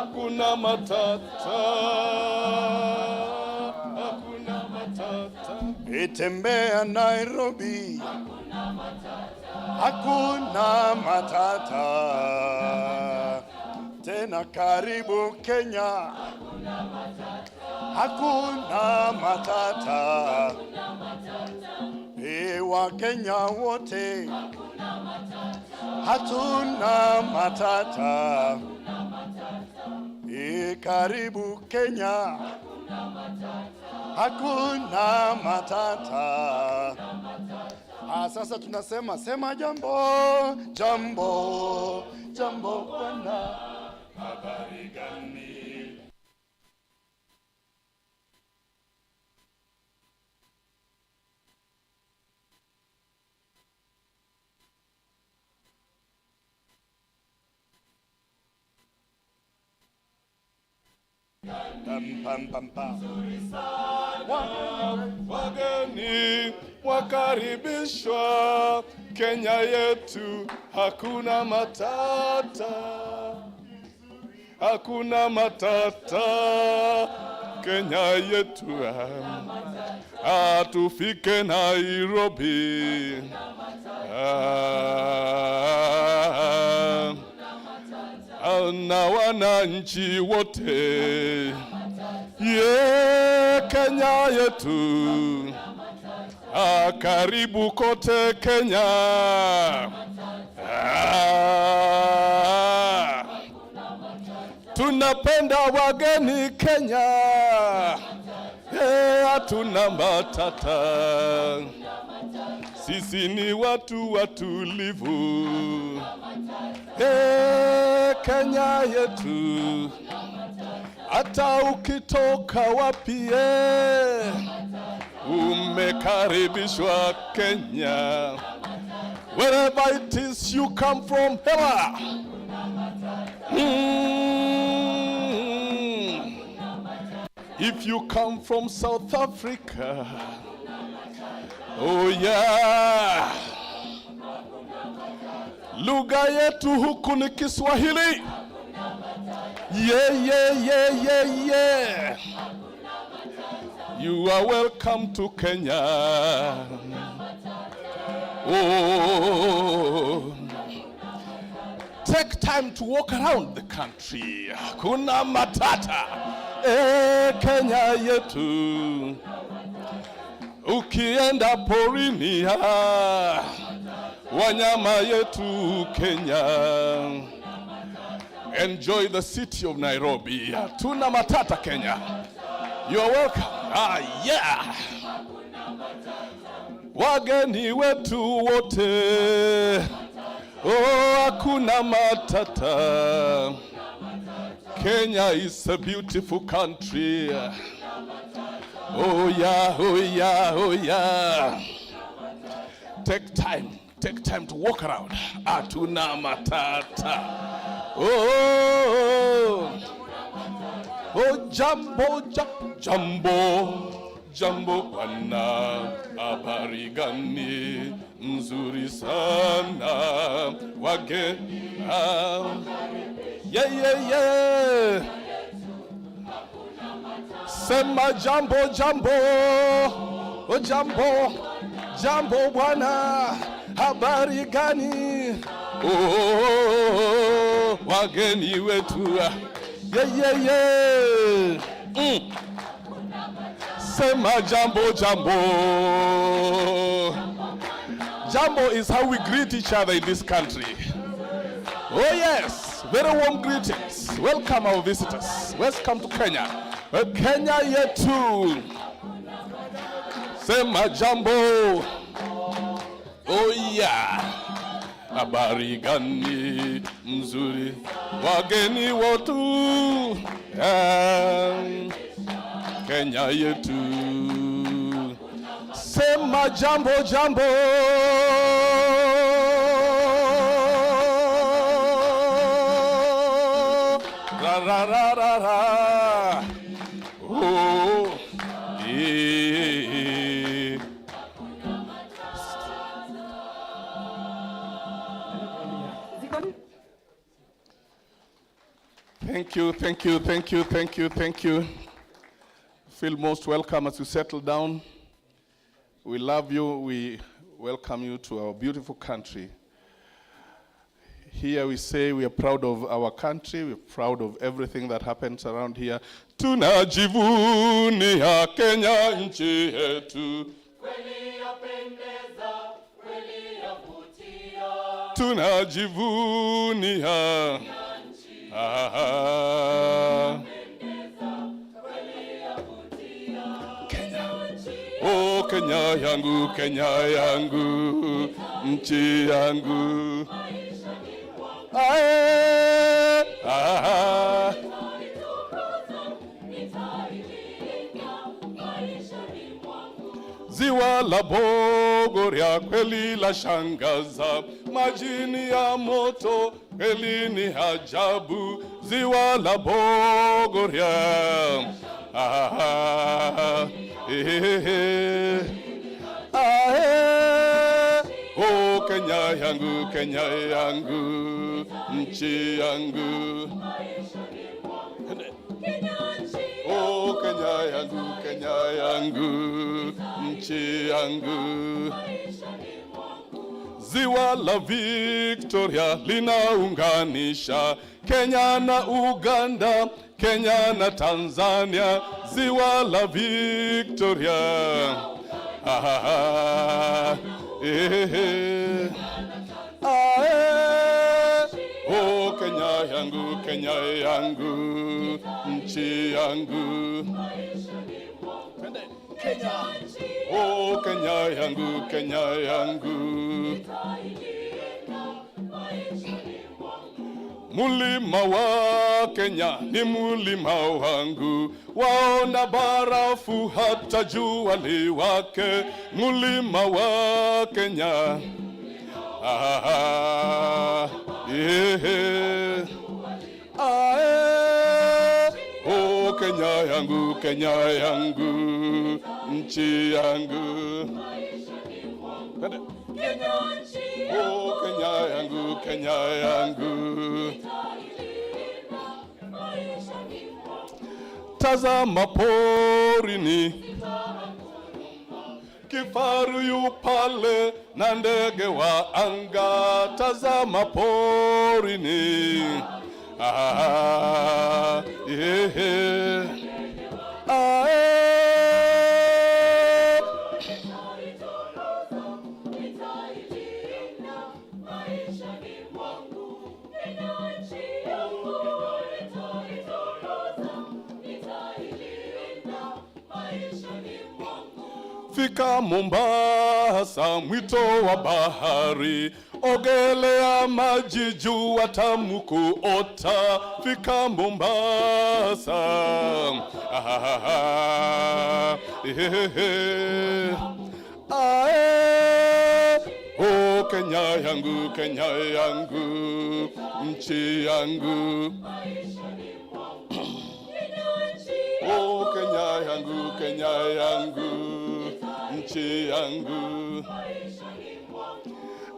hakuna matata, hakuna matata. Itembea Nairobi, hakuna matata. Tena karibu Kenya, hakuna matata. Wa Kenya wote, hatuna matata. Karibu Kenya, hakuna matata. Sasa tunasema sema jambo, jambo, jambo bwana. Habari gani? Wageni wakaribishwa Kenya yetu, hakuna matata, hakuna matata. Kenya yetu, tufike Nairobi, na wananchi wote, Kenya yetu, karibu kote Kenya. Tunapenda wageni Kenya, hatuna matata. Sisi ni watu watulivu, Kenya yetu. Hata ukitoka wapi, umekaribishwa Kenya. Wherever it is you come from, hela. If you come from South Africa, oh yeah, lugha yetu huku ni Kiswahili. Yeah. You are welcome to Kenya. Oh, take time to walk around the country. Hakuna matata. Kenya yetu. Ukienda porini, wanyama yetu Kenya. Enjoy the city of Nairobi. Hatuna matata Kenya. You're welcome. Yeah. Wageni wetu wote, hakuna matata. Kenya is a beautiful country. Oh yeah. Take time to walk around. Hatuna matata. Oh, jambo bwana, habari gani? Nzuri sana wageni. Yeah. Sema jambo, jambo bwana, habari gani? Oh, wageni wetu. Yeah. Sema jambo. Jambo is how we greet each other in this country. Oh yes, very warm greetings. Welcome our visitors. Welcome to Kenya. Kenya yetu. Sema jambo. Oh yeah. Habari gani? Mzuri. Wageni wote. Kenya yetu. Sema jambo. Ra. Oh. Thank you, thank you, thank you, thank you, thank you. Feel most welcome as you settle down. We love you. We welcome you to our beautiful country. Here we say we are proud of our country. We're proud of everything that happens around here. Tunajivunia Kenya nchi yetu. Kweli yapendeza, kweli yavutia. Tunajivunia. Oh, Kenya yangu, Kenya yangu, nchi yangu. Ziwa la Bogoria kweli la shangaza, majini ya moto kweli ni ajabu. Ziwa la Bogoria, oh, Kenya yangu, Kenya yangu, nchi yangu. Oh, Kenya yangu, Kenya yangu, nchi yangu. Ziwa la Victoria linaunganisha Kenya na Uganda, Kenya na Tanzania. Ziwa la Victoria, oh, Kenya yangu, Kenya yangu, nchi yangu. Oh, Kenya yangu, Kenya yangu. Mulima wa Kenya ni mulima wangu, waona barafu hata jua liwake. Mulima wa Kenya, oh, Kenya yangu, Kenya yangu, nchi yangu. Oh, Kenya yangu, Kenya yangu. Tazama porini, kifaru yu pale na ndege wa anga. Tazama porini, fika Mombasa, mwito wa bahari, ogelea maji jua tamu kuota. Fika Mombasa, oh, Kenya yangu, Kenya yangu, nchi yangu. Oh, Kenya yangu, Kenya yangu, nchi yangu.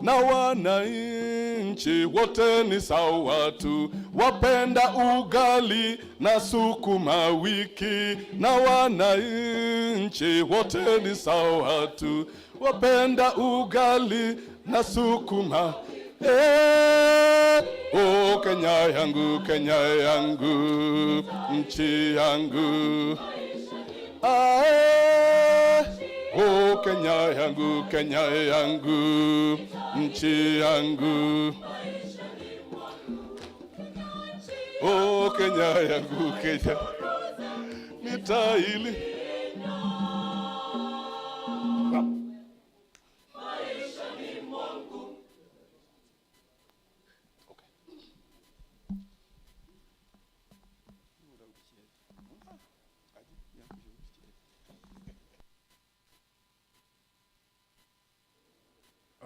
Na wananchi wote ni sawa tu, wapenda ugali na sukuma wiki. Na wananchi wote ni sawa tu, wapenda ugali na sukuma. Oh, Kenya yangu, Kenya yangu, nchi yangu. Oh, Kenya yangu, Kenya yangu, nchi yangu. Oh, Kenya yangu, Kenya, nitaili.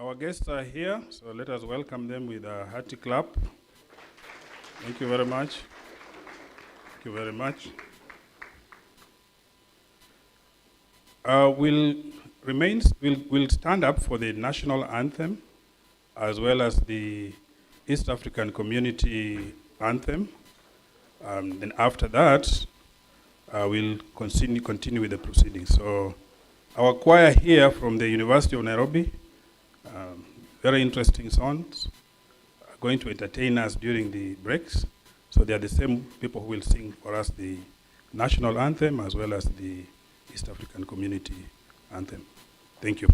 Our guests are here, so let us welcome them with a hearty clap. Thank you very much. Thank you very much. We'll stand up for the national anthem, as well as the East African Community anthem. Then after that, we'll continue with the proceedings. So our choir here from the University of Nairobi, very interesting songs, are going to entertain us during the breaks. So they are the same people who will sing for us the national anthem as well as the East African Community anthem. Thank you.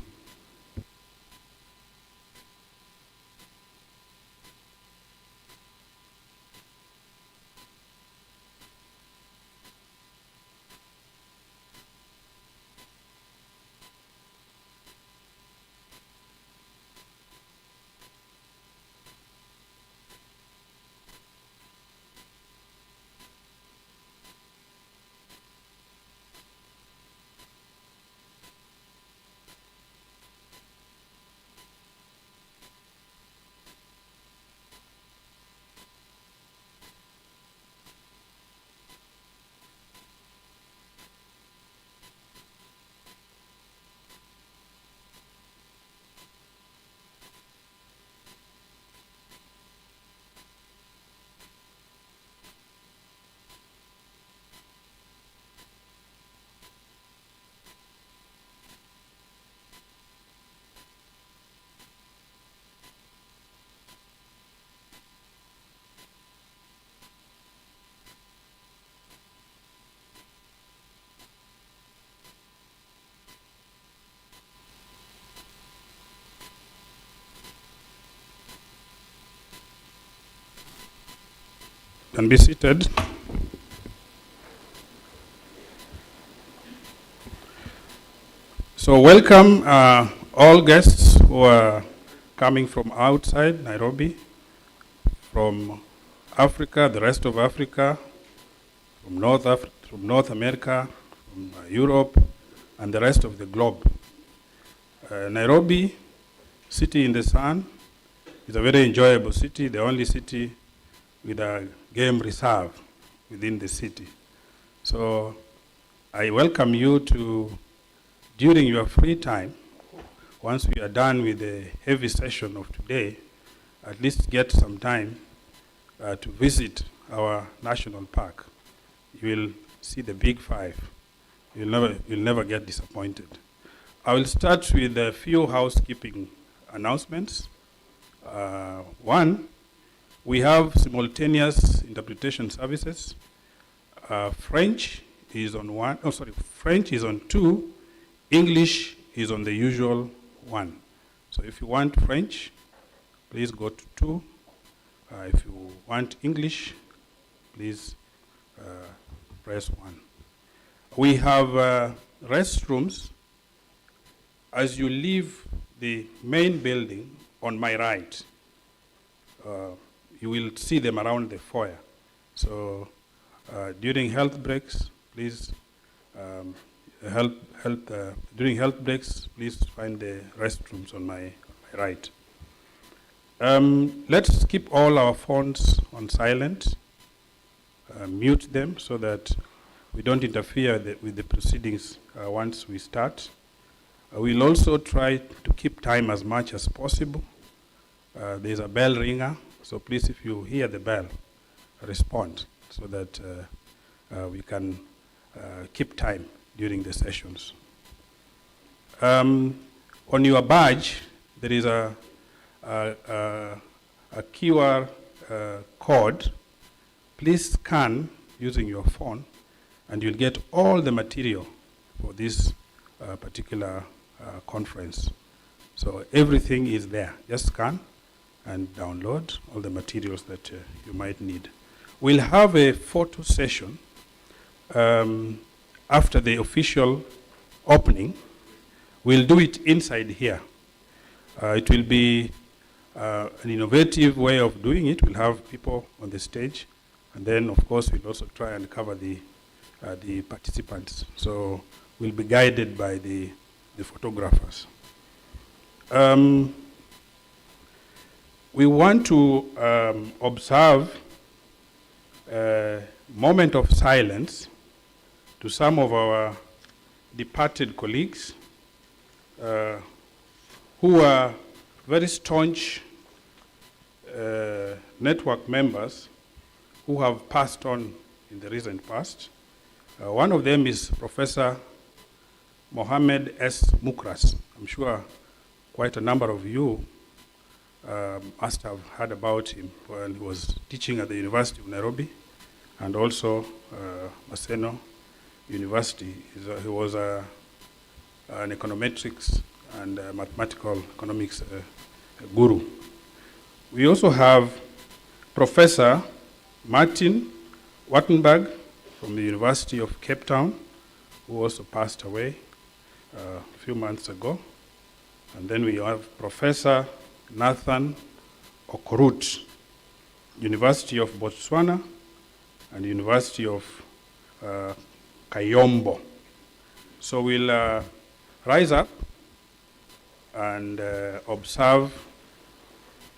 Can be seated. So welcome all guests who are coming from outside Nairobi, from Africa, the rest of Africa, from North America, from Europe, and the rest of the globe. Nairobi, city in the sun, is a very enjoyable city, the only city with a game reserve within the city. So I welcome you to, during your free time, once we are done with the heavy session of today, at least get some time to visit our national park. You will see the big five. You'll never get disappointed. I will start with a few housekeeping announcements. One, we have simultaneous interpretation services. French is on one, French is on 2, English is on the usual 1. So if you want French, please go to 2. If you want English, please press 1. We have restrooms as you leave the main building on my right. You will see them around the foyer. So during health breaks, please during health breaks, please find the restrooms on my right. Let's keep all our phones on silent, mute them so that we don't interfere with the proceedings once we start. We'll also try to keep time as much as possible. There's a bell ringer, so please, if you hear the bell, respond so that we can keep time during the sessions. On your badge, there is a QR code. Please scan using your phone, and you'll get all the material for this particular conference. So everything is there. Just scan and download all the materials that you might need. We'll have a photo session after the official opening. We'll do it inside here. It will be an innovative way of doing it. We'll have people on the stage, and then of course we'll also try and cover the participants. So we'll be guided by the photographers. We want to observe a moment of silence to some of our departed colleagues who are very staunch network members who have passed on in the recent past. One of them is Professor Mohammed S. Mukras. I'm sure quite a number of you must have heard about him when he was teaching at the University of Nairobi and also Maseno University. He was an econometrics and mathematical economics guru. We also have Professor Martin Wattenberg from the University of Cape Town, who also passed away a few months ago. And then we have Professor Nathan Okorut, University of Botswana and University of Kayombo. So we'll rise up and observe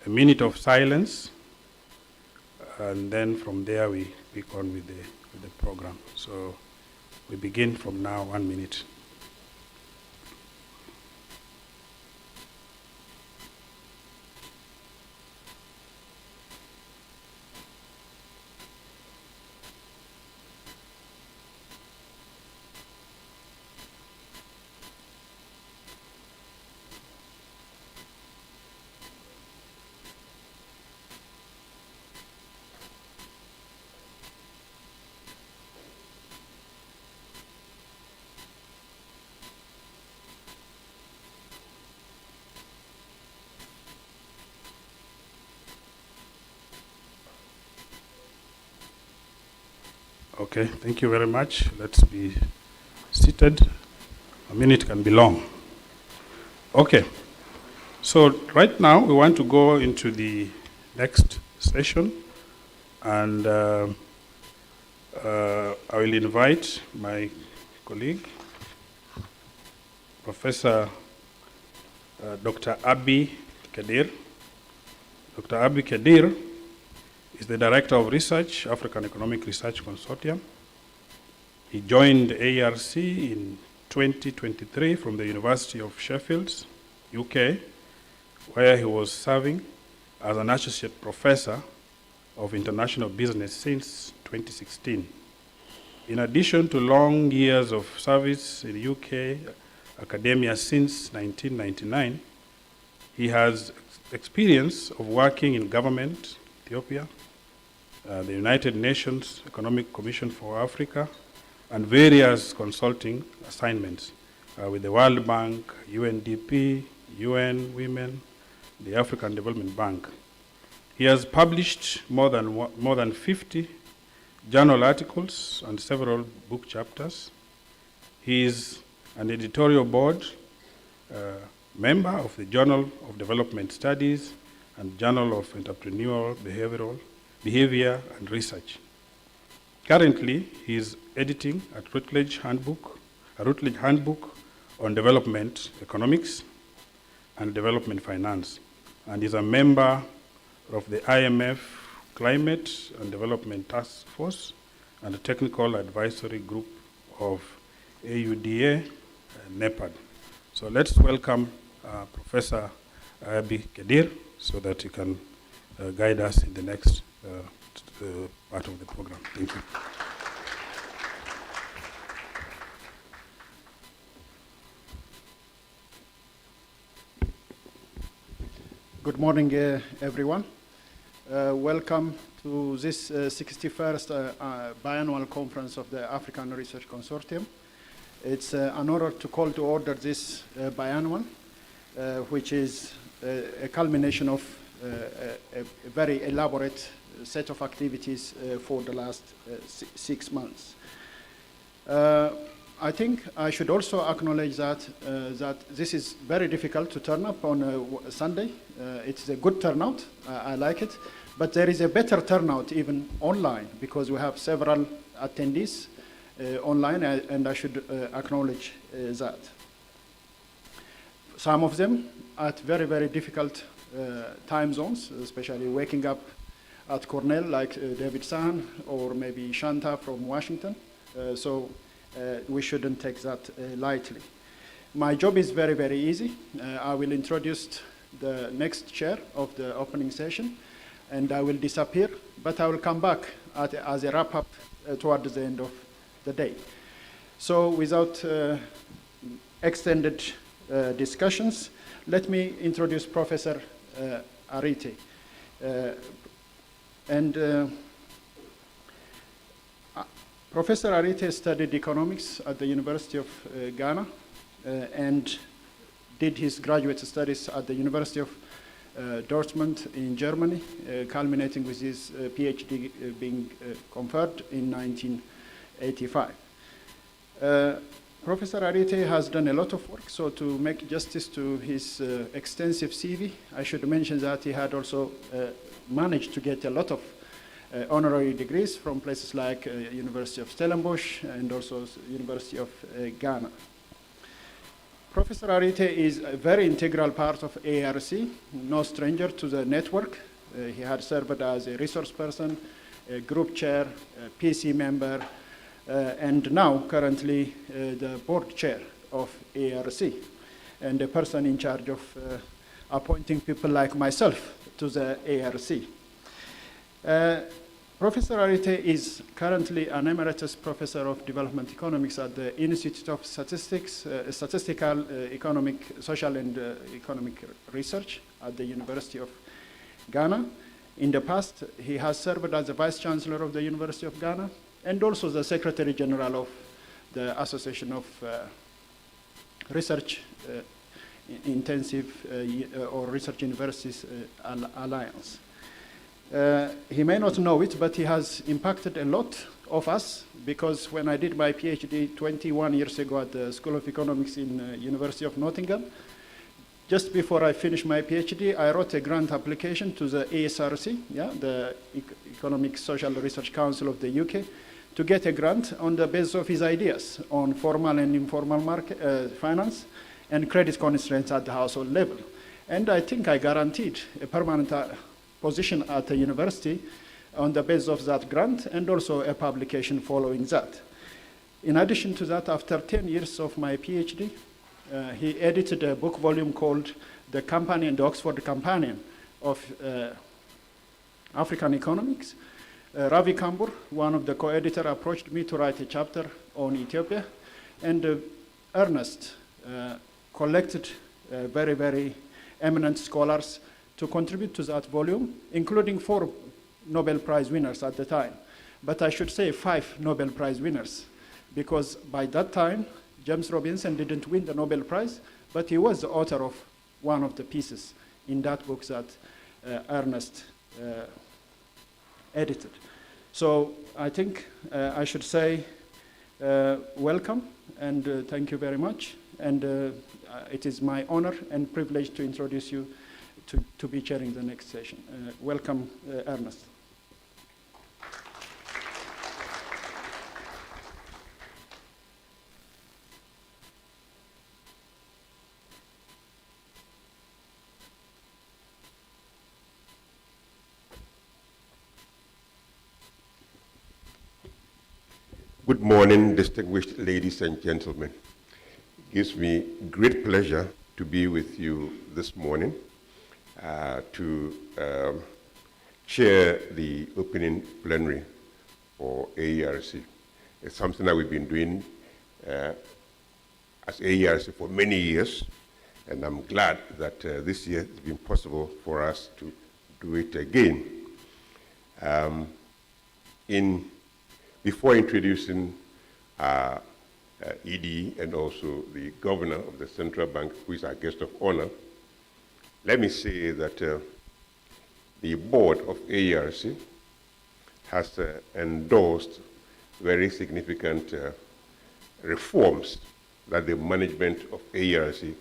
a minute of silence, and then from there we pick on with the program. So we begin from now, 1 minute. Okay, thank you very much. Let's be seated. A minute can be long. Okay, so right now we want to go into the next session, and I will invite my colleague, Professor Dr. Abi Kedir. Dr. Abi Kedir is the Director of Research, African Economic Research Consortium. He joined ARC in 2023 from the University of Sheffield, UK, where he was serving as an Associate Professor of International Business since 2016. In addition to long years of service in UK academia since 1999, he has experience of working in government, Ethiopia, the United Nations Economic Commission for Africa, and various consulting assignments with the World Bank, UNDP, UN Women, the African Development Bank. He has published more than 50 journal articles and several book chapters. He is an editorial board member of the Journal of Development Studies and Journal of Entrepreneurial Behavior and Research. Currently, he is editing a Routledge Handbook on Development Economics and Development Finance, and is a member of the IMF Climate and Development Task Force and the Technical Advisory Group of AUDA NEPAD. So let's welcome Professor Abi Kedir so that he can guide us in the next part of the program. Thank you. Good morning, everyone. Welcome to this 61st biannual conference of the African Research Consortium. It's an honor to call to order this biannual, which is a culmination of a very elaborate set of activities for the last 6 months. I think I should also acknowledge that this is very difficult to turn up on a Sunday. It's a good turnout, I like it, but there is a better turnout even online because we have several attendees online, and I should acknowledge that. Some of them at very, very difficult time zones, especially waking up at Cornell like David Sahan or maybe Shanta from Washington. So we shouldn't take that lightly. My job is very, very easy. I will introduce the next chair of the opening session, and I will disappear but I will come back as a wrap-up towards the end of the day. So without extended discussions, let me introduce Professor Arite. Professor Arite studied economics at the University of Ghana and did his graduate studies at the University of Dortmund in Germany, culminating with his PhD being conferred in 1985. Professor Arite has done a lot of work, so to make justice to his extensive CV, I should mention that he had also managed to get a lot of honorary degrees from places like University of Stellenbosch and also University of Ghana. Professor Arite is a very integral part of Aerc, no stranger to the network. He had served as a resource person, a group chair, a PC member, and now currently the board chair of Aerc, and a person in charge of appointing people like myself to the Aerc. Professor Arite is currently an emeritus professor of development economics at the Institute of Statistical, Social and Economic Research at the University of Ghana. In the past, he has served as the Vice Chancellor of the University of Ghana and also the Secretary General of the Association of Research Intensive or Research Universities Alliance. He may not know it, but he has impacted a lot of us, because when I did my PhD 21 years ago at the School of Economics in University of Nottingham, just before I finished my PhD, I wrote a grant application to the ASRC, the Economic Social Research Council of the UK, to get a grant on the basis of his ideas on formal and informal market, finance and credit constraints at the household level. And I think I guaranteed a permanent position at the university on the basis of that grant, and also a publication following that. In addition to that, after 10 years of my PhD, he edited a book volume called The Oxford Companion of African Economics. Ravi Kambur, one of the co-editors, approached me to write a chapter on Ethiopia, and Ernest collected very, very eminent scholars to contribute to that volume, including 4 Nobel Prize winners at the time. But I should say 5 Nobel Prize winners, because by that time, James Robinson didn't win the Nobel Prize, but he was the author of one of the pieces in that book that Ernest edited. So I think I should say welcome, and thank you very much. And it is my honor and privilege to introduce you to be chairing the next session. Welcome, Ernest. Good morning, distinguished ladies and gentlemen. It gives me great pleasure to be with you this morning to chair the opening plenary for AERC. It's something that we've been doing as AERC for many years, and I'm glad that this year it's been possible for us to do it again. Before introducing ED and also the governor of the central bank, who is our guest of honor, let me say that the board of AERC has endorsed very significant reforms that the management of AERC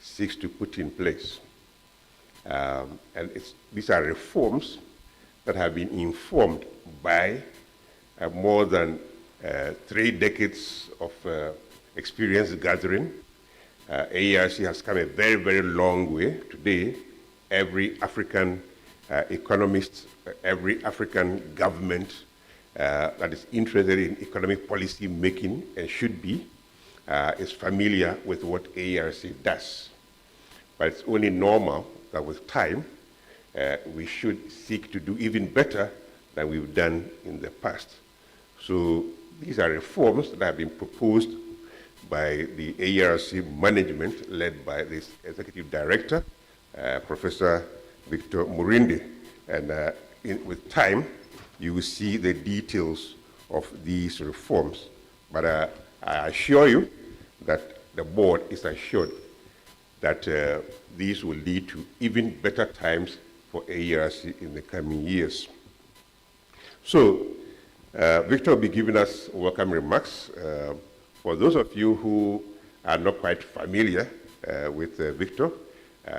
seeks to put in place. And these are reforms that have been informed by more than 3 decades of experience gathering. AERC has come a very, very long way. Today, every African economist, every African government that is interested in economic policy making and should be, is familiar with what AERC does. But it's only normal that with time, we should seek to do even better than we've done in the past. So these are reforms that have been proposed by the AERC management, led by this executive director, Professor Victor Murindi. And with time, you will see the details of these reforms. But I assure you that the board is assured that these will lead to even better times for AERC in the coming years. So, Victor will be giving us welcome remarks. For those of you who are not quite familiar with Victor,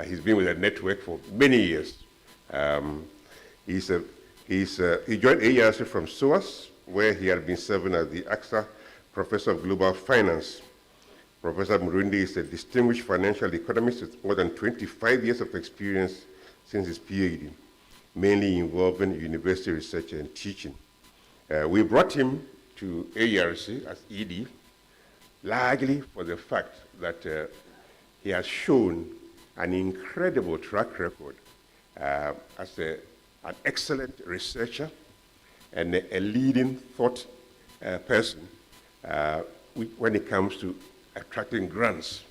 he's been with the network for many years. He joined AERC from SOAS, where he had been serving as the AXA Professor of Global Finance. Professor Murundi is a distinguished financial economist with more than 25 years of experience since his PhD, mainly involving university research and teaching. We brought him to AERC as ED, largely for the fact that he has shown an incredible track record as an excellent researcher and a leading thought person when it comes to attracting grants.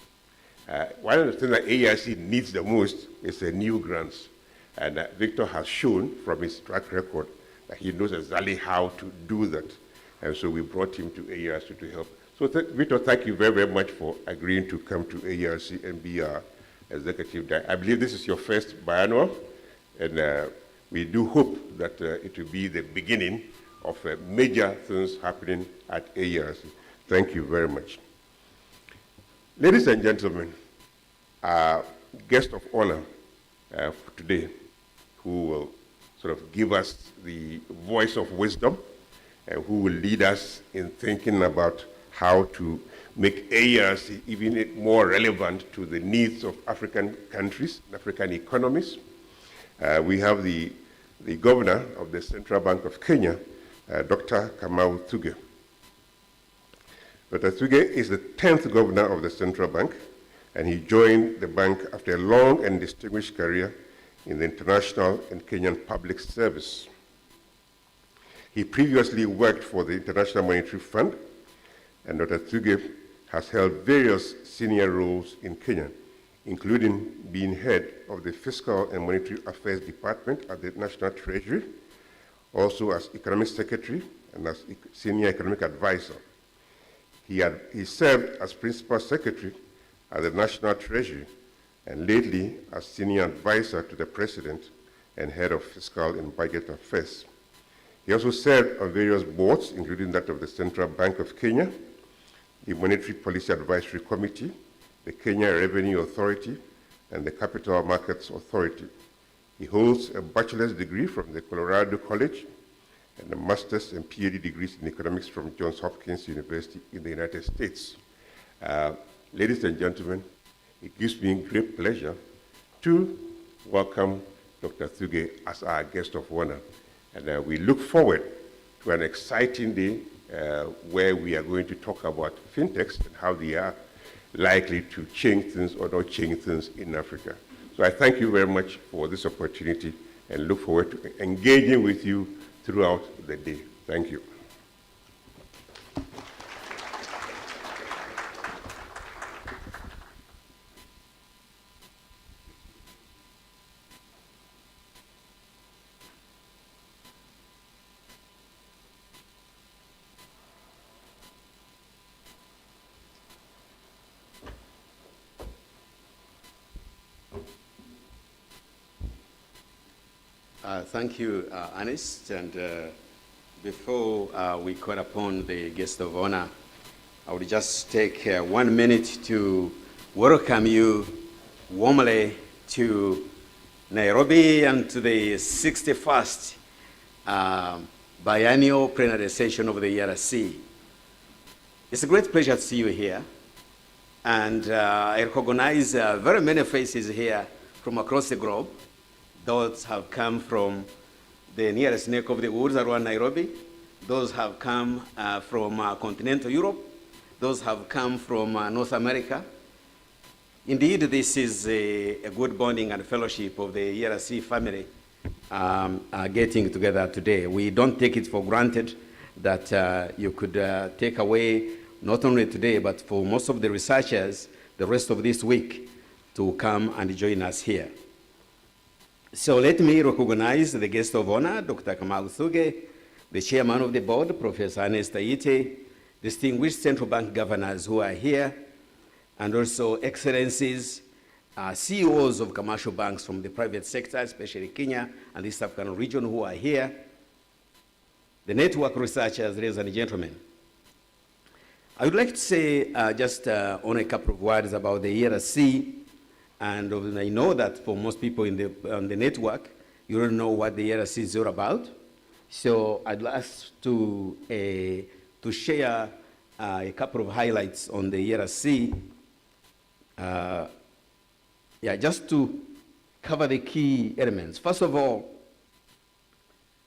One of the things that AERC needs the most is new grants. And Victor has shown from his track record that he knows exactly how to do that. And so we brought him to AERC to help. So Victor, thank you very, very much for agreeing to come to AERC and be our executive director. I believe this is your first biannual, and we do hope that it will be the beginning of major things happening at AERC. Thank you very much. Ladies and gentlemen, our guest of honor for today, who will sort of give us the voice of wisdom and who will lead us in thinking about how to make AERC even more relevant to the needs of African countries, African economies. We have the governor of the Central Bank of Kenya, Dr. Kamau Thuge. Dr. Thuge is the 10th governor of the Central Bank, and he joined the bank after a long and distinguished career in the international and Kenyan public service. He previously worked for the International Monetary Fund, and Dr. Thuge has held various senior roles in Kenya, including being head of the Fiscal and Monetary Affairs Department at the National Treasury, also as Economic Secretary and as Senior Economic Advisor. He served as Principal Secretary at the National Treasury and lately as Senior Advisor to the President and Head of Fiscal and Budget Affairs. He also served on various boards, including that of the Central Bank of Kenya, the Monetary Policy Advisory Committee, the Kenya Revenue Authority, and the Capital Markets Authority. He holds a bachelor's degree from the Colorado College and a master's and PhD degrees in economics from Johns Hopkins University in the United States. Ladies and gentlemen, it gives me great pleasure to welcome Dr. Thuge as our guest of honor. And we look forward to an exciting day where we are going to talk about fintechs and how they are likely to change things or not change things in Africa. So I thank you very much for this opportunity and look forward to engaging with you throughout the day. Thank you. Thank you, Anis. And before we call upon the guest of honor, I would just take 1 minute to welcome you warmly to Nairobi and to the 61st biennial plenary session of the ERC. It's a great pleasure to see you here. And I recognize very many faces here from across the globe. Those have come from the nearest neck of the woods around Nairobi. Those have come from continental Europe. Those have come from North America. Indeed, this is a good bonding and fellowship of the ERC family getting together today. We don't take it for granted that you could take away not only today, but for most of the researchers, the rest of this week to come and join us here. So let me recognize the guest of honor, Dr. Kamau Thuge, the chairman of the board, Professor Ernest Aite, distinguished central bank governors who are here, and also excellencies, CEOs of commercial banks from the private sector, especially Kenya and the East African region who are here, the network researchers, ladies and gentlemen. I would like to say just on a couple of words about the ERC, and I know that for most people on the network, you don't know what the ERC is all about. So I'd like to share a couple of highlights on the ERC. Just to cover the key elements. First of all,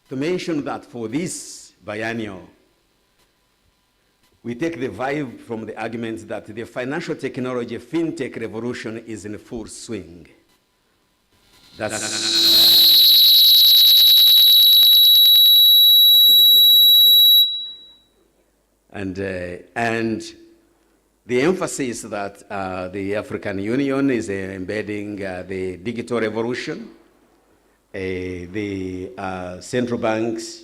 to mention that for this biennial, we take the vibe from the arguments that the financial technology fintech revolution is in full swing. That's a different from the swing. And the emphasis that the African Union is embedding the digital revolution, the central banks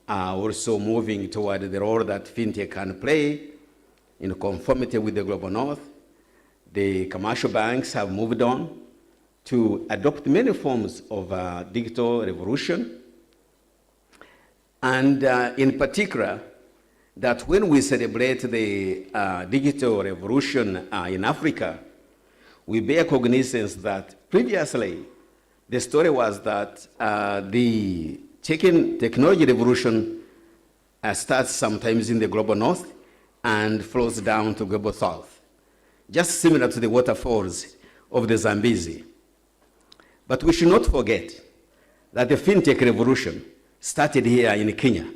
are also moving toward the role that fintech can play in conformity with the global north. The commercial banks have moved on to adopt many forms of digital revolution. And in particular, that when we celebrate the digital revolution in Africa, we bear cognizance that previously the story was that the technology revolution starts sometimes in the global north and flows down to global south, just similar to the waterfalls of the Zambezi. But we should not forget that the fintech revolution started here in Kenya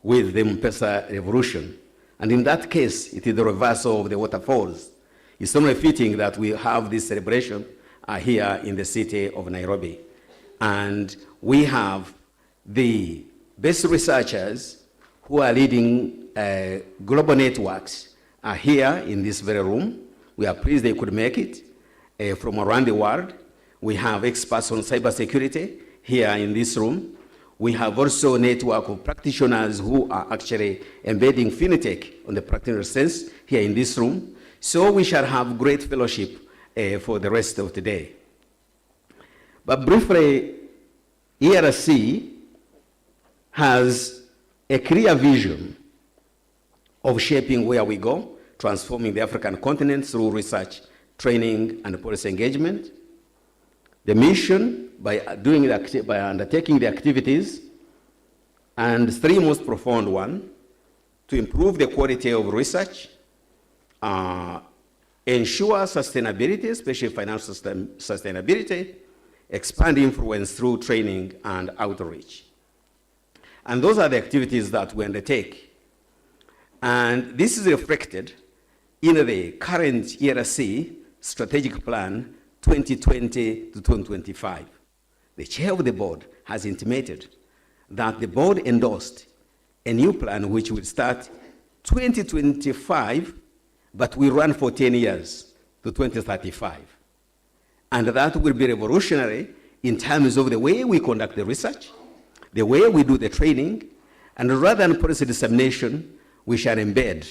with the M-Pesa revolution. And in that case, it is the reversal of the waterfalls. It's only fitting that we have this celebration here in the city of Nairobi. And we have the best researchers who are leading global networks are here in this very room. We are pleased they could make it from around the world. We have experts on cybersecurity here in this room. We have also a network of practitioners who are actually embedding Fintech on the practitioner sense here in this room. So we shall have great fellowship for the rest of today. But briefly, ERC has a clear vision of shaping where we go, transforming the African continent through research, training, and policy engagement. The mission, by undertaking the activities, and three most profound one, to improve the quality of research, ensure sustainability, especially financial sustainability, expand influence through training and outreach. And those are the activities that we undertake. And this is reflected in the current ERC strategic plan 2020 to 2025. The chair of the board has intimated that the board endorsed a new plan which will start 2025, but will run for 10 years to 2035. And that will be revolutionary in terms of the way we conduct the research, the way we do the training, and rather than policy dissemination, we shall embed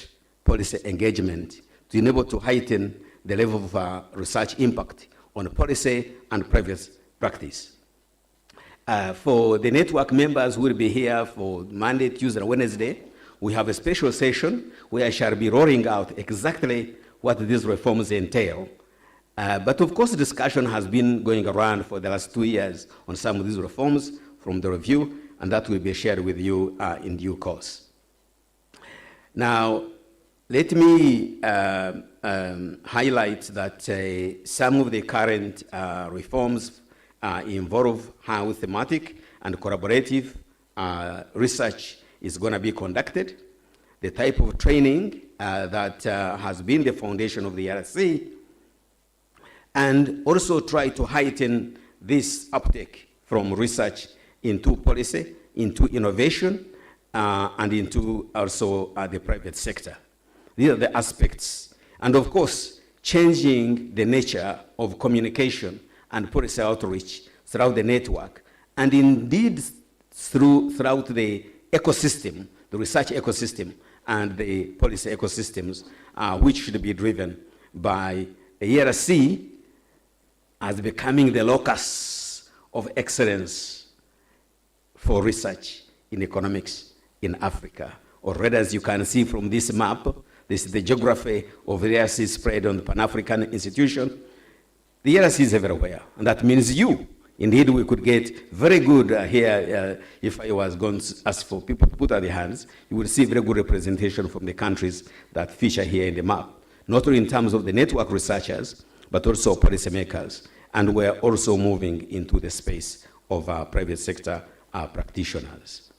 policy engagement to enable to heighten the level of research impact on policy and private practice. For the network members who will be here for Monday, Tuesday, and Wednesday, we have a special session where I shall be rolling out exactly what these reforms entail. But of course, discussion has been going around for the last 2 years on some of these reforms from the review, and that will be shared with you in due course. Now, let me highlight that some of the current reforms involve how thematic and collaborative research is going to be conducted, the type of training that has been the foundation of the ERC, and also try to heighten this uptake from research into policy, into innovation, and into also the private sector. These are the aspects. And of course, changing the nature of communication and policy outreach throughout the network, and indeed throughout the ecosystem, the research ecosystem and the policy ecosystems, which should be driven by Aerc as becoming the locus of excellence for research in economics in Africa. Already, as you can see from this map, this is the geography of the Aerc spread on the Pan-African institution. The Aerc is everywhere, and that means you. Indeed, we could get very good here, if I was going to ask for people to put out their hands, you would see very good representation from the countries that feature here in the map, not only in terms of the network researchers, but also policymakers. And we're also moving into the space of private sector practitioners.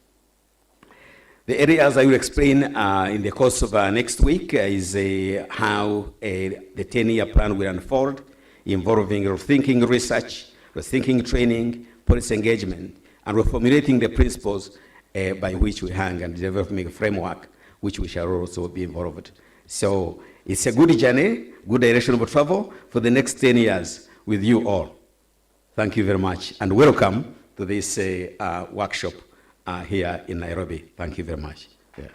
The areas I will explain in the course of next week is how the 10-year plan will unfold, involving rethinking research, rethinking training, policy engagement, and reformulating the principles by which we hang and developing a framework which we shall also be involved. So it's a good journey, good direction of travel for the next 10 years with you all. Thank you very much, and welcome to this workshop here in Nairobi. Thank you very much. Yeah.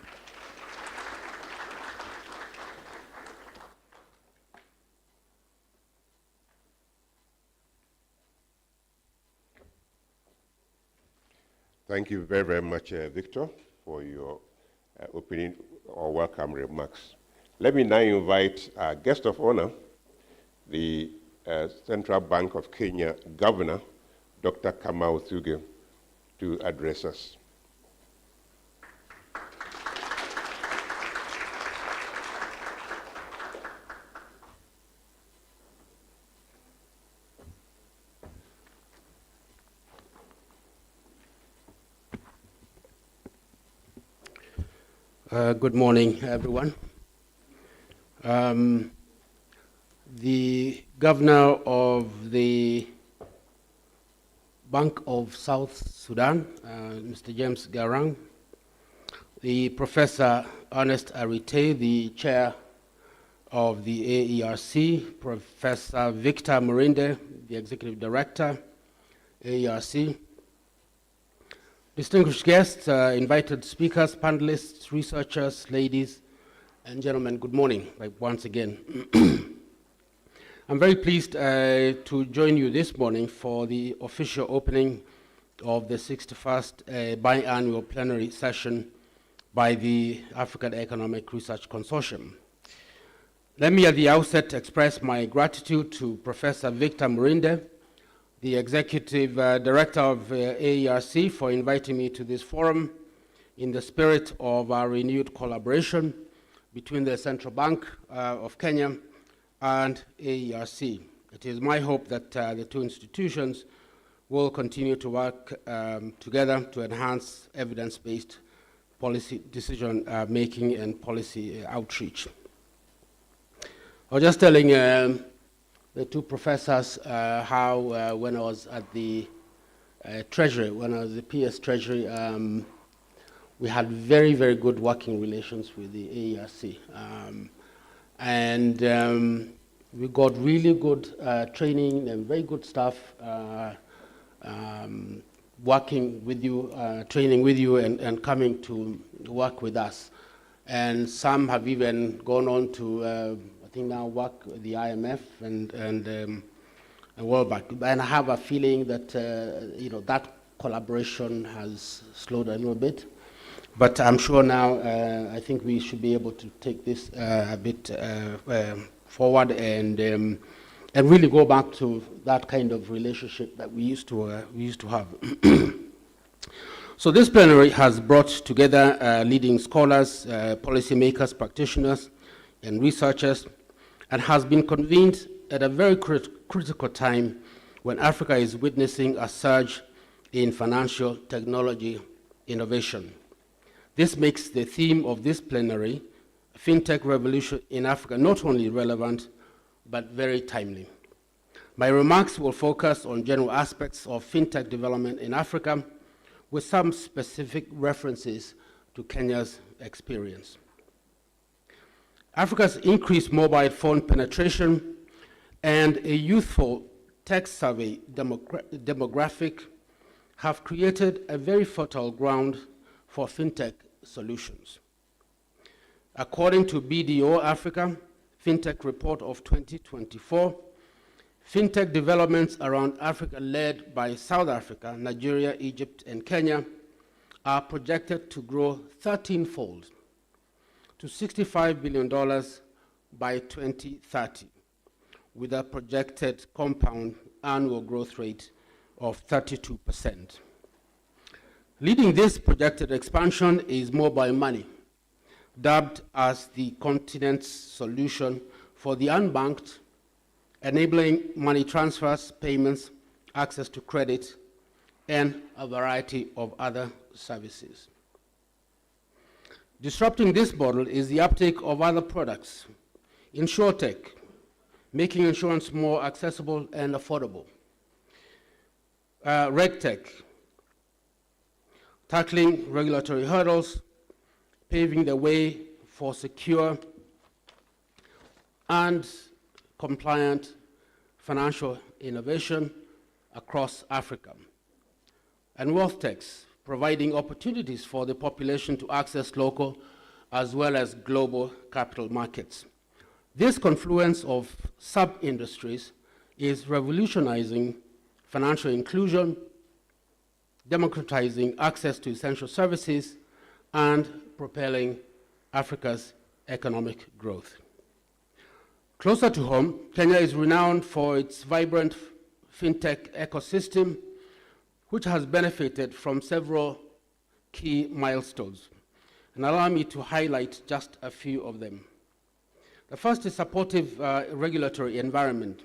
Thank you very, very much, Victor, for your opening or welcome remarks. Let me now invite our guest of honor, the Central Bank of Kenya Governor, Dr. Kamau Thuge, to address us. Good morning, everyone. The governor of the Bank of South Sudan, Mr. James Garang, the Professor Ernest Arite, the chair of the AERC, Professor Victor Murinde, the executive director, AERC, distinguished guests, invited speakers, panelists, researchers, ladies and gentlemen, good morning once again. I'm very pleased to join you this morning for the official opening of the 61st biannual plenary session by the African Economic Research Consortium. Let me at the outset express my gratitude to Professor Victor Murinde, the Executive Director of AERC, for inviting me to this forum in the spirit of our renewed collaboration between the Central Bank of Kenya and AERC. It is my hope that the two institutions will continue to work together to enhance evidence-based policy decision making and policy outreach. I was just telling the two professors how when I was at the Treasury, when I was the PS Treasury, we had very, very good working relations with the AERC. And we got really good training and very good staff working with you, training with you and coming to work with us. And some have even gone on to now work with the IMF and World Bank. And I have a feeling that that collaboration has slowed a little bit. But I'm sure now I think we should be able to take this a bit forward and really go back to that kind of relationship that we used to have. So this plenary has brought together leading scholars, policymakers, practitioners, and researchers, and has been convened at a very critical time when Africa is witnessing a surge in financial technology innovation. This makes the theme of this plenary, Fintech Revolution in Africa, not only relevant, but very timely. My remarks will focus on general aspects of fintech development in Africa, with some specific references to Kenya's experience. Africa's increased mobile phone penetration and a youthful tech-savvy demographic have created a very fertile ground for fintech solutions. According to BDO Africa Fintech Report of 2024, fintech developments around Africa led by South Africa, Nigeria, Egypt, and Kenya are projected to grow 13-fold to $65 billion by 2030, with a projected compound annual growth rate of 32%. Leading this projected expansion is mobile money, dubbed as the continent's solution for the unbanked, enabling money transfers, payments, access to credit, and a variety of other services. Disrupting this model is the uptake of other products, InsurTech, making insurance more accessible and affordable. RegTech, tackling regulatory hurdles, paving the way for secure and compliant financial innovation across Africa. And WealthTechs, providing opportunities for the population to access local as well as global capital markets. This confluence of sub-industries is revolutionizing financial inclusion, democratizing access to essential services, and propelling Africa's economic growth. Closer to home, Kenya is renowned for its vibrant fintech ecosystem, which has benefited from several key milestones. And allow me to highlight just a few of them. The first is supportive regulatory environment.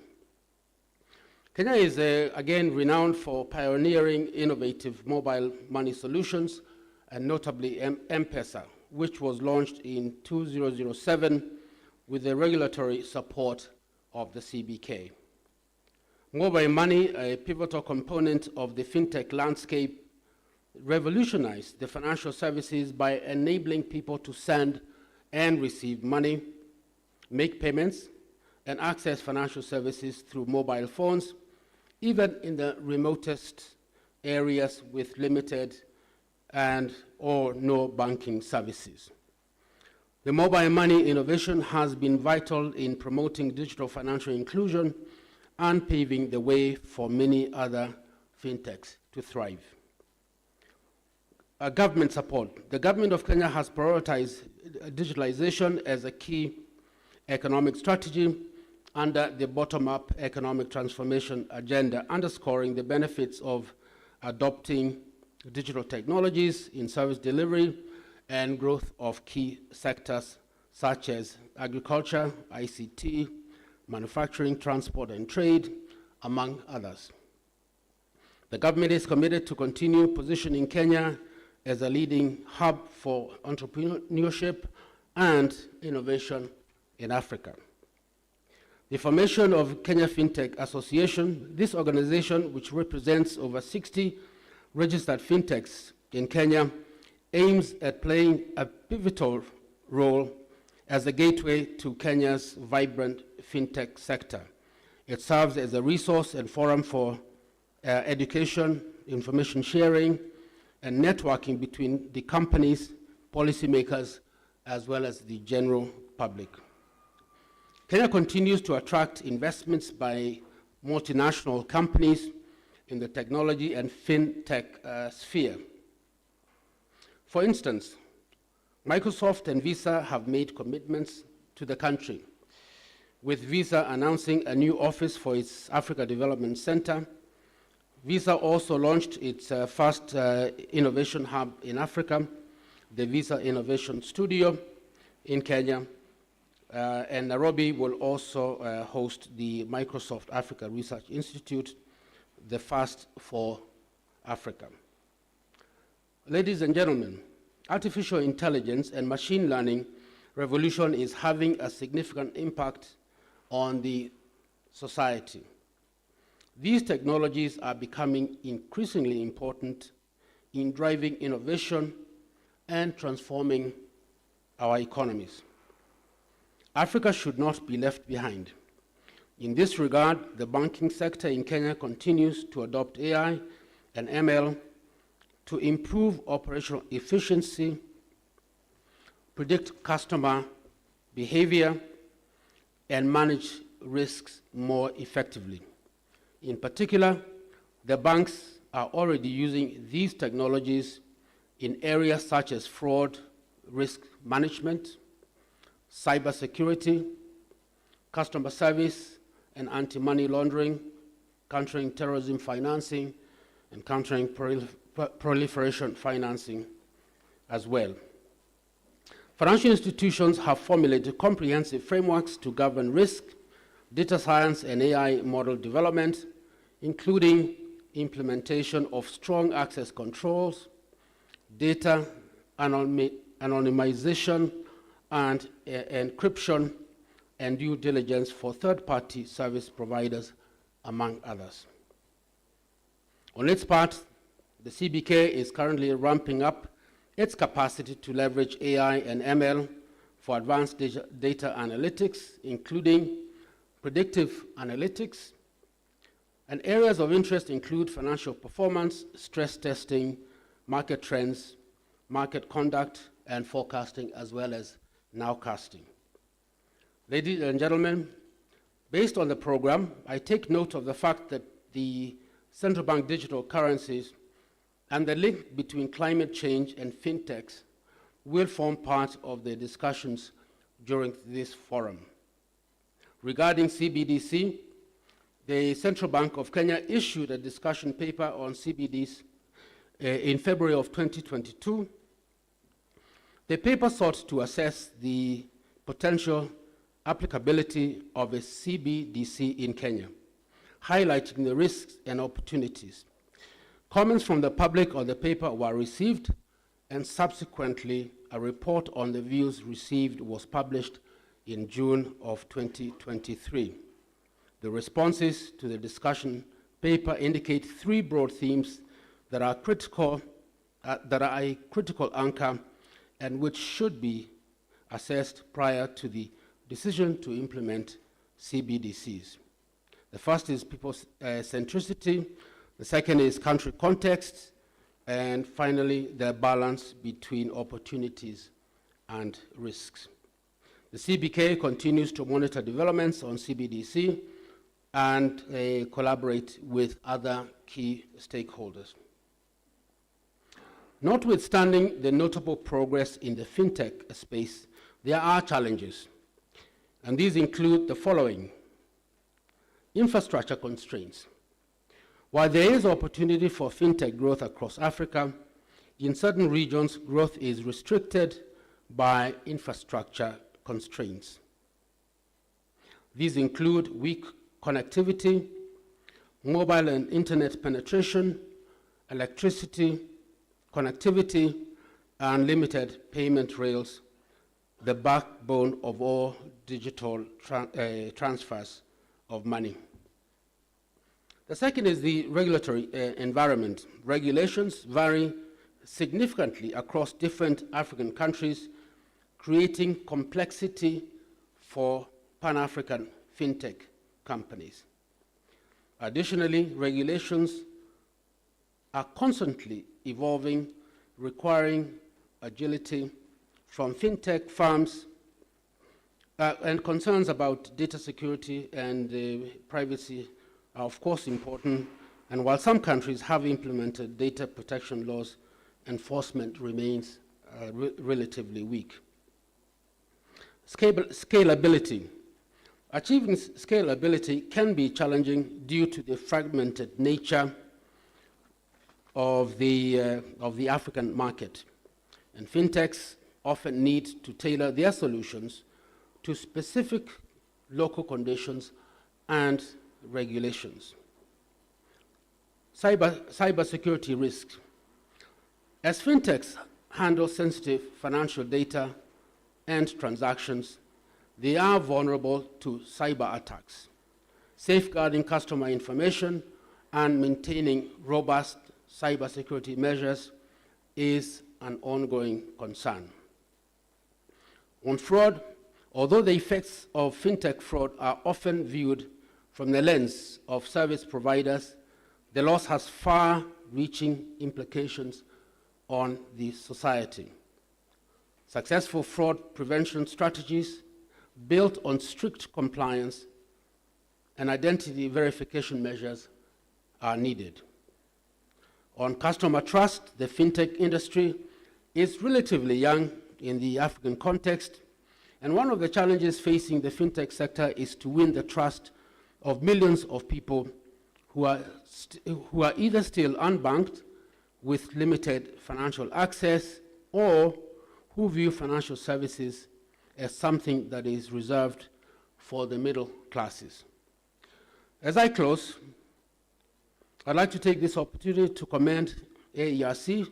Kenya is again renowned for pioneering innovative mobile money solutions, and notably M-Pesa, which was launched in 2007 with the regulatory support of the CBK. Mobile money, a pivotal component of the fintech landscape, revolutionized the financial services by enabling people to send and receive money, make payments, and access financial services through mobile phones, even in the remotest areas with limited and or no banking services. The mobile money innovation has been vital in promoting digital financial inclusion and paving the way for many other fintechs to thrive. Government support. The government of Kenya has prioritized digitalization as a key economic strategy under the bottom-up economic transformation agenda, underscoring the benefits of adopting digital technologies in service delivery and growth of key sectors such as agriculture, ICT, manufacturing, transport, and trade, among others. The government is committed to continue positioning Kenya as a leading hub for entrepreneurship and innovation in Africa. The formation of Kenya Fintech Association, this organization, which represents over 60 registered fintechs in Kenya, aims at playing a pivotal role as a gateway to Kenya's vibrant fintech sector. It serves as a resource and forum for education, information sharing, and networking between the companies, policymakers, as well as the general public. Kenya continues to attract investments by multinational companies in the technology and fintech sphere. For instance, Microsoft and Visa have made commitments to the country, with Visa announcing a new office for its Africa Development Center. Visa also launched its first innovation hub in Africa, the Visa Innovation Studio in Kenya, and Nairobi will also host the Microsoft Africa Research Institute, the first for Africa. Ladies and gentlemen, artificial intelligence and machine learning revolution is having a significant impact on the society. These technologies are becoming increasingly important in driving innovation and transforming our economies. Africa should not be left behind. In this regard, the banking sector in Kenya continues to adopt AI and ML to improve operational efficiency, predict customer behavior, and manage risks more effectively. In particular, the banks are already using these technologies in areas such as fraud, risk management, cybersecurity, customer service, and anti-money laundering, countering terrorism financing, and countering proliferation financing as well. Financial institutions have formulated comprehensive frameworks to govern risk, data science, and AI model development, including implementation of strong access controls, data anonymization and encryption, and due diligence for third-party service providers, among others. On its part, the CBK is currently ramping up its capacity to leverage AI and ML for advanced data analytics, including predictive analytics. And areas of interest include financial performance, stress testing, market trends, market conduct, and forecasting, as well as nowcasting. Ladies and gentlemen, based on the program, I take note of the fact that the central bank digital currencies and the link between climate change and fintechs will form part of the discussions during this forum. Regarding CBDC, the Central Bank of Kenya issued a discussion paper on CBDC in February of 2022. The paper sought to assess the potential applicability of a CBDC in Kenya, highlighting the risks and opportunities. Comments from the public on the paper were received, and subsequently a report on the views received was published in June of 2023. The responses to the discussion paper indicate three broad themes that are a critical anchor and which should be assessed prior to the decision to implement CBDCs. The first is people centricity, the second is country context, and finally, the balance between opportunities and risks. The CBK continues to monitor developments on CBDC and collaborate with other key stakeholders. Notwithstanding the notable progress in the fintech space, there are challenges, and these include the following. Infrastructure constraints. While there is opportunity for fintech growth across Africa, in certain regions, growth is restricted by infrastructure constraints. These include weak connectivity, mobile and internet penetration, electricity, connectivity, and limited payment rails, the backbone of all digital transfers of money. The second is the regulatory environment. Regulations vary significantly across different African countries, creating complexity for Pan-African fintech companies. Additionally, regulations are constantly evolving, requiring agility from fintech firms, and concerns about data security and privacy are of course important, and while some countries have implemented data protection laws, enforcement remains relatively weak. Scalability. Achieving scalability can be challenging due to the fragmented nature of the African market, and fintechs often need to tailor their solutions to specific local conditions and regulations. Cybersecurity risks. As fintechs handle sensitive financial data and transactions, they are vulnerable to cyber attacks. safeguarding customer information, and maintaining robust cybersecurity measures is an ongoing concern. On fraud, although the effects of fintech fraud are often viewed from the lens of service providers, the loss has far-reaching implications on the society. Successful fraud prevention strategies built on strict compliance and identity verification measures are needed. On customer trust, the fintech industry is relatively young in the African context, and one of the challenges facing the fintech sector is to win the trust of millions of people who are either still unbanked with limited financial access or who view financial services as something that is reserved for the middle classes. As I close, I'd like to take this opportunity to commend AERC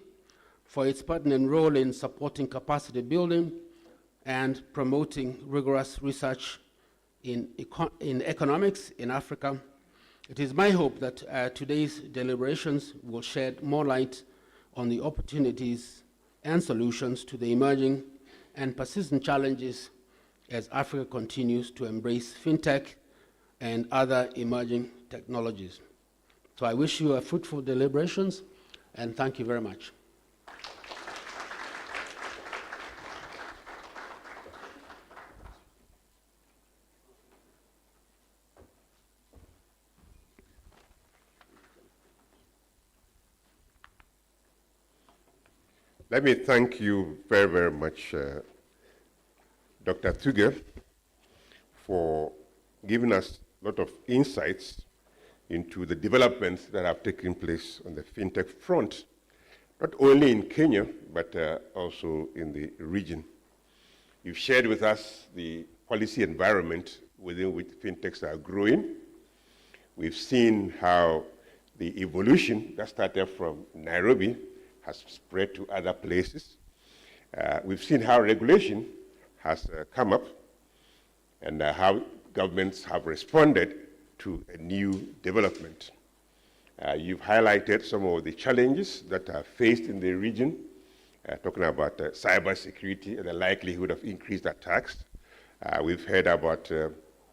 for its pertinent role in supporting capacity building and promoting rigorous research in economics in Africa. It is my hope that today's deliberations will shed more light on the opportunities and solutions to the emerging and persistent challenges as Africa continues to embrace fintech and other emerging technologies. So I wish you a fruitful deliberations, and thank you very much. Let me thank you very, very much, Dr. Tuge, for giving us a lot of insights into the developments that have taken place on the fintech front, not only in Kenya, but also in the region. You've shared with us the policy environment within which fintechs are growing. We've seen how the evolution that started from Nairobi has spread to other places. We've seen how regulation has come up and how governments have responded to a new development. You've highlighted some of the challenges that are faced in the region, talking about cybersecurity and the likelihood of increased attacks. We've heard about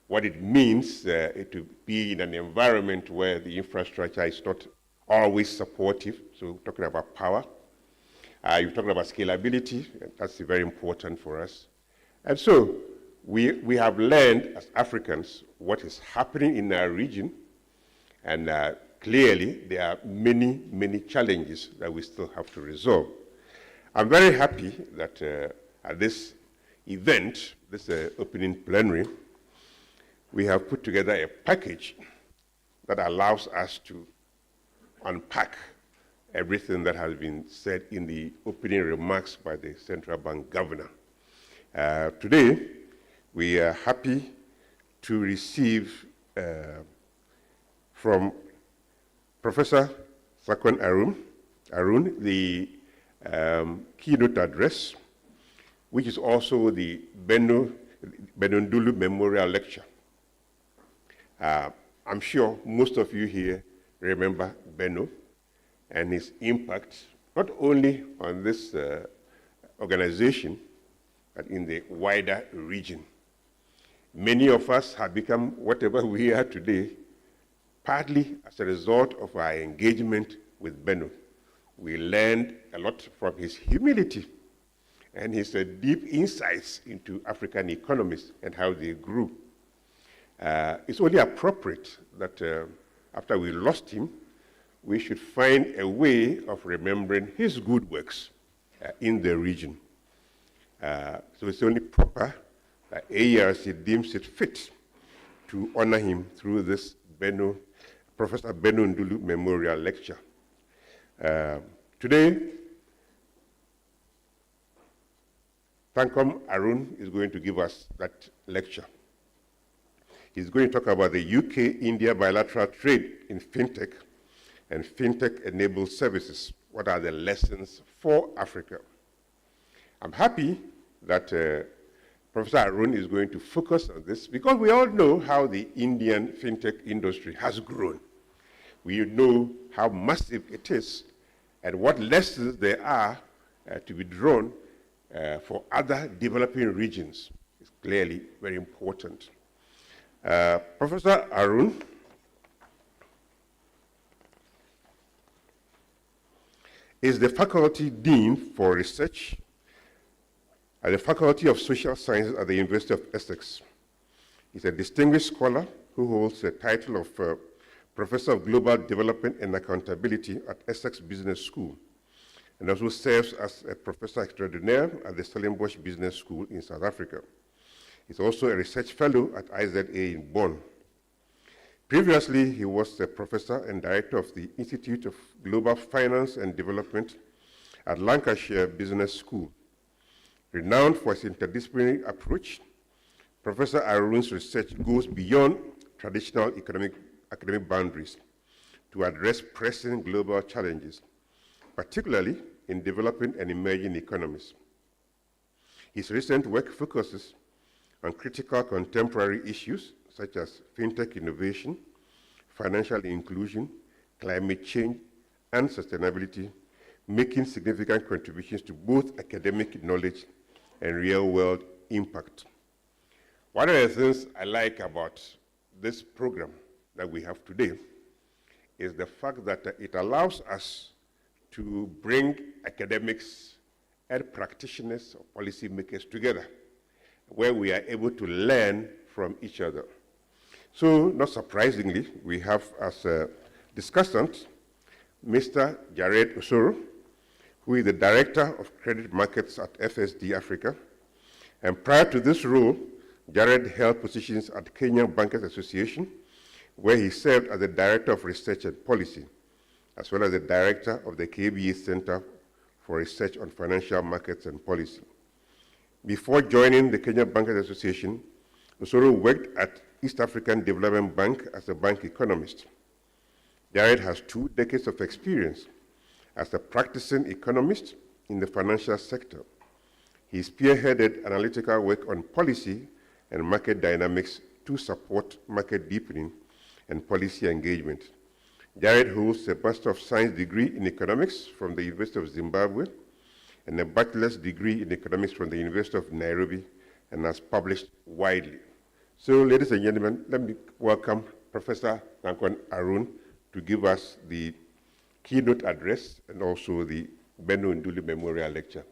what it means to be in an environment where the infrastructure is not always supportive, so talking about power. You've talked about scalability, and that's very important for us. And so we have learned as Africans what is happening in our region, and clearly there are many, many challenges that we still have to resolve. I'm very happy that at this event, this opening plenary, we have put together a package that allows us to unpack everything that has been said in the opening remarks by the central bank governor. Today, we are happy to receive from Professor Sakwan Arun the keynote address, which is also the Benno Ndulu Memorial Lecture. I'm sure most of you here remember Benno and his impact, not only on this organization, but in the wider region. Many of us have become whatever we are today, partly as a result of our engagement with Benno. We learned a lot from his humility and his deep insights into African economies and how they grew. It's only appropriate that after we lost him, we should find a way of remembering his good works in the region. So it's only proper that AERC deems it fit to honor him through this Professor Benno Ndulu Memorial Lecture. Today, Thankom Arun is going to give us that lecture. He's going to talk about the UK-India bilateral trade in fintech and fintech-enabled services. What are the lessons for Africa? I'm happy that Professor Arun is going to focus on this because we all know how the Indian fintech industry has grown. We know how massive it is and what lessons there are to be drawn for other developing regions. It's clearly very important. Professor Arun is the Faculty Dean for Research at the Faculty of Social Sciences at the University of Essex. He's a distinguished scholar who holds the title of Professor of Global Development and Accountability at Essex Business School, and also serves as a Professor Extraordinaire at the Stellenbosch Business School in South Africa. He's also a research fellow at IZA in Bonn. Previously, he was a professor and director of the Institute of Global Finance and Development at Lancashire Business School. Renowned for his interdisciplinary approach, Professor Arun's research goes beyond traditional academic boundaries to address pressing global challenges, particularly in developing and emerging economies. His recent work focuses on critical contemporary issues such as fintech innovation, financial inclusion, climate change, and sustainability, making significant contributions to both academic knowledge and real-world impact. One of the things I like about this program that we have today is the fact that it allows us to bring academics and practitioners or policymakers together, where we are able to learn from each other. So, not surprisingly, we have as a discussant Mr. Jared Osoro, who is the Director of Credit Markets at FSD Africa. And prior to this role, Jared held positions at Kenyan Bankers Association, where he served as the Director of Research and Policy, as well as the Director of the KBA Center for Research on Financial Markets and Policy. Before joining the Kenyan Bankers Association, Osoro worked at East African Development Bank as a bank economist. Jared has 2 decades of experience as a practicing economist in the financial sector. He spearheaded analytical work on policy and market dynamics to support market deepening and policy engagement. Jared holds a Bachelor of Science degree in economics from the University of Zimbabwe and a bachelor's degree in economics from the University of Nairobi, and has published widely. So, ladies and gentlemen, let me welcome Professor Nankon Arun to give us the keynote address and also the Benno Ndulu Memorial Lecture.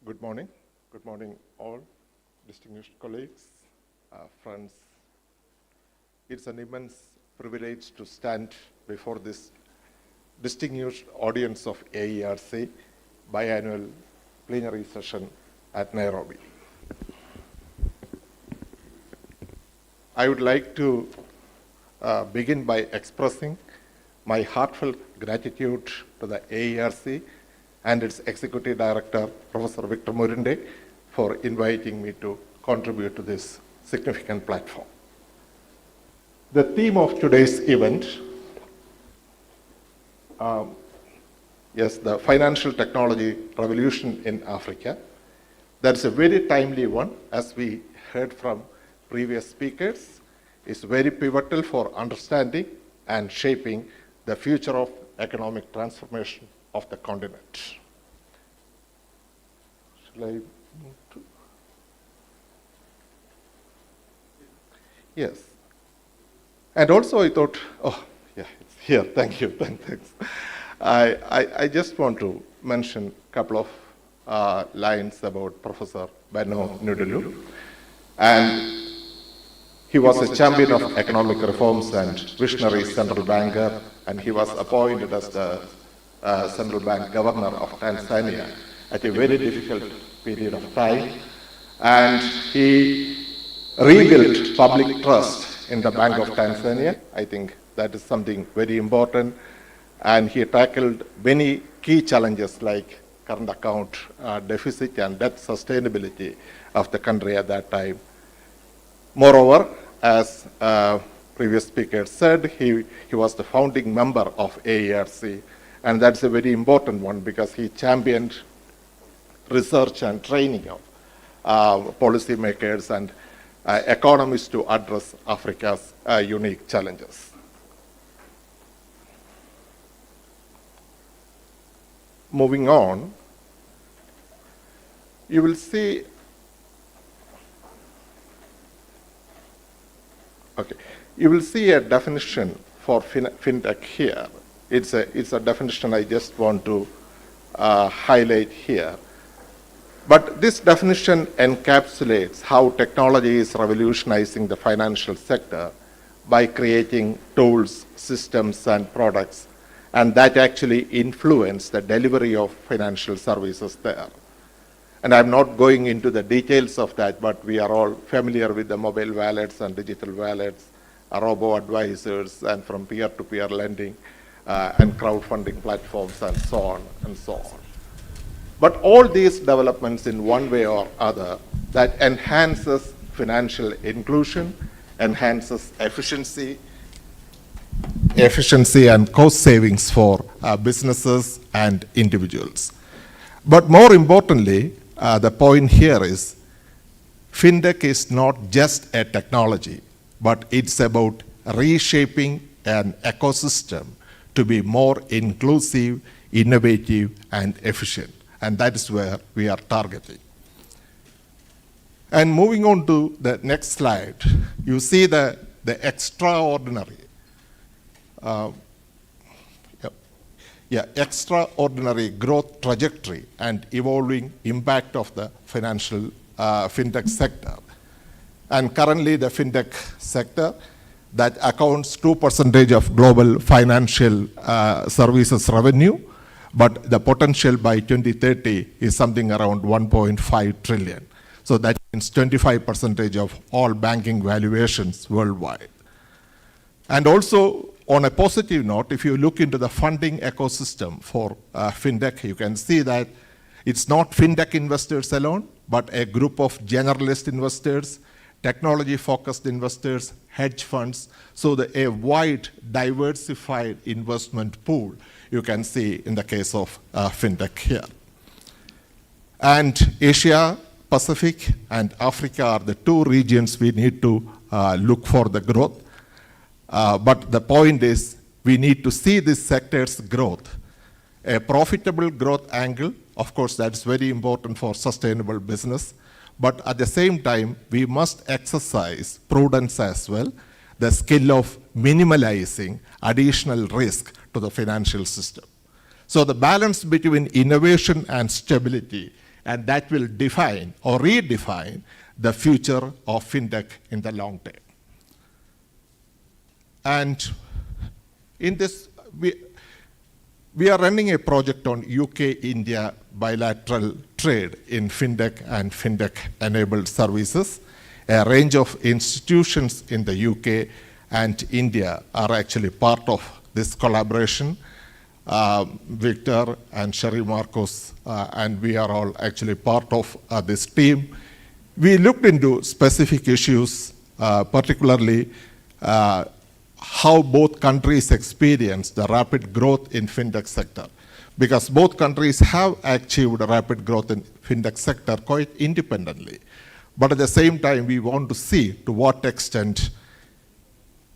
Good morning. Good morning, all distinguished colleagues, friends. It's an immense privilege to stand before this distinguished audience of AERC biannual plenary session at Nairobi. I would like to begin by expressing my heartfelt gratitude to the AERC and its Executive Director, Professor Victor Murinde, for inviting me to contribute to this significant platform. The theme of today's event, yes, the financial technology revolution in Africa. That's a very timely one, as we heard from previous speakers. It's very pivotal for understanding and shaping the future of economic transformation of the continent. Shall I move to? Yes. And also I thought, oh, yeah, it's here, thank you, thanks. I just want to mention a couple of lines about Professor Benno Ndulu. And He was a champion of economic reforms and visionary central banker, and he was appointed as the central bank governor of Tanzania at a very difficult period of time. And he rebuilt public trust in the Bank of Tanzania. I think that is something very important. And he tackled many key challenges like current account deficit and debt sustainability of the country at that time. Moreover, as previous speaker said, he was the founding member of Aerc, and that's a very important one because he championed research and training of policymakers and economists to address Africa's unique challenges. Moving on, you will see you will see a definition for fintech here. It's a definition I just want to highlight here. But this definition encapsulates how technology is revolutionizing the financial sector by creating tools, systems, and products, and that actually influence the delivery of financial services there. And I'm not going into the details of that, but we are all familiar with the mobile wallets and digital wallets, robo-advisors, and from peer-to-peer lending and crowdfunding platforms, and so on and so on. But all these developments in one way or other that enhances financial inclusion, enhances efficiency and cost savings for businesses and individuals. But more importantly, the point here is fintech is not just a technology, but it's about reshaping an ecosystem to be more inclusive, innovative, and efficient. And that is where we are targeting. And moving on to the next slide, you see the extraordinary extraordinary growth trajectory and evolving impact of the financial fintech sector. And currently the fintech sector that accounts 2% of global financial services revenue, but the potential by 2030 is something around 1.5 trillion. So that means 25% of all banking valuations worldwide. And also, on a positive note, if you look into the funding ecosystem for fintech, you can see that it's not fintech investors alone, but a group of generalist investors, technology-focused investors, hedge funds, so a wide, diversified investment pool you can see in the case of fintech here. And Asia, Pacific, and Africa are the two regions we need to look for the growth. But the point is, we need to see this sector's growth, a profitable growth angle. Of course, that's very important for sustainable business. But at the same time, we must exercise prudence as well, the skill of minimalizing additional risk to the financial system. So the balance between innovation and stability, and that will define or redefine the future of fintech in the long term. And in this, we are running a project on UK-India bilateral trade in fintech and fintech-enabled services. A range of institutions in the UK and India are actually part of this collaboration. Victor and Sherry Marcos and we are all actually part of this team. We looked into specific issues, particularly how both countries experience the rapid growth in fintech sector, because both countries have achieved rapid growth in fintech sector quite independently. But at the same time, we want to see to what extent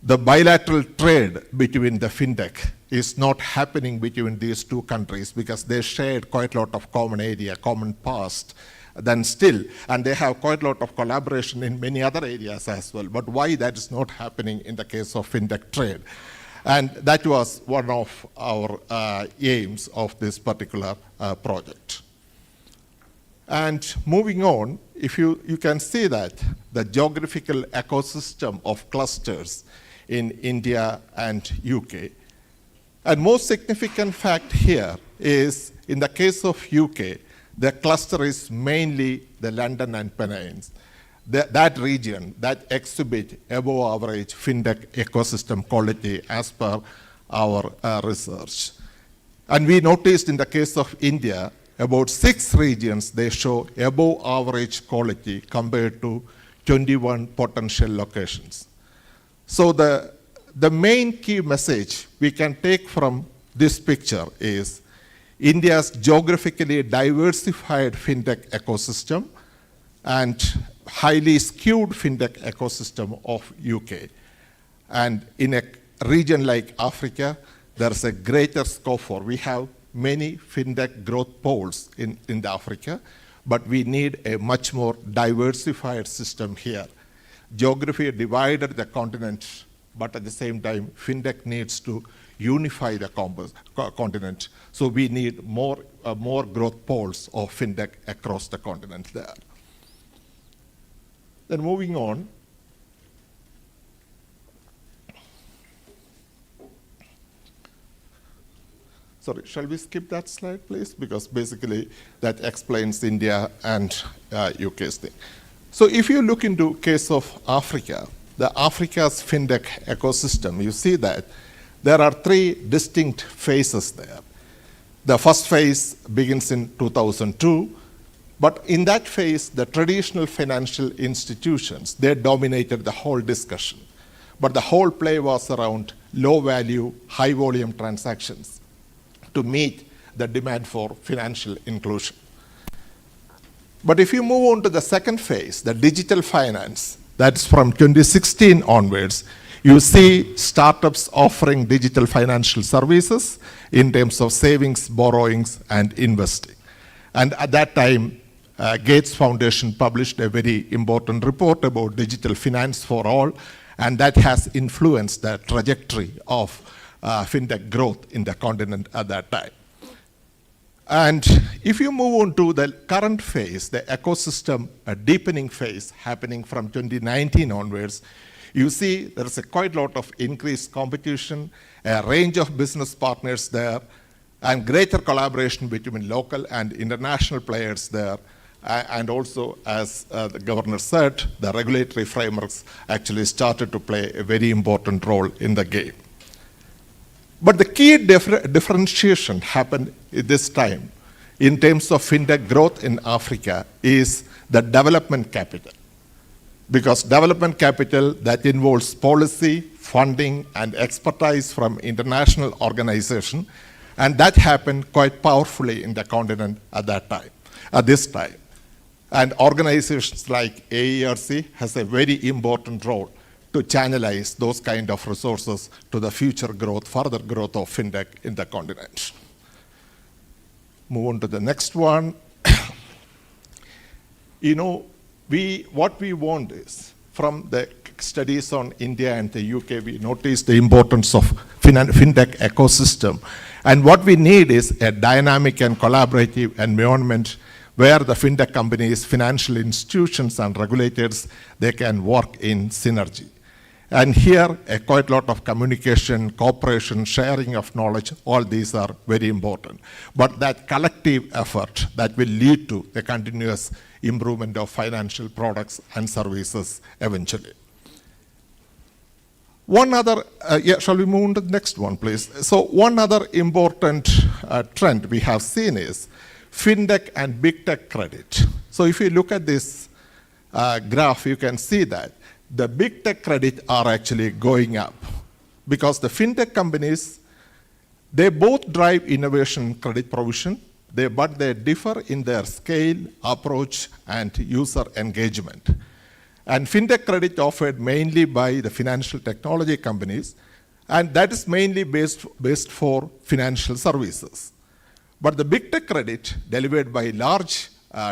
the bilateral trade between the fintech is not happening between these two countries, because they shared quite a lot of common area, common past, then still, and they have quite a lot of collaboration in many other areas as well. But why that is not happening in the case of fintech trade? And that was one of our aims of this particular project. And moving on, if you can see that the geographical ecosystem of clusters in India and UK. And most significant fact here is, in the case of UK, the cluster is mainly the London and Pennines. That region that exhibit above average fintech ecosystem quality as per our research. And we noticed in the case of India, about 6 regions, they show above average quality compared to 21 potential locations. So the main key message we can take from this picture is India's geographically diversified fintech ecosystem and highly skewed fintech ecosystem of UK. And in a region like Africa, there's a greater scope for. We have many fintech growth poles in Africa, but we need a much more diversified system here. Geography divided the continent, but at the same time, fintech needs to unify the continent. So we need more growth poles of fintech across the continent there. Then moving on. Sorry, shall we skip that slide, please? Because basically that explains India and UK's thing. So if you look into case of Africa, the Africa's fintech ecosystem, you see that there are 3 distinct phases there. The first phase begins in 2002, but in that phase, the traditional financial institutions, they dominated the whole discussion. But the whole play was around low value, high volume transactions to meet the demand for financial inclusion. But if you move on to the second phase, the digital finance, that's from 2016 onwards, you see startups offering digital financial services in terms of savings, borrowings, and investing. And at that time, Gates Foundation published a very important report about digital finance for all, and that has influenced the trajectory of fintech growth in the continent at that time. And if you move on to the current phase, the ecosystem deepening phase happening from 2019 onwards, you see there's quite a lot of increased competition, a range of business partners there, and greater collaboration between local and international players there. And also, as the governor said, the regulatory frameworks actually started to play a very important role in the game. But the key differentiation happened at this time in terms of fintech growth in Africa is the development capital. Because development capital that involves policy, funding, and expertise from international organizations, and that happened quite powerfully in the continent at this time. And organizations like Aerc has a very important role to channelize those kind of resources to the future growth, further growth of fintech in the continent. Move on to the next one. What we want is, from the studies on India and the UK, we noticed the importance of fintech ecosystem. And what we need is a dynamic and collaborative environment where the fintech companies, financial institutions, and regulators, they can work in synergy. And here, quite a lot of communication, cooperation, sharing of knowledge, all these are very important. But that collective effort that will lead to the continuous improvement of financial products and services eventually. One other, shall we move on to the next one, please? So one other important trend we have seen is fintech and big tech credit. So if you look at this graph, you can see that the big tech credit are actually going up because the fintech companies, they both drive innovation credit provision, but they differ in their scale, approach, and user engagement. And fintech credit offered mainly by the financial technology companies, and that is mainly based for financial services. But the big tech credit delivered by large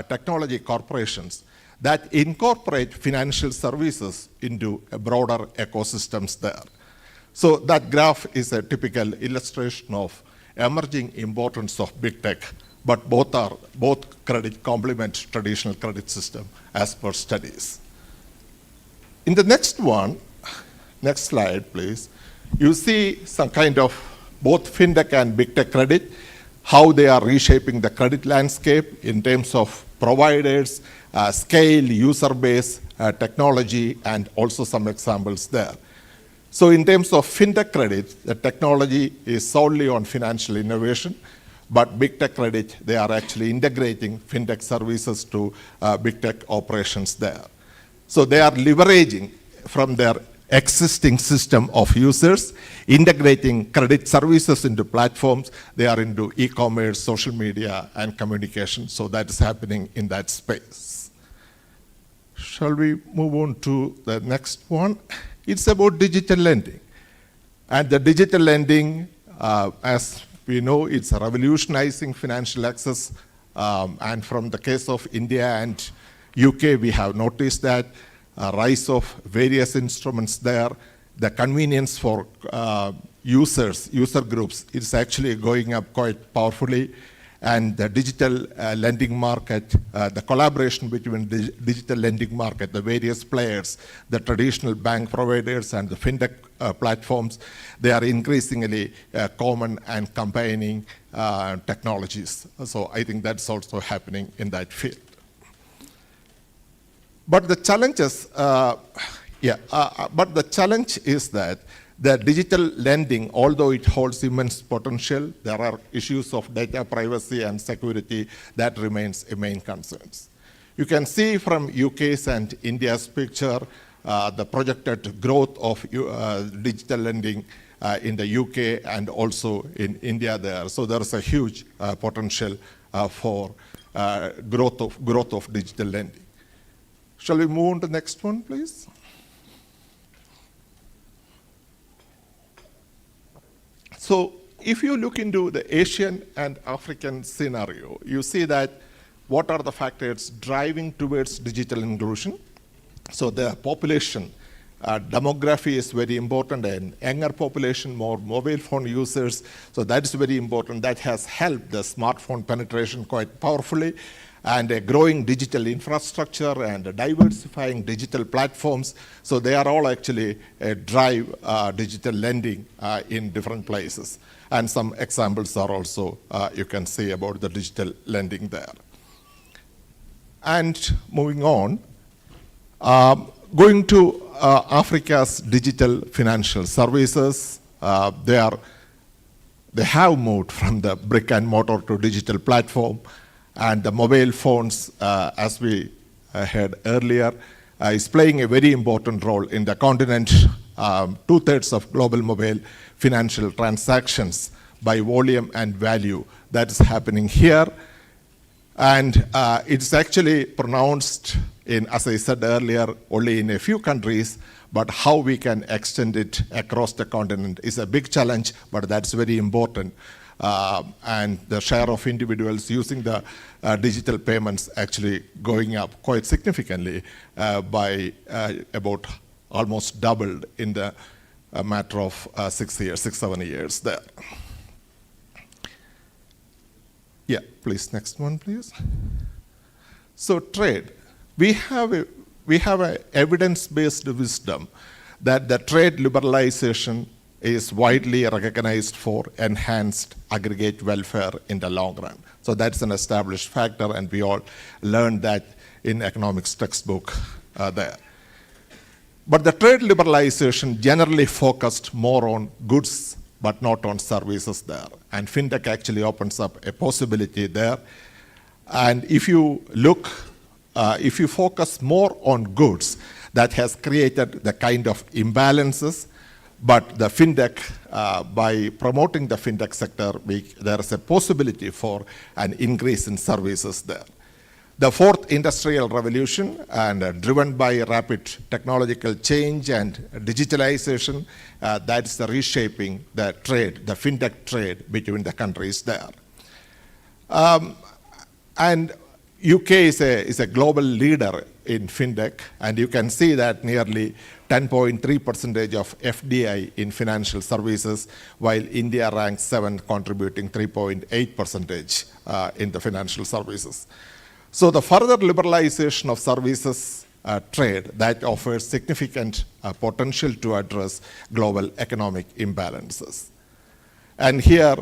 technology corporations that incorporate financial services into a broader ecosystems there. So that graph is a typical illustration of emerging importance of big tech but both credit complement traditional credit system as per studies. In the next slide, please, you see some kind of both fintech and big tech credit, how they are reshaping the credit landscape in terms of providers, scale, user base, technology, and also some examples there. So in terms of fintech credit, the technology is solely on financial innovation, but big tech credit, they are actually integrating fintech services to big tech operations there. So they are leveraging from their existing system of users, integrating credit services into platforms. They are into e-commerce, social media, and communication. So that is happening in that space. Shall we move on to the next one? It's about digital lending. And the digital lending, as we know, it's revolutionizing financial access. And from the case of India and UK, we have noticed that rise of various instruments there, the convenience for user groups is actually going up quite powerfully. And the digital lending market, the collaboration between the digital lending market, the various players, the traditional bank providers and the fintech platforms, they are increasingly common and combining technologies. So I think that's also happening in that field. But the challenges, but the challenge is that the digital lending, although it holds immense potential, there are issues of data privacy and security that remains a main concerns. You can see from UK's and India's picture the projected growth of digital lending in the UK and also in India there. So there's a huge potential for growth of digital lending. Shall we move on to the next one, please? So if you look into the Asian and African scenario, you see that what are the factors driving towards digital inclusion? So the population, demography is very important, and younger population, more mobile phone users, so that is very important. That has helped the smartphone penetration quite powerfully, and a growing digital infrastructure and diversifying digital platforms. So they are all actually drive digital lending in different places. And some examples are also, you can see about the digital lending there. And moving on, going to Africa's digital financial services, they have moved from the brick and mortar to digital platform. And the mobile phones, as we heard earlier, is playing a very important role in the continent. 2/3 of global mobile financial transactions by volume and value, that is happening here. And it's actually pronounced in, as I said earlier, only in a few countries, but how we can extend it across the continent is a big challenge, but that's very important. And the share of individuals using the digital payments actually going up quite significantly by about almost doubled in the matter of 6-7 years there. Yeah, please, next one, please. So trade, we have a evidence-based wisdom that the trade liberalization is widely recognized for enhanced aggregate welfare in the long run. So that's an established factor, and we all learned that in economics textbook there. But the trade liberalization generally focused more on goods, but not on services there. And fintech actually opens up a possibility there. And if you look, if you focus more on goods, that has created the kind of imbalances. But the fintech, by promoting the fintech sector, there is a possibility for an increase in services there. The fourth industrial revolution, and driven by rapid technological change and digitalization, that's the reshaping the trade, the fintech trade between the countries there. And UK is a global leader in fintech, and you can see that nearly 10.3% of FDI in financial services, while India ranks 7th, contributing 3.8% in the financial services. So the further liberalization of services trade that offers significant potential to address global economic imbalances. And here,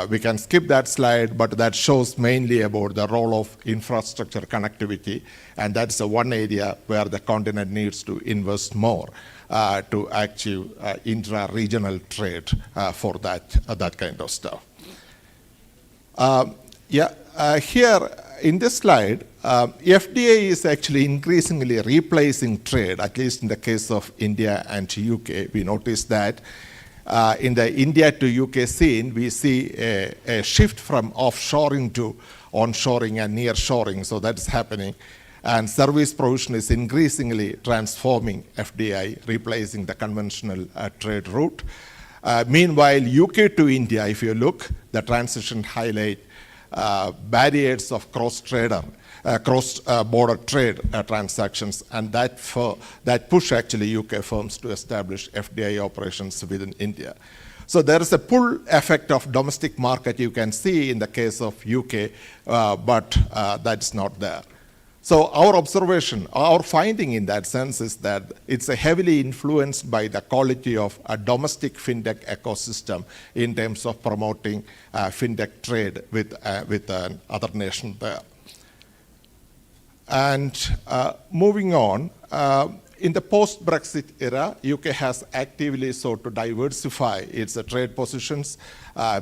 we can skip that slide, but that shows mainly about the role of infrastructure connectivity, and that's the one area where the continent needs to invest more to achieve intra-regional trade for that kind of stuff. Here in this slide, FDI is actually increasingly replacing trade, at least in the case of India and UK. We noticed that in the India to UK scene, we see a shift from offshoring to onshoring and nearshoring, so that's happening. And service provision is increasingly transforming FDI, replacing the conventional trade route. Meanwhile, UK to India, if you look, the transition highlight barriers of cross-border trade transactions, and that push actually UK firms to establish FDI operations within India. So there is a pull effect of domestic market you can see in the case of UK, but that's not there. So our observation, our finding in that sense is that it's heavily influenced by the quality of a domestic fintech ecosystem in terms of promoting fintech trade with other nation there. And moving on, in the post-Brexit era, UK has actively sought to diversify its trade positions.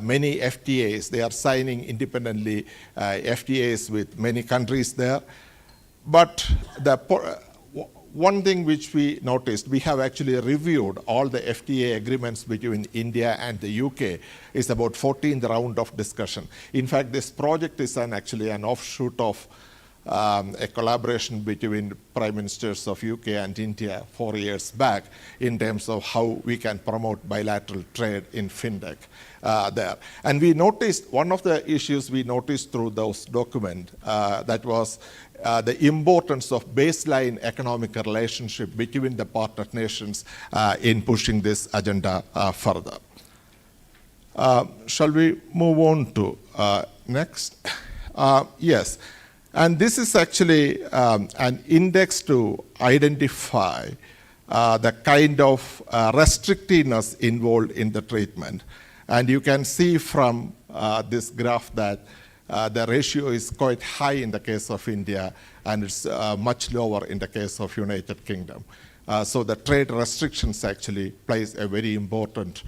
Many FTAs, they are signing independently FTAs with many countries there. But one thing which we noticed, we have actually reviewed all the FTA agreements between India and the UK. It's about 14th round of discussion. In fact, this project is actually an offshoot of a collaboration between Prime Ministers of UK and India 4 years back in terms of how we can promote bilateral trade in fintech there. And we noticed, one of the issues we noticed through those documents, that was the importance of baseline economic relationship between the partner nations in pushing this agenda further. Shall we move on to next? Yes. And this is actually an index to identify the kind of restrictiveness involved in the treatment. And you can see from this graph that the ratio is quite high in the case of India, and it's much lower in the case of United Kingdom. So the trade restrictions actually plays a very important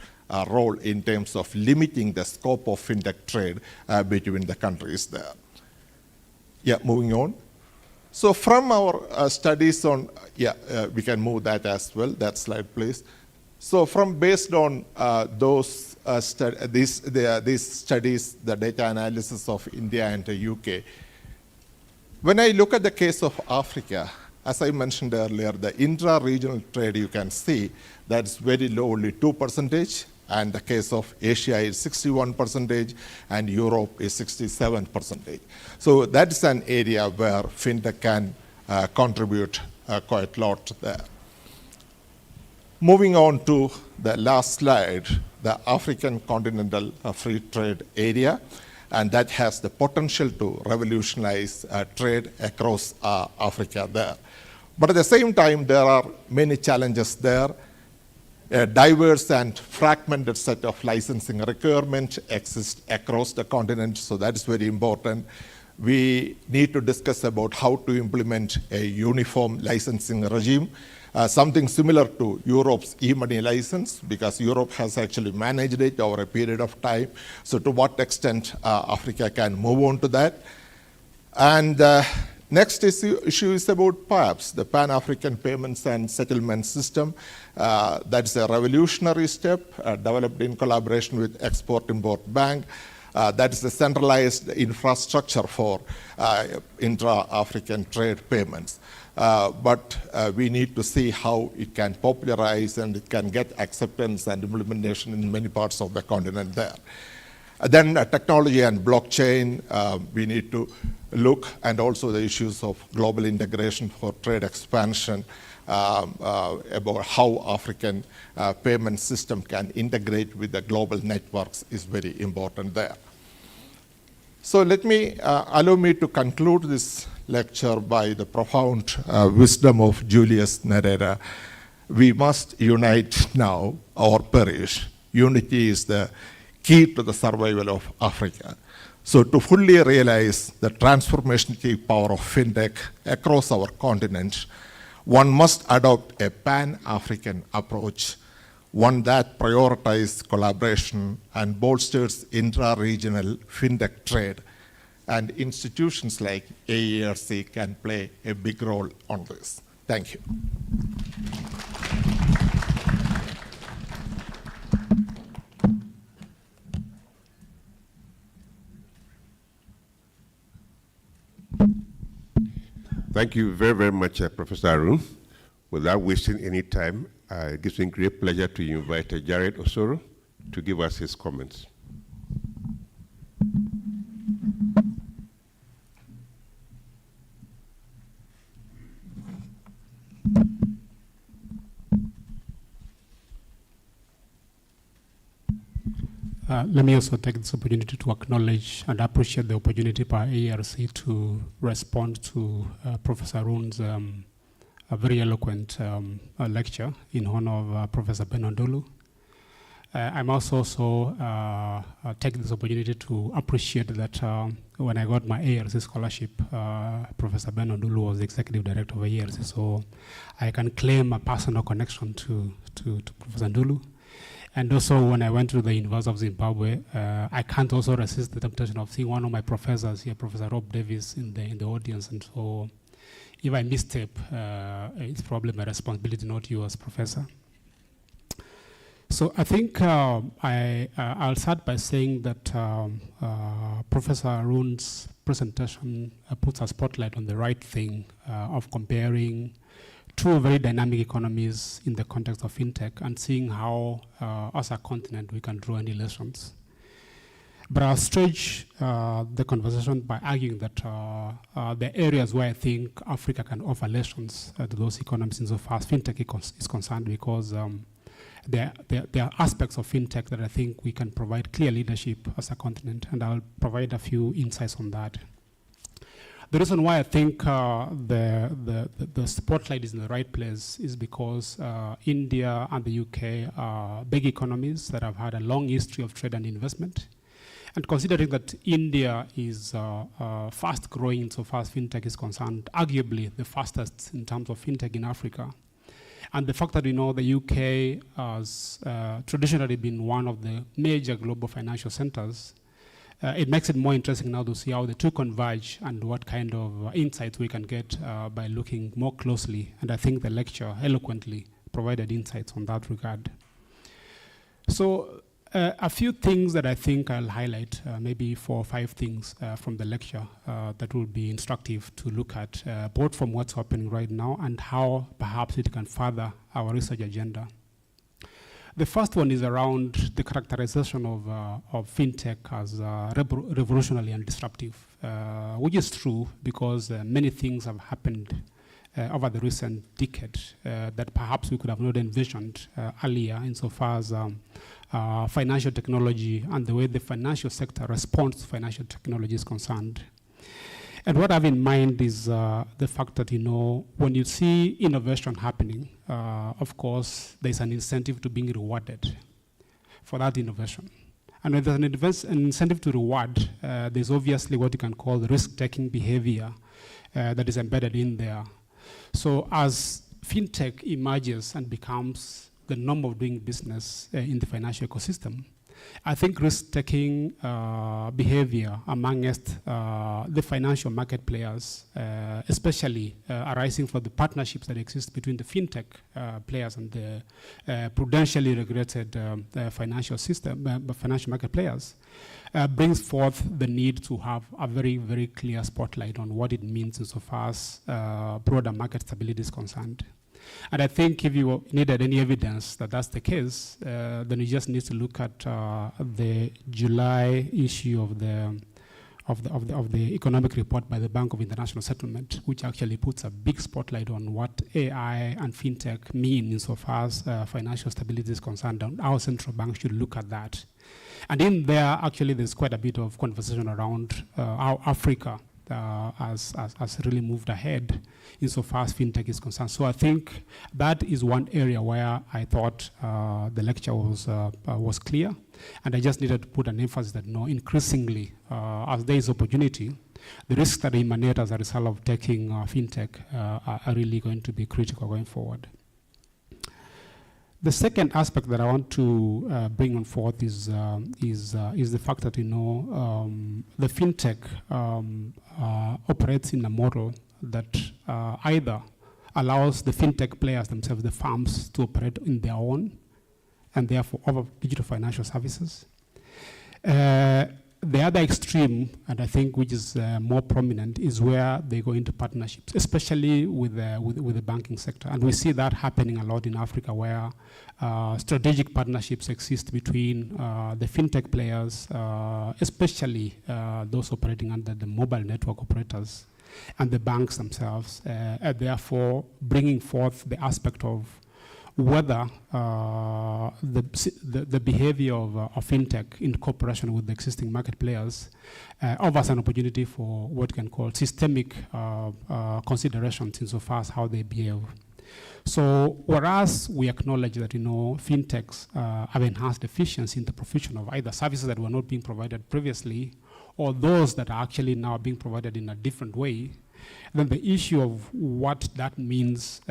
role in terms of limiting the scope of fintech trade between the countries there. Yeah, moving on. So from our studies on, we can move that as well, that slide please. So based on these studies, the data analysis of India and the UK, when I look at the case of Africa, as I mentioned earlier, the intra-regional trade you can see that's very low, only 2%, and the case of Asia is 61%, and Europe is 67%. So that's an area where fintech can contribute quite a lot there. Moving on to the last slide, the African continental free trade area, and that has the potential to revolutionize trade across Africa there. But at the same time, there are many challenges there. A diverse and fragmented set of licensing requirements exist across the continent, so that is very important. We need to discuss about how to implement a uniform licensing regime, something similar to Europe's e-money license, because Europe has actually managed it over a period of time. So to what extent Africa can move on to that. And next issue is about PAPS, the Pan-African Payments and Settlement System. That's a revolutionary step developed in collaboration with Export-Import Bank. That is a centralized infrastructure for intra-African trade payments. But we need to see how it can popularize and it can get acceptance and implementation in many parts of the continent there. Then technology and blockchain, we need to look, and also the issues of global integration for trade expansion, about how African payment system can integrate with the global networks is very important there. So let me, allow me to conclude this lecture by the profound wisdom of Julius Nyerere. We must unite now or perish. Unity is the key to the survival of Africa. So to fully realize the transformative power of fintech across our continent, one must adopt a pan-African approach, one that prioritizes collaboration and bolsters intra-regional fintech trade. And institutions like AERC can play a big role on this. Thank you. Thank you very, very much, Professor Arun. Without wasting any time, it gives me great pleasure to invite Jared Osoro to give us his comments. Let me also take this opportunity to acknowledge and appreciate the opportunity by AERC to respond to Professor Arun's a very eloquent lecture in honor of Professor Benno Ndulu. I'm also taking this opportunity to appreciate that when I got my AERC scholarship, Professor Benno Ndulu was the executive director of AERC, so I can claim a personal connection to Professor Ndulu. And also, when I went to the University of Zimbabwe, I can't also resist the temptation of seeing one of my professors here, Professor Rob Davis, in the audience. And so, if I misstep, it's probably my responsibility, not yours, Professor. So I think I'll start by saying that Professor Arun's presentation puts a spotlight on the right thing of comparing two very dynamic economies in the context of fintech and seeing how, as a continent, we can draw any lessons. But I'll stretch the conversation by arguing that the areas where I think Africa can offer lessons to those economies insofar as fintech is concerned, because there are aspects of fintech that I think we can provide clear leadership as a continent, and I'll provide a few insights on that. The reason why I think the spotlight is in the right place is because India and the UK are big economies that have had a long history of trade and investment. And considering that India is fast growing insofar as fintech is concerned, arguably the fastest in terms of fintech in Africa, and the fact that we know the UK has traditionally been one of the major global financial centers, it makes it more interesting now to see how the two converge and what kind of insights we can get by looking more closely. And I think the lecture eloquently provided insights on that regard. So a few things that I think I'll highlight, maybe 4 or 5 things from the lecture that will be instructive to look at, both from what's happening right now and how perhaps it can further our research agenda. The first one is around the characterization of fintech as revolutionary and disruptive, which is true because many things have happened over the recent decade that perhaps we could have not envisioned earlier insofar as financial technology and the way the financial sector responds to financial technology is concerned. And what I have in mind is the fact that, when you see innovation happening, of course, there's an incentive to being rewarded for that innovation. And when there's an incentive to reward, there's obviously what you can call the risk-taking behavior that is embedded in there. So as fintech emerges and becomes the norm of doing business in the financial ecosystem, I think risk-taking behavior amongst the financial market players, especially arising from the partnerships that exist between the fintech players and the prudentially regulated financial system, financial market players, brings forth the need to have a very, very clear spotlight on what it means insofar as broader market stability is concerned. And I think if you needed any evidence that that's the case, then you just need to look at the July issue of the economic report by the Bank of International Settlement, which actually puts a big spotlight on what AI and fintech mean insofar as financial stability is concerned, and our central bank should look at that. And in there, actually, there's quite a bit of conversation around how Africa has really moved ahead insofar as fintech is concerned. So I think that is one area where I thought the lecture was clear, and I just needed to put an emphasis that increasingly, as there is opportunity, the risks that emanate as a result of taking fintech are really going to be critical going forward. The second aspect that I want to bring on forth is the fact that the fintech operates in a model that either allows the fintech players themselves, the firms, to operate in their own and therefore offer digital financial services. The other extreme, and I think which is more prominent, is where they go into partnerships, especially with the banking sector. And we see that happening a lot in Africa, where strategic partnerships exist between the fintech players, especially those operating under the mobile network operators, and the banks themselves, and therefore bringing forth the aspect of whether the behavior of fintech in cooperation with the existing market players offers an opportunity for what you can call systemic considerations insofar as how they behave. So whereas we acknowledge that fintechs have enhanced efficiency in the provision of either services that were not being provided previously or those that are actually now being provided in a different way, then the issue of what that means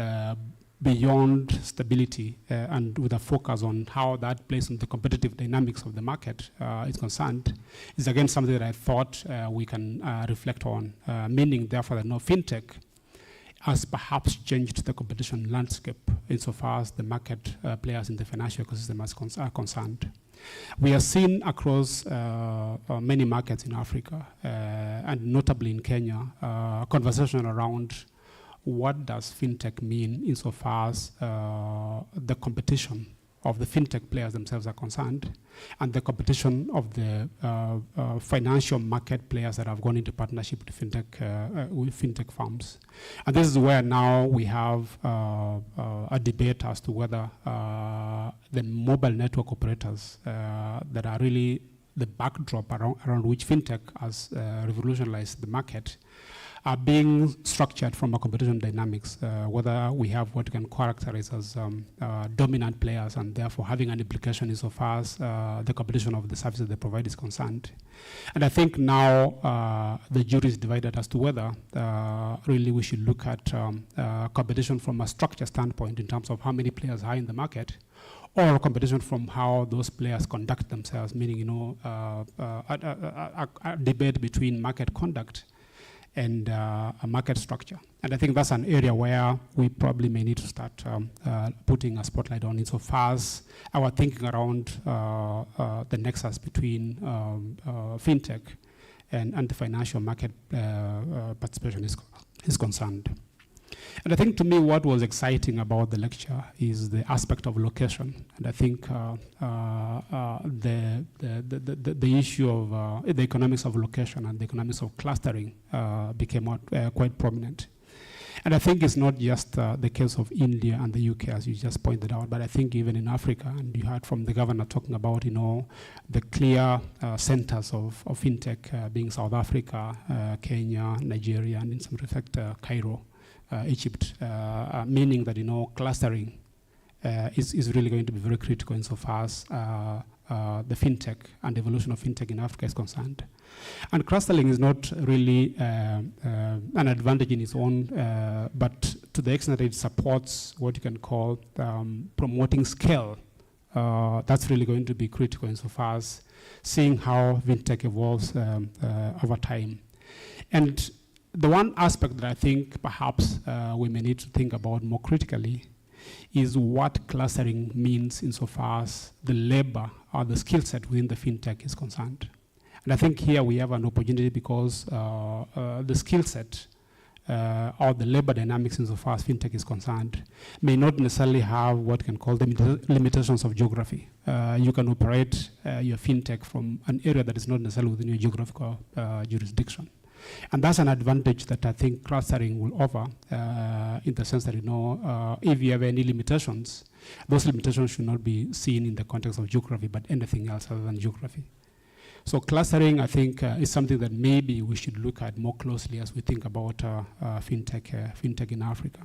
beyond stability and with a focus on how that plays in the competitive dynamics of the market is concerned, is again something that I thought we can reflect on, meaning therefore that fintech has perhaps changed the competition landscape insofar as the market players in the financial ecosystem are concerned. We are seeing across many markets in Africa, and notably in Kenya, conversation around what does fintech mean insofar as the competition of the fintech players themselves are concerned, and the competition of the financial market players that have gone into partnership with fintech firms. And this is where now we have a debate as to whether the mobile network operators that are really the backdrop around which fintech has revolutionized the market are being structured from a competition dynamics, whether we have what you can characterize as dominant players and therefore having an implication insofar as the competition of the services they provide is concerned. And I think now the jury is divided as to whether really we should look at competition from a structure standpoint in terms of how many players are in the market, or competition from how those players conduct themselves, meaning a debate between market conduct and a market structure. And I think that's an area where we probably may need to start putting a spotlight on insofar as our thinking around the nexus between fintech and the financial market participation is concerned. And I think to me what was exciting about the lecture is the aspect of location. And I think the issue of the economics of location and the economics of clustering became quite prominent. And I think it's not just the case of India and the UK, as you just pointed out, but I think even in Africa, and you heard from the governor talking about, the clear centers of fintech being South Africa, Kenya, Nigeria, and in some respect, Cairo. Egypt, meaning that clustering is really going to be very critical insofar as the fintech and the evolution of fintech in Africa is concerned. And clustering is not really an advantage in its own, but to the extent that it supports what you can call promoting scale, that's really going to be critical insofar as seeing how fintech evolves over time. And the one aspect that I think perhaps we may need to think about more critically is what clustering means insofar as the labor or the skill set within the fintech is concerned. And I think here we have an opportunity because the skill set or the labor dynamics insofar as fintech is concerned may not necessarily have what can call the limitations of geography. You can operate your fintech from an area that is not necessarily within your geographical jurisdiction. And that's an advantage that I think clustering will offer in the sense that, if you have any limitations, those limitations should not be seen in the context of geography, but anything else other than geography. So clustering, I think, is something that maybe we should look at more closely as we think about fintech in Africa.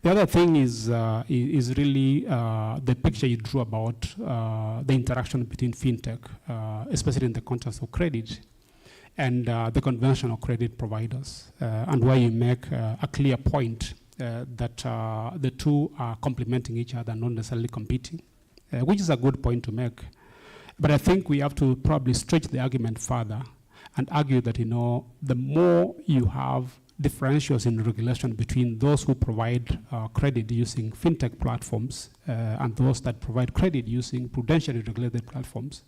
The other thing is really the picture you drew about the interaction between fintech, especially in the context of credit, and the conventional credit providers, and where you make a clear point that the two are complementing each other, not necessarily competing, which is a good point to make. But I think we have to probably stretch the argument further and argue that, the more you have differentials in regulation between those who provide credit using fintech platforms and those that provide credit using prudentially regulated platforms,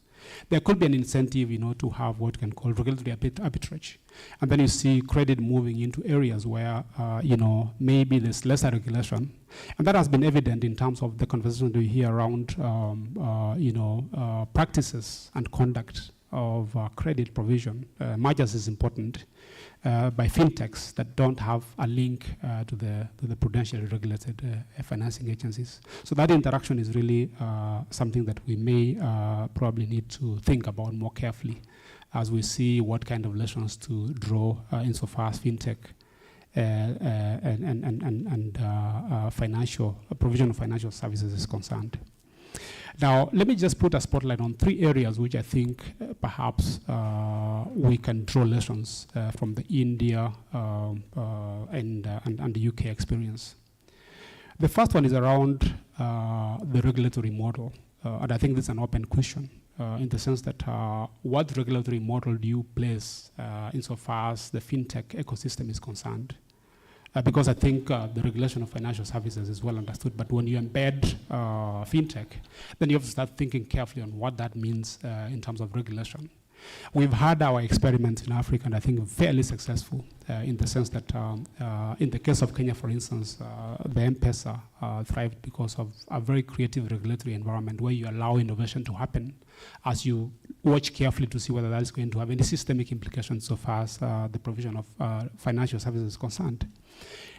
there could be an incentive, to have what can call regulatory arbitrage. And then you see credit moving into areas where, maybe there's lesser regulation. And that has been evident in terms of the conversation we hear around, practices and conduct of credit provision, much as is important, by fintechs that don't have a link to the prudentially regulated financing agencies. So that interaction is really something that we may probably need to think about more carefully as we see what kind of lessons to draw insofar as fintech and financial provision of financial services is concerned. Now, let me just put a spotlight on three areas which I think perhaps we can draw lessons from the India and the UK experience. The first one is around the regulatory model, and I think this is an open question in the sense that what regulatory model do you place insofar as the fintech ecosystem is concerned? Because I think the regulation of financial services is well understood, but when you embed fintech, then you have to start thinking carefully on what that means in terms of regulation. We've had our experiments in Africa, and I think fairly successful in the sense that in the case of Kenya, for instance, the M-Pesa thrived because of a very creative regulatory environment where you allow innovation to happen as you watch carefully to see whether that is going to have any systemic implications so far as the provision of financial services is concerned.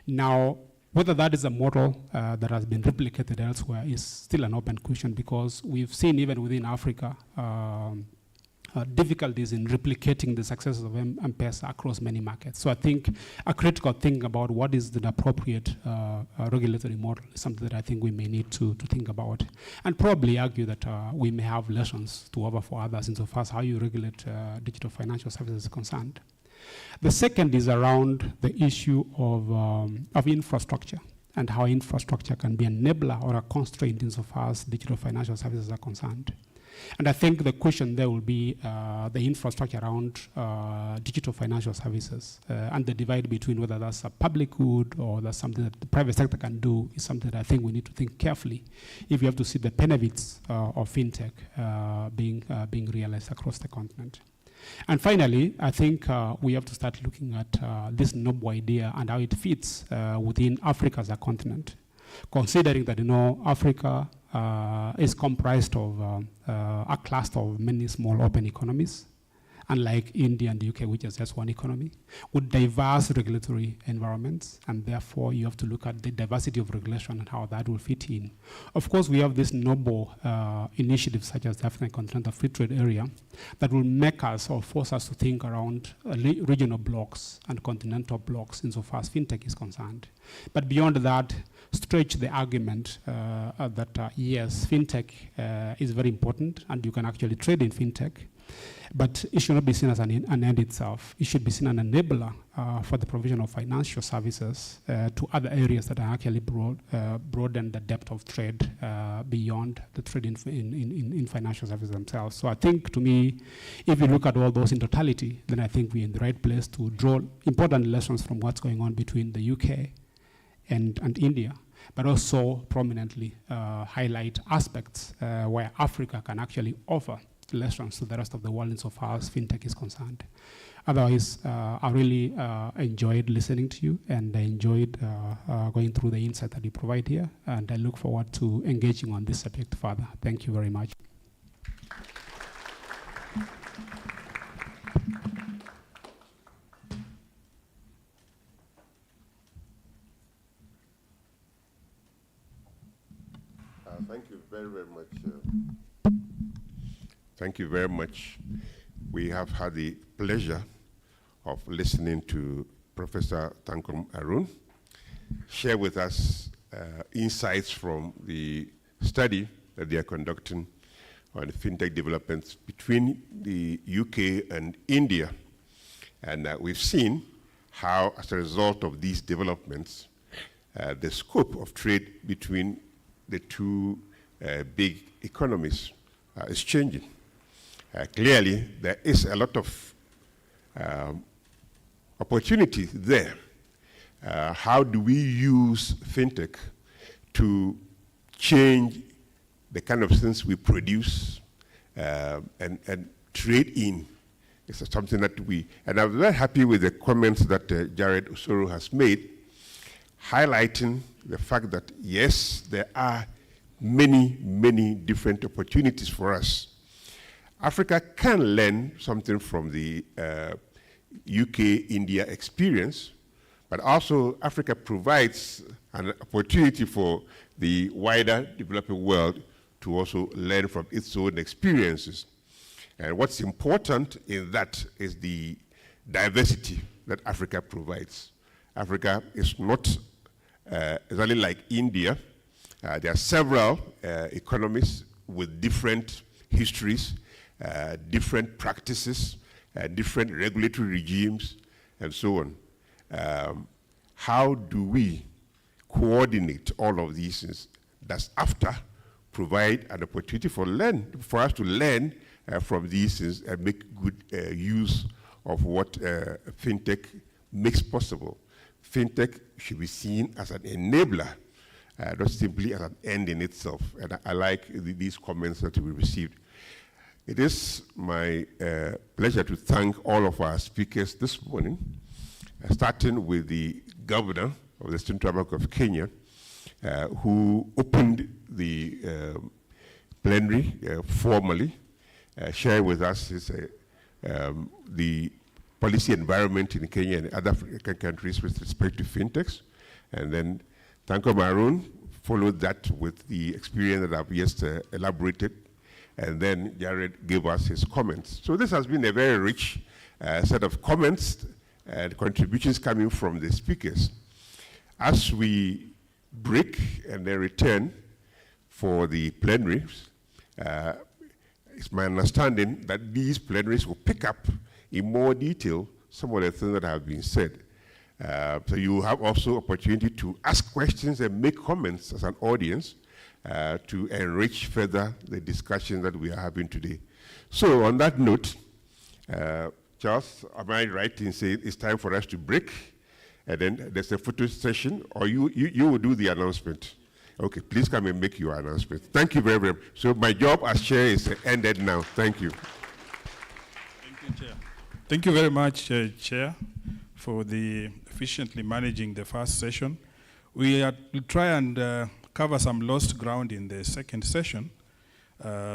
Now, whether that is a model that has been replicated elsewhere is still an open question, because we've seen even within Africa difficulties in replicating the successes of M-Pesa across many markets. So I think a critical thing about what is the appropriate regulatory model is something that I think we may need to think about, and probably argue that we may have lessons to offer for others insofar as how you regulate digital financial services is concerned. The second is around the issue of infrastructure and how infrastructure can be an enabler or a constraint insofar as digital financial services are concerned. And I think the question there will be the infrastructure around digital financial services and the divide between whether that's a public good or that's something that the private sector can do is something that I think we need to think carefully if you have to see the benefits of fintech being realized across the continent. And finally, I think we have to start looking at this noble idea and how it fits within Africa as a continent, considering that, Africa is comprised of a cluster of many small open economies, unlike India and the UK, which is just one economy, with diverse regulatory environments, and therefore you have to look at the diversity of regulation and how that will fit in. Of course, we have this noble initiatives such as the African Continental Free Trade Area that will make us or force us to think around regional blocks and continental blocks insofar as fintech is concerned. But beyond that, stretch the argument that yes, fintech is very important and you can actually trade in fintech, but it should not be seen as an end itself. It should be seen as an enabler for the provision of financial services to other areas that are actually broaden the depth of trade beyond the trade in financial services themselves. So I think, to me, if you look at all those in totality, then I think we're in the right place to draw important lessons from what's going on between the UK and India, but also prominently highlight aspects where Africa can actually offer lessons to the rest of the world insofar as fintech is concerned. Otherwise, I really enjoyed listening to you, and I enjoyed going through the insight that you provide here, and I look forward to engaging on this subject further. Thank you very much. Thank you very, very much. Thank you very much. We have had the pleasure of listening to Professor Thankum Arun share with us insights from the study that they are conducting on fintech developments between the UK and India. And we've seen how, as a result of these developments, the scope of trade between the two big economies is changing. Clearly, there is a lot of opportunity there. How do we use fintech to change the kind of things we produce and trade in? It's something that and I'm very happy with the comments that Jared Usoro has made, highlighting the fact that, yes, there are many, many different opportunities for us. Africa can learn something from the UK-India experience, but also Africa provides an opportunity for the wider developing world to also learn from its own experiences. And what's important in that is the diversity that Africa provides. Africa is not exactly like India. There are several economies with different histories, different practices, different regulatory regimes, and so on. How do we coordinate all of these things? That's after provide an opportunity for us to learn from these things and make good use of what fintech makes possible. Fintech should be seen as an enabler, not simply as an end in itself. And I like these comments that we received. It is my pleasure to thank all of our speakers this morning, starting with the governor of the Central Bank of Kenya, who opened the plenary formally, sharing with us the policy environment in Kenya and other African countries with respect to fintechs. And then Thankum Arun followed that with the experience that I've just elaborated. And then Jared gave us his comments. So this has been a very rich set of comments and contributions coming from the speakers. As we break and then return for the plenaries, it's my understanding that these plenaries will pick up in more detail some of the things that have been said. So you have also opportunity to ask questions and make comments as an audience to enrich further the discussion that we are having today. So on that note, Charles, am I right in saying it's time for us to break? And then there's a photo session, or you will do the announcement? Okay, please come and make your announcement. Thank you very, very much. So my job as chair is ended now. Thank you. Thank you, Chair. Thank you very much, Chair, for the efficiently managing the first session. We'll try and cover some lost ground in the second session,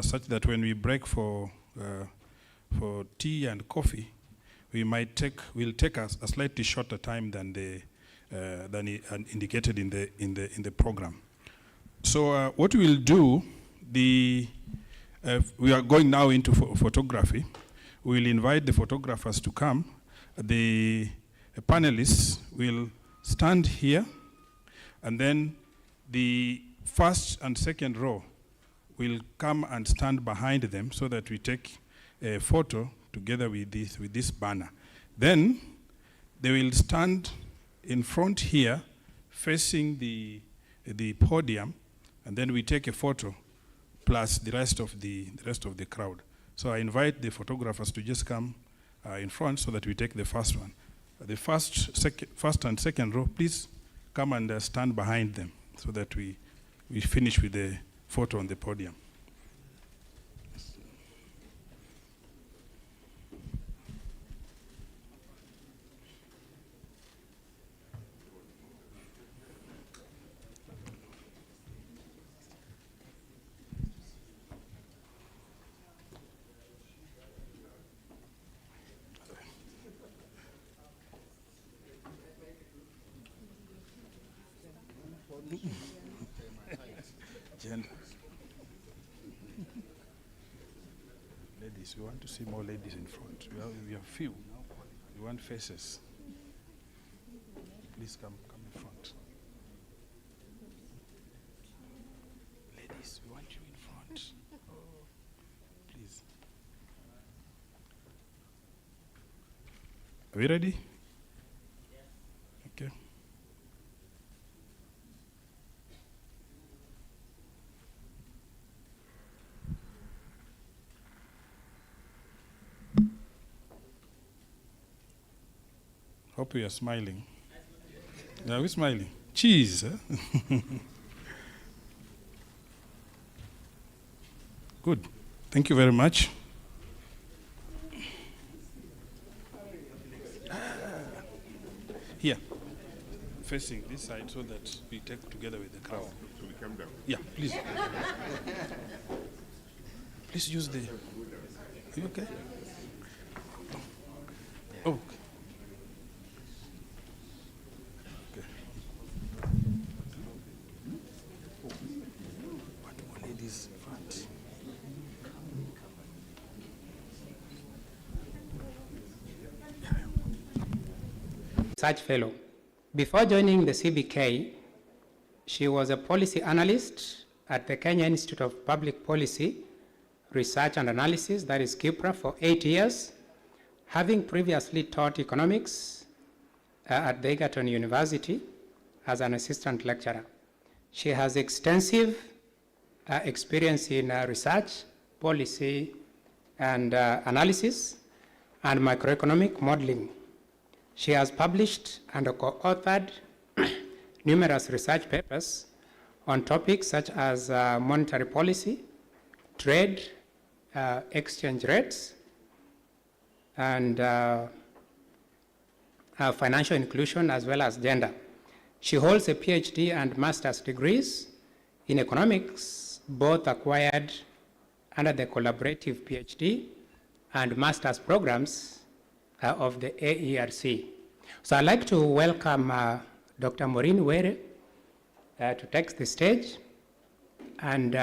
such that when we break for tea and coffee, we'll take a slightly shorter time than indicated in the program. So what we'll do, we are going now into photography. We'll invite the photographers to come. The panelists will stand here, and then the first and second row will come and stand behind them so that we take a photo together with this banner. Then they will stand in front here facing the podium, and then we take a photo plus the rest of the crowd. So I invite the photographers to just come in front so that we take the first one. The first and second row, please come and stand behind them so that we finish with the photo on the podium. Gender. Ladies, we want to see more ladies in front. We have few. We want faces. Please come in front. Ladies, we want you in front. Please. Are we ready? Okay. Hope you are smiling. Are we smiling? Cheese. Huh? Good. Thank you very much. Here, facing this side so that we take together with the crowd. So we come down. Yeah, please. Please use the. You okay? Oh. Okay. One more ladies in front. Research fellow. Before joining the CBK, she was a policy analyst at the Kenya Institute of Public Policy, Research and Analysis, that is KIPRA, for 8 years, having previously taught economics at the Egerton University as an assistant lecturer. She has extensive experience in research, policy, and analysis, and macroeconomic modeling. She has published and co-authored numerous research papers on topics such as monetary policy, trade, exchange rates, and financial inclusion, as well as gender. She holds a PhD and master's degrees in economics, both acquired under the collaborative PhD and master's programs of the AERC. So I'd like to welcome Dr. Maureen Were to take the stage and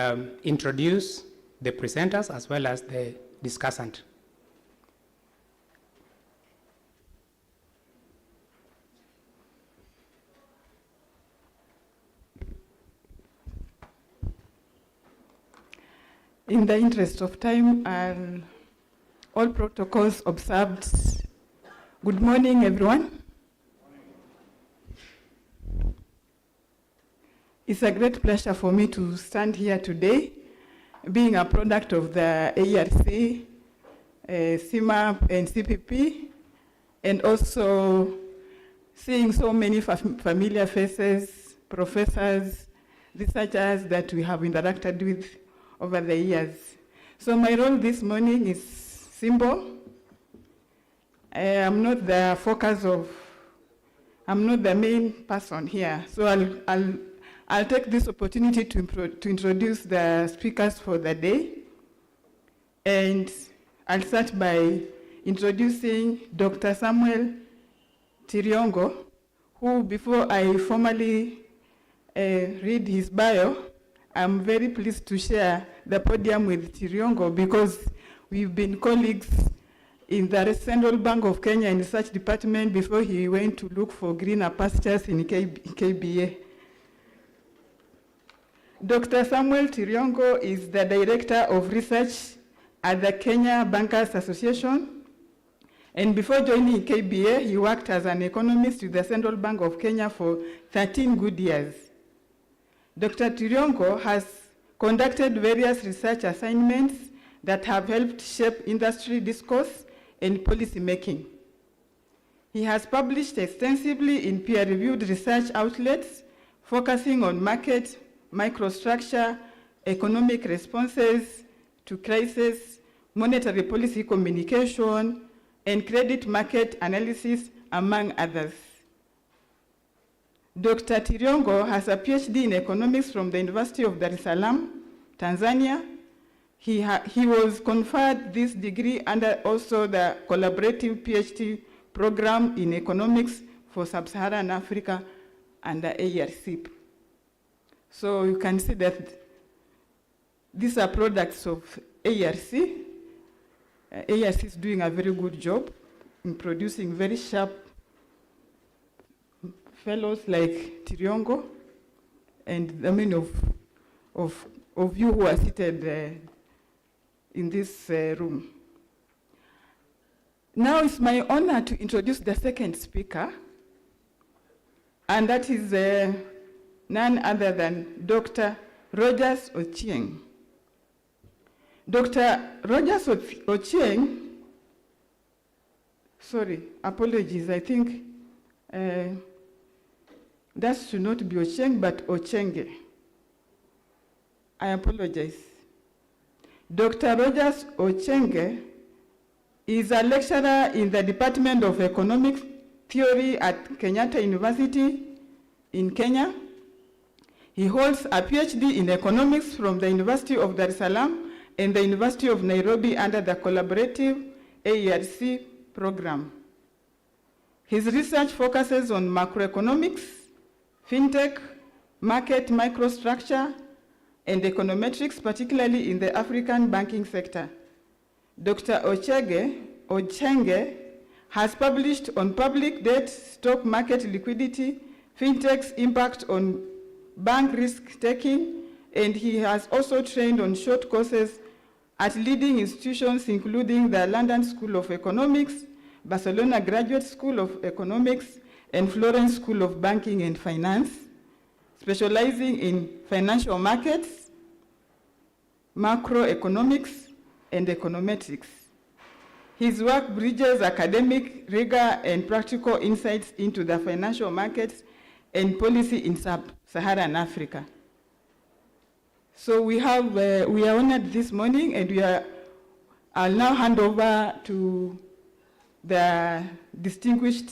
introduce the presenters as well as the discussant. In the interest of time and all protocols observed, good morning, everyone. It's a great pleasure for me to stand here today, being a product of the AERC, CMAP, and CPP, and also seeing so many familiar faces, professors, researchers that we have interacted with over the years. So my role this morning is simple. I'm not the focus of, I'm not the main person here. So I'll take this opportunity to introduce the speakers for the day. And I'll start by introducing Dr. Samuel Tiriongo, who, before I formally read his bio, I'm very pleased to share the podium with Tiriongo because we've been colleagues in the Central Bank of Kenya in the Research Department before he went to look for greener pastures in KBA. Dr. Samuel Tiriongo is the Director of Research at the Kenya Bankers Association. And before joining KBA, he worked as an economist with the Central Bank of Kenya for 13 good years. Dr. Tiriongo has conducted various research assignments that have helped shape industry discourse and policy making. He has published extensively in peer-reviewed research outlets, focusing on market, microstructure, economic responses to crisis, monetary policy communication, and credit market analysis, among others. Dr. Tiriongo has a PhD in economics from the University of Dar es Salaam, Tanzania. He was conferred this degree under also the collaborative PhD program in economics for Sub-Saharan Africa under AERC. So you can see that these are products of ARC. ARC is doing a very good job in producing very sharp fellows like Tiriongo and the many of you who are seated in this room. Now it's my honor to introduce the second speaker, and that is none other than Dr. Rogers Ochieng. Dr. Rogers Ochieng, sorry, apologies, I think that should not be Ochieng, but Ochenge. I apologize. Dr. Rogers Ochenge is a lecturer in the Department of Economic Theory at Kenyatta University in Kenya. He holds a PhD in economics from the University of Dar es Salaam and the University of Nairobi under the collaborative AERC program. His research focuses on macroeconomics, fintech, market microstructure, and econometrics, particularly in the African banking sector. Dr. Ochenge has published on public debt, stock market liquidity, fintech's impact on bank risk-taking, and he has also trained on short courses at leading institutions including the London School of Economics, Barcelona Graduate School of Economics, and Florence School of Banking and Finance, specializing in financial markets, macroeconomics, and econometrics. His work bridges academic rigor and practical insights into the financial markets and policy in sub-Saharan Africa. So we are honored this morning, and I'll now hand over to the distinguished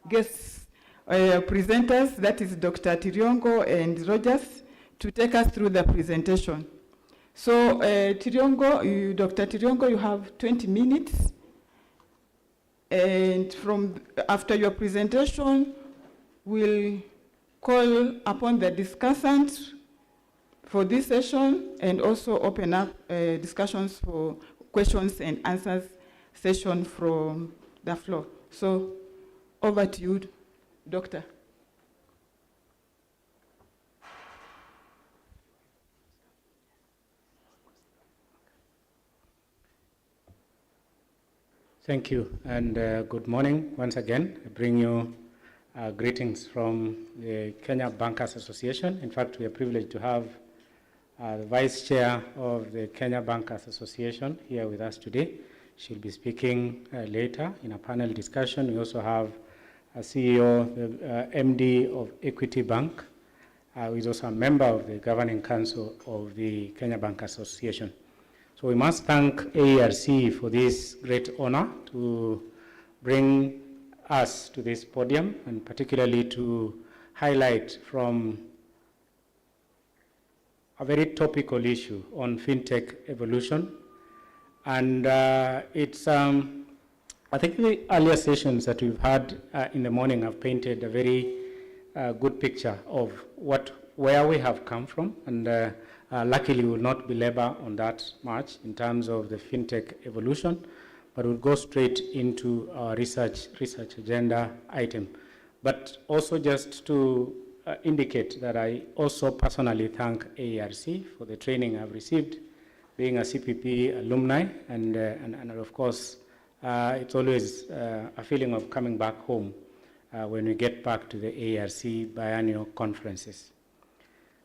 guests, presenters, that is Dr. Tiriongo and Rogers, to take us through the presentation. So Dr. Tiriongo, you have 20 minutes. And after your presentation, we'll call upon the discussant for this session and also open up discussions for questions and answers session from the floor. So over to you, Doctor. Thank you, and good morning once again. I bring you greetings from the Kenya Bankers Association. In fact, we are privileged to have the Vice Chair of the Kenya Bankers Association here with us today. She'll be speaking later in a panel discussion. We also have a CEO, the MD of Equity Bank, who is also a member of the Governing Council of the Kenya Bankers Association. So we must thank AERC for this great honor to bring us to this podium, and particularly to highlight from a very topical issue on fintech evolution. And it's, I think the earlier sessions that we've had in the morning have painted a very good picture of where we have come from, and luckily we will not belabor on that much in terms of the fintech evolution, but we'll go straight into our research agenda item. But also just to indicate that I also personally thank AERC for the training I've received, being a CPP alumni, and of course, it's always a feeling of coming back home when we get back to the AERC biannual conferences.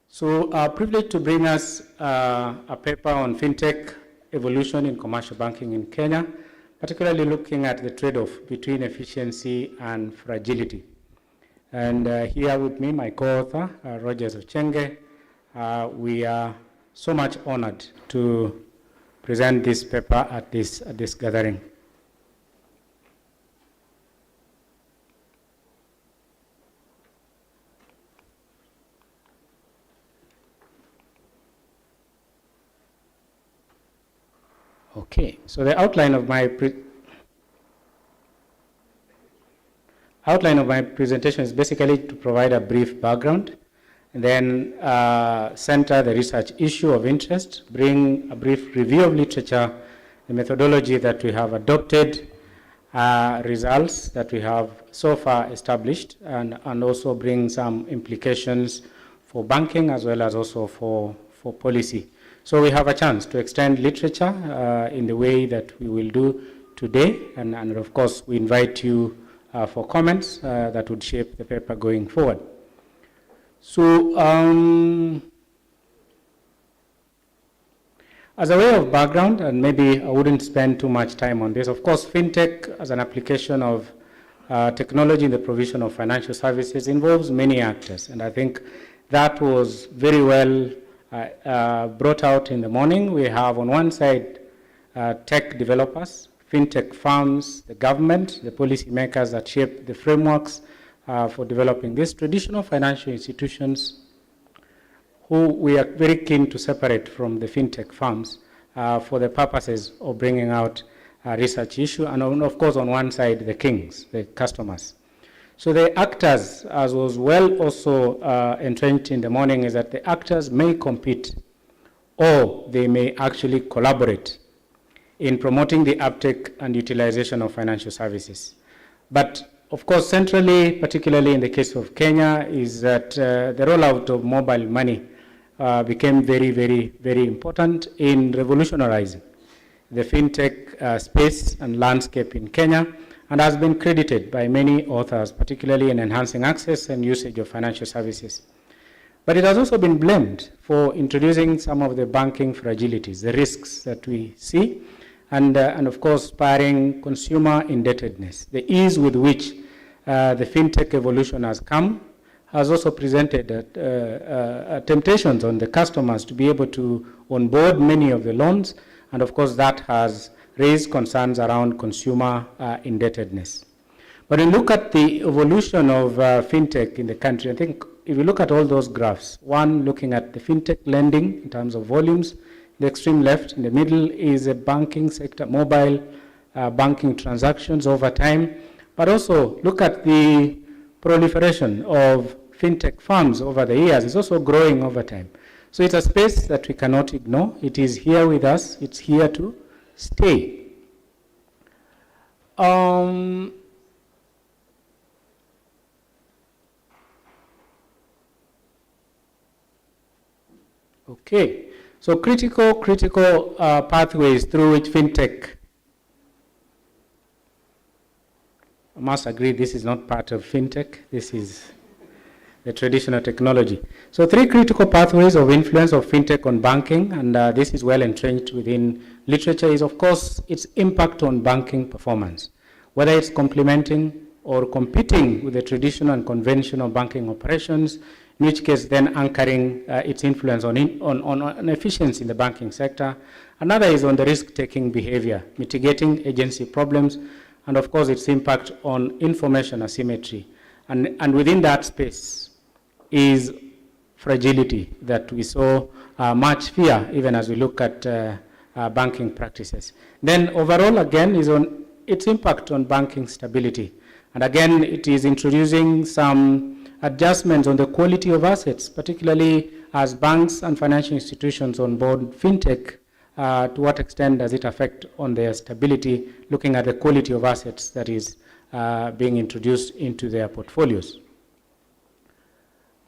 So privileged to bring us a paper on fintech evolution in commercial banking in Kenya, particularly looking at the trade-off between efficiency and fragility. And here with me, my co-author, Rogers Ochenge. We are so much honored to present this paper at this gathering. Okay, so the outline of my presentation is basically to provide a brief background and then center the research issue of interest, bring a brief review of literature, the methodology that we have adopted, results that we have so far established, and also bring some implications for banking as well as also for policy. So we have a chance to extend literature in the way that we will do today, and of course we invite you for comments that would shape the paper going forward. So as a way of background, and maybe I wouldn't spend too much time on this, of course fintech as an application of technology in the provision of financial services involves many actors, and I think that was very well brought out in the morning. We have on one side tech developers, fintech firms, the government, the policymakers that shape the frameworks for developing these traditional financial institutions, who we are very keen to separate from the fintech firms for the purposes of bringing out a research issue, and of course on one side the kings, the customers. So the actors, as was well also entrenched in the morning, is that the actors may compete or they may actually collaborate in promoting the uptake and utilization of financial services. But of course, centrally, particularly in the case of Kenya, is that the rollout of mobile money became very, very, very important in revolutionizing the fintech space and landscape in Kenya, and has been credited by many authors, particularly in enhancing access and usage of financial services. But it has also been blamed for introducing some of the banking fragilities, the risks that we see, and of course, spurring consumer indebtedness. The ease with which the fintech evolution has come has also presented temptations on the customers to be able to onboard many of the loans, and of course that has raised concerns around consumer indebtedness. But when you look at the evolution of fintech in the country, I think if you look at all those graphs, one looking at the fintech lending in terms of volumes, the extreme left, in the middle is a banking sector, mobile banking transactions over time, but also look at the proliferation of fintech firms over the years. It's also growing over time. So it's a space that we cannot ignore. It is here with us. It's here to stay. Okay, so critical pathways through which fintech, I must agree this is not part of fintech, this is the traditional technology. So 3 critical pathways of influence of fintech on banking, and this is well entrenched within literature, is of course its impact on banking performance, whether it's complementing or competing with the traditional and conventional banking operations, in which case then anchoring its influence on efficiency in the banking sector. Another is on the risk-taking behavior, mitigating agency problems, and of course its impact on information asymmetry. And within that space is fragility that we saw much fear even as we look at banking practices. Then overall again is on its impact on banking stability. And again it is introducing some adjustments on the quality of assets, particularly as banks and financial institutions on board fintech. To what extent does it affect on their stability, looking at the quality of assets that is being introduced into their portfolios.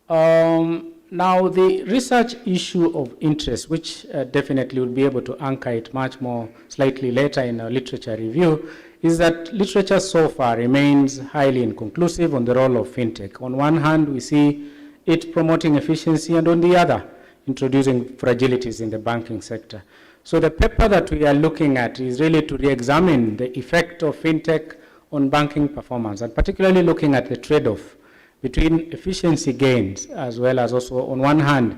Now the research issue of interest, which definitely will be able to anchor it much more slightly later in our literature review, is that literature so far remains highly inconclusive on the role of fintech. On one hand, we see it promoting efficiency, and on the other, introducing fragilities in the banking sector. So the paper that we are looking at is really to re-examine the effect of fintech on banking performance, and particularly looking at the trade-off between efficiency gains as well as also on one hand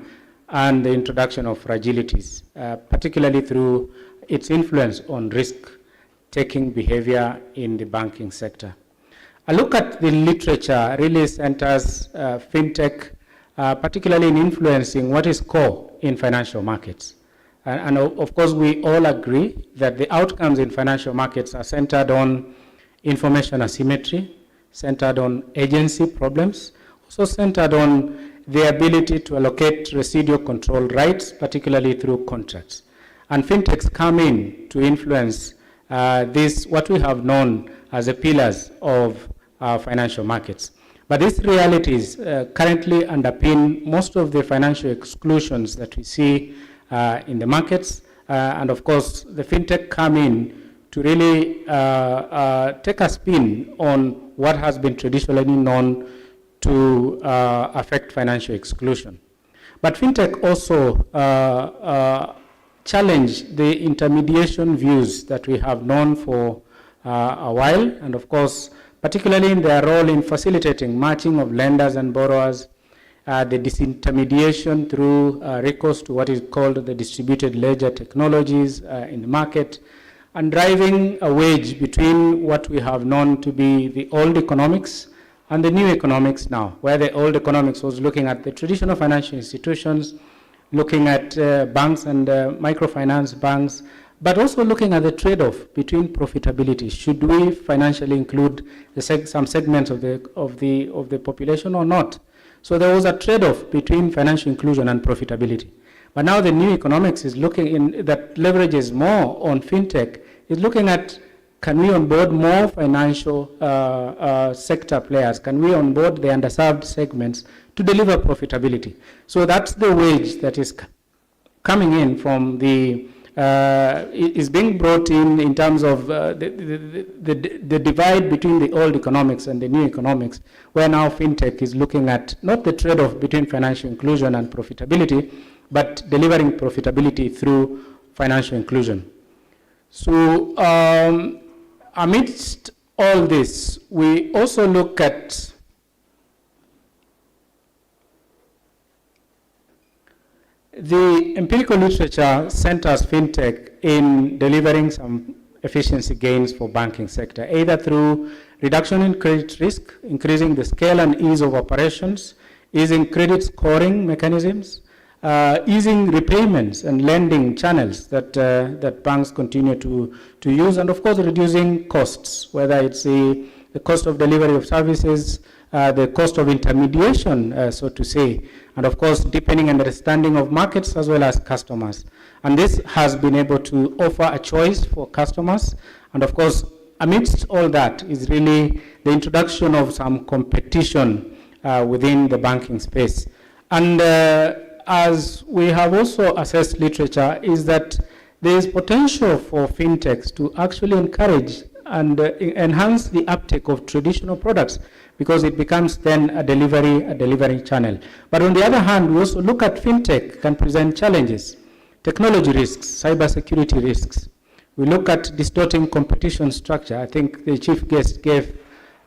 and the introduction of fragilities, particularly through its influence on risk-taking behavior in the banking sector. A look at the literature really centers fintech, particularly in influencing what is core in financial markets. And of course, we all agree that the outcomes in financial markets are centered on information asymmetry, centered on agency problems, also centered on the ability to allocate residual control rights, particularly through contracts. And fintechs come in to influence this, what we have known as the pillars of financial markets. But these realities currently underpin most of the financial exclusions that we see in the markets. And of course, the fintech come in to really take a spin on what has been traditionally known to affect financial exclusion. But fintech also challenge the intermediation views that we have known for a while, and of course, particularly in their role in facilitating matching of lenders and borrowers, the disintermediation through recourse to what is called the distributed ledger technologies in the market, and driving a wedge between what we have known to be the old economics and the new economics now, where the old economics was looking at the traditional financial institutions, looking at banks and microfinance banks, but also looking at the trade-off between profitability. Should we financially include some segments of the population or not? So there was a trade-off between financial inclusion and profitability. But now the new economics is looking in that leverages more on fintech, is looking at, can we onboard more financial sector players? Can we onboard the underserved segments to deliver profitability? So that's the wedge that is coming in from the, is being brought in terms of the divide between the old economics and the new economics, where now fintech is looking at not the trade-off between financial inclusion and profitability, but delivering profitability through financial inclusion. So amidst all this, we also look at the empirical literature centers fintech in delivering some efficiency gains for banking sector, either through reduction in credit risk, increasing the scale and ease of operations, easing credit scoring mechanisms, easing repayments and lending channels that banks continue to use, and of course reducing costs, whether it's the cost of delivery of services, the cost of intermediation, so to say, and of course deepening understanding of markets as well as customers. And this has been able to offer a choice for customers, and of course amidst all that is really the introduction of some competition within the banking space. And as we have also assessed literature, is that there is potential for fintechs to actually encourage and enhance the uptake of traditional products, because it becomes then a delivery channel. But on the other hand, we also look at fintech can present challenges, technology risks, cybersecurity risks. We look at distorting competition structure. I think the chief guest gave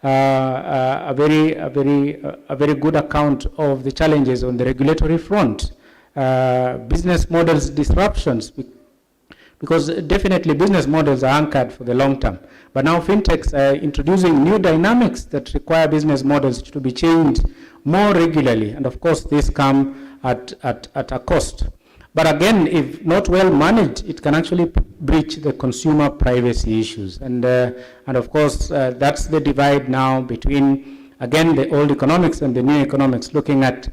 a very good account of the challenges on the regulatory front, business models disruptions, because definitely business models are anchored for the long term. But now fintechs are introducing new dynamics that require business models to be changed more regularly, and of course this come at a cost. But again, if not well managed, it can actually breach the consumer privacy issues. And of course, that's the divide now between, again, the old economics and the new economics, looking at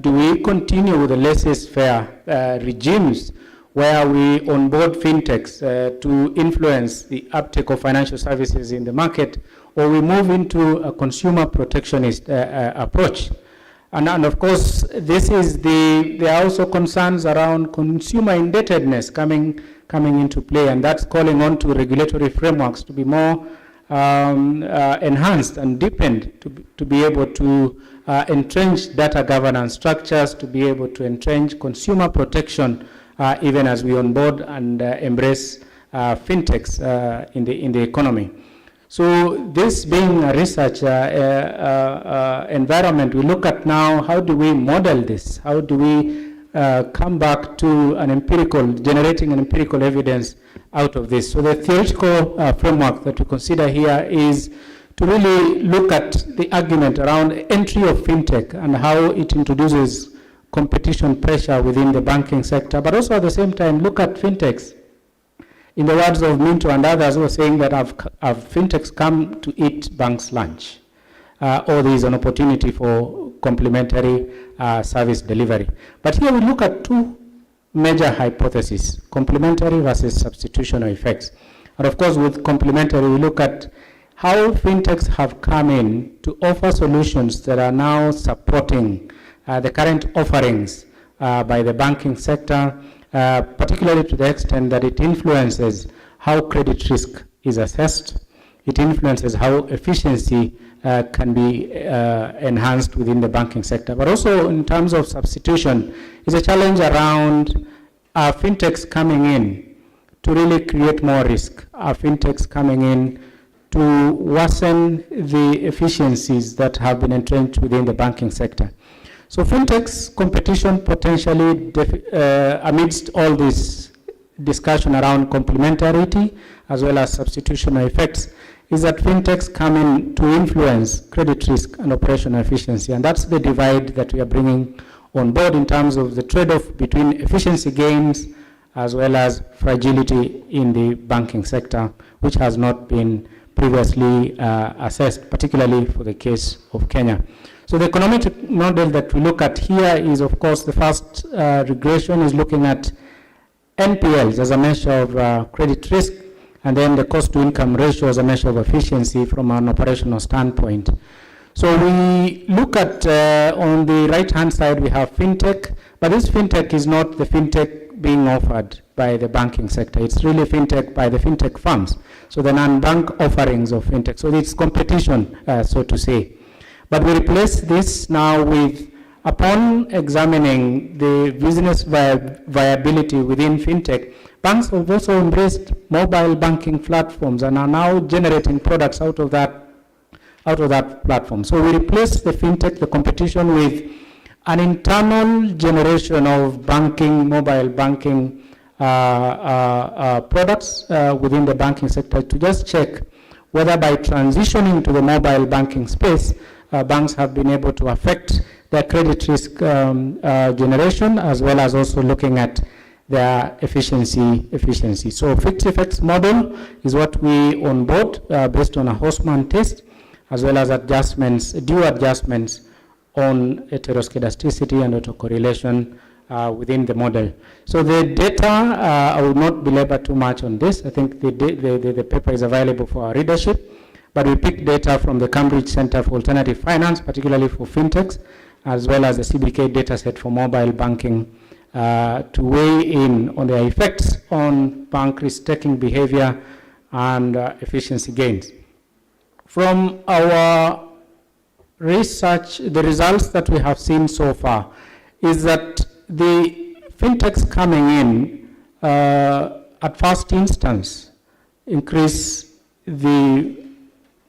do we continue with the laissez-faire regimes where we onboard fintechs to influence the uptake of financial services in the market, or we move into a consumer protectionist approach. And of course, there are also concerns around consumer indebtedness coming into play, and that's calling on to regulatory frameworks to be more enhanced and deepened to be able to entrench data governance structures, to be able to entrench consumer protection, even as we onboard and embrace fintechs in the economy. So this being a research environment, we look at now, how do we model this? How do we come back to generating an empirical evidence out of this? So the theoretical framework that we consider here is to really look at the argument around entry of fintech and how it introduces competition pressure within the banking sector, but also at the same time look at fintechs. In the words of Minto and others who are saying that have fintechs come to eat banks' lunch. or there is an opportunity for complementary service delivery. But here we look at two major hypotheses, complementary versus substitutional effects. And of course, with complementary, we look at how fintechs have come in to offer solutions that are now supporting the current offerings by the banking sector, particularly to the extent that it influences how credit risk is assessed. It influences how efficiency can be enhanced within the banking sector. But also in terms of substitution, it's a challenge around fintechs coming in to really create more risk. Fintechs coming in to worsen the efficiencies that have been entrenched within the banking sector. So fintechs competition potentially, amidst all this discussion around complementarity as well as substitutional effects, is that fintechs come in to influence credit risk and operational efficiency. And that's the divide that we are bringing on board in terms of the trade-off between efficiency gains as well as fragility in the banking sector, which has not been previously assessed, particularly for the case of Kenya. So the economic model that we look at here is, of course, the first regression is looking at NPLs as a measure of credit risk, and then the cost-to-income ratio as a measure of efficiency from an operational standpoint. So we look at, on the right-hand side, we have fintech, but this fintech is not the fintech being offered by the banking sector. It's really fintech by the fintech firms, so the non-bank offerings of fintech. So it's competition, so to say. But we replace this now with, upon examining the business viability within fintech, banks have also embraced mobile banking platforms and are now generating products out of that platform. So we replace the fintech, the competition, with an internal generation of banking, mobile banking products within the banking sector to just check whether by transitioning to the mobile banking space, banks have been able to affect their credit risk generation, as well as also looking at their efficiency. So fixed effects model is what we onboard based on a Haussmann test, as well as adjustments, due adjustments on heteroscedasticity and autocorrelation within the model. So the data, I will not belabor too much on this. I think the paper is available for our readership, but we picked data from the Cambridge Center for Alternative Finance, particularly for fintechs, as well as the CBK dataset for mobile banking, to weigh in on their effects on bank risk-taking behavior and efficiency gains. From our research, the results that we have seen so far is that the fintechs coming in at first instance increase the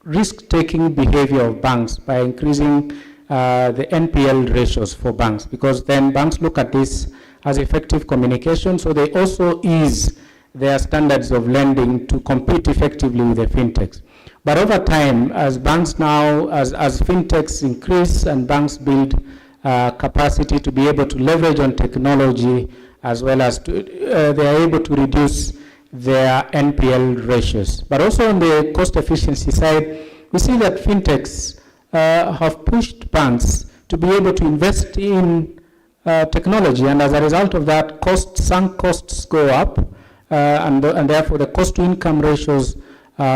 risk-taking behavior of banks by increasing the NPL ratios for banks, because then banks look at this as effective communication, so they also ease their standards of lending to compete effectively with the fintechs. But over time, as banks now, as fintechs increase and banks build capacity to be able to leverage on technology, as well as they are able to reduce their NPL ratios. But also on the cost efficiency side, we see that fintechs have pushed banks to be able to invest in technology, and as a result of that, sunk costs go up, and therefore the cost-to-income ratios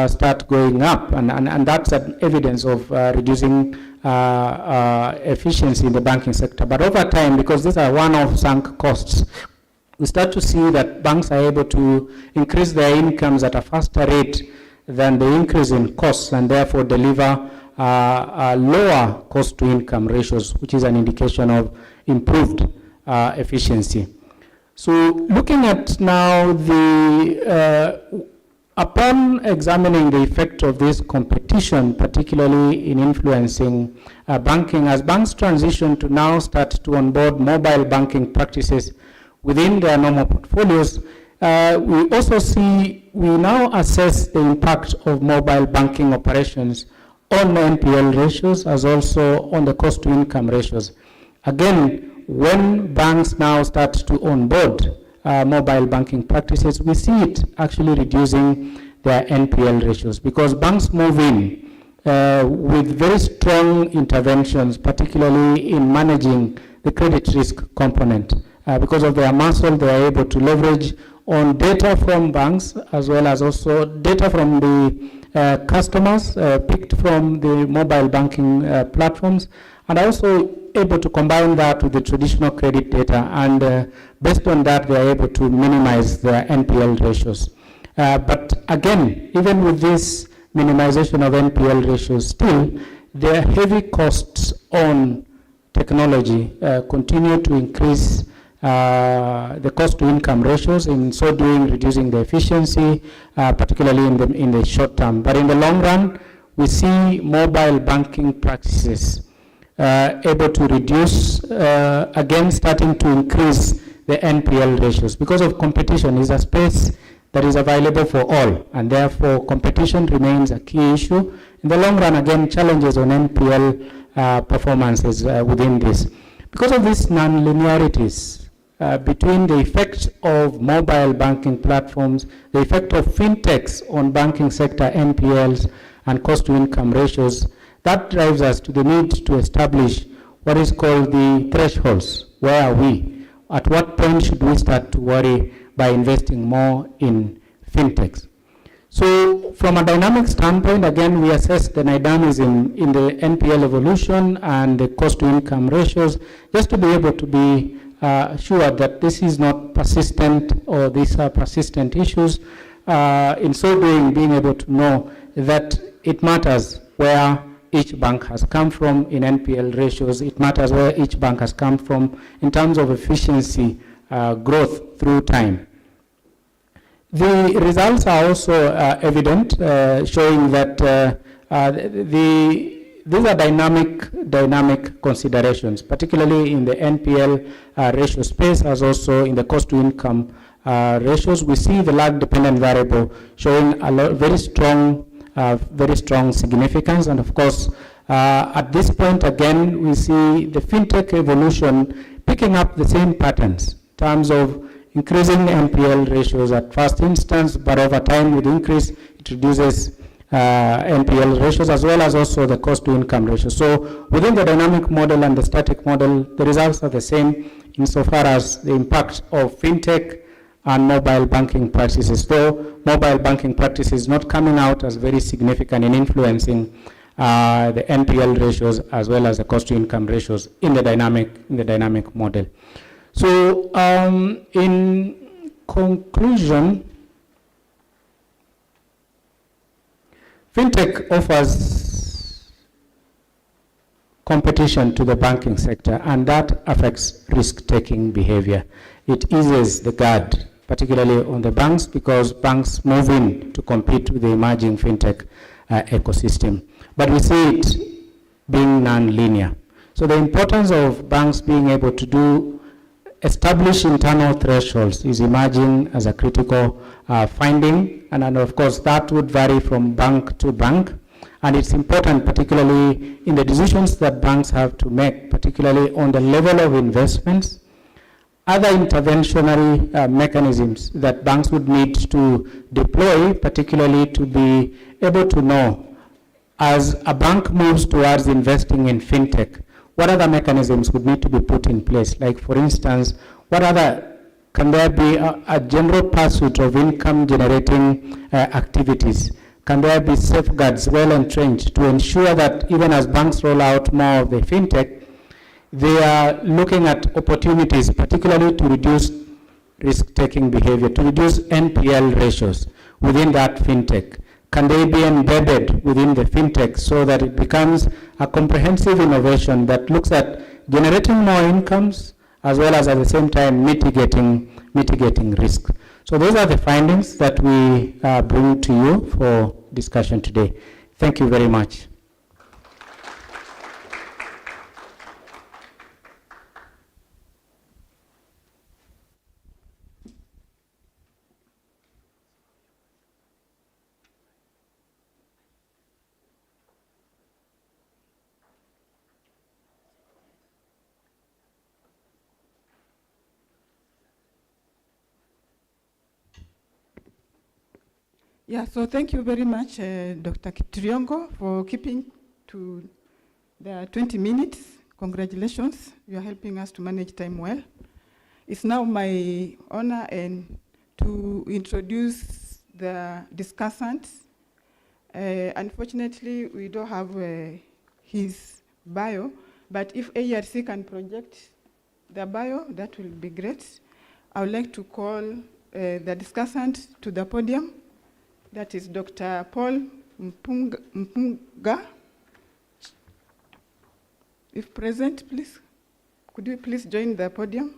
start going up, and that's an evidence of reducing efficiency in the banking sector. But over time, because these are one-off sunk costs, we start to see that banks are able to increase their incomes at a faster rate than the increase in costs, and therefore deliver lower cost-to-income ratios, which is an indication of improved efficiency. So looking at now upon examining the effect of this competition, particularly in influencing banking, as banks transition to now start to onboard mobile banking practices within their normal portfolios, we also see, we now assess the impact of mobile banking operations on NPL ratios, as also on the cost-to-income ratios. Again, when banks now start to onboard mobile banking practices, we see it actually reducing their NPL ratios, because banks move in with very strong interventions, particularly in managing the credit risk component. Because of their muscle, they are able to leverage on data from banks, as well as also data from the customers picked from the mobile banking platforms, and also able to combine that with the traditional credit data, and based on that, they are able to minimize their NPL ratios. But again, even with this minimization of NPL ratios, still, their heavy costs on technology continue to increase the cost-to-income ratios, in so doing reducing the efficiency, particularly in the short term. But in the long run, we see mobile banking practices able to reduce, again starting to increase the NPL ratios. Because of competition is a space that is available for all, and therefore competition remains a key issue. In the long run, again, challenges on NPL performances within this. Because of these non-linearities between the effect of mobile banking platforms, the effect of fintechs on banking sector NPLs and cost-to-income ratios, that drives us to the need to establish what is called the thresholds. Where are we? At what point should we start to worry by investing more in fintechs? So from a dynamic standpoint, again, we assess the dynamism in the NPL evolution and the cost-to-income ratios, just to be able to be sure that this is not persistent, or these are persistent issues. In so doing, being able to know that it matters where each bank has come from in NPL ratios. It matters where each bank has come from in terms of efficiency growth through time. The results are also evident, showing that these are dynamic considerations, particularly in the NPL ratio space, as also in the cost-to-income ratios. We see the lag-dependent variable showing a very strong significance, and of course, at this point again, we see the fintech evolution picking up the same patterns in terms of increasing NPL ratios at first instance, but over time with increase, it reduces NPL ratios, as well as also the cost-to-income ratio. So within the dynamic model and the static model, the results are the same insofar as the impact of fintech and mobile banking practices, though mobile banking practices not coming out as very significant in influencing the NPL ratios as well as the cost-to-income ratios in the dynamic model. So in conclusion, fintech offers competition to the banking sector, and that affects risk-taking behavior. It eases the guard, particularly on the banks, because banks move in to compete with the emerging fintech ecosystem. But we see it being non-linear. So the importance of banks being able to establish internal thresholds is emerging as a critical finding, and of course that would vary from bank to bank. And it's important, particularly in the decisions that banks have to make, particularly on the level of investments, other interventionary mechanisms that banks would need to deploy, particularly to be able to know, as a bank moves towards investing in fintech, what other mechanisms would need to be put in place? Like, for instance, can there be a general pursuit of income generating activities? Can there be safeguards well entrenched to ensure that even as banks roll out more of the fintech, they are looking at opportunities, particularly to reduce risk-taking behavior, to reduce NPL ratios within that fintech? Can they be embedded within the fintech so that it becomes a comprehensive innovation that looks at generating more incomes as well as at the same time mitigating risk? So those are the findings that we bring to you for discussion today. Thank you very much. Yeah, so thank you very much, Dr. Kitriongo, for keeping to the 20 minutes. Congratulations, you are helping us to manage time well. It's now my honor to introduce the discussants. Unfortunately, we don't have his bio, but if ARC can project the bio, that will be great. I would like to call the discussant to the podium. That is Dr. Paul Mpunga. If present, please, could you please join the podium?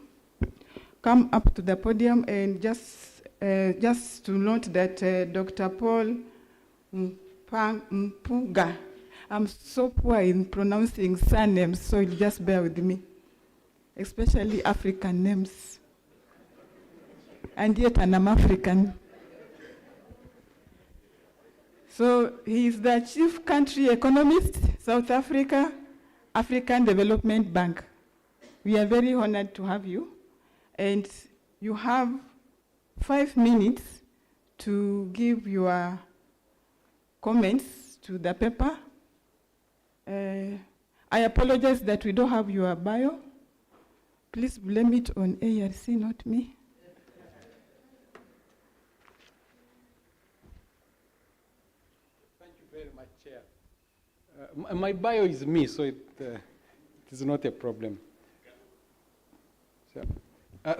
Come up to the podium, and just to note that Dr. Paul Mpunga, I'm so poor in pronouncing surnames, so you'll just bear with me, especially African names. And yet I'm African. So he is the Chief Country Economist, South Africa, African Development Bank. We are very honored to have you. And you have 5 minutes to give your comments to the paper. I apologize that we don't have your bio. Please blame it on ARC, not me. Thank you very much, Chair. My bio is me, so it is not a problem. So,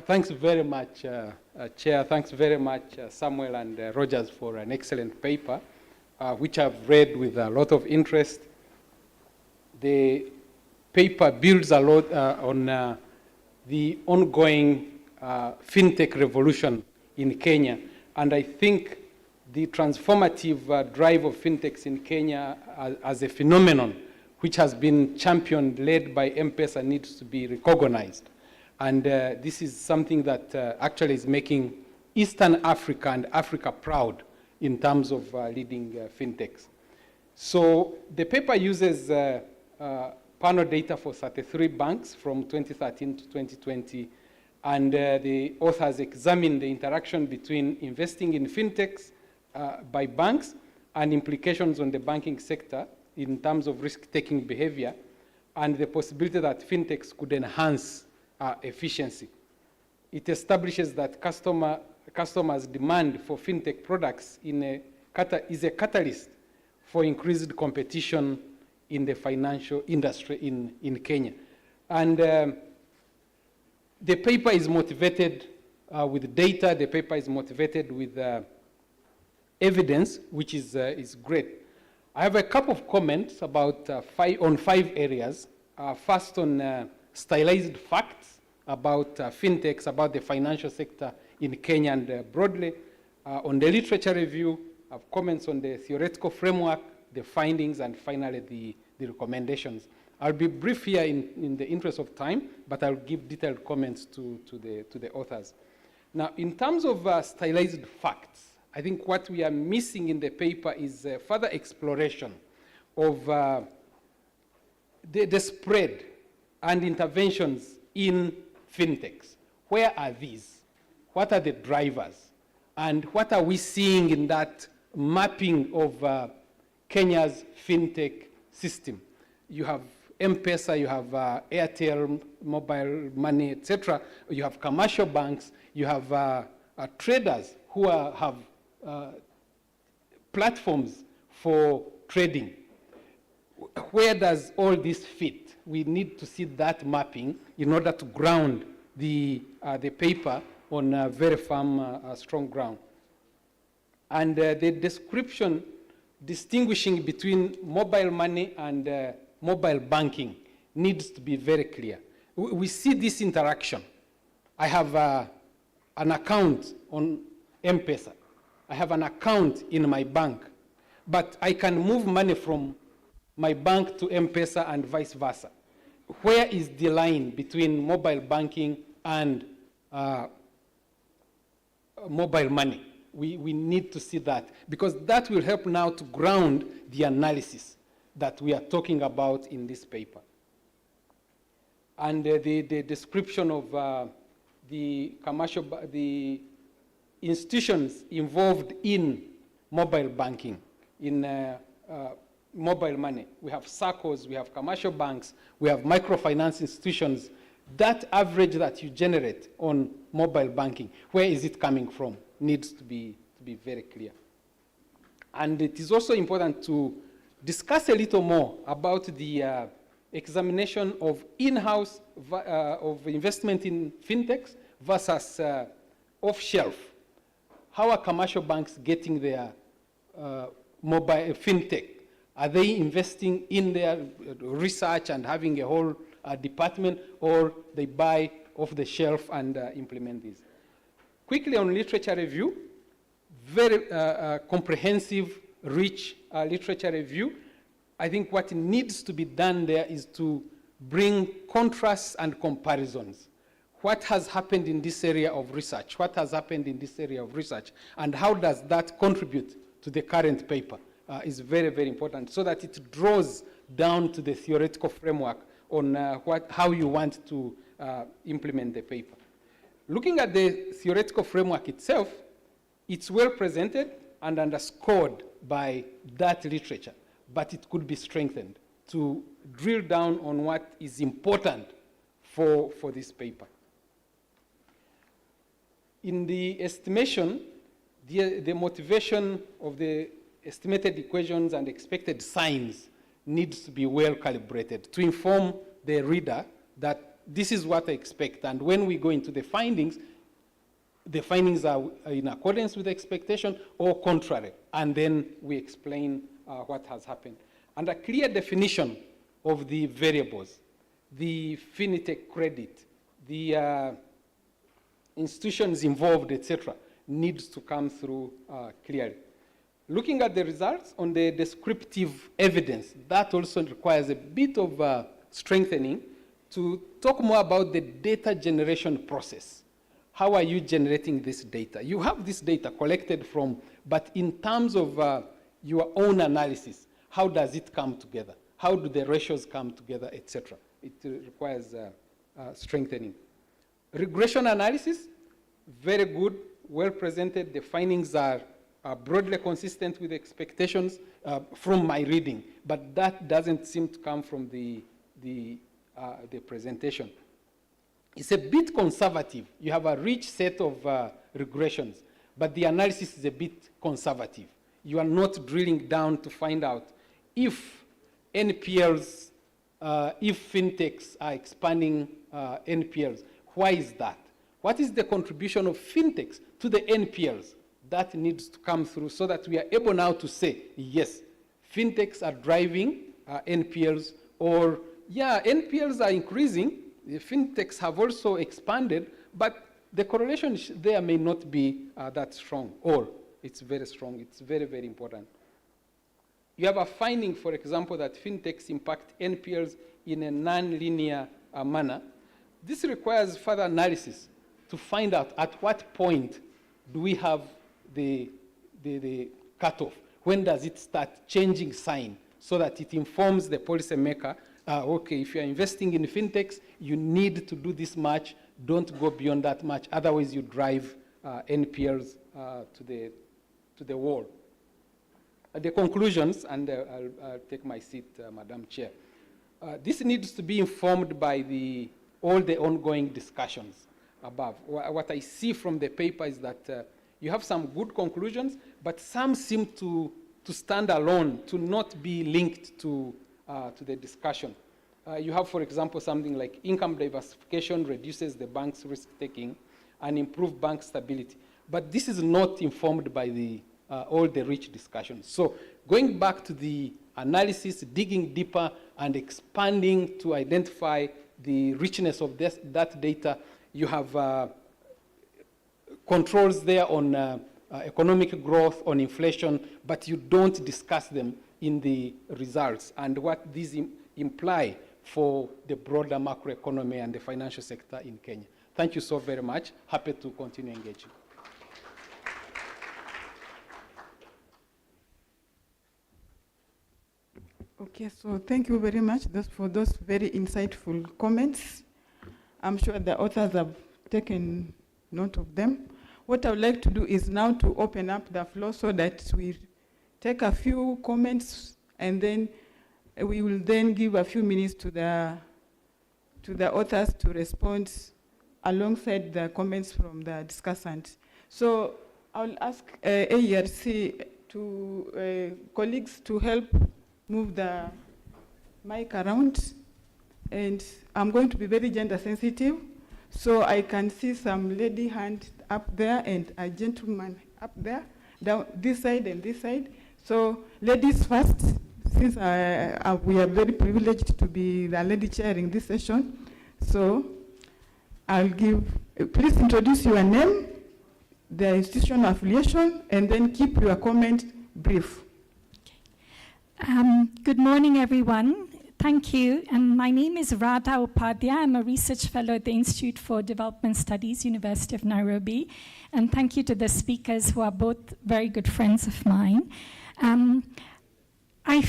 thanks very much, Chair. Thanks very much, Samuel and Rogers, for an excellent paper, which I've read with a lot of interest. The paper builds a lot on the ongoing fintech revolution in Kenya, and I think the transformative drive of fintechs in Kenya as a phenomenon, which has been championed, led by M-Pesa, needs to be recognized. And this is something that actually is making Eastern Africa and Africa proud in terms of leading fintechs. So the paper uses panel data for 33 banks from 2013 to 2020, and the authors examined the interaction between investing in fintechs by banks and implications on the banking sector in terms of risk-taking behavior and the possibility that fintechs could enhance efficiency. It establishes that customers' demand for fintech products is a catalyst for increased competition in the financial industry in Kenya. And the paper is motivated with data. The paper is motivated with evidence, which is great. I have a couple of comments about on 5 areas. First, on stylized facts about fintechs, about the financial sector in Kenya and broadly. On the literature review, I have comments on the theoretical framework, the findings, and finally the recommendations. I'll be brief here in the interest of time, but I'll give detailed comments to the authors. Now, in terms of stylized facts, I think what we are missing in the paper is further exploration of the spread and interventions in fintechs. Where are these? What are the drivers? And what are we seeing in that mapping of Kenya's fintech system? You have M-Pesa, you have Airtel, mobile money, etc. You have commercial banks, you have traders who have platforms for trading. Where does all this fit? We need to see that mapping in order to ground the paper on a very firm, strong ground. And the description distinguishing between mobile money and mobile banking needs to be very clear. We see this interaction. I have an account on M-Pesa. I have an account in my bank, but I can move money from my bank to M-Pesa and vice versa. Where is the line between mobile banking and mobile money? We need to see that, because that will help now to ground the analysis that we are talking about in this paper. And the description of the institutions involved in mobile banking, in mobile money. We have SACCOs, we have commercial banks, we have microfinance institutions. That average that you generate on mobile banking, where is it coming from, needs to be very clear. And it is also important to discuss a little more about the examination of in-house of investment in fintechs versus off-shelf. How are commercial banks getting their mobile fintech? Are they investing in their research and having a whole department, or they buy off the shelf and implement these? Quickly on literature review, very comprehensive, rich literature review. I think what needs to be done there is to bring contrasts and comparisons. What has happened in this area of research? What has happened in this area of research? And how does that contribute to the current paper is very, very important, so that it draws down to the theoretical framework on how you want to implement the paper. Looking at the theoretical framework itself, it's well presented and underscored by that literature, but it could be strengthened to drill down on what is important for this paper. In the estimation, the motivation of the estimated equations and expected signs needs to be well calibrated to inform the reader that this is what I expect, and when we go into the findings are in accordance with the expectation or contrary, and then we explain what has happened. And a clear definition of the variables, the fintech credit, the institutions involved, etc., needs to come through clearly. Looking at the results on the descriptive evidence, that also requires a bit of strengthening to talk more about the data generation process. How are you generating this data? You have this data collected from, but in terms of your own analysis, how does it come together? How do the ratios come together, etc.? It requires strengthening. Regression analysis, very good, well presented. The findings are broadly consistent with expectations from my reading, but that doesn't seem to come from the presentation. It's a bit conservative. You have a rich set of regressions, but the analysis is a bit conservative. You are not drilling down to find out if NPLs, if fintechs are expanding NPLs. Why is that? What is the contribution of fintechs to the NPLs? That needs to come through so that we are able now to say, yes, fintechs are driving NPLs, or yeah, NPLs are increasing, the fintechs have also expanded, but the correlation there may not be that strong, or it's very strong. It's very, very important. You have a finding, for example, that fintechs impact NPLs in a non-linear manner. This requires further analysis to find out at what point do we have the cutoff. When does it start changing sign so that it informs the policymaker, okay, if you're investing in fintechs, you need to do this much, don't go beyond that much, otherwise you drive NPLs to the wall. The conclusions, and I'll take my seat, Madam Chair. This needs to be informed by all the ongoing discussions above. What I see from the paper is that you have some good conclusions, but some seem to stand alone, to not be linked to the discussion. You have, for example, something like income diversification reduces the bank's risk-taking and improve bank stability. But this is not informed by all the rich discussions. So going back to the analysis, digging deeper and expanding to identify the richness of that data, you have controls there on economic growth, on inflation, but you don't discuss them in the results and what these imply for the broader macroeconomy and the financial sector in Kenya. Thank you so very much. Happy to continue engaging. Okay, so thank you very much for those very insightful comments. I'm sure the authors have taken note of them. what I would like to do is now to open up the floor so that we take a few comments, and then we will then give a few minutes to the authors to respond alongside the comments from the discussant. So I'll ask AERC colleagues to help move the mic around. And I'm going to be very gender sensitive. So I can see some lady hand up there and a gentleman up there, down this side and this side. So ladies first, since we are very privileged to be the lady chairing this session. So I'll give, please introduce your name, the institutional affiliation, and then keep your comment brief. Good morning, everyone. Thank you. And my name is Radha Upadhyay. I'm a research fellow at the Institute for Development Studies, University of Nairobi. And thank you to the speakers who are both very good friends of mine. I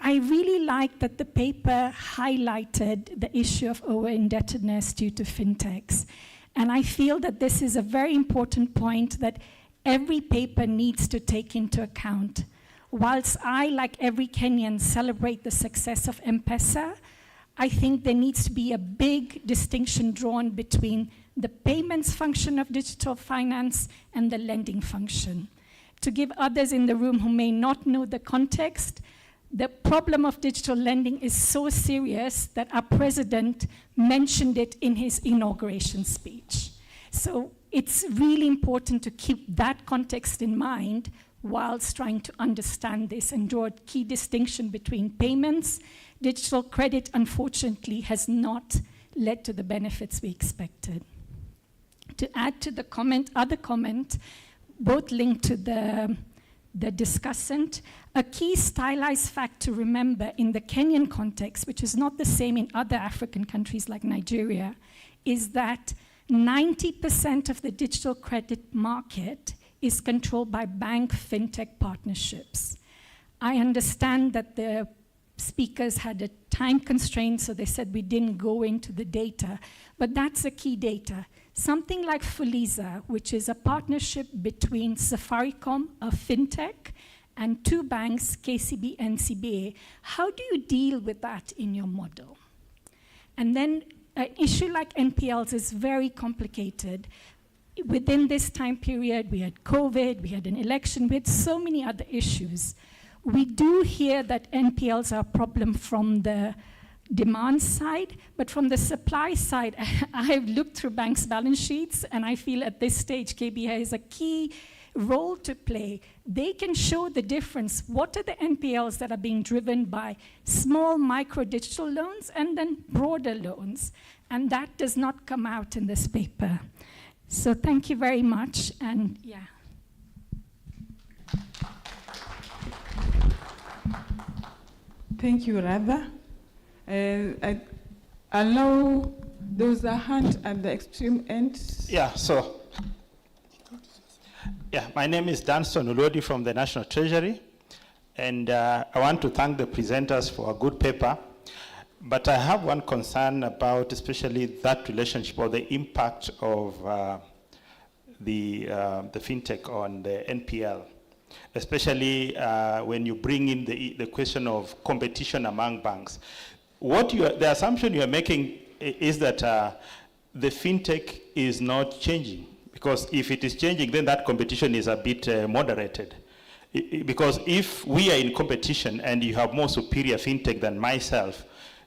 really like that the paper highlighted the issue of over-indebtedness due to fintechs. And I feel that this is a very important point that every paper needs to take into account. Whilst I, like every Kenyan, celebrate the success of M-Pesa, I think there needs to be a big distinction drawn between the payments function of digital finance and the lending function. To give others in the room who may not know the context, the problem of digital lending is so serious that our president mentioned it in his inauguration speech. So it's really important to keep that context in mind whilst trying to understand this and draw a key distinction between payments. Digital credit, unfortunately, has not led to the benefits we expected. To add to the other comment, both linked to the discussant, a key stylized fact to remember in the Kenyan context, which is not the same in other African countries like Nigeria, is that 90% of the digital credit market is controlled by bank fintech partnerships. I understand that the speakers had a time constraint, so they said we didn't go into the data, but that's a key data. Something like Fuliza, which is a partnership between Safaricom, a fintech, and two banks, KCB and CBA, how do you deal with that in your model? And then an issue like NPLs is very complicated. Within this time period, we had COVID, we had an election, we had so many other issues. We do hear that NPLs are a problem from the demand side, but from the supply side, I've looked through banks' balance sheets, and I feel at this stage, KB has a key role to play. They can show the difference. What are the NPLs that are being driven by small micro digital loans and then broader loans? And that does not come out in this paper. So thank you very much, and yeah. Thank you, Radha. I'll now, there was a hand at the extreme end. Yeah, so, my name is Danston Ulodi from the National Treasury, and I want to thank the presenters for a good paper. But I have one concern about especially that relationship or the impact of the fintech on the NPL, especially when you bring in the question of competition among banks. The assumption you are making is that the fintech is not changing, because if it is changing, then that competition is a bit moderated. Because if we are in competition and you have more superior fintech than myself,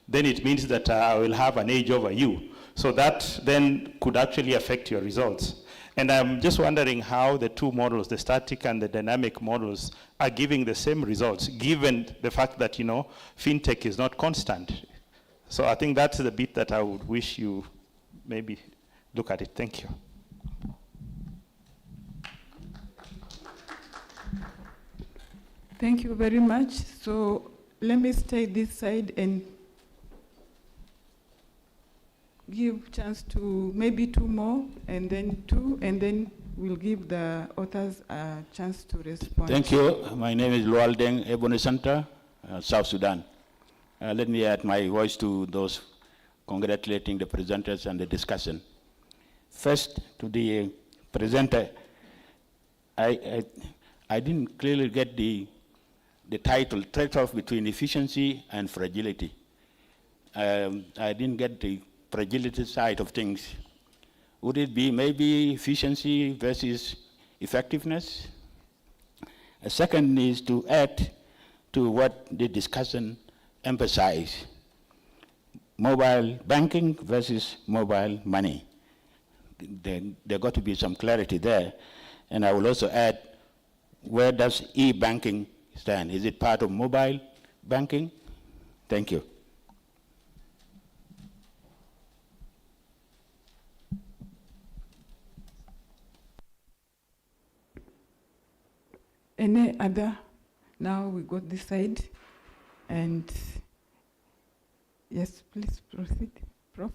then it means that I will have an edge over you. So that then could actually affect your results. And I'm just wondering how the two models, the static and the dynamic models, are giving the same results, given the fact that, fintech is not constant. So I think that's the bit that I would wish you maybe look at it. Thank you. Thank you very much. So let me stay this side and give chance to maybe two more, and then two, and then we'll give the authors a chance to respond. Thank you. My name is Lualdeng Ebony Center, South Sudan. Let me add my voice to those congratulating the presenters and the discussion. First, to the presenter, I didn't clearly get the title, trade-off between efficiency and fragility. I didn't get the fragility side of things. Would it be maybe efficiency versus effectiveness? A second is to add to what the discussion emphasized, mobile banking versus mobile money. There got to be some clarity there. And I will also add, where does e-banking stand? Is it part of mobile banking? Thank you. Any other? Now we got this side. And yes, please proceed, Prof.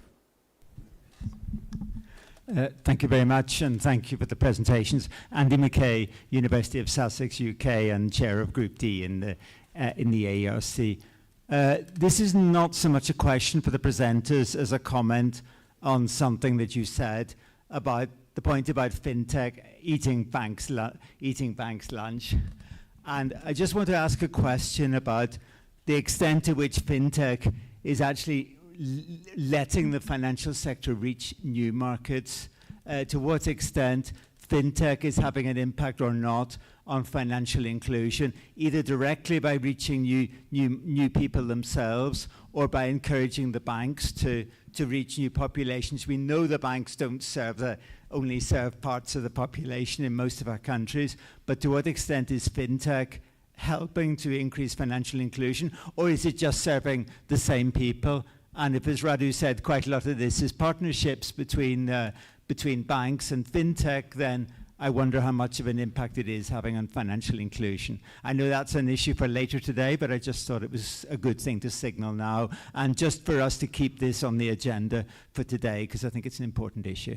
Thank you very much, and thank you for the presentations. Andy McKay, University of Sussex, UK, and Chair of Group D in the AERC. This is not so much a question for the presenters as a comment on something that you said about the point about fintech eating banks' lunch. And I just want to ask a question about the extent to which fintech is actually letting the financial sector reach new markets, to what extent fintech is having an impact or not on financial inclusion, either directly by reaching new people themselves or by encouraging the banks to reach new populations. We know the banks don't only serve parts of the population in most of our countries, but to what extent is fintech helping to increase financial inclusion, or is it just serving the same people? And if, as Radu said, quite a lot of this is partnerships between banks and fintech, then I wonder how much of an impact it is having on financial inclusion. I know that's an issue for later today, but I just thought it was a good thing to signal now, and just for us to keep this on the agenda for today, because I think it's an important issue.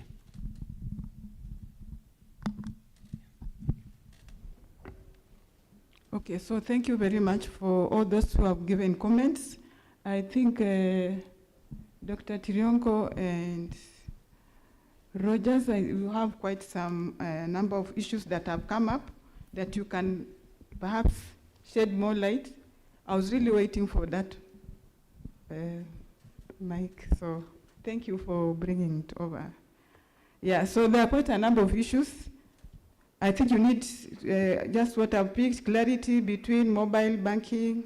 Okay, so thank you very much for all those who have given comments. I think Dr. Tiriongo and Rogers, you have quite some number of issues that have come up that you can perhaps shed more light. I was really waiting for that mic, so thank you for bringing it over. Yeah, so there are quite a number of issues. I think you need just what I've picked, clarity between mobile banking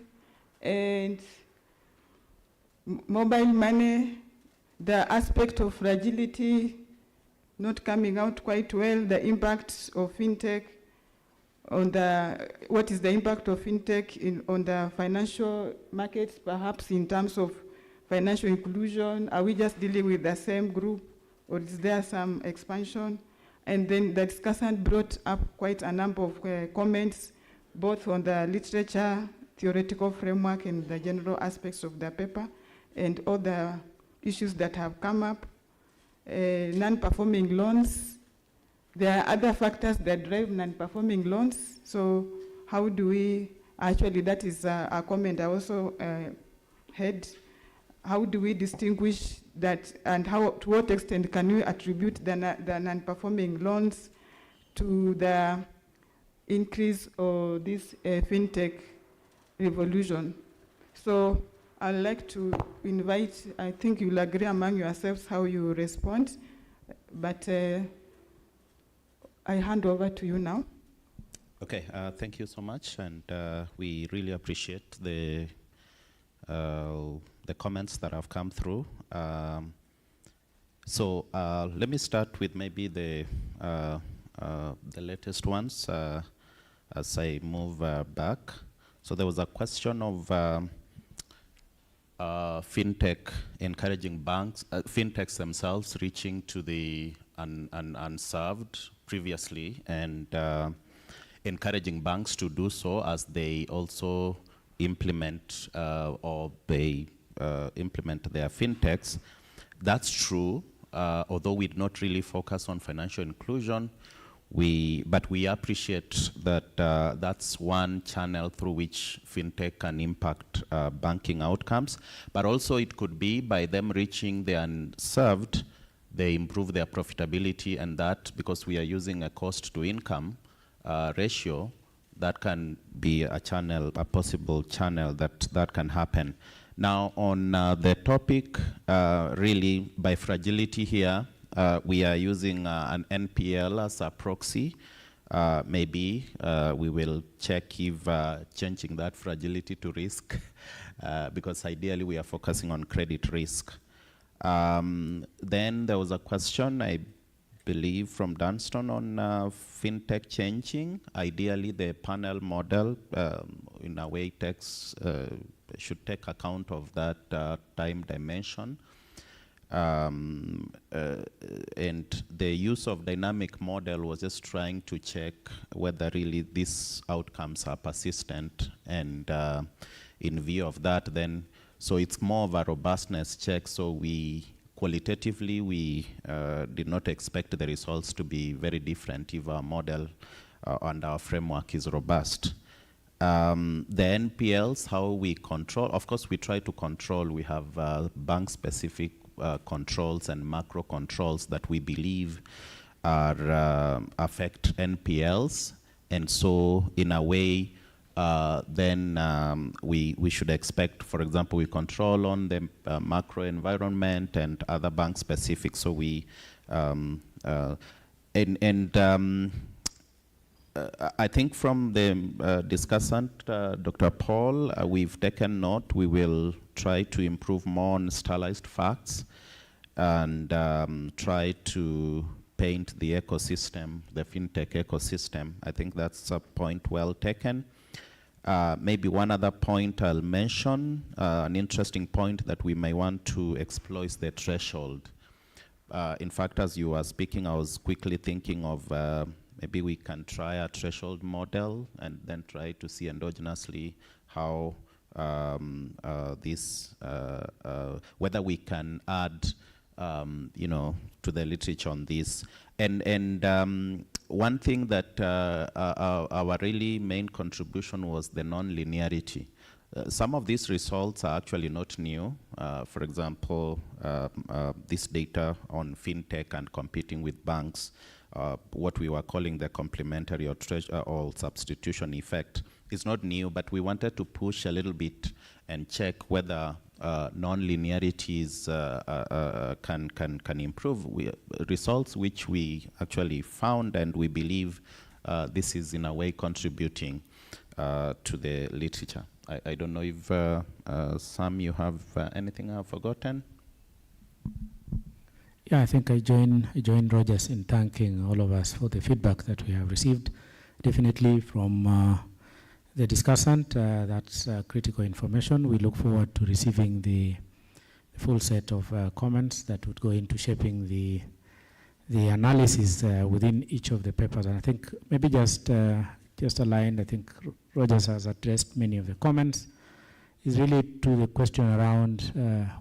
and mobile money, the aspect of fragility not coming out quite well, the impact of fintech on what is the impact of fintech on the financial markets, perhaps in terms of financial inclusion. Are we just dealing with the same group, or is there some expansion? And then the discussant brought up quite a number of comments, both on the literature, theoretical framework, and the general aspects of the paper, and all the issues that have come up. Non-performing loans. There are other factors that drive non-performing loans. So how do we, actually that is a comment I also had, how do we distinguish that, and to what extent can we attribute the non-performing loans to the increase of this fintech revolution? So I'd like to invite, I think you'll agree among yourselves how you respond, but I hand over to you now. Okay, thank you so much, and we really appreciate the comments that have come through. So let me start with maybe the latest ones as I move back. So there was a question of fintech encouraging banks, fintechs themselves reaching to the unserved previously, and encouraging banks to do so as they also implement implement their fintechs. That's true, although we did not really focus on financial inclusion. But we appreciate that that's one channel through which fintech can impact banking outcomes. But also it could be by them reaching the unserved, they improve their profitability, and that, because we are using a cost to income ratio, that can be a channel, a possible channel that can happen. Now, on the topic, really, by fragility here, we are using an NPL as a proxy. Maybe we will check if changing that fragility to risk, because ideally we are focusing on credit risk. Then there was a question, I believe, from Dunston on fintech changing. Ideally, the panel model, in a way, should take account of that time dimension. And the use of dynamic model was just trying to check whether really these outcomes are persistent, and in view of that, then, so it's more of a robustness check. So qualitatively, we did not expect the results to be very different if our model and our framework is robust. The NPLs, how we control, of course we try to control, we have bank-specific controls and macro controls that we believe are affect NPLs, and so in a way then we should expect, for example, we control on the macro environment and other bank specific, so we I think from the discussant, Dr. Paul, we've taken note. We will try to improve more on stylized facts and try to paint the ecosystem, the fintech ecosystem. I think that's a point well taken. Maybe one other point I'll mention, an interesting point that we may want to explore is the threshold. In fact, as you were speaking, I was quickly thinking of maybe we can try a threshold model and then try to see endogenously how whether we can add, to the literature on this. And one thing that our really main contribution was the non-linearity. Some of these results are actually not new. For example, this data on fintech and competing with banks, what we were calling the complementary or substitution effect, is not new, but we wanted to push a little bit and check whether non-linearities can improve. Results which we actually found, and we believe this is in a way contributing to the literature. I don't know if Sam, you have anything I've forgotten? Yeah, I think I join Rogers in thanking all of us for the feedback that we have received. Definitely from the discussant, that's critical information. We look forward to receiving the full set of comments that would go into shaping the analysis within each of the papers. And I think maybe just aligned, I think Rogers has addressed many of the comments, is really to the question around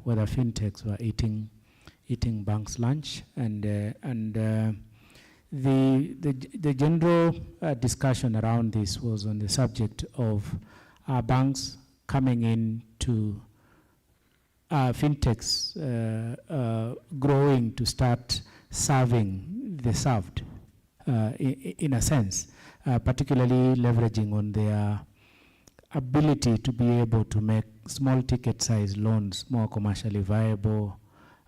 whether fintechs were eating banks' lunch, and the general discussion around this was on the subject of banks coming in to fintechs growing to start serving the served in a sense, particularly leveraging on their ability to be able to make small ticket size loans more commercially viable,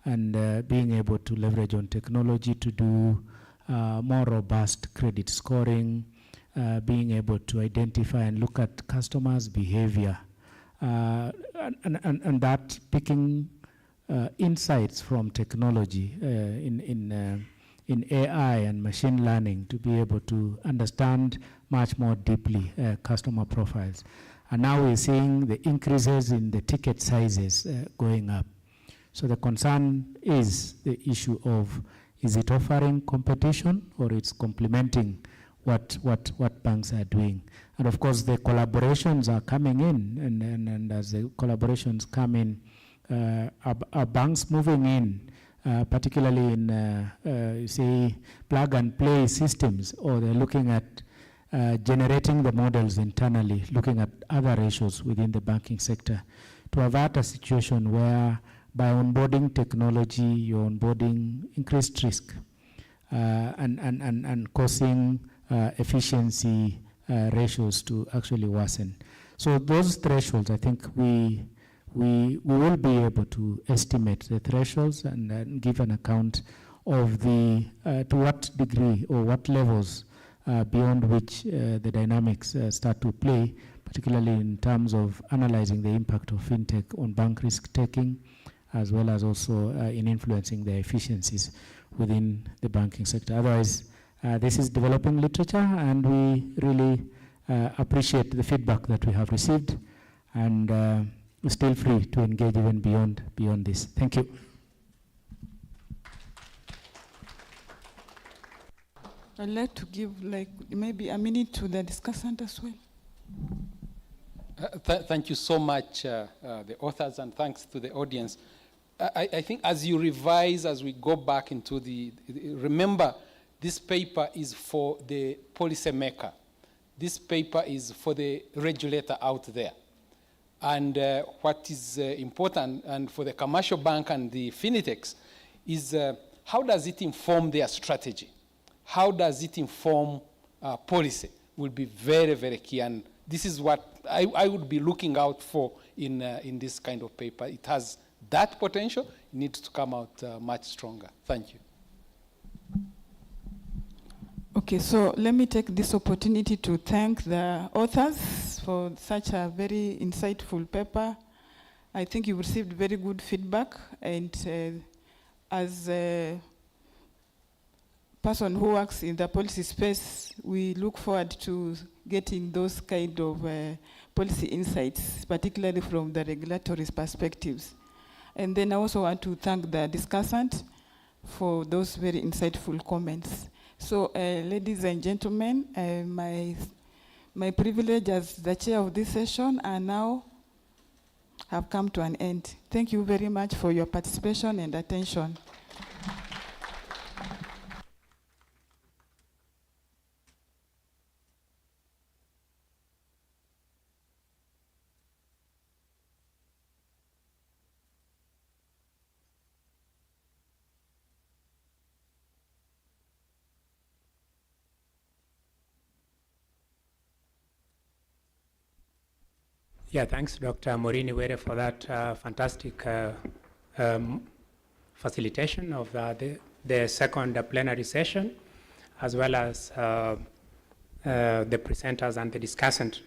and being able to leverage on technology to do more robust credit scoring, being able to identify and look at customers' behavior, and that picking insights from technology in AI and machine learning to be able to understand much more deeply customer profiles. And now we're seeing the increases in the ticket sizes going up. So the concern is the issue of, is it offering competition or it's complementing what banks are doing? And of course the collaborations are coming in, and as the collaborations come in, are banks moving in, particularly in say plug and play systems, or they're looking at generating the models internally, looking at other ratios within the banking sector to avert a situation where by onboarding technology, you're onboarding increased risk and causing efficiency ratios to actually worsen. So those thresholds, I think we will be able to estimate the thresholds and give an account of the to what degree or what levels beyond which the dynamics start to play, particularly in terms of analyzing the impact of fintech on bank risk taking, as well as also in influencing the efficiencies within the banking sector. Otherwise, this is developing literature, and we really appreciate the feedback that we have received, and we're still free to engage even beyond this. Thank you. I'd like to give maybe a minute to the discussant as well. Thank you so much, the authors, and thanks to the audience. I think as you revise, as we go back into remember, this paper is for the policymaker. This paper is for the regulator out there. And what is important, and for the commercial bank and the fintechs, is how does it inform their strategy? How does it inform policy? Will be very, very key. And this is what I would be looking out for in this kind of paper. It has that potential. It needs to come out much stronger. Thank you. Okay, so let me take this opportunity to thank the authors for such a very insightful paper. I think you received very good feedback, and as a person who works in the policy space, we look forward to getting those kind of policy insights, particularly from the regulatory perspectives. And then I also want to thank the discussant for those very insightful comments. So, ladies and gentlemen, my privilege as the chair of this session are now have come to an end. Thank you very much for your participation and attention. Yeah, thanks, Dr. Morini Were, for that fantastic facilitation of the second plenary session, as well as the presenters and the discussant.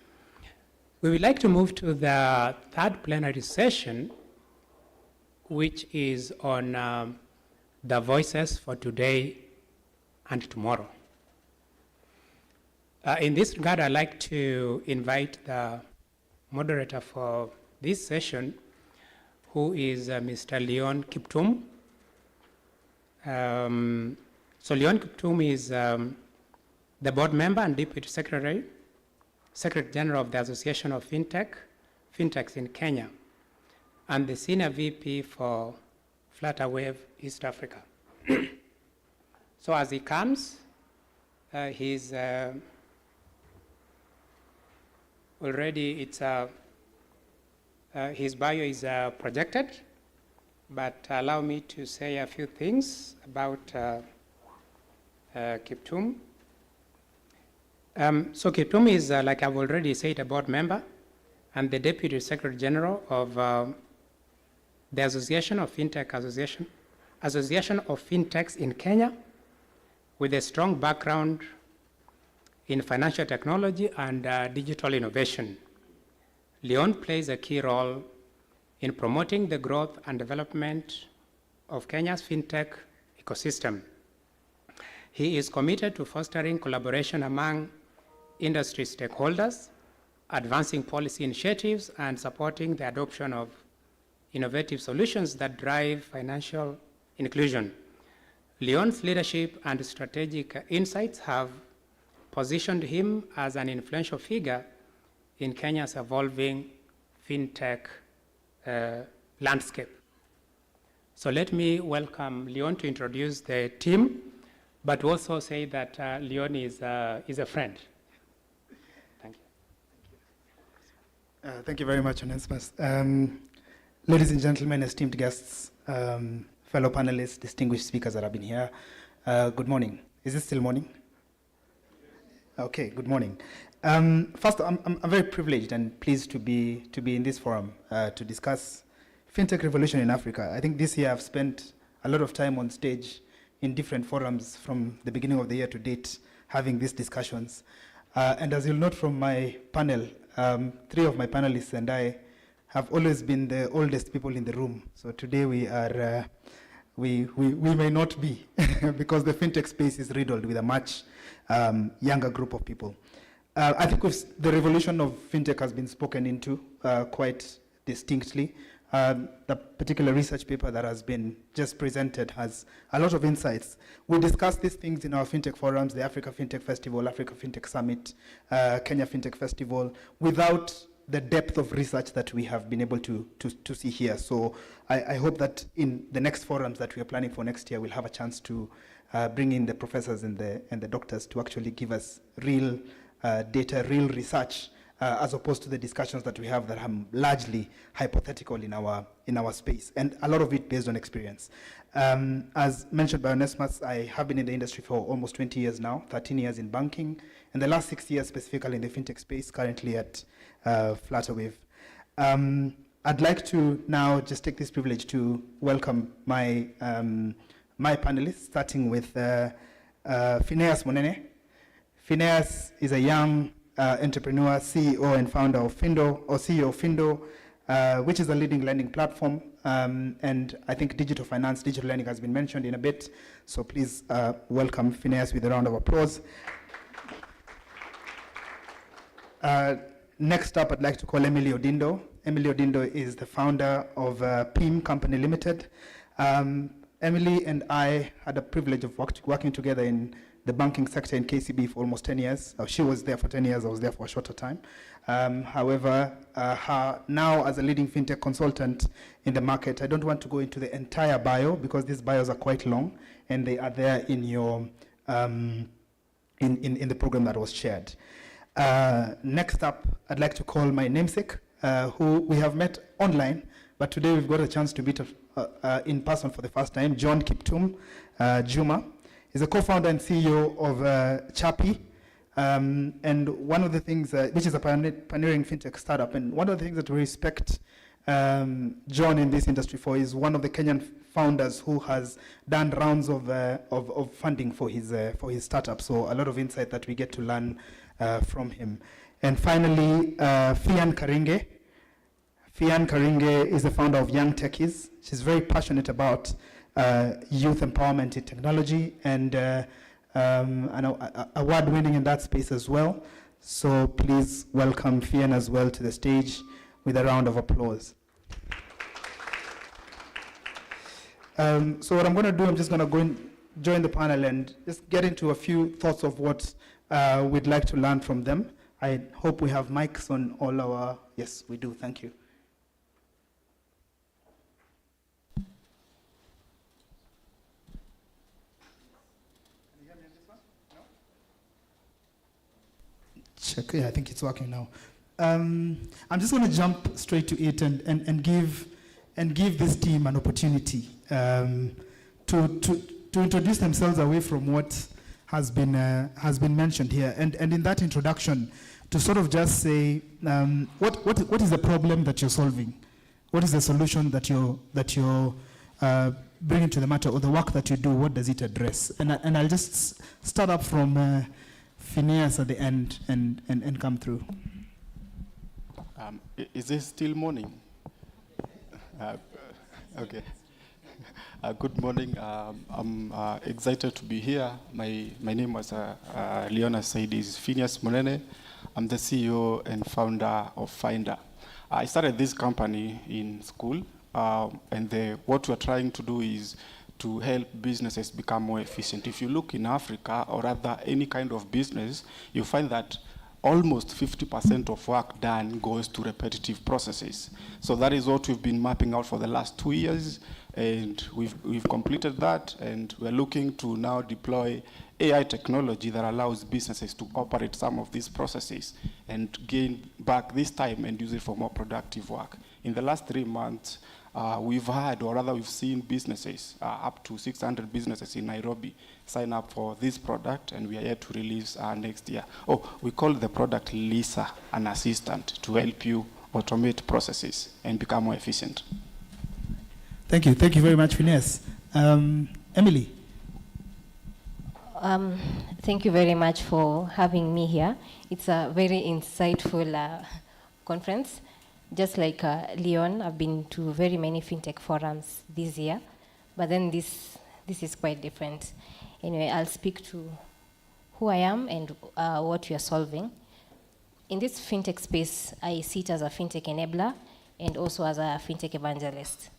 We would like to move to the third plenary session, which is on the voices for today and tomorrow. In this regard, I'd like to invite the moderator for this session, who is Mr. Leon Kiptum. So Leon Kiptum is the board member and deputy secretary general of the Association of Fintechs in Kenya, and the senior VP for Flutterwave East Africa. So as he comes, he's already, his bio is projected, but allow me to say a few things about Kiptum. So Kiptum is, like I've already said, a board member and the Deputy Secretary General of the Association of Fintechs in Kenya, with a strong background in financial technology and digital innovation. Leon plays a key role in promoting the growth and development of Kenya's fintech ecosystem. He is committed to fostering collaboration among industry stakeholders, advancing policy initiatives, and supporting the adoption of innovative solutions that drive financial inclusion. Leon's leadership and strategic insights have positioned him as an influential figure in Kenya's evolving fintech landscape. So let me welcome Leon to introduce the team, but also say that Leon is a friend. Thank you. Thank you very much, Onesmus. Ladies and gentlemen, esteemed guests, fellow panelists, distinguished speakers that have been here, good morning. Is it still morning? Okay, good morning. First, I'm very privileged and pleased to be in this forum to discuss fintech revolution in Africa. I think this year I've spent a lot of time on stage in different forums from the beginning of the year to date, having these discussions. And as you'll note from my panel, 3 of my panelists and I have always been the oldest people in the room. So today we are, we may not be, because the fintech space is riddled with a much younger group of people. I think the revolution of fintech has been spoken into quite distinctly. The particular research paper that has been just presented has a lot of insights. We discuss these things in our fintech forums, the Africa Fintech Festival, Africa Fintech Summit, Kenya Fintech Festival, without the depth of research that we have been able to see here. So I hope that in the next forums that we are planning for next year, we'll have a chance to bring in the professors and the doctors to actually give us real data, real research, as opposed to the discussions that we have that are largely hypothetical in our space, and a lot of it based on experience. As mentioned by Onesmus, I have been in the industry for almost 20 years now, 13 years in banking, and the last 6 years specifically in the fintech space, currently at Flutterwave. I'd like to now just take this privilege to welcome my panelists, starting with Phineas Monene. Phineas is a young entrepreneur, CEO and founder of Findo, or CEO of Findo, which is a leading lending platform. And I think digital finance, digital lending has been mentioned in a bit. So please welcome Phineas with a round of applause. Next up, I'd like to call Emily Odindo. Emily Odindo is the founder of PIM Company Limited. Emily and I had a privilege of working together in the banking sector in KCB for almost 10 years. She was there for 10 years, I was there for a shorter time. However, now as a leading fintech consultant in the market, I don't want to go into the entire bio because these bios are quite long and they are there in your in the program that was shared. Next up, I'd like to call my namesake, who we have met online, but today we've got a chance to meet in person for the first time, John Kiptum Juma. He's a co-founder and CEO of Chapi, and one of the things, which is a pioneering fintech startup, and one of the things that we respect John in this industry for is one of the Kenyan founders who has done rounds of funding for his startup. So a lot of insight that we get to learn from him. And finally, Fian Karinge. Fian Karinge is the founder of Young Techies. She's very passionate about youth empowerment in technology and award-winning in that space as well. So please welcome Fian as well to the stage with a round of applause. So what I'm going to do, I'm just going to go and join the panel and just get into a few thoughts of what we'd like to learn from them. I hope we have mics on all our, yes, we do, thank you. Check. Yeah, I think it's working now. I'm just going to jump straight to it and give this team an opportunity to introduce themselves away from what has been mentioned here, and in that introduction, to sort of just say what is the problem that you're solving, what is the solution that you're bringing to the matter, or the work that you do, what does it address, and I'll just start up from Phineas at the end and come through. Is it still morning? Okay. Good morning. I'm excited to be here. My name was Leona said is Phineas Monene. I'm the CEO and founder of Finder. I started this company in school, and what we're trying to do is to help businesses become more efficient. If you look in Africa or rather any kind of business, you find that almost 50% of work done goes to repetitive processes. So that is what we've been mapping out for the last 2 years, and we've completed that, and we're looking to now deploy AI technology that allows businesses to operate some of these processes and gain back this time and use it for more productive work. In the last 3 months, We've had, or rather we've seen businesses, up to 600 businesses in Nairobi sign up for this product, and we are yet to release next year. Oh, we call the product Lisa, an assistant to help you automate processes and become more efficient. Thank you. Thank you very much, Phineas. Emily. Thank you very much for having me here. It's a very insightful conference. Just like Leon, I've been to very many fintech forums this year, but then this is quite different. Anyway, I'll speak to who I am and what we are solving. In this fintech space, I sit as a fintech enabler and also as a fintech evangelist.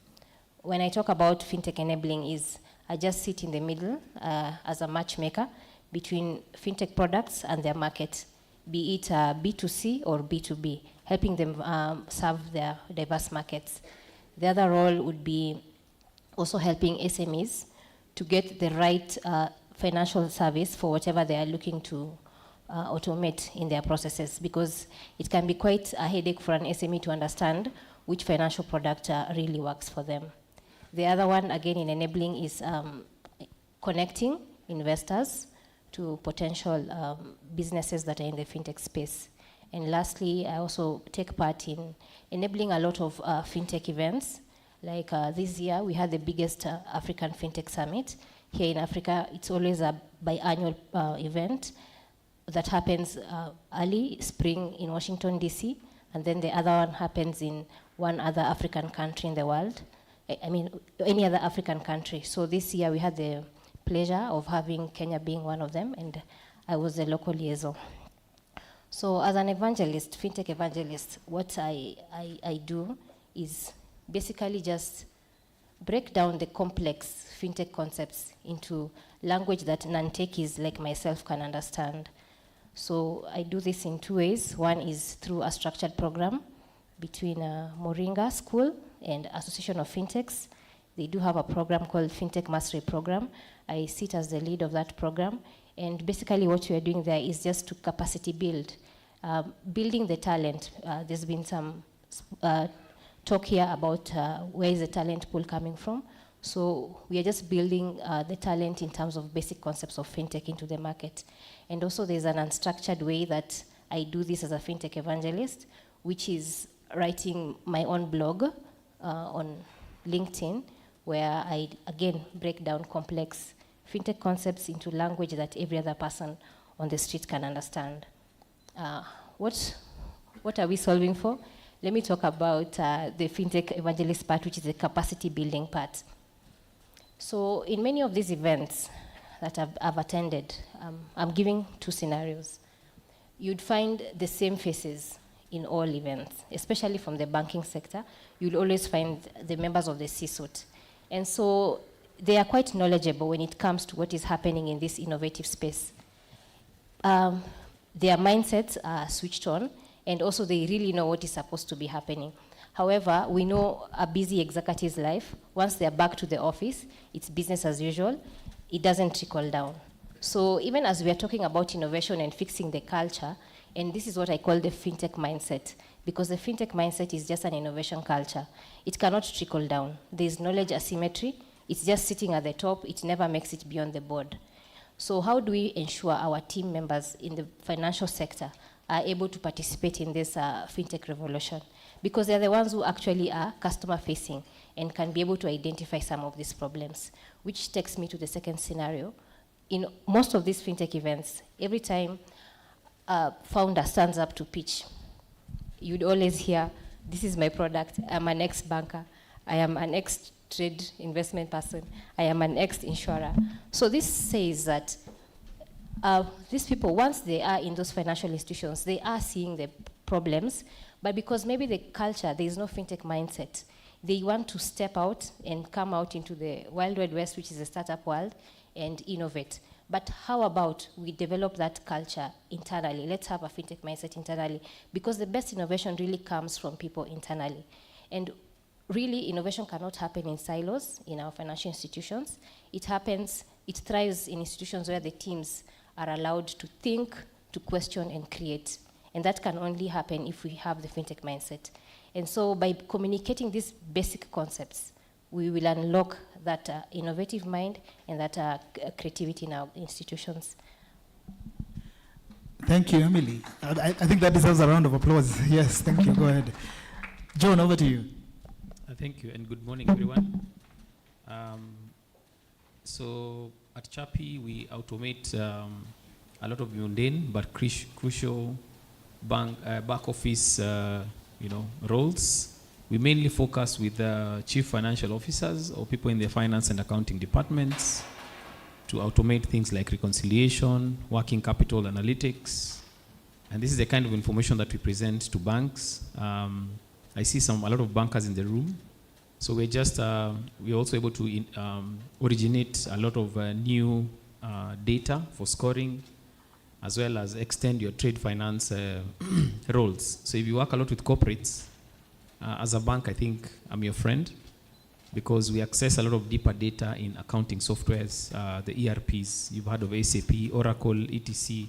When I talk about fintech enabling, I just sit in the middle as a matchmaker between fintech products and their market, be it B2C or B2B, helping them serve their diverse markets. The other role would be also helping SMEs to get the right financial service for whatever they are looking to automate in their processes, because it can be quite a headache for an SME to understand which financial product really works for them. The other one, again, in enabling is connecting investors to potential businesses that are in the fintech space. And lastly, I also take part in enabling a lot of fintech events. Like this year, we had the biggest African Fintech Summit. Here in Africa, it's always a biannual event that happens early spring in Washington, DC, and then the other one happens in one other African country in the world. I mean, any other African country. So this year, we had the pleasure of having Kenya being one of them, and I was the local liaison. So as an evangelist, fintech evangelist, what I do is basically just break down the complex fintech concepts into language that non-techies like myself can understand. So I do this in two ways. One is through a structured program between Moringa School and Association of Fintechs. They do have a program called Fintech Mastery Program. I sit as the lead of that program. And basically what we are doing there is just to capacity build, building the talent. There's been some talk here about where is the talent pool coming from. So we are just building the talent in terms of basic concepts of fintech into the market. And also there's an unstructured way that I do this as a fintech evangelist, which is writing my own blog on LinkedIn, where I, again, break down complex fintech concepts into language that every other person on the street can understand. What are we solving for? Let me talk about the fintech evangelist part, which is the capacity building part. So in many of these events that I've attended, I'm giving two scenarios. You'd find the same faces in all events, especially from the banking sector. You'll always find the members of the C-suite. And so they are quite knowledgeable when it comes to what is happening in this innovative space. Their mindsets are switched on, and also they really know what is supposed to be happening. However, we know a busy executive's life. Once they're back to the office, it's business as usual. It doesn't trickle down. So even as we are talking about innovation and fixing the culture, and this is what I call the fintech mindset, because the fintech mindset is just an innovation culture. It cannot trickle down. There's knowledge asymmetry. It's just sitting at the top. It never makes it beyond the board. So how do we ensure our team members in the financial sector are able to participate in this fintech revolution? Because they're the ones who actually are customer-facing and can be able to identify some of these problems, which takes me to the second scenario. In most of these fintech events, every time a founder stands up to pitch, you'd always hear, this is my product, I'm an ex-banker, I am an ex-trade investment person, I am an ex-insurer. So this says that these people, once they are in those financial institutions, they are seeing the problems, but because maybe the culture, there is no fintech mindset, they want to step out and come out into the Wild Wild West, which is the startup world, and innovate. But how about we develop that culture internally? Let's have a fintech mindset internally, because the best innovation really comes from people internally. And really, innovation cannot happen in silos in our financial institutions. It thrives in institutions where the teams are allowed to think, to question, and create. And that can only happen if we have the fintech mindset. And so by communicating these basic concepts, we will unlock that innovative mind and that creativity in our institutions. Thank you, Emily. I think that deserves a round of applause. Yes, thank you. Go ahead. John, over to you. Thank you, and good morning, everyone. So at Chapi, we automate a lot of mundane but crucial back office roles. We mainly focus with chief financial officers or people in the finance and accounting departments to automate things like reconciliation, working capital analytics. And this is the kind of information that we present to banks. I see a lot of bankers in the room. So we're also able to originate a lot of new data for scoring, as well as extend your trade finance roles. So if you work a lot with corporates, as a bank, I think I'm your friend, because we access a lot of deeper data in accounting softwares, the ERPs. You've heard of SAP, Oracle, etc.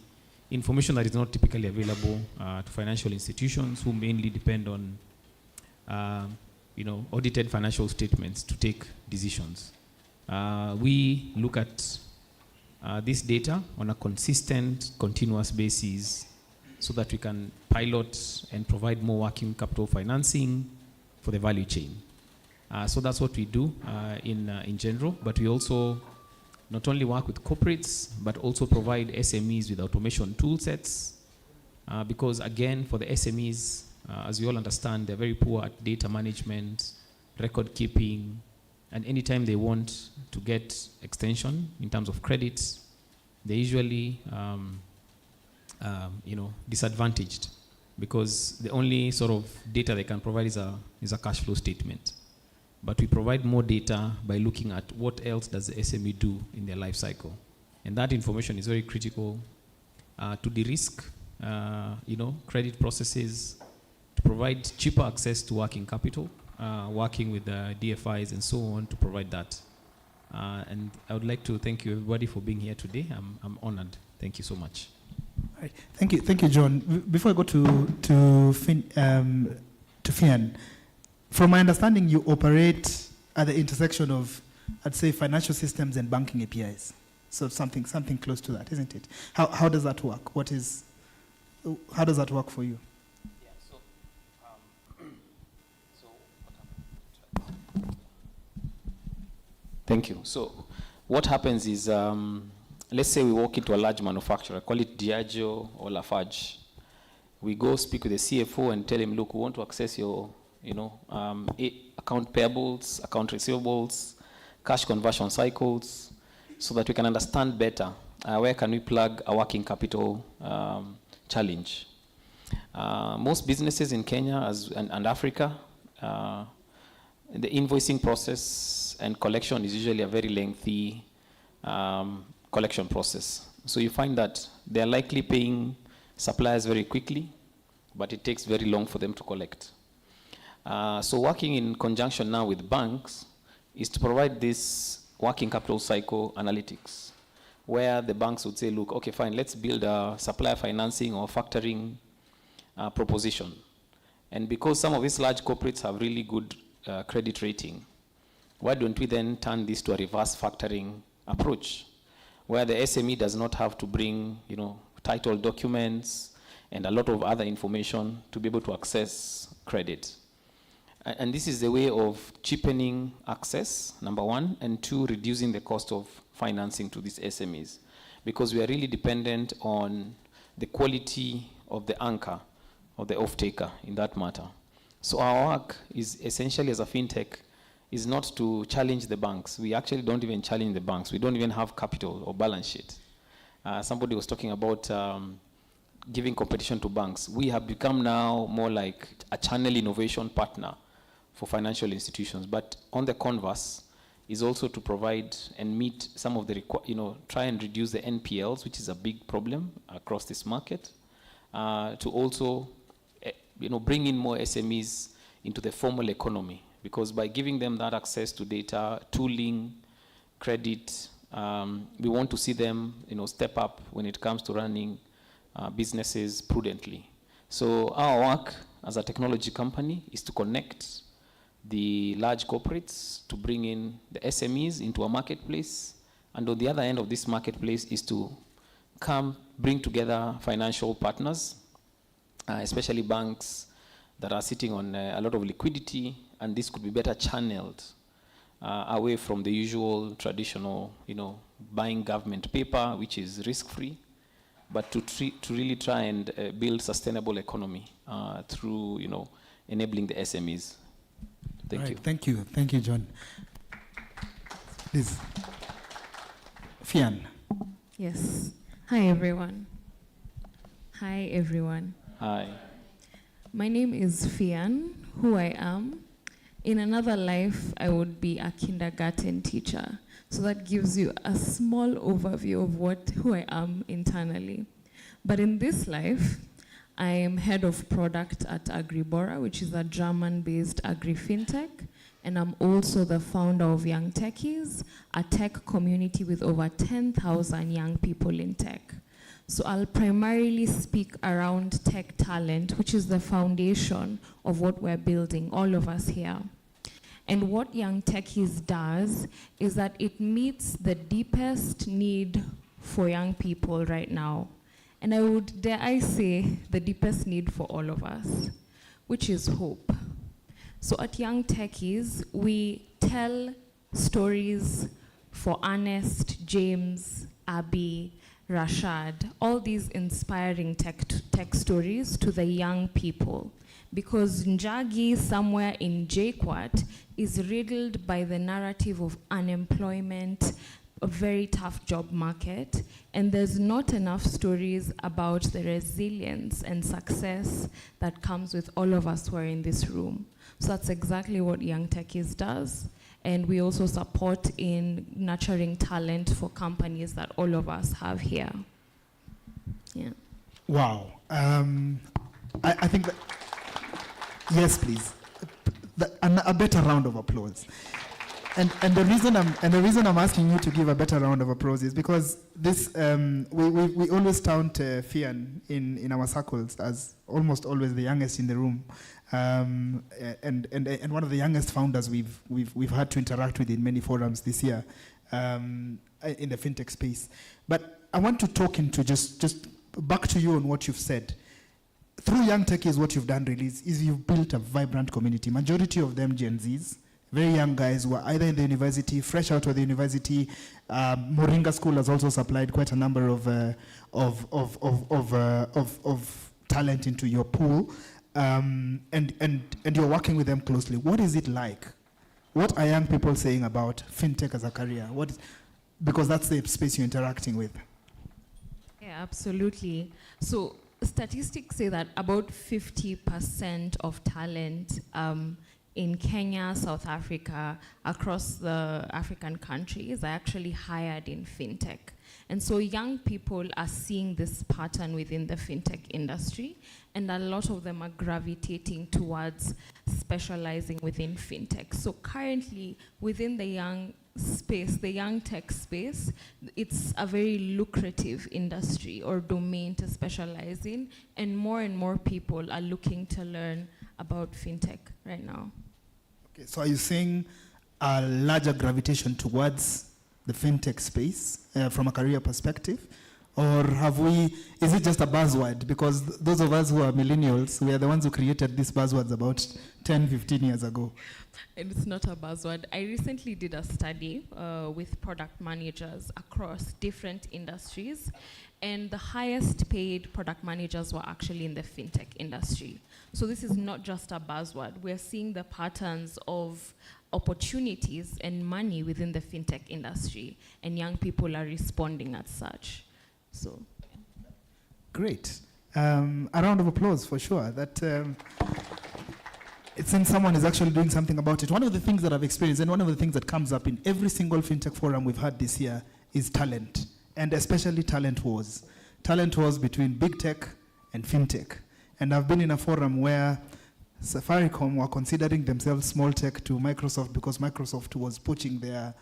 Information that is not typically available to financial institutions who mainly depend on audited financial statements to take decisions. We look at this data on a consistent, continuous basis so that we can pilot and provide more working capital financing for the value chain. So that's what we do in general, but we also not only work with corporates, but also provide SMEs with automation tool sets, because again, for the SMEs, as we all understand, they're very poor at data management, record keeping, and anytime they want to get extension in terms of credits, they're usually disadvantaged, because the only sort of data they can provide is a cash flow statement. But we provide more data by looking at what else does the SME do in their life cycle. And that information is very critical to de-risk credit processes, to provide cheaper access to working capital, working with the DFIs and so on to provide that. And I would like to thank you everybody for being here today. I'm honored. Thank you so much. Right. Thank you, John. Before I go to Fian, from my understanding, you operate at the intersection of, I'd say, financial systems and banking APIs. So something close to that, isn't it? How does that work? How does that work for you? Thank you. So what happens is, let's say we walk into a large manufacturer, call it Diageo or Lafarge. We go speak with the CFO and tell him, look, we want to access your account payables, account receivables, cash conversion cycles, so that we can understand better where can we plug a working capital challenge. Most businesses in Kenya and Africa, the invoicing process and collection is usually a very lengthy collection process. So you find that they're likely paying suppliers very quickly, but it takes very long for them to collect. So working in conjunction now with banks is to provide this working capital cycle analytics, where the banks would say, look, okay, fine, let's build a supplier financing or factoring proposition. And because some of these large corporates have really good credit rating, why don't we then turn this to a reverse factoring approach, where the SME does not have to bring, title documents and a lot of other information to be able to access credit. And this is the way of cheapening access, number one, and two, reducing the cost of financing to these SMEs, because we are really dependent on the quality of the anchor or the off-taker in that matter. So our work is essentially, as a fintech, is not to challenge the banks. We actually don't even challenge the banks. We don't even have capital or balance sheet. Somebody was talking about giving competition to banks. We have become now more like a channel innovation partner for financial institutions. But on the converse is also to provide and meet some of the, try and reduce the NPLs, which is a big problem across this market, to also, bring in more SMEs into the formal economy. Because by giving them that access to data, tooling, credit, we want to see them, step up when it comes to running businesses prudently. So our work as a technology company is to connect the large corporates to bring in the SMEs into a marketplace. And on the other end of this marketplace is to bring together financial partners, especially banks that are sitting on a lot of liquidity, and this could be better channeled away from the usual traditional, buying government paper, which is risk-free, but to really try and build sustainable economy through, enabling the SMEs. Thank you. Thank you. Thank you, John. Please. Fian. Yes. Hi, everyone. Hi, everyone. Hi. My name is Fian, who I am. In another life, I would be a kindergarten teacher. So that gives you a small overview of who I am internally. But in this life, I am head of product at Agribora, which is a German-based agri-fintech, and I'm also the founder of Young Techies, a tech community with over 10,000 young people in tech. So I'll primarily speak around tech talent, which is the foundation of what we're building, all of us here. And what Young Techies does is that it meets the deepest need for young people right now. And I would dare I say the deepest need for all of us, which is hope. So at Young Techies, we tell stories for Ernest, James, Abby, Rashad, all these inspiring tech stories to the young people. Because Njagi, somewhere in JKUAT, is riddled by the narrative of unemployment, a very tough job market, and there's not enough stories about the resilience and success that comes with all of us who are in this room. So that's exactly what Young Techies does. And we also support in nurturing talent for companies that all of us have here. Yeah. Wow. I think that, yes, please. A better round of applause. And the reason I'm asking you to give a better round of applause is because this we always count Fian in our circles as almost always the youngest in the room, and one of the youngest founders we've had to interact with in many forums this year in the fintech space. But I want to talk into just back to you on what you've said. Through Young Techies, what you've done really is you've built a vibrant community. Majority of them Gen Zs. Very young guys who are either in the university, fresh out of the university. Moringa School has also supplied quite a number of talent into your pool, and you're working with them closely. What is it like? What are young people saying about fintech as a career? Because that's the space you're interacting with. Yeah, absolutely. So statistics say that about 50% of talent in Kenya, South Africa, across the African countries are actually hired in fintech. And so young people are seeing this pattern within the fintech industry, and a lot of them are gravitating towards specializing within fintech. So currently, within the young space, the young tech space, it's a very lucrative industry or domain to specialize in, and more people are looking to learn about fintech right now. Okay, so are you seeing a larger gravitation towards the fintech space from a career perspective? Or is it just a buzzword? Because those of us who are millennials, we are the ones who created these buzzwords about 10, 15 years ago. And it's not a buzzword. I recently did a study with product managers across different industries, and the highest paid product managers were actually in the fintech industry. So this is not just a buzzword. We're seeing the patterns of opportunities and money within the fintech industry, and young people are responding as such. So, great. A round of applause for sure. That it seems someone is actually doing something about it. One of the things that I've experienced, and one of the things that comes up in every single fintech forum we've had this year, is talent, and especially talent wars. Talent wars between big tech and fintech. And I've been in a forum where Safaricom were considering themselves small tech to Microsoft because Microsoft was poaching their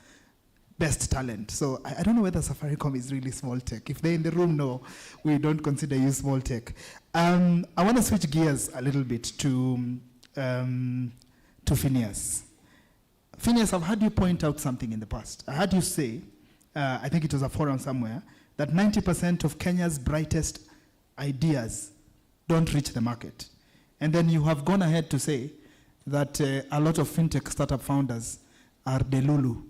best talent. So I don't know whether Safaricom is really small tech. If they're in the room, no, we don't consider you small tech. I want to switch gears a little bit to Phineas. Phineas, I've heard you point out something in the past. I heard you say, I think it was a forum somewhere, that 90% of Kenya's brightest ideas don't reach the market. And then you have gone ahead to say that a lot of fintech startup founders are delulu.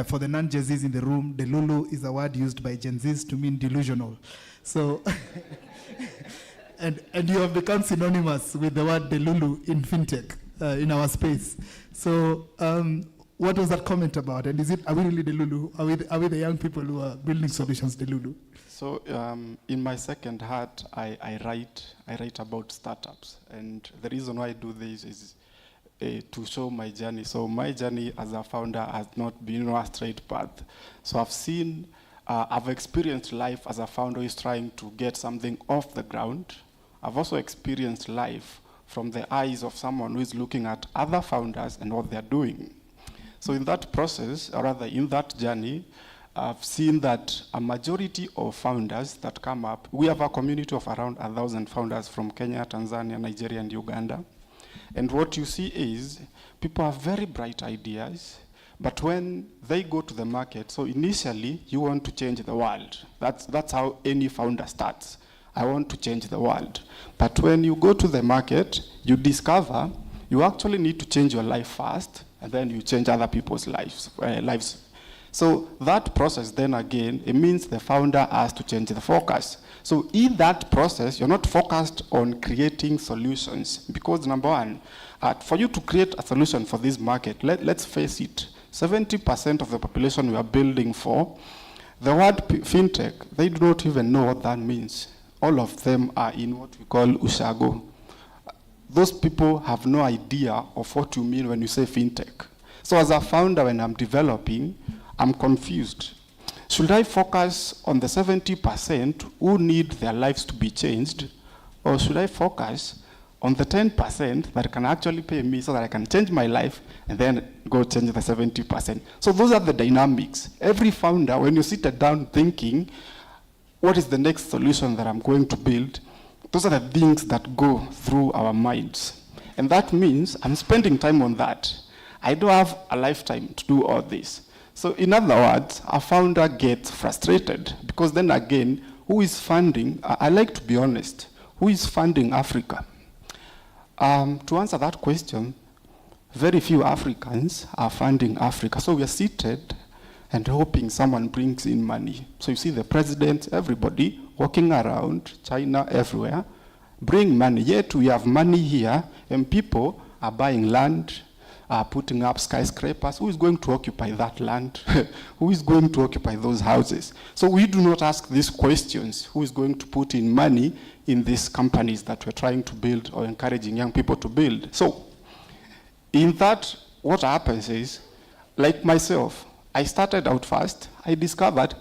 For the non-Gen Zs in the room, delulu is a word used by Gen Zs to mean delusional. So, and you have become synonymous with the word delulu in fintech, in our space. So, what was that comment about? And are we really delulu? Are we the young people who are building solutions delulu? So in my second hat, I write about startups, and the reason why I do this is to show my journey. So my journey as a founder has not been a straight path. So I've experienced life as a founder who is trying to get something off the ground. I've also experienced life from the eyes of someone who is looking at other founders and what they're doing. So in that process, or rather in that journey, I've seen that a majority of founders that come up, we have a community of around 1,000 founders from Kenya, Tanzania, Nigeria, and Uganda. And what you see is people have very bright ideas, but when they go to the market, so initially you want to change the world. That's how any founder starts. I want to change the world. But when you go to the market, you discover you actually need to change your life first, and then you change other people's lives. So that process then again, it means the founder has to change the focus. So in that process, you're not focused on creating solutions, because number one, for you to create a solution for this market, let's face it, 70% of the population we are building for, the word fintech, they do not even know what that means. All of them are in what we call ushago. Those people have no idea of what you mean when you say fintech. So as a founder, when I'm developing, I'm confused. Should I focus on the 70% who need their lives to be changed, or should I focus on the 10% that can actually pay me so that I can change my life and then go change the 70%? So those are the dynamics. Every founder, when you sit down thinking, what is the next solution that I'm going to build, those are the things that go through our minds. And that means I'm spending time on that. I don't have a lifetime to do all this. So in other words, a founder gets frustrated because then again, who is funding? I like to be honest. Who is funding Africa? To answer that question, very few Africans are funding Africa. So we are seated and hoping someone brings in money. So you see the president, everybody walking around, China, everywhere, bring money. Yet we have money here and people are buying land, putting up skyscrapers. Who is going to occupy that land? Who is going to occupy those houses? So we do not ask these questions. Who is going to put in money in these companies that we're trying to build or encouraging young people to build? So in that, what happens is, like myself, I started out fast. I discovered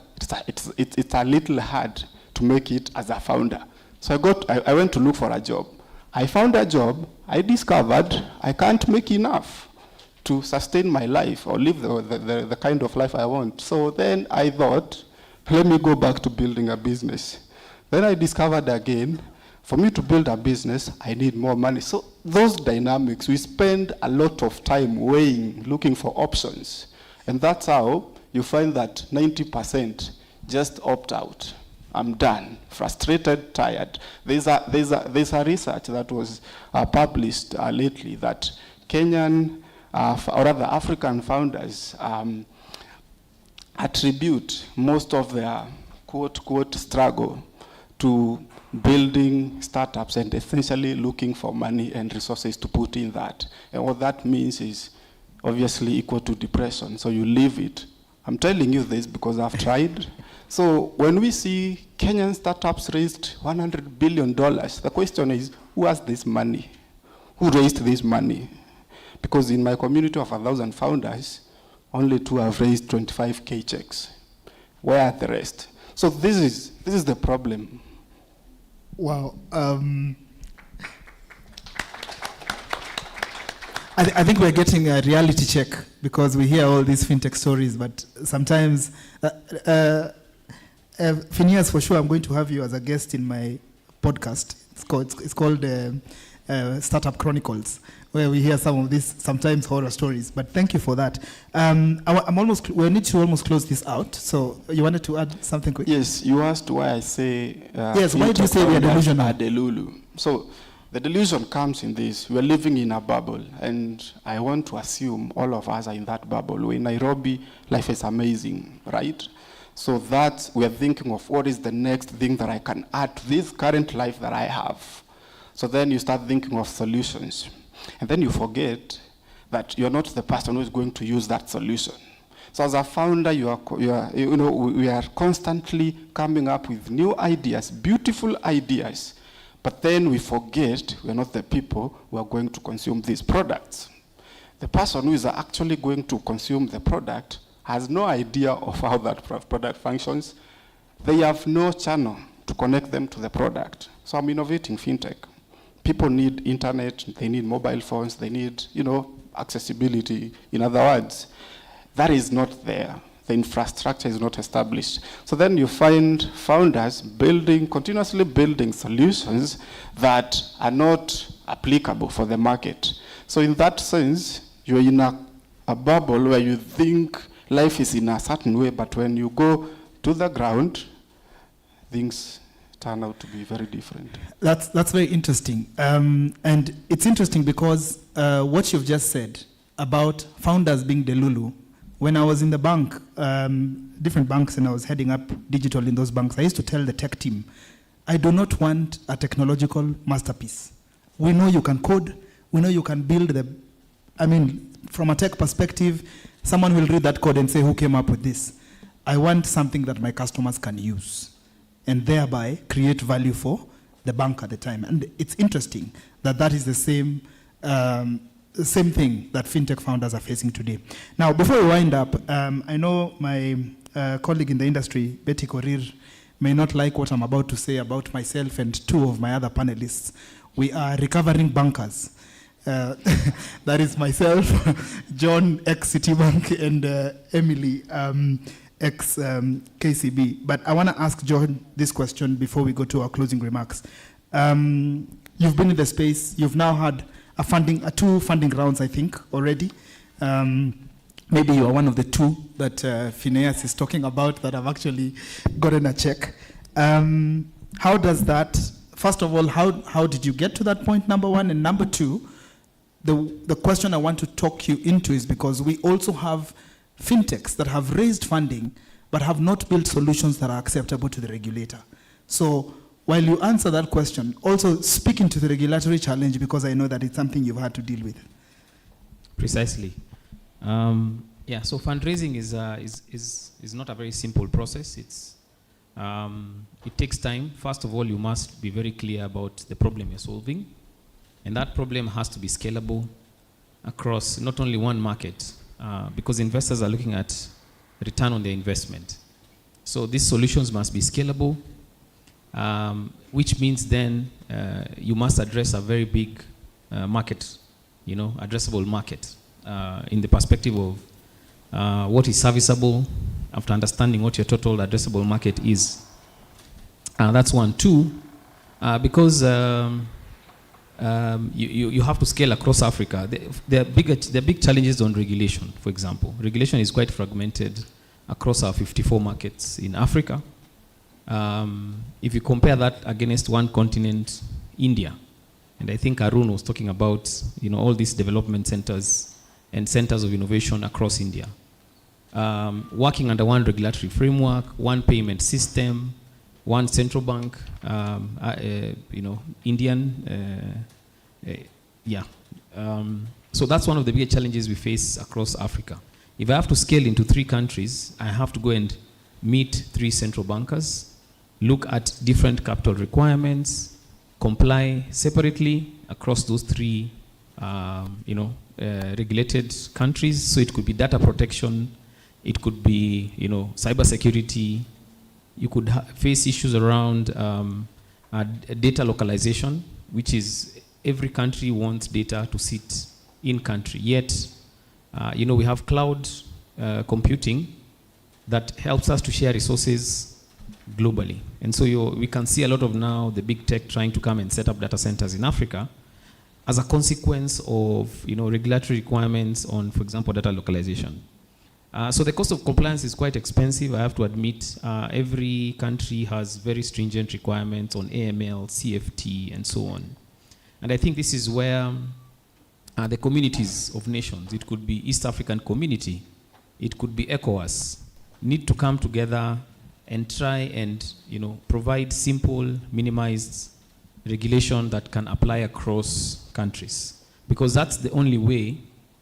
it's a little hard to make it as a founder. So I went to look for a job. I found a job. I discovered I can't make enough to sustain my life or live the kind of life I want. So then I thought, let me go back to building a business. Then I discovered again, for me to build a business, I need more money. So those dynamics, we spend a lot of time weighing, looking for options. And that's how you find that 90% just opt out. I'm done, frustrated, tired. There's a research that was published lately that Kenyan, or rather African founders attribute most of their quote-quote struggle to building startups and essentially looking for money and resources to put in that. And what that means is obviously equal to depression, so you leave it. I'm telling you this because I've tried. So when we see Kenyan startups raised $100 billion, the question is, who has this money? Who raised this money? Because in my community of 1,000 founders, only 2 have raised 25K checks. Where are the rest? So this is the problem. Wow. I think we're getting a reality check because we hear all these fintech stories, but sometimes, Phineas, for sure, I'm going to have you as a guest in my podcast. It's called Startup Chronicles, where we hear some of these sometimes horror stories. But thank you for that. We need to almost close this out. So you wanted to add something quick? Yes, you asked why I say. Yes, why do you say we are delusional? Delulu. So the delusion comes in this: we are living in a bubble, and I want to assume all of us are in that bubble. We're in Nairobi, life is amazing, right? So that we are thinking of what is the next thing that I can add to this current life that I have. So then you start thinking of solutions. And then you forget that you're not the person who is going to use that solution. So as a founder, we are constantly coming up with new ideas, beautiful ideas. But then we forget we're not the people who are going to consume these products. The person who is actually going to consume the product has no idea of how that product functions. They have no channel to connect them to the product. So I'm innovating fintech. People need internet, they need mobile phones, they need, accessibility. In other words, that is not there. The infrastructure is not established. So then you find founders continuously building solutions that are not applicable for the market. So in that sense, you're in a bubble where you think life is in a certain way, but when you go to the ground, things turn out to be very different. That's very interesting. And it's interesting because what you've just said about founders being delulu, when I was in the bank, different banks, and I was heading up digital in those banks, I used to tell the tech team, I do not want a technological masterpiece. We know you can code, we know you can build from a tech perspective, someone will read that code and say, who came up with this? I want something that my customers can use and thereby create value for the bank at the time. And it's interesting that is the same thing that fintech founders are facing today. Now, before we wind up, I know my colleague in the industry, Betty Korir, may not like what I'm about to say about myself and two of my other panelists. We are recovering bankers. That is myself, John, ex-Citibank, and Emily, ex-KCB. But I want to ask John this question before we go to our closing remarks. You've been in the space. You've now had two funding rounds, I think, already. Maybe you are one of the two that Phineas is talking about that have actually gotten a check. How does that, first of all, how did you get to that point, number one? And number two, the question I want to talk you into is because we also have fintechs that have raised funding but have not built solutions that are acceptable to the regulator. So while you answer that question, also speak into the regulatory challenge because I know that it's something you've had to deal with. Precisely. So fundraising is not a very simple process. It takes time. First of all, you must be very clear about the problem you're solving. And that problem has to be scalable across not only one market, because investors are looking at return on their investment. So these solutions must be scalable, which means then you must address a very big market, addressable market in the perspective of what is serviceable after understanding what your total addressable market is. That's one. Two, because you have to scale across Africa. There are big challenges on regulation, for example. Regulation is quite fragmented across our 54 markets in Africa. If you compare that against one continent, India, and I think Arun was talking about all these development centers and centers of innovation across India. Working under one regulatory framework, one payment system, one central bank, Indian, so that's one of the biggest challenges we face across Africa. If I have to scale into 3 countries, I have to go and meet 3 central bankers, look at different capital requirements, comply separately across those 3, regulated countries. So it could be data protection, it could be, cyber security. You could face issues around data localization, which is every country wants data to sit in country. Yet, we have cloud computing that helps us to share resources globally. And so we can see a lot of now the big tech trying to come and set up data centers in Africa as a consequence of regulatory requirements on, for example, data localization. So the cost of compliance is quite expensive, I have to admit. Every country has very stringent requirements on AML, CFT, and so on. And I think this is where the communities of nations, it could be East African community, it could be ECOWAS, need to come together and try and provide simple, minimized regulation that can apply across countries. Because that's the only way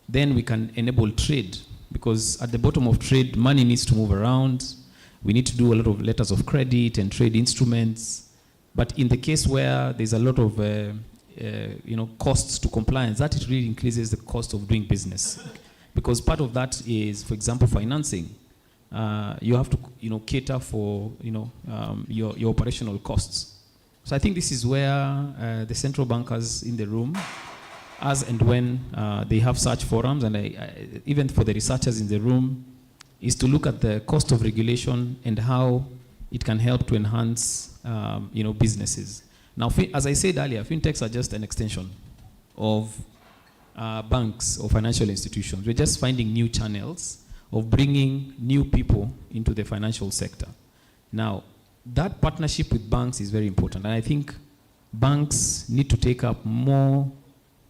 then we can enable trade. Because at the bottom of trade, money needs to move around. We need to do a lot of letters of credit and trade instruments. But in the case where there's a lot of costs to compliance, that it really increases the cost of doing business. Because part of that is, for example, financing. You have to cater for your operational costs. So I think this is where the central bankers in the room, as and when they have such forums, and even for the researchers in the room, is to look at the cost of regulation and how it can help to enhance businesses. Now, as I said earlier, fintechs are just an extension of banks or financial institutions. We're just finding new channels of bringing new people into the financial sector. Now, that partnership with banks is very important, and I think banks need to take up more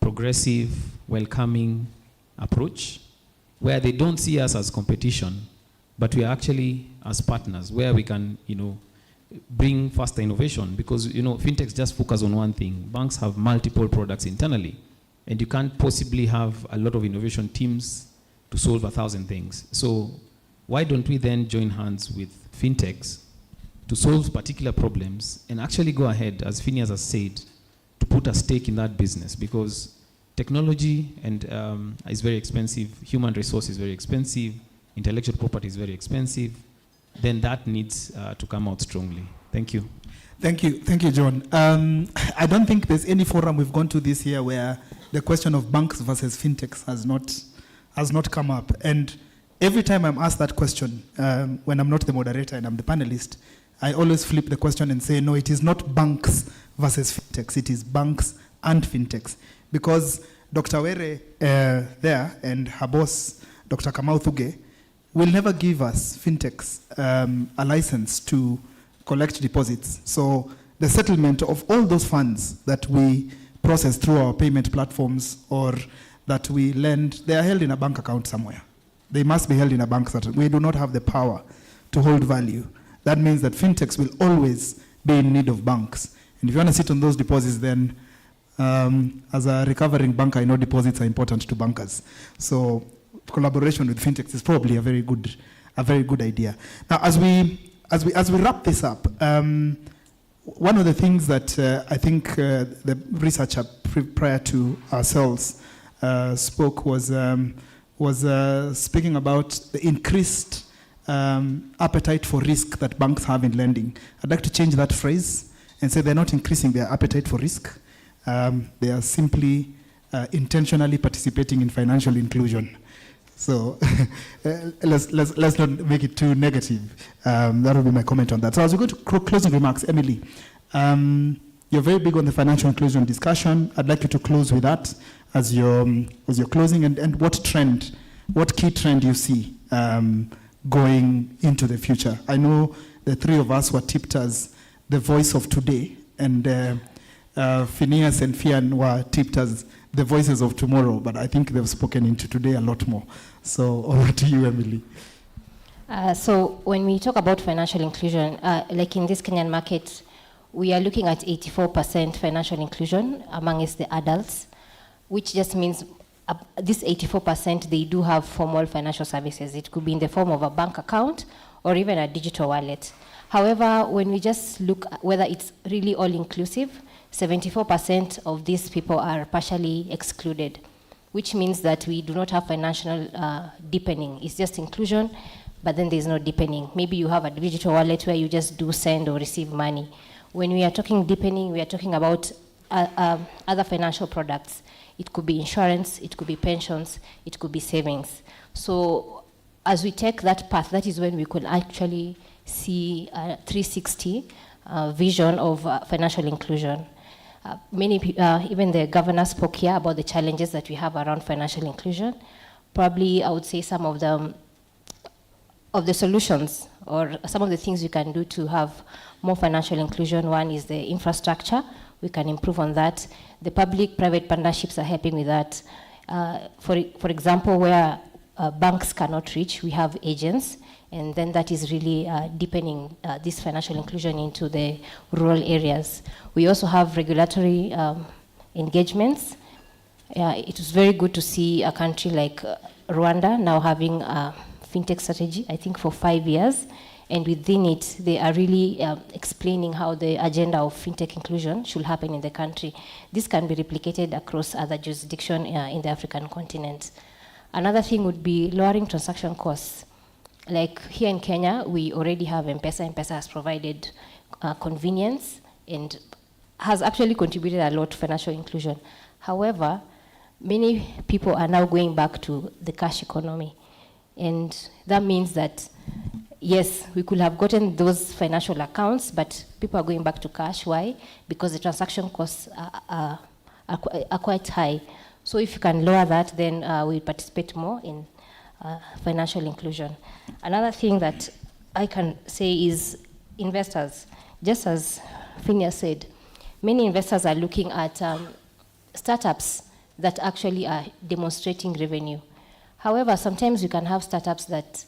progressive, welcoming approach, where they don't see us as competition, but we are actually as partners, where we can, bring faster innovation. Because, fintechs just focus on one thing. Banks have multiple products internally, and you can't possibly have a lot of innovation teams to solve 1,000 things. So why don't we then join hands with fintechs to solve particular problems and actually go ahead, as Phineas has said, to put a stake in that business? Because technology is very expensive, human resource is very expensive, intellectual property is very expensive. Then that needs to come out strongly. Thank you. Thank you, John. I don't think there's any forum we've gone to this year where the question of banks versus fintechs has not come up. And every time I'm asked that question, when I'm not the moderator and I'm the panelist, I always flip the question and say, no, it is not banks versus fintechs, it is banks and fintechs. Because Dr. Were there and her boss, Dr. Kamau Thuge, will never give us fintechs a license to collect deposits. So the settlement of all those funds that we process through our payment platforms or that we lend, they are held in a bank account somewhere. They must be held in a bank that we do not have the power to hold value. That means that fintechs will always be in need of banks. And if you want to sit on those deposits, then as a recovering banker, I know deposits are important to bankers. So collaboration with fintechs is probably a very good idea. Now, as we wrap this up, one of the things that I think the researcher prior to ourselves spoke was speaking about the increased appetite for risk that banks have in lending. I'd like to change that phrase and say they're not increasing their appetite for risk. They are simply intentionally participating in financial inclusion. So let's not make it too negative. That will be my comment on that. So as we go to closing remarks, Emily, you're very big on the financial inclusion discussion. I'd like you to close with that as your closing, and what key trend you see going into the future. I know the three of us were tipped as the voice of today, and Phineas and Fian were tipped as the voices of tomorrow, but I think they've spoken into today a lot more. So over to you, Emily. So when we talk about financial inclusion, like in this Kenyan market, we are looking at 84% financial inclusion amongst the adults, which just means this 84%, they do have formal financial services. It could be in the form of a bank account or even a digital wallet. However, when we just look at whether it's really all-inclusive, 74% of these people are partially excluded, which means that we do not have financial deepening. It's just inclusion, but then there's no deepening. Maybe you have a digital wallet where you just do send or receive money. When we are talking deepening, we are talking about other financial products. It could be insurance, it could be pensions, it could be savings. So as we take that path, that is when we could actually see a 360 vision of financial inclusion. Even the governor spoke here about the challenges that we have around financial inclusion. Probably I would say some of the solutions or some of the things we can do to have more financial inclusion. One is the infrastructure. We can improve on that. The public-private partnerships are helping with that. For example, where banks cannot reach, we have agents, and then that is really deepening this financial inclusion into the rural areas. We also have regulatory engagements. It was very good to see a country like Rwanda now having a fintech strategy, I think for 5 years, and within it, they are really explaining how the agenda of fintech inclusion should happen in the country. This can be replicated across other jurisdictions in the African continent. Another thing would be lowering transaction costs. Like here in Kenya, we already have M-Pesa. M-Pesa has provided convenience and has actually contributed a lot to financial inclusion. However, many people are now going back to the cash economy. And that means that, yes, we could have gotten those financial accounts, but people are going back to cash. Why? Because the transaction costs are quite high. So if you can lower that, then we participate more in financial inclusion. Another thing that I can say is investors. Just as Phineas said, many investors are looking at startups that actually are demonstrating revenue. However, sometimes you can have startups that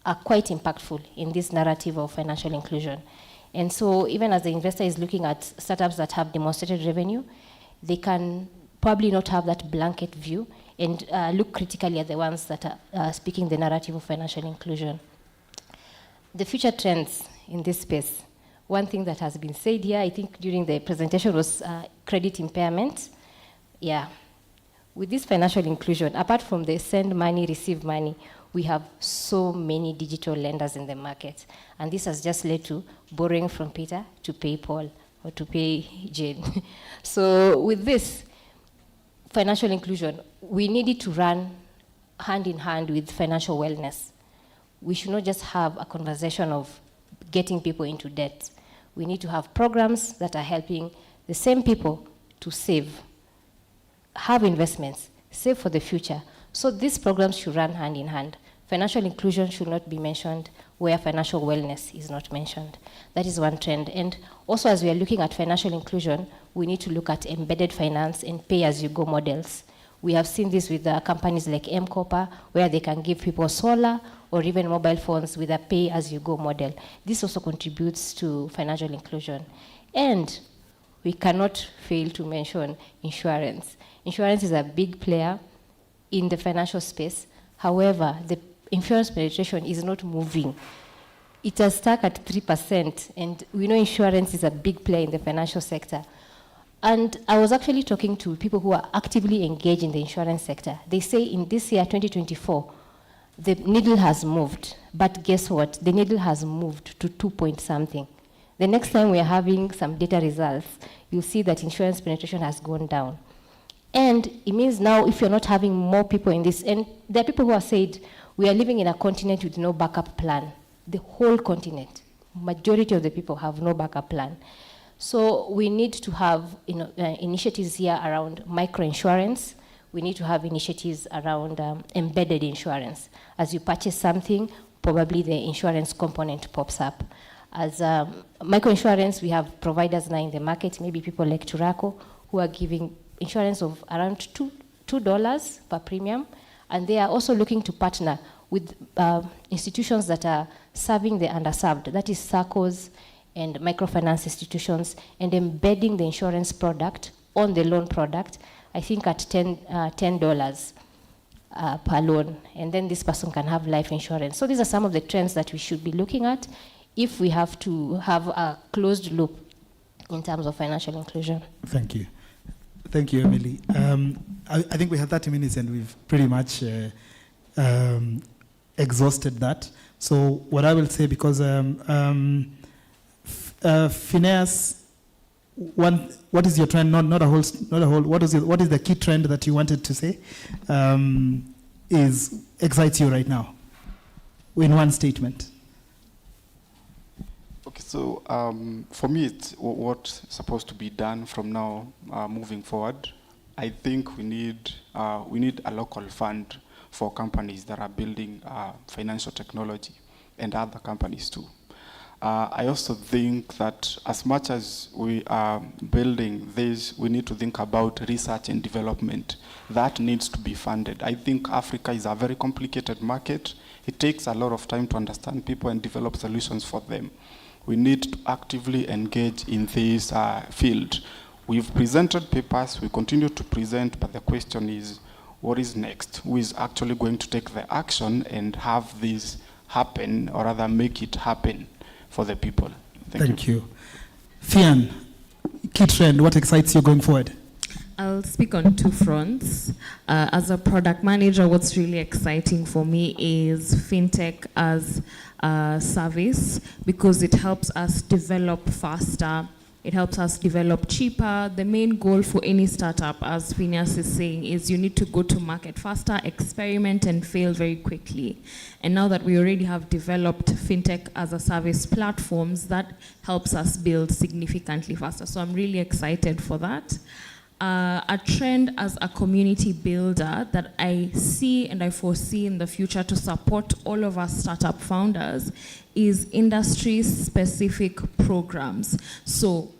are quite impactful in this narrative of financial inclusion. And so even as the investor is looking at startups that have demonstrated revenue, they can probably not have that blanket view and look critically at the ones that are speaking the narrative of financial inclusion. The future trends in this space. One thing that has been said here, I think during the presentation, was credit impairment. Yeah. With this financial inclusion, apart from the send money, receive money, we have so many digital lenders in the market. And this has just led to borrowing from Peter to pay Paul or to pay Jane. So with this financial inclusion, we need it to run hand in hand with financial wellness. We should not just have a conversation of getting people into debt. We need to have programs that are helping the same people to save, have investments, save for the future. So these programs should run hand in hand. Financial inclusion should not be mentioned where financial wellness is not mentioned. That is one trend. And also, as we are looking at financial inclusion, we need to look at embedded finance and pay-as-you-go models. We have seen this with companies like M-Copper, where they can give people solar or even mobile phones with a pay-as-you-go model. This also contributes to financial inclusion. And we cannot fail to mention insurance. Insurance is a big player in the financial space. However, the insurance penetration is not moving. It has stuck at 3%, and we know insurance is a big player in the financial sector. And I was actually talking to people who are actively engaged in the insurance sector. They say in this year, 2024, the needle has moved. But guess what? The needle has moved to 2 point something. The next time we are having some data results, you'll see that insurance penetration has gone down. And it means now if you're not having more people in this, and there are people who have said, we are living in a continent with no backup plan. The whole continent, majority of the people have no backup plan. So we need to have initiatives here around microinsurance. We need to have initiatives around embedded insurance. As you purchase something, probably the insurance component pops up. As microinsurance, we have providers now in the market, maybe people like Turaco, who are giving insurance of around $2 per premium. And they are also looking to partner with institutions that are serving the underserved, that is SACCOs and microfinance institutions, and embedding the insurance product on the loan product, I think at $10 per loan. And then this person can have life insurance. So these are some of the trends that we should be looking at if we have to have a closed loop in terms of financial inclusion. Thank you. Thank you, Emily. I think we have 30 minutes and we've pretty much exhausted that. So what I will say, because Phineas what is your trend? Not a whole. What is the key trend that you wanted to say? Excites you right now, in one statement? Okay, so for me, it's what's supposed to be done from now moving forward. I think we need a local fund for companies that are building financial technology and other companies too. I also think that as much as we are building this, we need to think about research and development. That needs to be funded. I think Africa is a very complicated market. It takes a lot of time to understand people and develop solutions for them. We need to actively engage in this field. We've presented papers, we continue to present, but the question is, what is next? Who is actually going to take the action and have this happen, or rather make it happen for the people? Thank you. Fian, key trend, what excites you going forward? I'll speak on two fronts. As a product manager, what's really exciting for me is fintech as a service, because it helps us develop faster. It helps us develop cheaper. The main goal for any startup, as Phineas is saying, is you need to go to market faster, experiment, and fail very quickly. And now that we already have developed fintech as a service platforms, that helps us build significantly faster. So I'm really excited for that. A trend as a community builder that I see and I foresee in the future to support all of our startup founders is industry-specific programs. So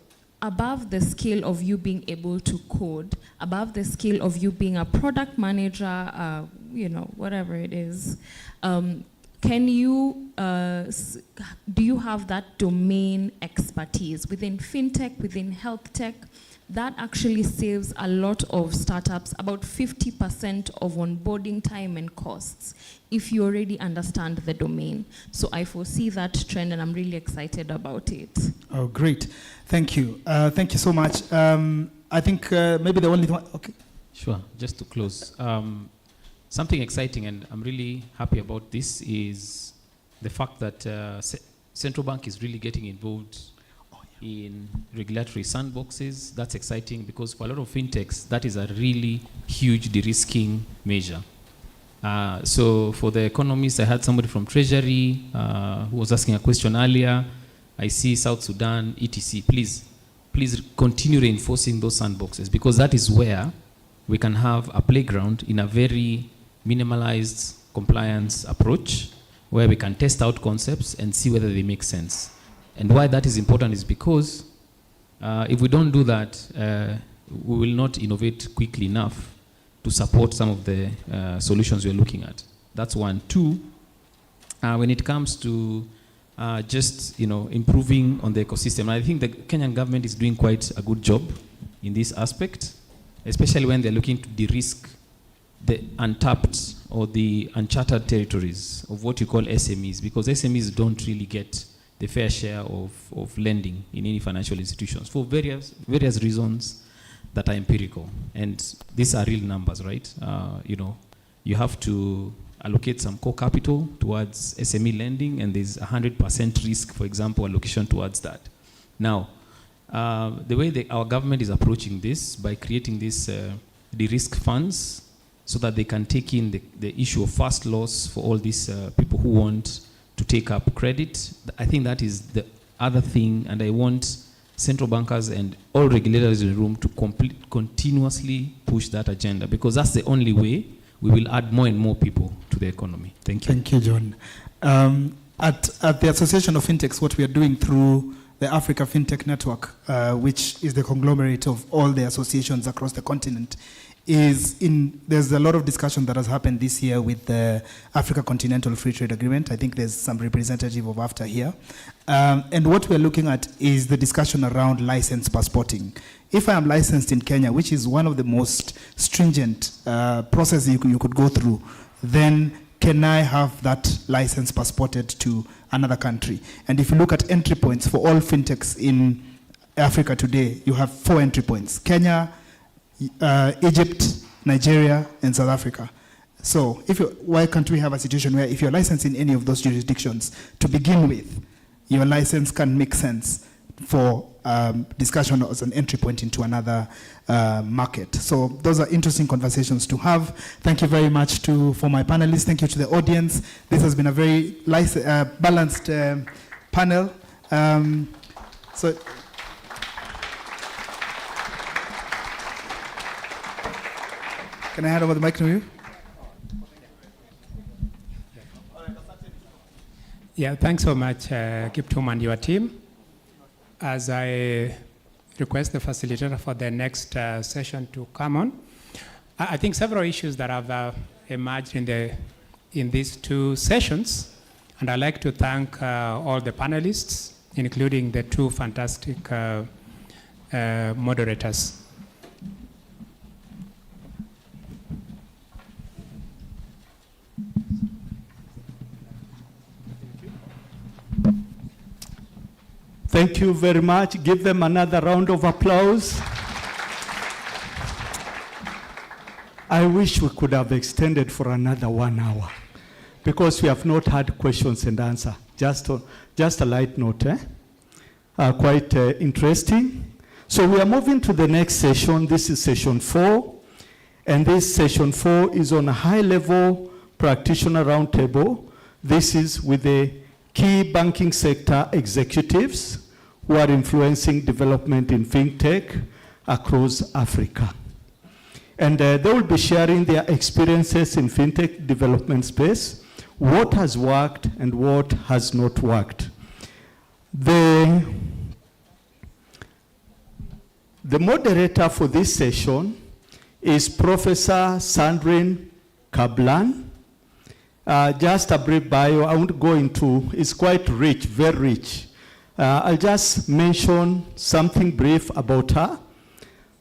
above the skill of you being able to code, above the skill of you being a product manager, whatever it is, can you, do you have that domain expertise within fintech, within health tech? That actually saves a lot of startups about 50% of onboarding time and costs if you already understand the domain. So I foresee that trend and I'm really excited about it. Oh, great. Thank you. Thank you so much. I think maybe the only one, okay. Sure, just to close. Something exciting, and I'm really happy about this, is the fact that central bank is really getting involved in regulatory sandboxes. That's exciting because for a lot of fintechs, that is a really huge de-risking measure. So for the economists, I had somebody from Treasury who was asking a question earlier. I see South Sudan, etc. Please continue reinforcing those sandboxes, because that is where we can have a playground in a very minimalized compliance approach, where we can test out concepts and see whether they make sense. And why that is important is because if we don't do that, we will not innovate quickly enough to support some of the solutions we're looking at. That's one. Two, when it comes to just improving on the ecosystem, I think the Kenyan government is doing quite a good job in this aspect, especially when they're looking to de-risk the untapped or the uncharted territories of what you call SMEs, because SMEs don't really get the fair share of lending in any financial institutions for various reasons that are empirical. And these are real numbers, right? You have to allocate some core capital towards SME lending, and there's 100% risk, for example, allocation towards that. Now, the way our government is approaching this by creating these de-risk funds so that they can take in the issue of fast loss for all these people who want to take up credit. I think that is the other thing, and I want central bankers and all regulators in the room to continuously push that agenda, because that's the only way we will add more and more people to the economy. Thank you. Thank you, John. At the Association of Fintechs, what we are doing through the Africa Fintech Network, which is the conglomerate of all the associations across the continent, there's a lot of discussion that has happened this year with the Africa Continental Free Trade Agreement. I think there's some representative of AfTA here. And what we're looking at is the discussion around license passporting. If I am licensed in Kenya, which is one of the most stringent processes you could go through, then can I have that license passported to another country? And if you look at entry points for all fintechs in Africa today, you have 4 entry points: Kenya, Egypt, Nigeria, and South Africa. So why can't we have a situation where if you're licensed in any of those jurisdictions, to begin with, your license can make sense for discussion as an entry point into another market. So those are interesting conversations to have. Thank you very much for my panelists. Thank you to the audience. This has been a very balanced panel. So can I hand over the mic to you? Yeah, thanks so much, Kiptum and your team. As I request the facilitator for the next session to come on, I think several issues that have emerged in these two sessions, and I'd like to thank all the panelists, including the two fantastic moderators. Thank you very much. Give them another round of applause. I wish we could have extended for another 1 hour because we have not had questions and answer. Just a light note, quite interesting. So we are moving to the next session. This is session 4. And this session 4 is on a high-level practitioner roundtable. This is with the key banking sector executives who are influencing development in fintech across Africa. And they will be sharing their experiences in fintech development space, what has worked and what has not worked. The moderator for this session is Professor Sandrine Kablan. Just a brief bio, I won't go into, it's quite rich, very rich. I'll just mention something brief about her.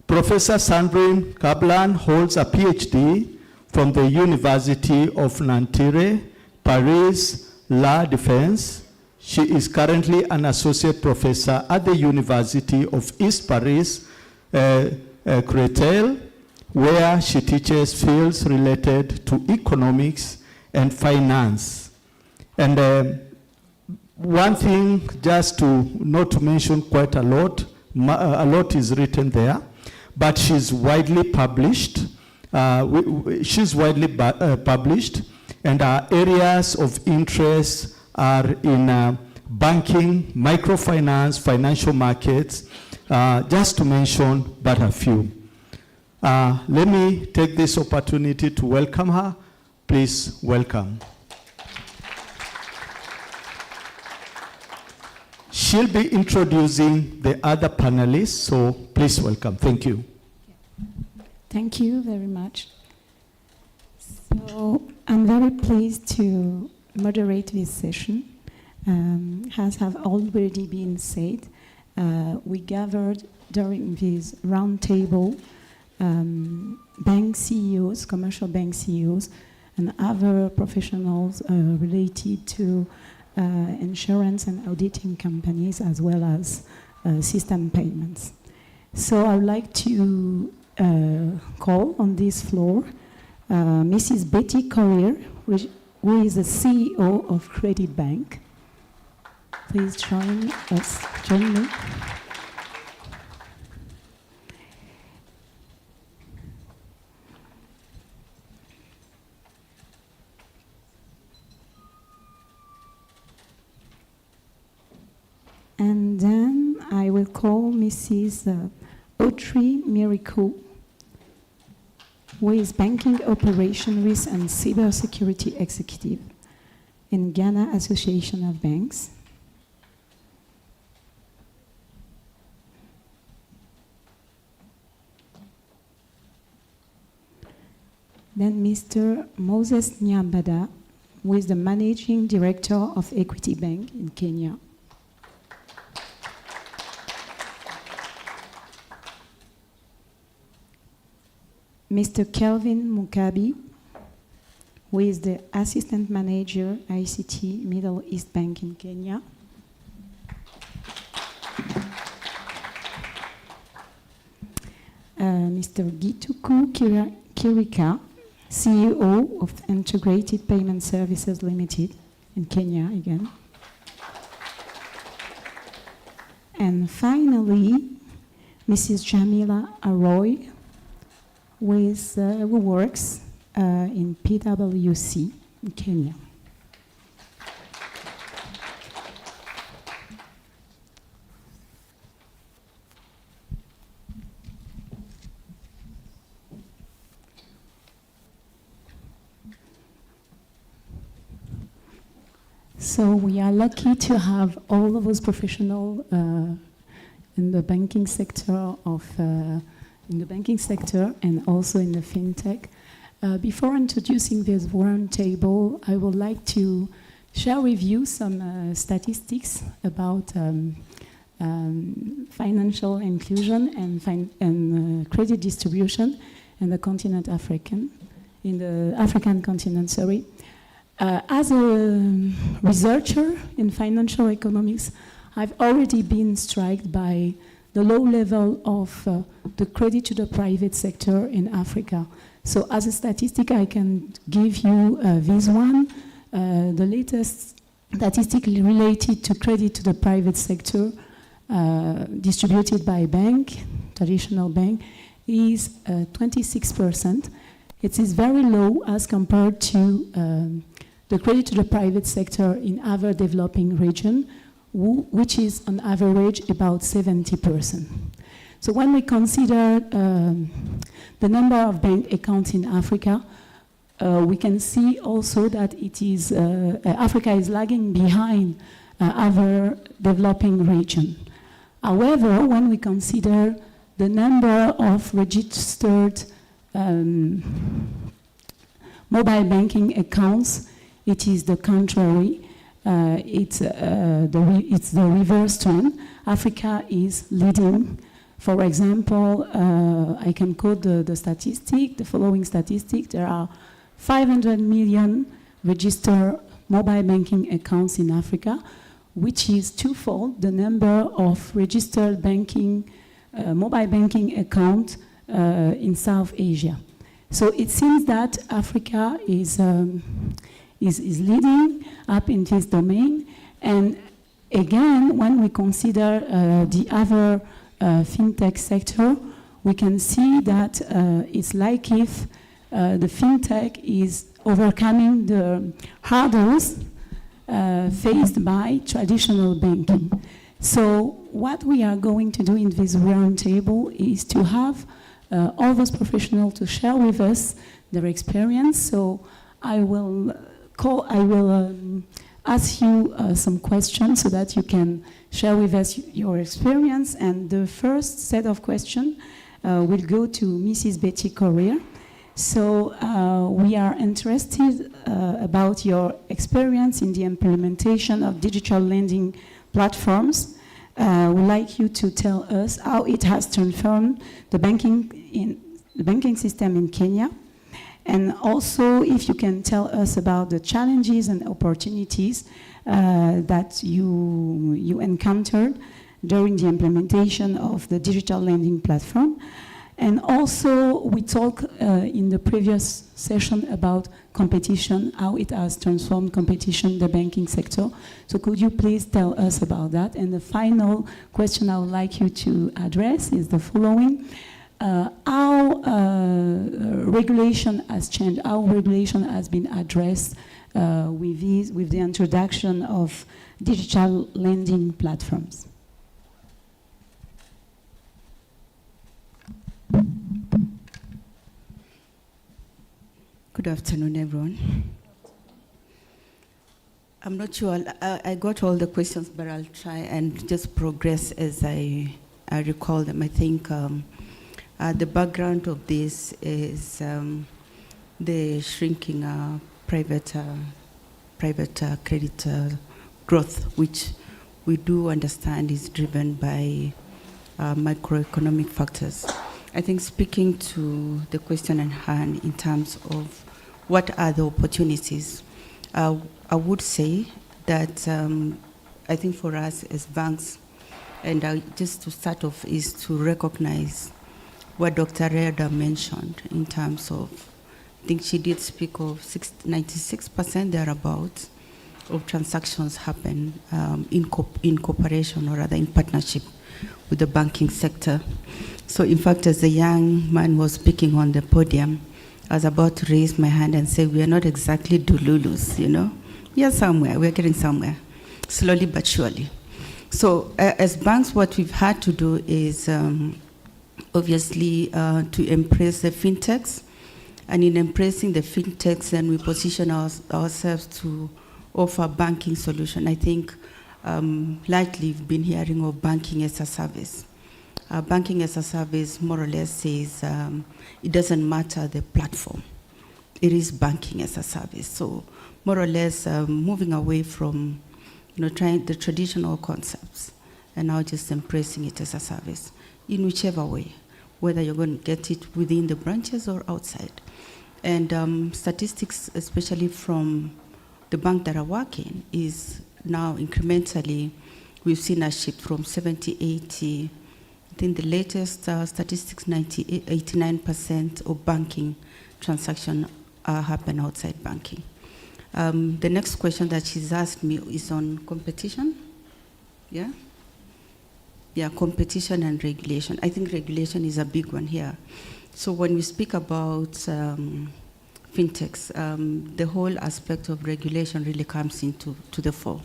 Professor Sandrine Kablan holds a PhD from the University of Nanterre, Paris, La Défense. She is currently an associate professor at the University of East Paris, Créteil, where she teaches fields related to economics and finance. And one thing, just not to mention quite a lot is written there, but she's widely published. She's widely published, and our areas of interest are in banking, microfinance, financial markets, just to mention but a few. Let me take this opportunity to welcome her. Please welcome. She'll be introducing the other panelists, so please welcome. Thank you. Thank you very much. So I'm very pleased to moderate this session. As have already been said, we gathered during this roundtable bank CEOs, commercial bank CEOs, and other professionals related to insurance and auditing companies, as well as system payments. So I would like to call on this floor Mrs. Betty Collier, who is the CEO of Credit Bank. Please join me. And then I will call Mrs. Audrey Miracle, who is Banking Operation Risk and Cybersecurity Executive in Ghana Association of Banks. Then Mr. Moses Nyambada, who is the Managing Director of Equity Bank in Kenya. Mr. Kelvin Mukabi, who is the Assistant Manager, ICT, Middle East Bank in Kenya. Mr. Gituku Kirika, CEO of Integrated Payment Services Limited in Kenya again. And finally, Mrs. Jamila Aroy, who works in PwC in Kenya. So we are lucky to have all of those professionals in the banking sector and also in the fintech. Before introducing this roundtable, I would like to share with you some statistics about financial inclusion and credit distribution in the continent in the African continent, sorry. As a researcher in financial economics, I've already been struck by the low level of the credit to the private sector in Africa. So as a statistic, I can give you this one. The latest statistic related to credit to the private sector distributed by bank, traditional bank, is 26%. It is very low as compared to the credit to the private sector in other developing regions, which is on average about 70%. So when we consider the number of bank accounts in Africa, we can see also that Africa is lagging behind other developing regions. However, when we consider the number of registered mobile banking accounts, it is the contrary. It's the reverse trend. Africa is leading. For example, I can quote the following statistic. There are 500 million registered mobile banking accounts in Africa, which is twofold the number of registered mobile banking accounts in South Asia. So it seems that Africa is leading up in this domain. And again, when we consider the other fintech sector, we can see that it's like if the fintech is overcoming the hurdles faced by traditional banking. So what we are going to do in this roundtable is to have all those professionals to share with us their experience. So I will ask you some questions so that you can share with us your experience. And the first set of questions will go to Mrs. Betty Correa. So we are interested about your experience in the implementation of digital lending platforms. We'd like you to tell us how it has transformed the banking system in Kenya. And also, if you can tell us about the challenges and opportunities that you encountered during the implementation of the digital lending platform. And also, we talked in the previous session about competition, how it has transformed competition in the banking sector. So could you please tell us about that? And the final question I would like you to address is the following. How regulation has changed, how regulation has been addressed with the introduction of digital lending platforms? Good afternoon, everyone. I'm not sure I got all the questions, but I'll try and just progress as I recall them. I think the background of this is the shrinking private credit growth, which we do understand is driven by macroeconomic factors. I think speaking to the question at hand in terms of what are the opportunities, I would say that I think for us as banks, and just to start off, is to recognize what Dr. Reda mentioned in terms of, I think she did speak of 96% thereabouts of transactions happen in cooperation, or rather in partnership with the banking sector. So in fact, as the young man was speaking on the podium, I was about to raise my hand and say, we are not exactly Dululus, you know. We are somewhere, we are getting somewhere, slowly but surely. So as banks, what we've had to do is obviously to embrace the fintechs. And in embracing the fintechs, then we position ourselves to offer banking solution. I think likely you've been hearing of banking as a service. Banking as a service more or less says it doesn't matter the platform. It is banking as a service. So more or less moving away from trying the traditional concepts and now just embracing it as a service in whichever way, whether you're going to get it within the branches or outside. And statistics, especially from the bank that I work in, is now incrementally, we've seen a shift from 70, 80, I think the latest statistics, 89% of banking transactions happen outside banking. The next question that she's asked me is on competition. Yeah? Yeah, competition and regulation. I think regulation is a big one here. So when we speak about fintechs, the whole aspect of regulation really comes into the fore.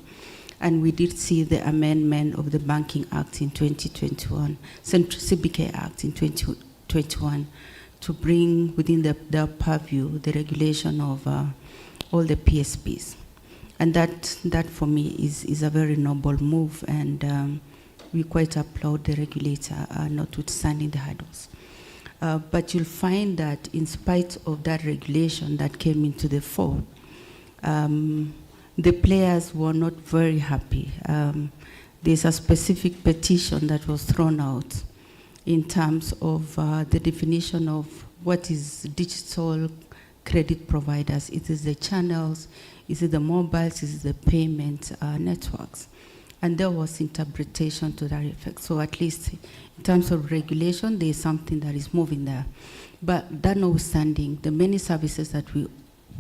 And we did see the amendment of the Banking Act in 2021, CBK Act in 2021, to bring within the purview the regulation of all the PSPs. And that for me is a very noble move, and we quite applaud the regulator notwithstanding the hurdles. But you'll find that in spite of that regulation that came into the fore, the players were not very happy. There's a specific petition that was thrown out in terms of the definition of what is digital credit providers. It is the channels, is it the mobiles, is it the payment networks? And there was interpretation to that effect. So at least in terms of regulation, there is something that is moving there. But that notwithstanding, the many services that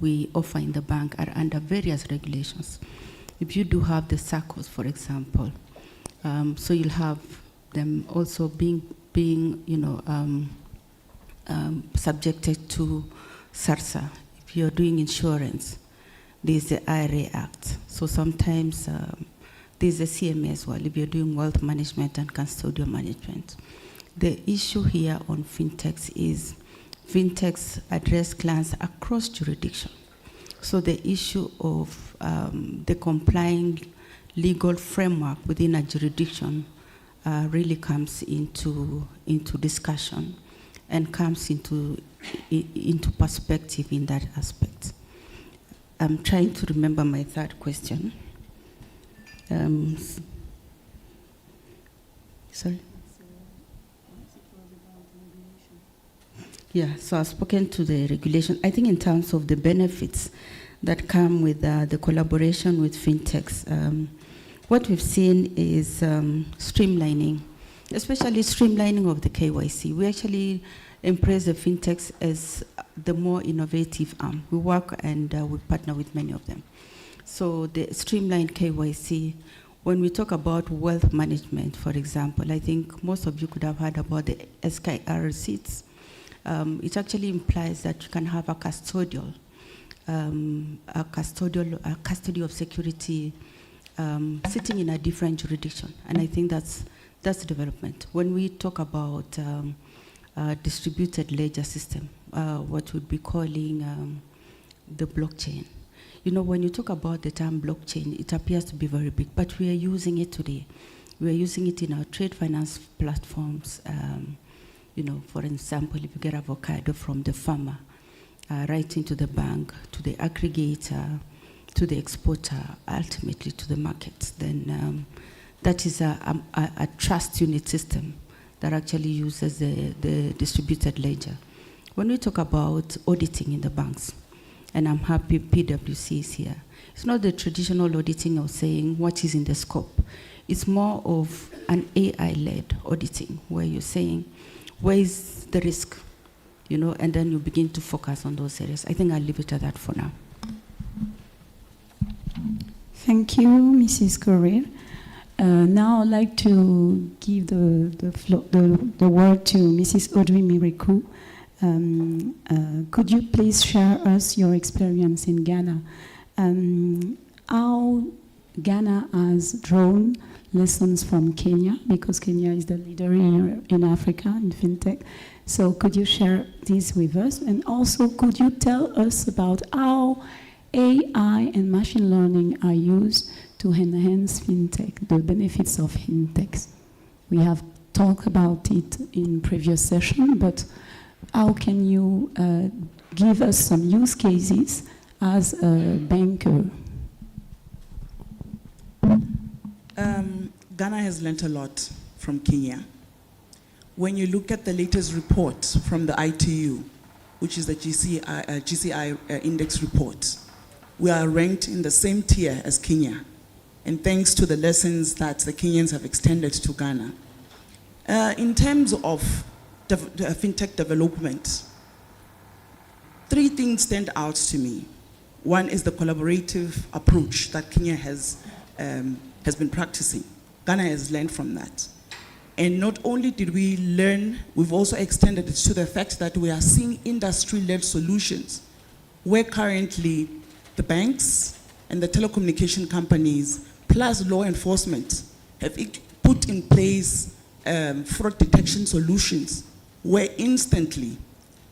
we offer in the bank are under various regulations. If you do have the circles, for example, so you'll have them also being subjected to SARSA. If you're doing insurance, there's the IRA Act. So sometimes there's the CMA as well, if you're doing wealth management and custodial management. The issue here on fintechs is fintechs address clients across jurisdiction. So the issue of the complying legal framework within a jurisdiction really comes into discussion and comes into perspective in that aspect. I'm trying to remember my third question. Sorry? Yeah, so I've spoken to the regulation. I think in terms of the benefits that come with the collaboration with fintechs, what we've seen is streamlining, especially streamlining of the KYC. We actually embrace the fintechs as the more innovative arm. We work and we partner with many of them. So the streamlined KYC, when we talk about wealth management, for example, I think most of you could have heard about the SKR receipts. It actually implies that you can have a custody of security sitting in a different jurisdiction, and I think that's the development. When we talk about distributed ledger system, what we'd be calling the blockchain. You know, when you talk about the term blockchain, it appears to be very big, but we are using it today. We are using it in our trade finance platforms. You know, for example, if you get avocado from the farmer, right into the bank, to the aggregator, to the exporter, ultimately to the market, then that is a trust unit system that actually uses the distributed ledger. When we talk about auditing in the banks, and I'm happy PwC is here, it's not the traditional auditing of saying what is in the scope. It's more of an AI-led auditing, where you're saying, where is the risk? You know, and then you begin to focus on those areas. I think I'll leave it at that for now. Thank you, Mrs. Korir. Now I'd like to give the word to Mrs. Audrey Mirikou. Could you please share us your experience in Ghana? How Ghana has drawn lessons from Kenya, because Kenya is the leader in Africa in fintech. So could you share this with us? And also, could you tell us about how AI and machine learning are used to enhance fintech, the benefits of fintechs? We have talked about it in previous session, but how can you give us some use cases as a banker? Ghana has learnt a lot from Kenya. When you look at the latest report from the ITU, which is the GCI index report, we are ranked in the same tier as Kenya, and thanks to the lessons that the Kenyans have extended to Ghana. In terms of fintech development, three things stand out to me. One is the collaborative approach that Kenya has been practicing. Ghana has learned from that. And not only did we learn, we've also extended it to the fact that we are seeing industry-led solutions, where currently the banks and the telecommunication companies, plus law enforcement, have put in place fraud detection solutions, where instantly,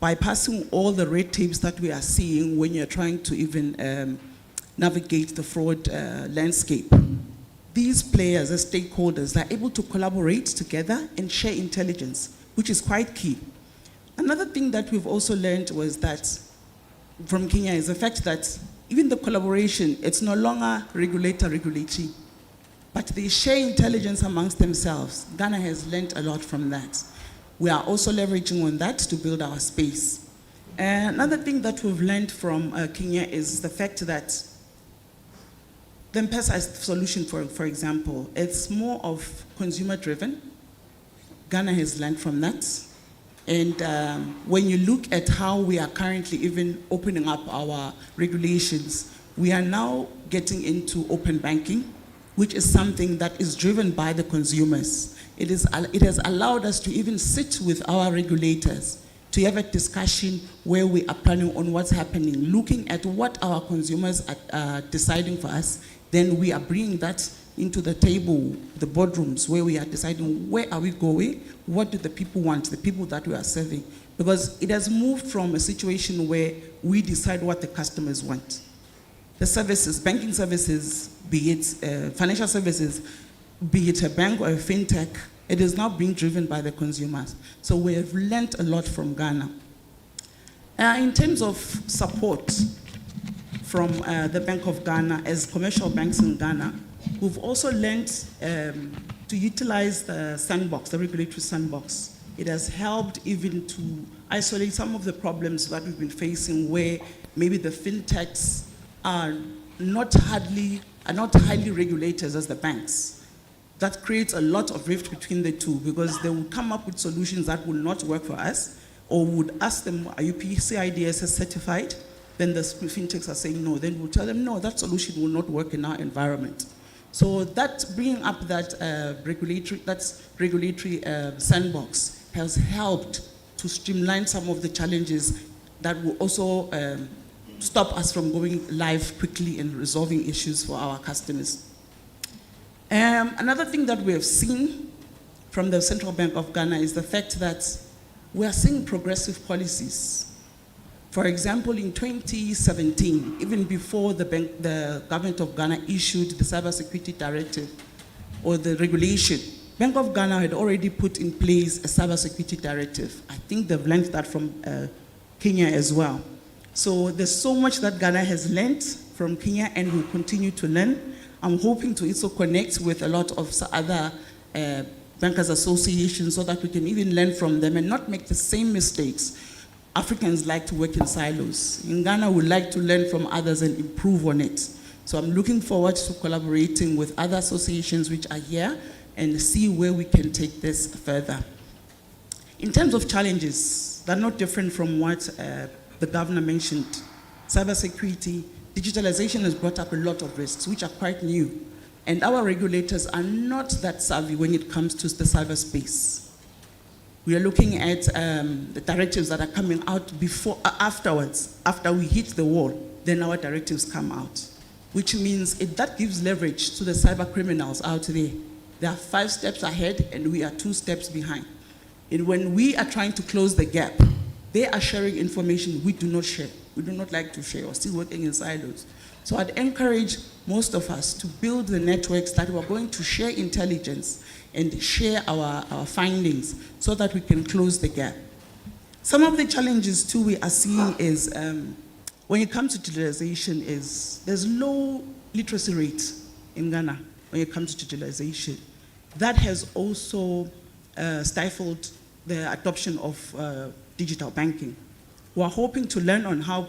bypassing all the red tapes that we are seeing when you're trying to even navigate the fraud landscape, these players as stakeholders are able to collaborate together and share intelligence, which is quite key. Another thing that we've also learned was that from Kenya is the fact that even the collaboration, it's no longer regulator-regulatory, but they share intelligence amongst themselves. Ghana has learned a lot from that. We are also leveraging on that to build our space. Another thing that we've learned from Kenya is the fact that the M-Pesa solution, for example, it's more of consumer-driven. Ghana has learned from that. And when you look at how we are currently even opening up our regulations, we are now getting into open banking, which is something that is driven by the consumers. It has allowed us to even sit with our regulators to have a discussion where we are planning on what's happening, looking at what our consumers are deciding for us. Then we are bringing that into the table, the boardrooms, where we are deciding where are we going, what do the people want, the people that we are serving. Because it has moved from a situation where we decide what the customers want. The services, banking services, be it financial services, be it a bank or a fintech, it is now being driven by the consumers. So we have learned a lot from Ghana. In terms of support from the Bank of Ghana as commercial banks in Ghana, we've also learned to utilize the sandbox, the regulatory sandbox. It has helped even to isolate some of the problems that we've been facing, where maybe the fintechs are not highly regulated as the banks. That creates a lot of rift between the two, because they will come up with solutions that will not work for us, or would ask them, are you PCIDS certified? Then the fintechs are saying no. Then we'll tell them, no, that solution will not work in our environment. So that bringing up that regulatory sandbox has helped to streamline some of the challenges that will also stop us from going live quickly and resolving issues for our customers. Another thing that we have seen from the Central Bank of Ghana is the fact that we are seeing progressive policies. For example, in 2017, even before the government of Ghana issued the Cybersecurity Directive or the regulation, Bank of Ghana had already put in place a Cybersecurity Directive. I think they've learned that from Kenya as well. So there's so much that Ghana has learned from Kenya and will continue to learn. I'm hoping to also connect with a lot of other bankers associations so that we can even learn from them and not make the same mistakes. Africans like to work in silos. In Ghana, we like to learn from others and improve on it. So I'm looking forward to collaborating with other associations which are here and see where we can take this further. In terms of challenges, they're not different from what the governor mentioned. Cybersecurity, digitalization has brought up a lot of risks, which are quite new. And our regulators are not that savvy when it comes to the cyberspace. We are looking at the directives that are coming out afterwards. After we hit the wall, then our directives come out, which means that gives leverage to the cyber criminals out there. They are 5 steps ahead and we are 2 steps behind. And when we are trying to close the gap, they are sharing information we do not share. We do not like to share. We're still working in silos. So I'd encourage most of us to build the networks that we're going to share intelligence and share our findings so that we can close the gap. Some of the challenges too we are seeing is when it comes to digitalization is there's low literacy rate in Ghana when it comes to digitalization. That has also stifled the adoption of digital banking. We're hoping to learn on how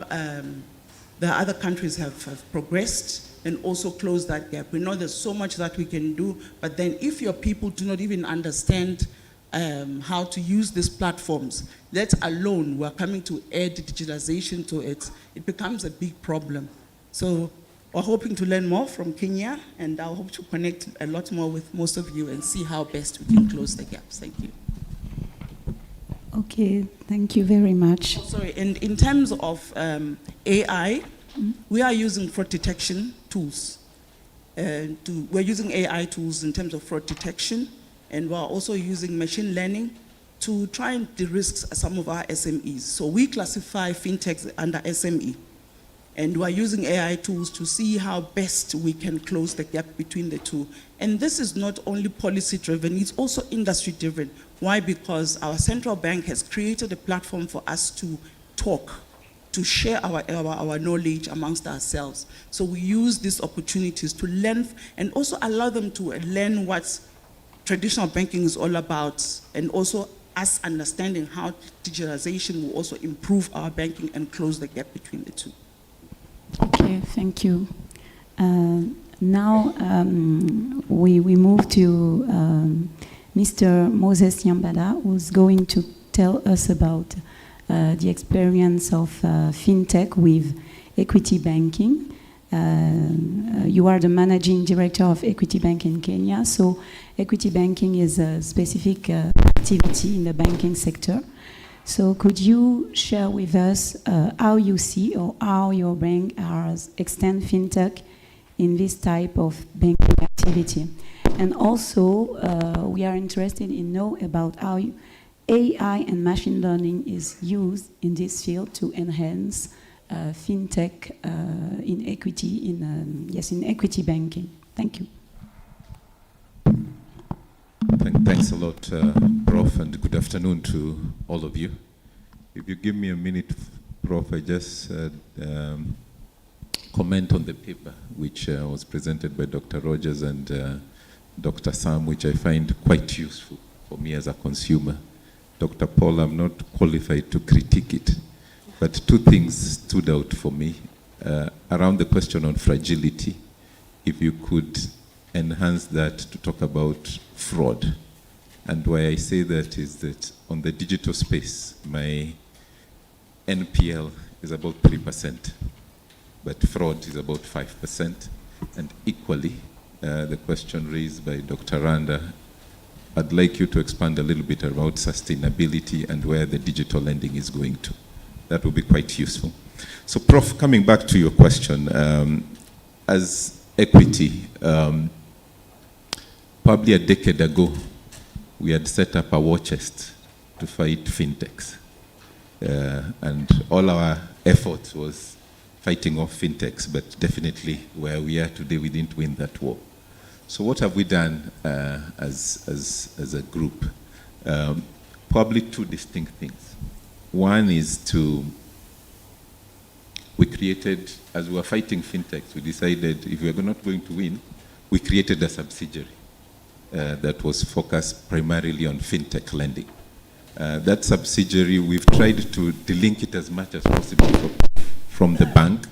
the other countries have progressed and also close that gap. We know there's so much that we can do, but then if your people do not even understand how to use these platforms, let alone we're coming to add digitalization to it, it becomes a big problem. So we're hoping to learn more from Kenya, and I hope to connect a lot more with most of you and see how best we can close the gaps. Thank you. Okay, thank you very much. Oh, sorry, and in terms of AI, we are using fraud detection tools. We're using AI tools in terms of fraud detection, and we're also using machine learning to try and de-risk some of our SMEs. So we classify fintechs under SME, and we're using AI tools to see how best we can close the gap between the two. And this is not only policy-driven, it's also industry-driven. Why? Because our central bank has created a platform for us to talk, to share our knowledge amongst ourselves. So we use these opportunities to learn and also allow them to learn what traditional banking is all about, and also us understanding how digitalization will also improve our banking and close the gap between the two. Okay, thank you. Now we move to Mr. Moses Nyambala, who's going to tell us about the experience of fintech with equity banking. You are the managing director of Equity Bank in Kenya. So equity banking is a specific activity in the banking sector. So could you share with us how you see or how your bank has extend fintech in this type of banking activity? And also, we are interested in know about how AI and machine learning is used in this field to enhance fintech in equity, in equity banking. Thank you. Thanks a lot, Prof, and good afternoon to all of you. If you give me a minute, Prof, I just comment on the paper which was presented by Dr. Rogers and Dr. Sam, which I find quite useful for me as a consumer. Dr. Paul, I'm not qualified to critique it, but 2 things stood out for me around the question on fragility. If you could enhance that to talk about fraud. And why I say that is that on the digital space, my NPL is about 3%, but fraud is about 5%. And equally, the question raised by Dr. Randa, I'd like you to expand a little bit about sustainability and where the digital lending is going to. That would be quite useful. So, Prof, coming back to your question, as equity, probably a decade ago, we had set up a war chest to fight fintechs. And all our effort was fighting off fintechs, but definitely where we are today, we didn't win that war. So what have we done as a group? Probably 2 distinct things. One is we created, as we were fighting fintechs, we decided if we are not going to win, we created a subsidiary that was focused primarily on fintech lending. That subsidiary, we've tried to delink it as much as possible from the bank,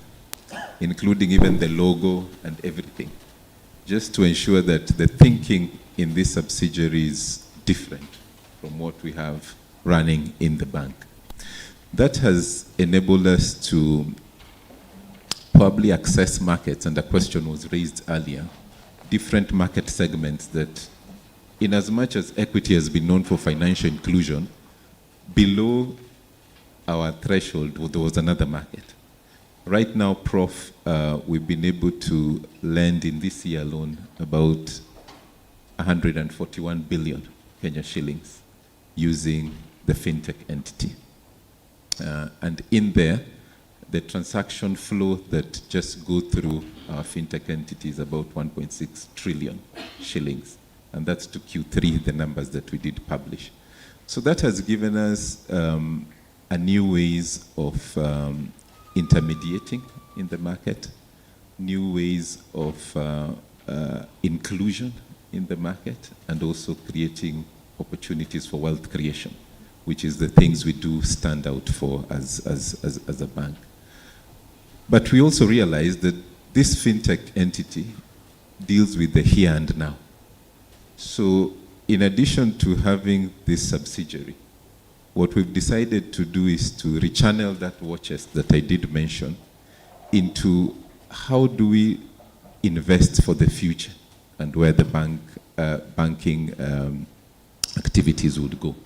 including even the logo and everything, just to ensure that the thinking in this subsidiary is different from what we have running in the bank. That has enabled us to probably access markets, and a question was raised earlier, different market segments that, in as much as equity has been known for financial inclusion, below our threshold, there was another market. Right now, Prof, we've been able to lend in this year alone about 141 billion Kenya shillings using the fintech entity. And in there, the transaction flow that just go through our fintech entity is about 1.6 trillion shillings. And that's to Q3, the numbers that we did publish. So that has given us a new ways of intermediating in the market, new ways of inclusion in the market, and also creating opportunities for wealth creation, which is the things we do stand out for as a bank. But we also realize that this fintech entity deals with the here and now. So in addition to having this subsidiary, what we've decided to do is to rechannel that war chest that I did mention into how do we invest for the future and where the banking activities would go.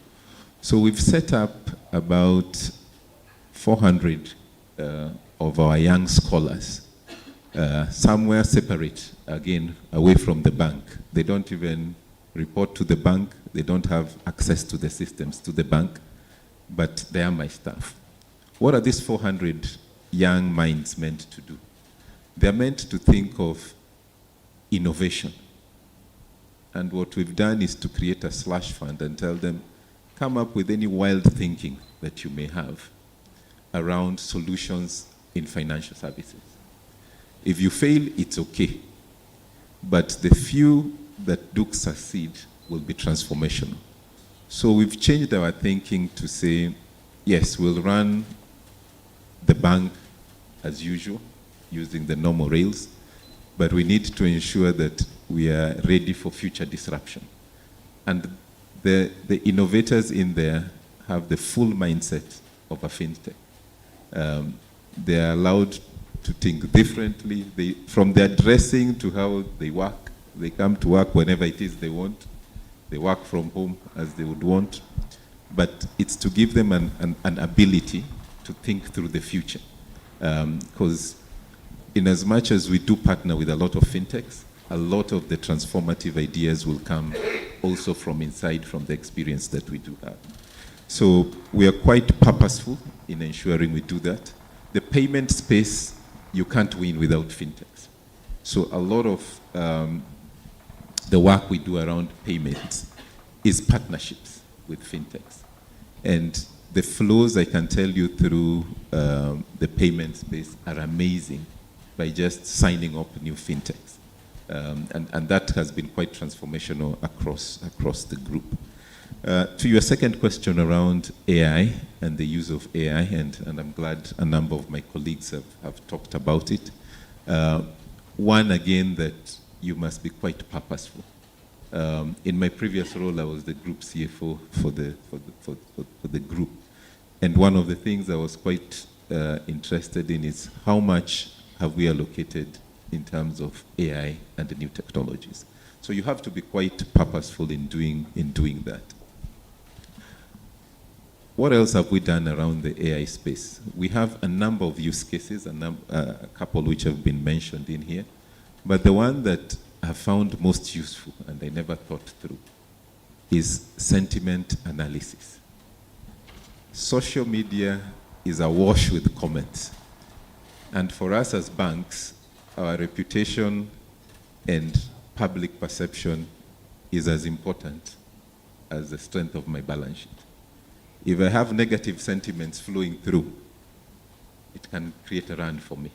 So we've set up about 400 of our young scholars, somewhere separate, again, away from the bank. They don't even report to the bank. They don't have access to the systems to the bank, but they are my staff. What are these 400 young minds meant to do? They're meant to think of innovation. And what we've done is to create a slush fund and tell them, come up with any wild thinking that you may have around solutions in financial services. If you fail, it's okay. But the few that do succeed will be transformational. So we've changed our thinking to say, yes, we'll run the bank as usual, using the normal rails, but we need to ensure that we are ready for future disruption. And the innovators in there have the full mindset of a fintech. They are allowed to think differently. From their dressing to how they work, they come to work whenever it is they want. They work from home as they would want. But it's to give them an ability to think through the future. Because in as much as we do partner with a lot of fintechs, a lot of the transformative ideas will come also from inside, from the experience that we do have. So we are quite purposeful in ensuring we do that. The payment space, you can't win without fintechs. So a lot of the work we do around payments is partnerships with fintechs. And the flows, I can tell you, through the payment space are amazing by just signing up new fintechs. And that has been quite transformational across the group. To your second question around AI and the use of AI, and I'm glad a number of my colleagues have talked about it. One, again, that you must be quite purposeful. In my previous role, I was the group CFO for the group. And one of the things I was quite interested in is how much have we allocated in terms of AI and the new technologies. So you have to be quite purposeful in doing that. What else have we done around the AI space? We have a number of use cases, a couple which have been mentioned in here. But the one that I found most useful, and I never thought through, is sentiment analysis. Social media is awash with comments. And for us as banks, our reputation and public perception is as important as the strength of my balance sheet. If I have negative sentiments flowing through, it can create a run for me.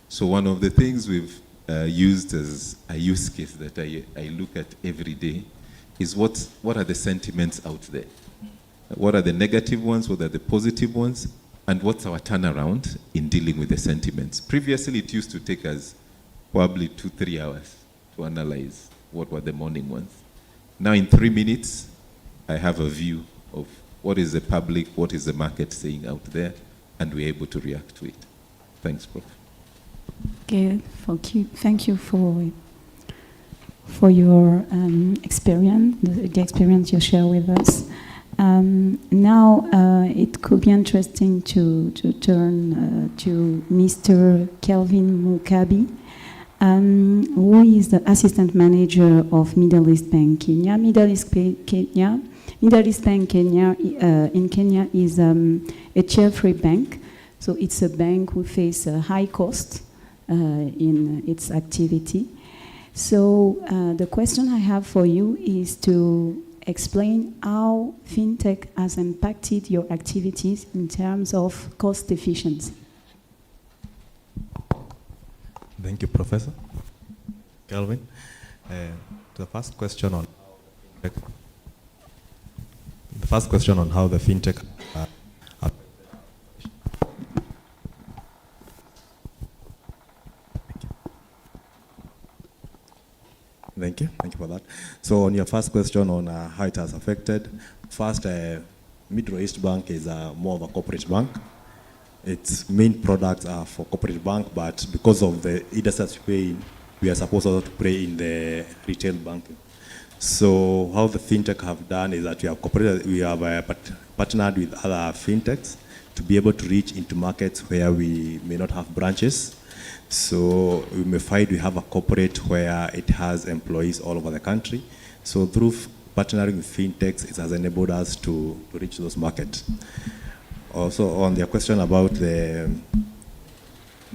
So one of the things we've used as a use case that I look at every day is what are the sentiments out there? What are the negative ones? What are the positive ones? And what's our turnaround in dealing with the sentiments? Previously, it used to take us probably 2-3 hours to analyze what were the morning ones. Now in 3 minutes, I have a view of what is the public, what is the market saying out there, and we're able to react to it. Thanks, Prof. Okay, thank you for your experience, the experience you share with us. Now it could be interesting to turn to Mr. Kelvin Mukabi, who is the assistant manager of Middle East Bank Kenya. Middle East Bank Kenya in Kenya is a chair-free bank, so it's a bank who faces a high cost in its activity. So the question I have for you is to explain how fintech has impacted your activities in terms of cost efficiency. Thank you, Professor Kelvin. The first question on how the fintech Thank you for that. So on your first question on how it has affected, first, Middle East Bank is more of a corporate bank. Its main products are for corporate bank, but because of the industry we play in, we are supposed also to play in the retail banking. So how the fintech have done is that we have partnered with other fintechs to be able to reach into markets where we may not have branches. So we may find we have a corporate where it has employees all over the country. So through partnering with fintechs, it has enabled us to reach those markets. Also on your question about the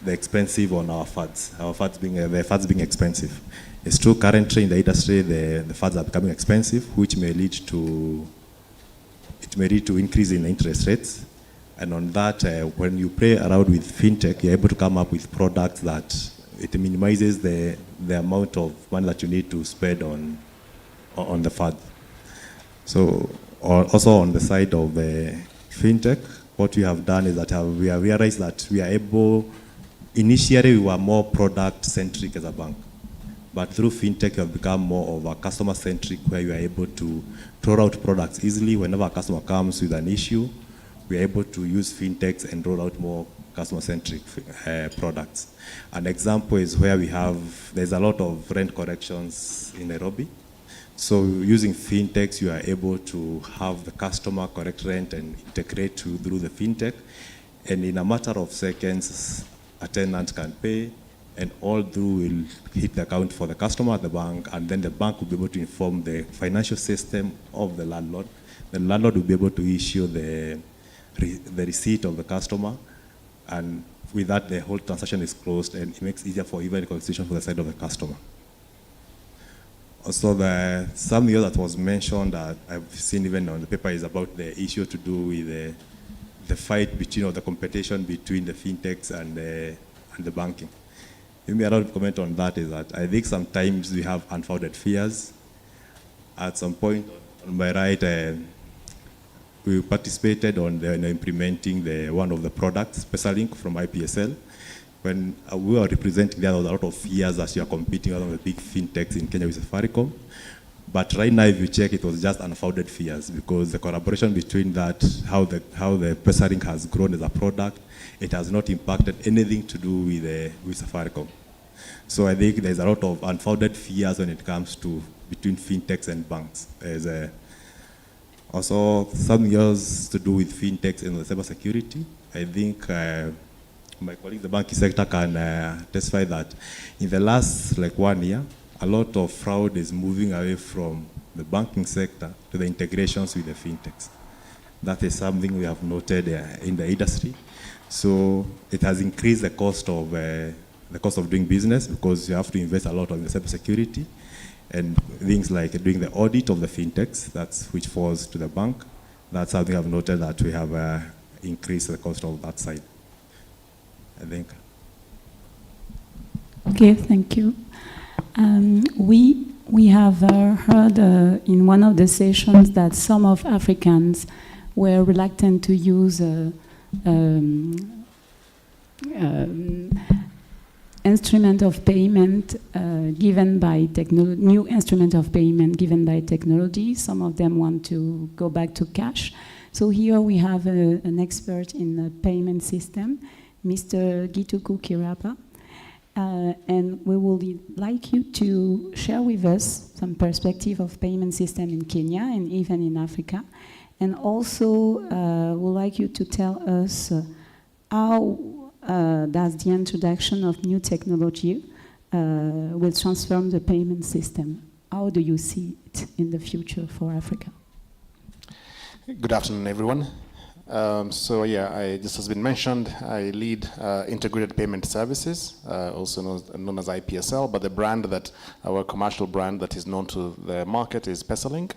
expensive on our funds, the funds being expensive. It's true currently in the industry the funds are becoming expensive, which may lead to increase in interest rates. And on that, when you play around with fintech, you're able to come up with products that it minimizes the amount of money that you need to spend on the fund. So also on the side of the fintech, what we have done is that we have realized that we are able, initially we were more product-centric as a bank. But through fintech, you have become more of a customer-centric, where you are able to roll out products easily. Whenever a customer comes with an issue, we are able to use fintechs and roll out more customer-centric products. An example is where there's a lot of rent corrections in Nairobi. So using fintechs, you are able to have the customer correct rent and integrate through the fintech. And in a matter of seconds, a tenant can pay, and all through will hit the account for the customer at the bank, and then the bank will be able to inform the financial system of the landlord. The landlord will be able to issue the receipt of the customer, and with that the whole transaction is closed, and it makes it easier for even negotiation for the side of the customer. Also, something else that was mentioned that I've seen even on the paper is about the issue to do with the fight between, or the competition between the fintechs and the banking. Let me allow to comment on that is that I think sometimes we have unfounded fears. At some point on my right, we participated on implementing one of the products, SpesaLink from IPSL. When we were representing, there was a lot of fears as you are competing with one of the big fintechs in Kenya with Safaricom. But right now, if you check, it was just unfounded fears, because the collaboration between that, how the SpesaLink has grown as a product, it has not impacted anything to do with Safaricom. So I think there's a lot of unfounded fears when it comes to between fintechs and banks. Also, something else to do with fintechs and the cybersecurity. I think my colleague, the banking sector, can testify that in the last 1 year, a lot of fraud is moving away from the banking sector to the integrations with the fintechs. That is something we have noted in the industry. So it has increased the cost of doing business, because you have to invest a lot on the cybersecurity. And things like doing the audit of the fintechs, which falls to the bank. That's something I've noted, that we have increased the cost of that side, I think. Okay, thank you. We have heard in one of the sessions that some of Africans were reluctant to use instrument of payment given by new instrument of payment given by technology. Some of them want to go back to cash. So here we have an expert in the payment system, Mr. Gituku Kirapa. And we would like you to share with us some perspective of payment system in Kenya and even in Africa. And also, we'd like you to tell us how does the introduction of new technology will transform the payment system. How do you see it in the future for Africa? Good afternoon, everyone. This has been mentioned. I lead Integrated Payment Services, also known as IPSL, but the brand that, our commercial brand that is known to the market is Pesalink.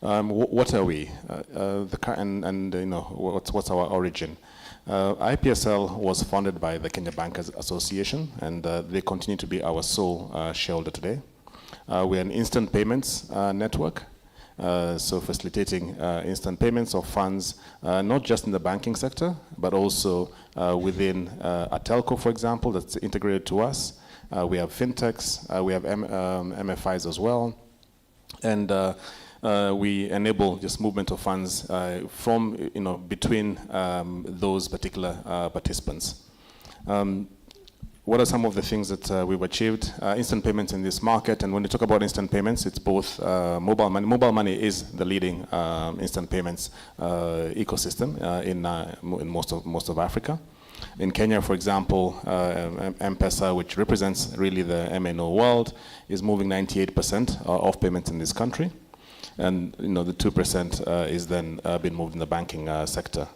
What are we? What's our origin? IPSL was founded by the Kenya Bankers Association, and they continue to be our sole shareholder today. We're an instant payments network. So facilitating instant payments of funds, not just in the banking sector, but also within a telco, for example, that's integrated to us. We have fintechs, we have MFIs as well, and we enable just movement of funds from, between those particular participants. What are some of the things that we've achieved? Instant payments in this market, and when we talk about instant payments, it's both mobile money. Mobile money is the leading instant payments ecosystem in most of Africa. In Kenya, for example, M-Pesa, which represents really the MNO world, is moving 98% of payments in this country, and the 2% is then being moved in the banking sector.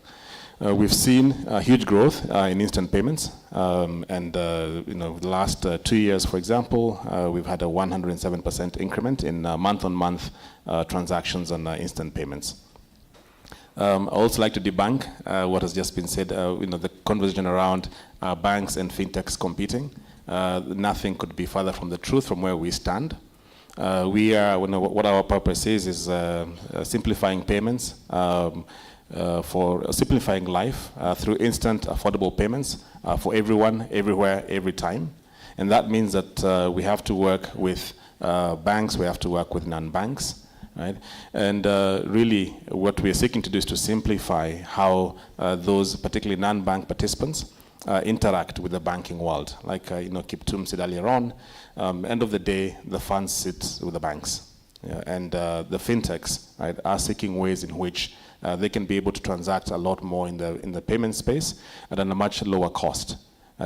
We've seen huge growth in instant payments, and the last 2 years, for example, we've had a 107% increment in month-on-month transactions on instant payments. I also like to debunk what has just been said. The conversation around banks and fintechs competing. Nothing could be further from the truth from where we stand. What our purpose is simplifying payments. For simplifying life through instant, affordable payments for everyone, everywhere, every time. And that means that we have to work with banks, we have to work with non-banks, right? And really what we're seeking to do is to simplify how those particularly non-bank participants interact with the banking world. Like Kiptum said earlier on, end of the day, the funds sit with the banks. And the fintechs, right, are seeking ways in which they can be able to transact a lot more in the payment space at a much lower cost.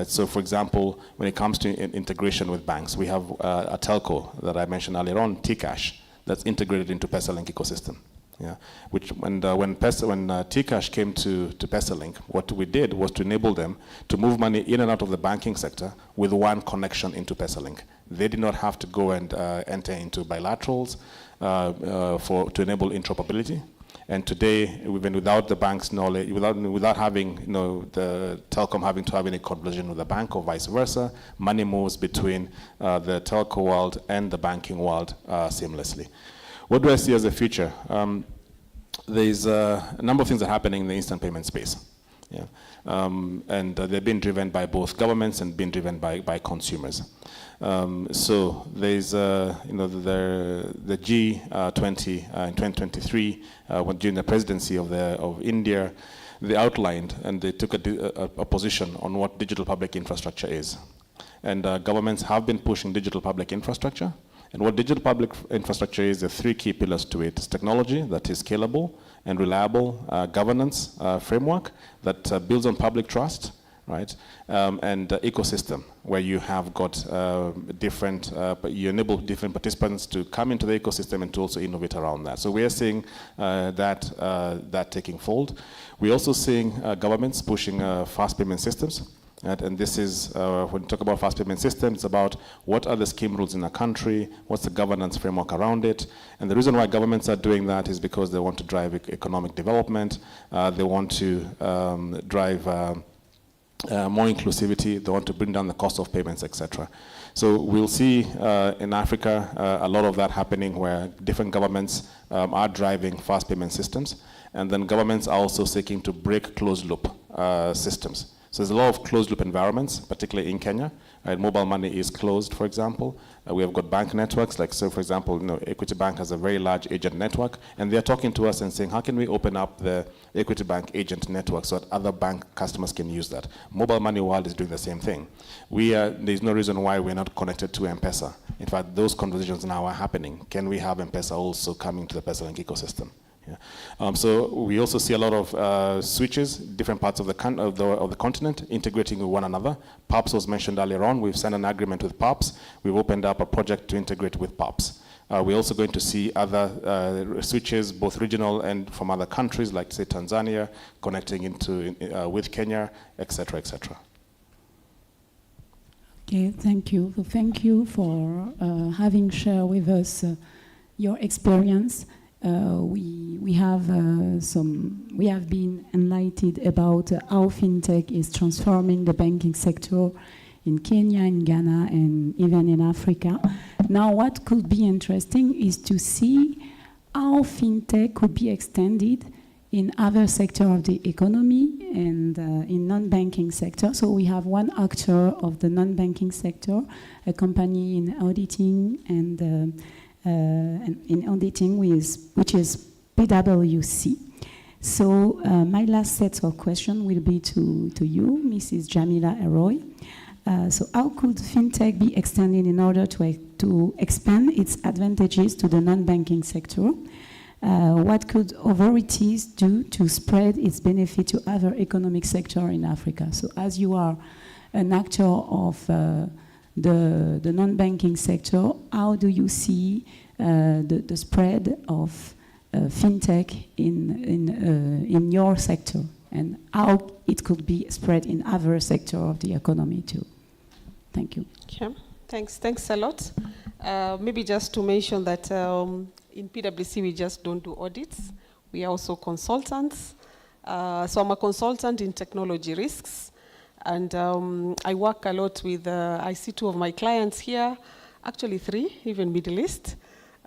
So for example, when it comes to integration with banks, we have a telco that I mentioned earlier on, Tcash, that's integrated into Pesalink ecosystem. Yeah, when Tcash came to Pesalink, what we did was to enable them to move money in and out of the banking sector with one connection into Pesalink. They did not have to go and enter into bilaterals to enable interoperability. And today, even without the bank's knowledge, without having the telecom having to have any conversion with the bank or vice versa, money moves between the telco world and the banking world seamlessly. What do I see as the future? There's a number of things that are happening in the instant payment space. Yeah. And they're being driven by both governments and being driven by consumers. So there's the G20 in 2023 during the presidency of India, they outlined and they took a position on what digital public infrastructure is. And governments have been pushing digital public infrastructure. And what digital public infrastructure is, there are three key pillars to it. It's technology that is scalable and reliable, governance framework that builds on public trust, right? And ecosystem, where you have got you enable different participants to come into the ecosystem and to also innovate around that. So we are seeing that taking fold. We're also seeing governments pushing fast payment systems. Right? And this is, when you talk about fast payment systems, it's about what are the scheme rules in a country, what's the governance framework around it. And the reason why governments are doing that is because they want to drive economic development, they want to drive more inclusivity, they want to bring down the cost of payments, etc. So we'll see in Africa a lot of that happening, where different governments are driving fast payment systems, and then governments are also seeking to break closed loop systems. So there's a lot of closed loop environments, particularly in Kenya. Mobile money is closed, for example. We have got bank networks, like, so for example, Equity Bank has a very large agent network, and they're talking to us and saying, how can we open up the Equity Bank agent network so that other bank customers can use that? Mobile Money World is doing the same thing. There's no reason why we're not connected to M-Pesa. In fact, those conversations now are happening. Can we have M-Pesa also coming to the PesaLink ecosystem? Yeah. So we also see a lot of switches, different parts of the continent, integrating with one another. PAPS was mentioned earlier on. We've signed an agreement with PAPS. We've opened up a project to integrate with PAPS. We're also going to see other switches, both regional and from other countries, like, say, Tanzania, connecting with Kenya, et cetera, et cetera. Okay, thank you. So thank you for having shared with us your experience. We have been enlightened about how fintech is transforming the banking sector in Kenya, in Ghana, and even in Africa. Now, what could be interesting is to see how fintech could be extended in other sectors of the economy and in non-banking sector. So we have one actor of the non-banking sector, a company in auditing and in auditing, which is PwC. So my last set of questions will be to you, Mrs. Jamila Eroy. So how could fintech be extended in order to expand its advantages to the non-banking sector? What could authorities do to spread its benefit to other economic sectors in Africa? So as you are an actor of the non-banking sector, how do you see the spread of fintech in your sector, and how it could be spread in other sectors of the economy too? Thank you. Okay, thanks a lot. Maybe just to mention that in PwC we just don't do audits. We are also consultants. So I'm a consultant in technology risks. And I work a lot with, I see two of my clients here, actually three, even Middle East.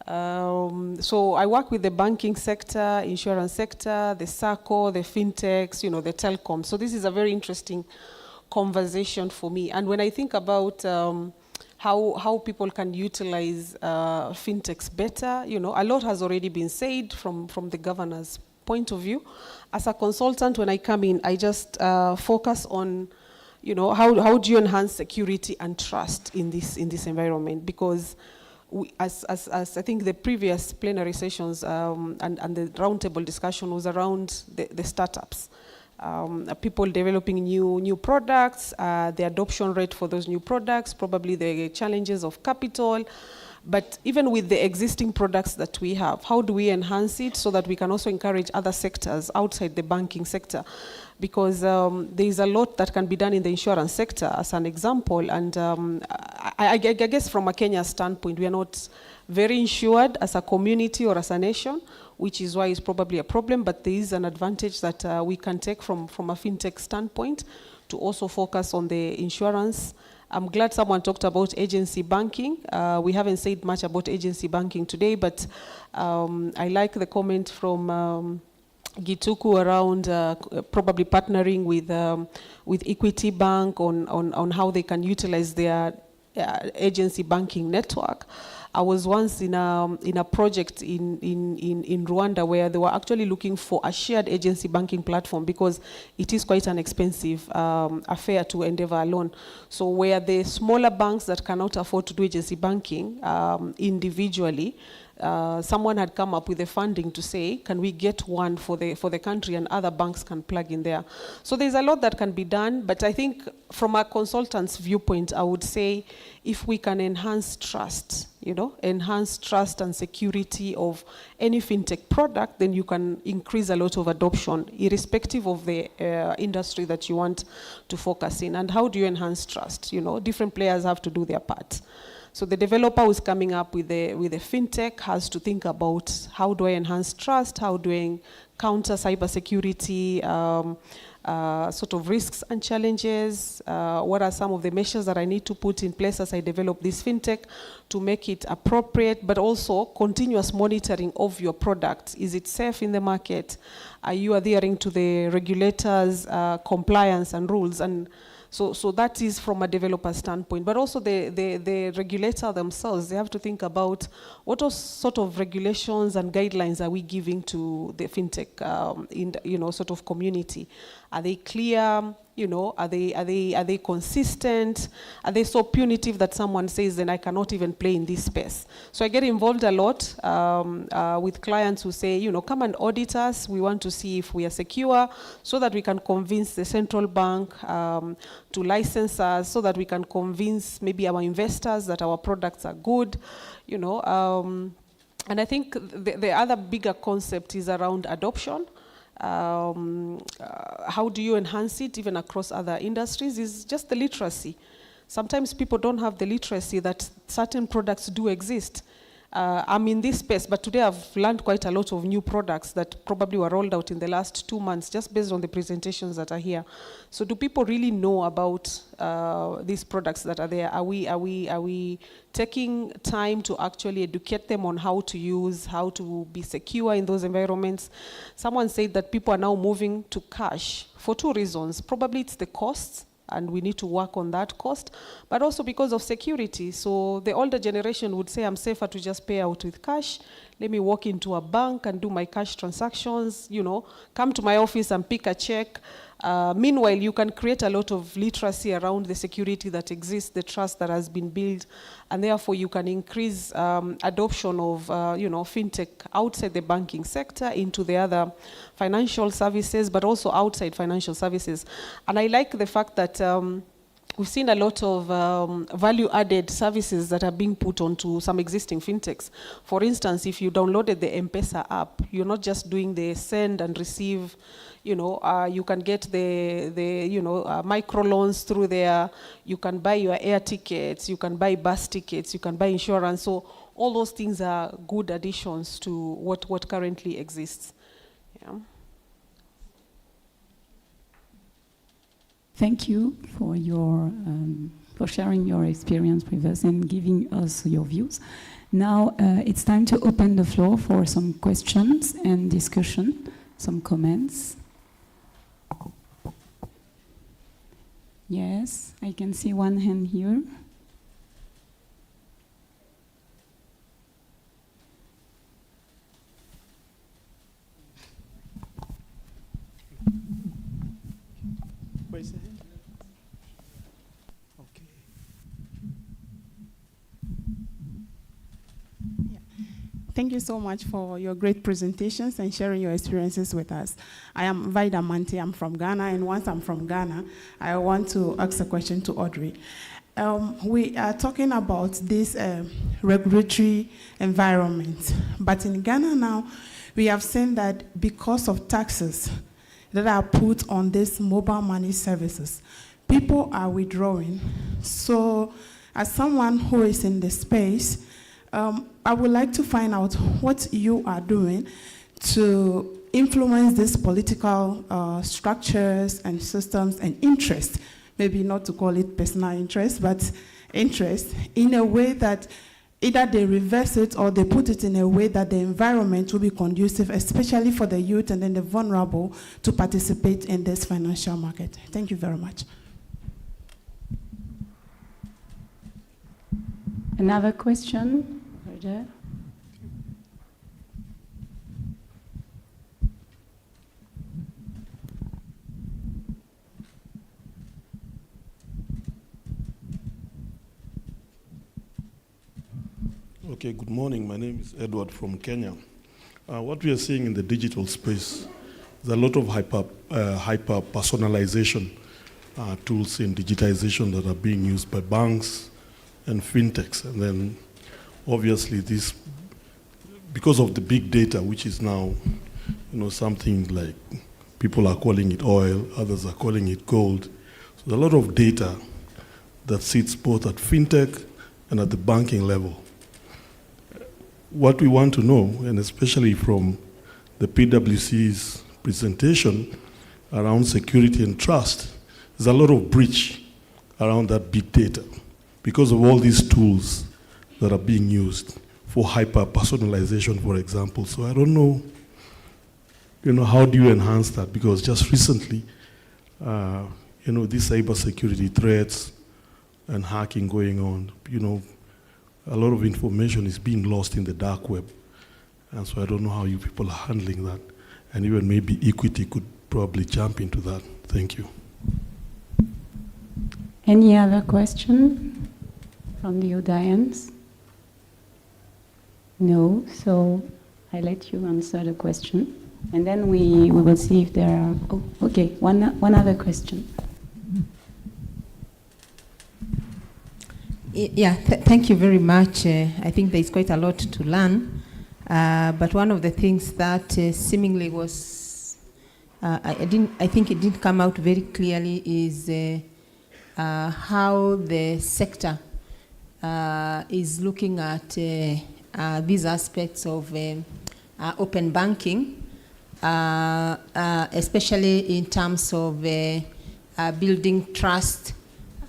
So I work with the banking sector, insurance sector, the SACCO, the fintechs, the telecom. So this is a very interesting conversation for me. And when I think about how people can utilize fintechs better, a lot has already been said from the governor's point of view. As a consultant, when I come in, I just focus on how do you enhance security and trust in this environment? Because as I think the previous plenary sessions and the roundtable discussion was around the startups, people developing new products, the adoption rate for those new products, probably the challenges of capital. But even with the existing products that we have, how do we enhance it so that we can also encourage other sectors outside the banking sector? Because there is a lot that can be done in the insurance sector, as an example. And I guess from a Kenya standpoint, we are not very insured as a community or as a nation, which is why it's probably a problem. But there is an advantage that we can take from a fintech standpoint to also focus on the insurance. I'm glad someone talked about agency banking. We haven't said much about agency banking today, but I like the comment from Gituku around probably partnering with Equity Bank on how they can utilize their agency banking network. I was once in a project in Rwanda where they were actually looking for a shared agency banking platform because it is quite an expensive affair to endeavor alone. So where the smaller banks that cannot afford to do agency banking individually, someone had come up with the funding to say, can we get one for the country, and other banks can plug in there. So there's a lot that can be done, but I think from a consultant's viewpoint, I would say if we can enhance trust, enhance trust and security of any fintech product, then you can increase a lot of adoption, irrespective of the industry that you want to focus in. And how do you enhance trust? Different players have to do their part. So the developer who's coming up with a fintech has to think about, how do I enhance trust? How do I counter cybersecurity sort of risks and challenges? What are some of the measures that I need to put in place as I develop this fintech to make it appropriate, but also continuous monitoring of your product? Is it safe in the market? Are you adhering to the regulators' compliance and rules? And so that is from a developer standpoint, but also the regulator themselves, they have to think about what sort of regulations and guidelines are we giving to the fintech sort of community. Are they clear? Are they consistent? Are they so punitive that someone says, then I cannot even play in this space? So I get involved a lot with clients who say, come and audit us. We want to see if we are secure, so that we can convince the central bank to license us, so that we can convince maybe our investors that our products are good, And I think the other bigger concept is around adoption. How do you enhance it even across other industries is just the literacy. Sometimes people don't have the literacy that certain products do exist. I'm in this space, but today I've learned quite a lot of new products that probably were rolled out in the last 2 months, just based on the presentations that are here. So do people really know about these products that are there? Are we taking time to actually educate them on how to use, how to be secure in those environments? Someone said that people are now moving to cash for 2 reasons. Probably it's the costs, and we need to work on that cost, but also because of security. So the older generation would say, I'm safer to just pay out with cash. Let me walk into a bank and do my cash transactions, come to my office and pick a check. Meanwhile, you can create a lot of literacy around the security that exists, the trust that has been built, and therefore you can increase adoption of fintech outside the banking sector into the other financial services, but also outside financial services. And I like the fact that we've seen a lot of value-added services that are being put onto some existing fintechs. For instance, if you downloaded the M-Pesa app, you're not just doing the send and receive. You can get the micro loans through there. You can buy your air tickets. You can buy bus tickets. You can buy insurance. So all those things are good additions to what currently exists. Yeah. Thank you for for sharing your experience with us and giving us your views. Now it's time to open the floor for some questions and discussion, some comments. Yes, I can see one hand here. Raise your hand. Okay. Yeah. Thank you so much for your great presentations and sharing your experiences with us. I am Vida Mante, I'm from Ghana, and once I'm from Ghana, I want to ask a question to Audrey. We are talking about this regulatory environment, but in Ghana now, we have seen that because of taxes that are put on these mobile money services, people are withdrawing. So as someone who is in the space, I would like to find out what you are doing to influence these political structures and systems and interest, maybe not to call it personal interest, but interest, in a way that either they reverse it or they put it in a way that the environment will be conducive, especially for the youth and then the vulnerable, to participate in this financial market. Thank you very much. Another question? Roger? Okay, good morning. My name is Edward from Kenya. What we are seeing in the digital space is a lot of hyper personalization tools in digitization that are being used by banks and fintechs. And then obviously this, because of the big data, which is now, something like people are calling it oil, others are calling it gold. So there's a lot of data that sits both at fintech and at the banking level. What we want to know, and especially from the PwC's presentation around security and trust, there's a lot of breach around that big data because of all these tools that are being used for hyper-personalization, for example. So I don't know, how do you enhance that? Because just recently, these cybersecurity threats and hacking going on, a lot of information is being lost in the dark web. And so I don't know how you people are handling that. And even maybe Equity could probably jump into that. Thank you. Any other question from the audience? No, so I let you answer the question. And then we will see if there are, okay, one other question. Yeah, thank you very much. I think there's quite a lot to learn. But one of the things that seemingly was, I think it didn't come out very clearly is how the sector is looking at these aspects of open banking, especially in terms of building trust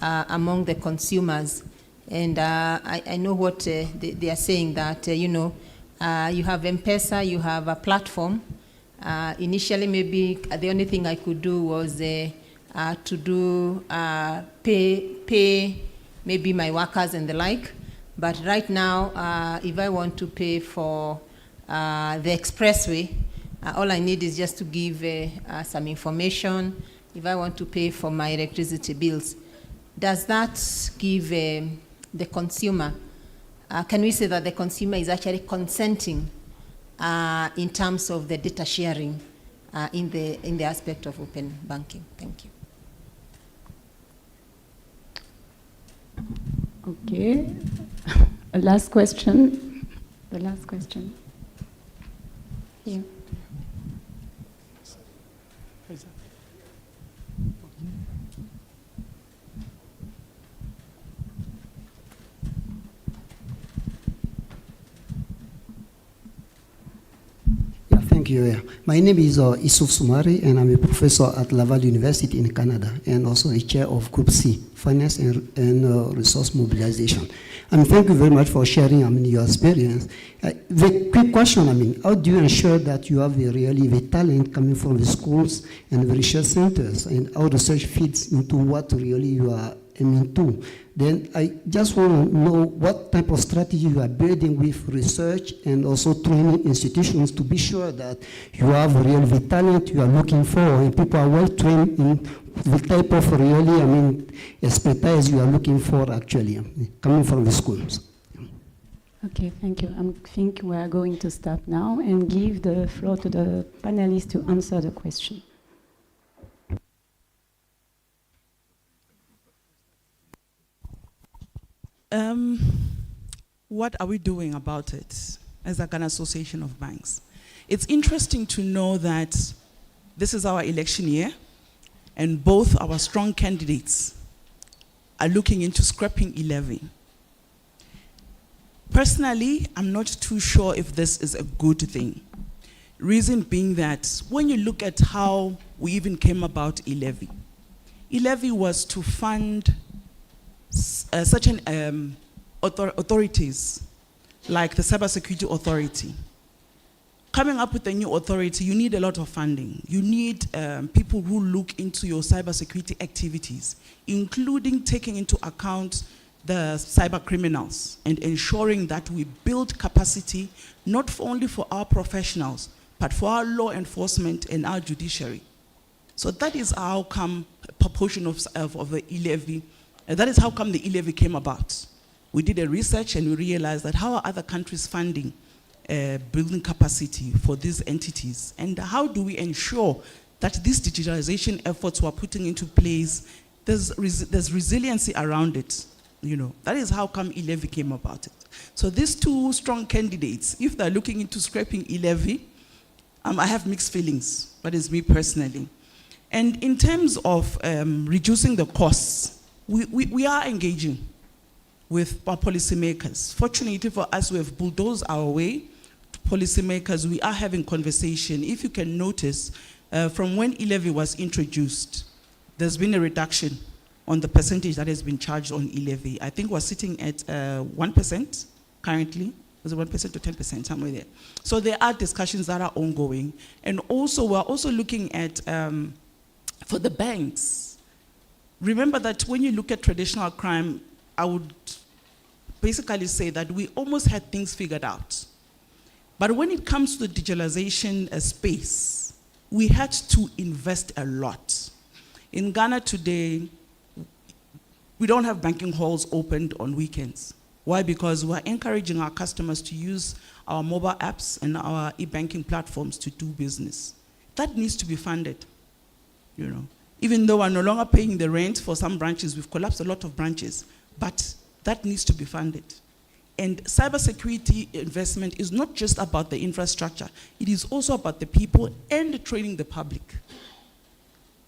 among the consumers. And I know what they are saying, that, you have M-Pesa, you have a platform. Initially, maybe the only thing I could do was to do pay maybe my workers and the like. But right now, if I want to pay for the expressway, all I need is just to give some information. If I want to pay for my electricity bills, does that give the consumer, can we say that the consumer is actually consenting in terms of the data sharing in the aspect of open banking? Thank you. Okay. Last question. The last question. Here. Thank you. My name is Isuf Sumari, and I'm a professor at Laval University in Canada, and also a chair of Group C, Finance and Resource Mobilization. Thank you very much for sharing your experience. The quick question, how do you ensure that you have the talent coming from the schools and the research centers, and how research fits into what really you are aiming to? Then I just want to know what type of strategy you are building with research and also training institutions to be sure that you have the talent you are looking for, and people are well trained in the type of expertise you are looking for actually, coming from the schools. Okay, thank you. I think we are going to stop now and give the floor to the panelists to answer the question. What are we doing about it as a Ghana Association of Banks? It's interesting to know that this is our election year, and both our strong candidates are looking into scrapping e-levy. Personally, I'm not too sure if this is a good thing. Reason being that when you look at how we even came about e-levy was to fund certain authorities, like the Cybersecurity Authority. Coming up with a new authority, you need a lot of funding. You need people who look into your cybersecurity activities, including taking into account the cyber criminals and ensuring that we build capacity, not only for our professionals, but for our law enforcement and our judiciary. So that is how come a proportion of the e-levy. That is how come the e-levy came about. We did a research and we realized that how are other countries funding building capacity for these entities, and how do we ensure that these digitalization efforts we're putting into place, there's resiliency around it. That is how come e-levy came about it. So these two strong candidates, if they're looking into scrapping e-levy, I have mixed feelings, but it's me personally. And in terms of reducing the costs, we are engaging. with our policymakers. Fortunately for us, we have bulldozed our way to policymakers. We are having conversation. If you can notice, from when e-levy was introduced, there's been a reduction on the percentage that has been charged on e-levy. I think we're sitting at 1% currently. Was it 1% or 10%, somewhere there? So there are discussions that are ongoing. And also, we're also looking at, for the banks, remember that when you look at traditional crime, I would basically say that we almost had things figured out. But when it comes to the digitalization space, we had to invest a lot. In Ghana today, we don't have banking halls opened on weekends. Why? Because we're encouraging our customers to use our mobile apps and our e-banking platforms to do business. That needs to be funded, you know. Even though we're no longer paying the rent for some branches, we've collapsed a lot of branches, but that needs to be funded. And cybersecurity investment is not just about the infrastructure, it is also about the people and training the public.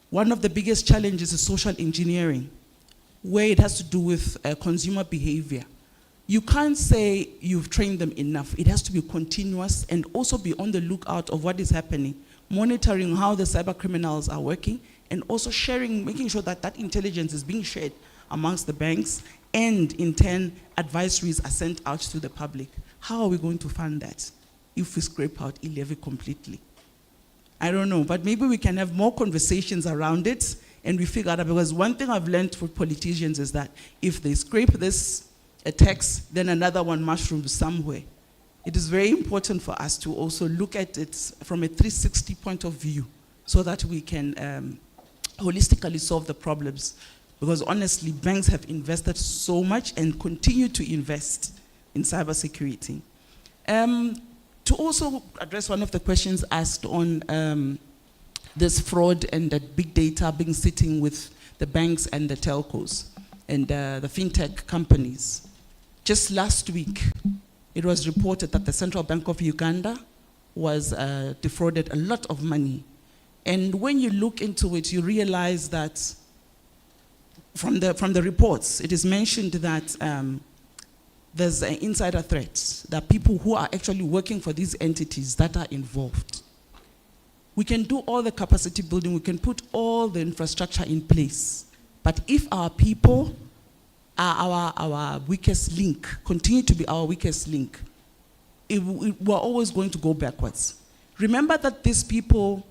One of the biggest challenges is social engineering, where it has to do with consumer behavior. You can't say you've trained them enough. It has to be continuous and also be on the lookout of what is happening, monitoring how the cyber criminals are working, and also sharing, making sure that that intelligence is being shared amongst the banks, and in turn, advisories are sent out to the public. How are we going to fund that if we scrape out e-levy completely? I don't know, but maybe we can have more conversations around it and we figure out, because one thing I've learned for politicians is that if they scrape this tax, then another one mushrooms somewhere. It is very important for us to also look at it from a 360 point of view so that we can holistically solve the problems. Because honestly, banks have invested so much and continue to invest in cybersecurity. To also address one of the questions asked on this fraud and that big data being sitting with the banks and the telcos and the fintech companies. Just last week, it was reported that the Central Bank of Uganda was defrauded a lot of money. And when you look into it, you realize that from the reports, it is mentioned that there's an insider threat. There are people who are actually working for these entities that are involved. We can do all the capacity building, we can put all the infrastructure in place. But if our people are our weakest link, continue to be our weakest link, we're always going to go backwards. Remember that these people,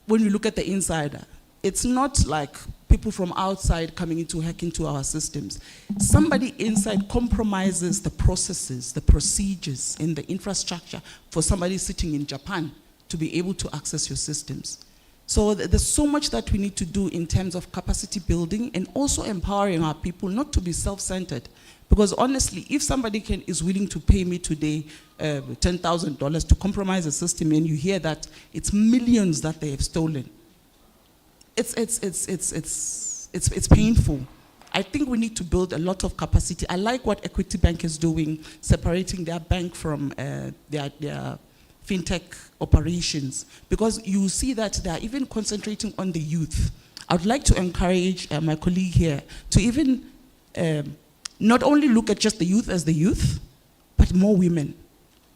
when we look at the insider, it's not like people from outside coming in to hack into our systems. Somebody inside compromises the processes, the procedures, and the infrastructure for somebody sitting in Japan to be able to access your systems. So there's so much that we need to do in terms of capacity building and also empowering our people not to be self-centered. Because honestly, if somebody is willing to pay me today $10,000 to compromise a system, and you hear that it's millions that they have stolen, it's painful. I think we need to build a lot of capacity. I like what Equity Bank is doing, separating their bank from their fintech operations, because you see that they are even concentrating on the youth. I would like to encourage my colleague here to even not only look at just the youth as the youth, but more women.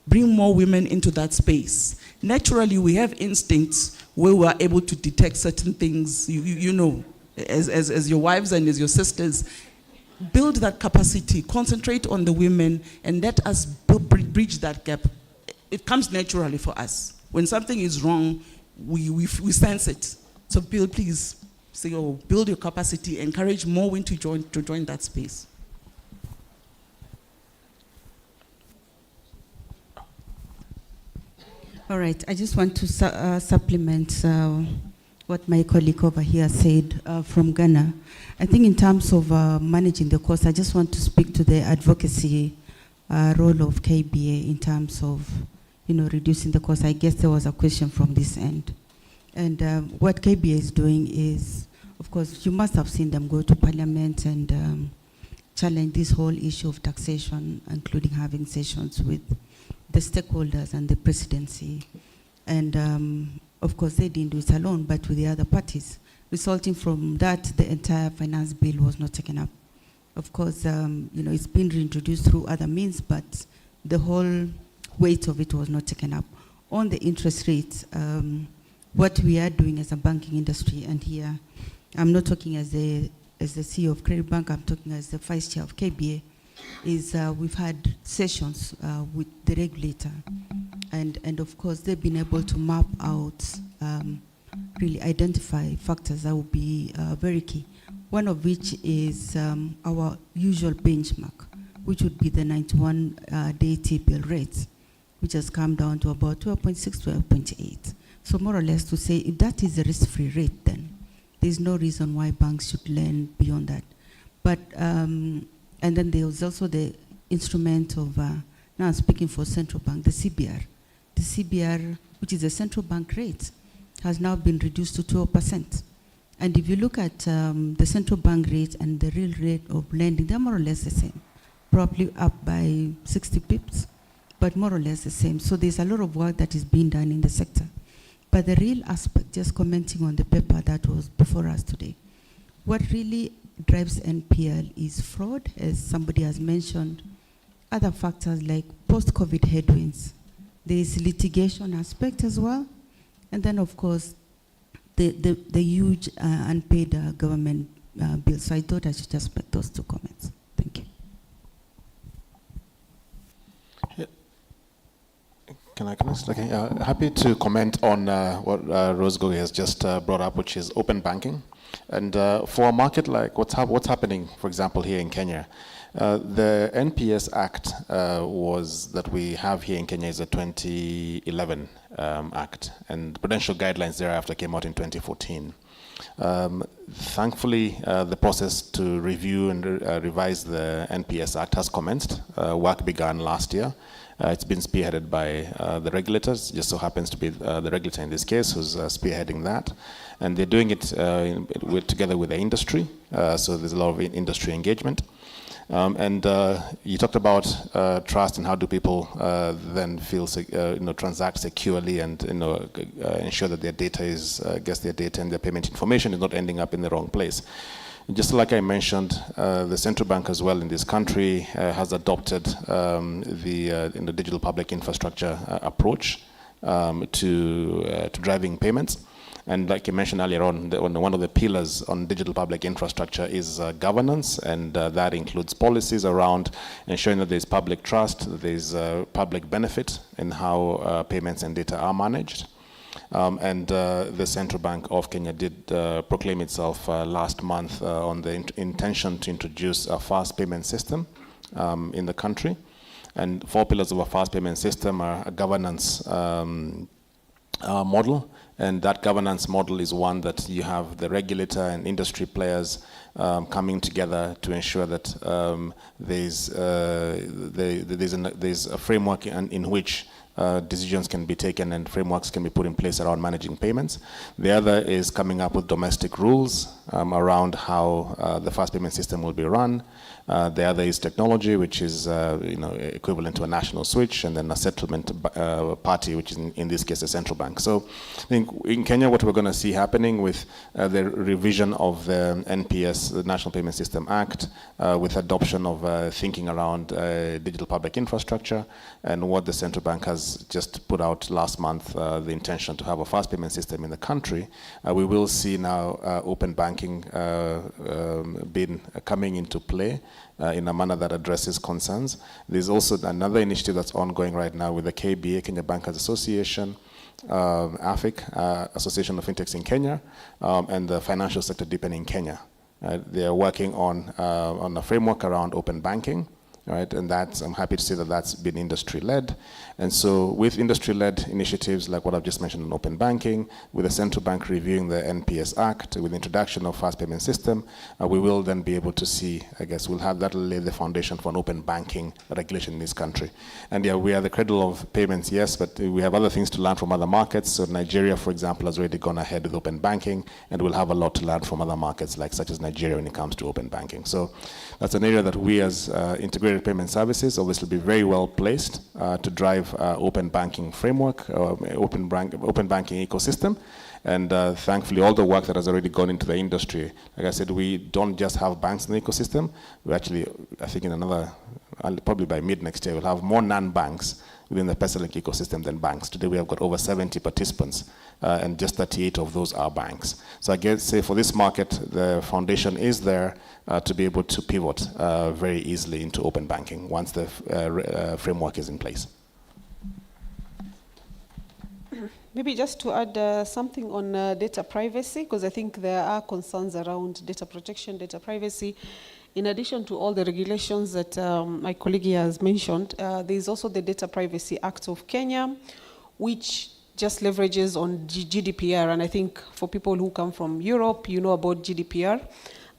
Bring more women into that space. Naturally, we have instincts where we are able to detect certain things, you know, as your wives and as your sisters. Build that capacity, concentrate on the women, and let us bridge that gap. It comes naturally for us. When something is wrong, we sense it. So Bill, please, build your capacity, encourage more women to join that space. All right, I just want to supplement what my colleague over here said from Ghana. I think in terms of managing the cost, I just want to speak to the advocacy role of KBA in terms of, reducing the cost. I guess there was a question from this end. And what KBA is doing is, of course, you must have seen them go to Parliament and challenge this whole issue of taxation, including having sessions with the stakeholders and the presidency. And of course, they didn't do it alone, but with the other parties. Resulting from that, the entire finance bill was not taken up Of course, it's been reintroduced through other means, but the whole weight of it was not taken up. On the interest rates, what we are doing as a banking industry, and here I'm not talking as the CEO of Credit Bank, I'm talking as the Vice Chair of KBA, is we've had sessions with the regulator, and of course they've been able to map out, really identify factors that will be very key. One of which is our usual benchmark, which would be the 91-day T-bill rate, which has come down to about 12.6, 12.8. So more or less to say, if that is a risk-free rate, then there's no reason why banks should lend beyond that. But, and then there was also the instrument of, now I'm speaking for central bank, the CBR. The CBR, which is a central bank rate, has now been reduced to 12%. And if you look at the central bank rate and the real rate of lending, they're more or less the same, probably up by 60 pips, but more or less the same. So there's a lot of work that is being done in the sector. But the real aspect, just commenting on the paper that was before us today, what really drives NPL is fraud, as somebody has mentioned, other factors like post-COVID headwinds. There is litigation aspect as well, and then of course, the huge unpaid government bills. So I thought I should just make those two comments. Thank you. Can I comment? Okay. Happy to comment on what Rose Gogi has just brought up, which is open banking. And for a market like what's happening, for example, here in Kenya, the NPS Act that we have here in Kenya is a 2011 Act, and prudential guidelines thereafter came out in 2014. Thankfully, the process to review and revise the NPS Act has commenced. Work began last year. It's been spearheaded by the regulators. Just so happens to be the regulator in this case who's spearheading that. And they're doing it together with the industry. So there's a lot of industry engagement. And you talked about trust and how do people then feel, transact securely and ensure that their data their data and their payment information is not ending up in the wrong place. Just like I mentioned, the central bank as well in this country has adopted the digital public infrastructure approach to driving payments. And like you mentioned earlier on, one of the pillars on digital public infrastructure is governance, and that includes policies around ensuring that there's public trust, that there's public benefit in how payments and data are managed. And the Central Bank of Kenya did proclaim itself last month on the intention to introduce a fast payment system in the country. And 4 pillars of a fast payment system are a governance model. And that governance model is one that you have the regulator and industry players coming together to ensure that there's a framework in which decisions can be taken and frameworks can be put in place around managing payments. The other is coming up with domestic rules around how the fast payment system will be run. The other is technology, which is equivalent to a national switch, and then a settlement party, which is in this case a central bank. So I think in Kenya, what we're going to see happening with the revision of the NPS, the National Payment System Act, with adoption of thinking around digital public infrastructure, and what the central bank has just put out last month, the intention to have a fast payment system in the country, we will see now open banking coming into play in a manner that addresses concerns. There's also another initiative that's ongoing right now with the KBA, Kenya Bankers Association, AFIC, Association of Fintechs in Kenya, and the Financial Sector Deepening Kenya. They are working on a framework around open banking. Right, and I'm happy to say that that's been industry-led. And so with industry-led initiatives like what I've just mentioned on open banking, with the central bank reviewing the NPS Act, with the introduction of fast payment system, we will then be able to see, I guess, that'll lay the foundation for an open banking regulation in this country. And yeah, we are the cradle of payments, yes, but we have other things to learn from other markets. So Nigeria, for example, has already gone ahead with open banking, and we'll have a lot to learn from other markets such as Nigeria when it comes to open banking. So that's an area that we as integrated payment services obviously be very well placed to drive open banking framework, open banking ecosystem, And thankfully, all the work that has already gone into the industry, like I said, we don't just have banks in the ecosystem. We actually, I think in another, probably by mid next year, we'll have more non-banks within the PesaLink ecosystem than banks. Today we have got over 70 participants, and just 38 of those are banks. So I guess, say for this market, the foundation is there to be able to pivot very easily into open banking once the framework is in place. Maybe just to add something on data privacy, because I think there are concerns around data protection, data privacy. In addition to all the regulations that my colleague here has mentioned, there is also the Data Privacy Act of Kenya, which just leverages on GDPR. And I think for people who come from Europe, you know about GDPR.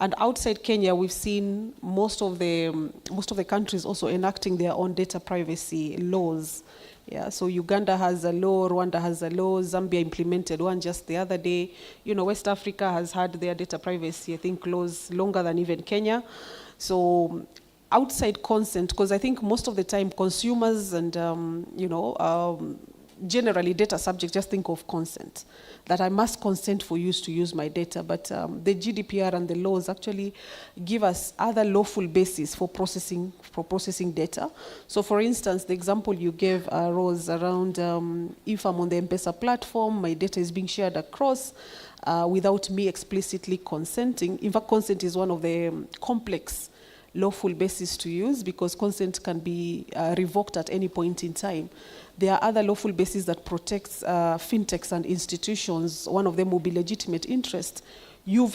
And outside Kenya, we've seen most of the countries also enacting their own data privacy laws. Yeah, so Uganda has a law, Rwanda has a law, Zambia implemented one just the other day. You know, West Africa has had their data privacy, I think, laws longer than even Kenya. So outside consent, because I think most of the time consumers and, generally data subjects just think of consent, that I must consent for you to use my data. But the GDPR and the laws actually give us other lawful basis for processing data. So for instance, the example you gave, Rose, around if I'm on the M-Pesa platform, my data is being shared across without me explicitly consenting. In fact, consent is one of the complex lawful basis to use, because consent can be revoked at any point in time. There are other lawful bases that protects fintechs and institutions. One of them will be legitimate interest. You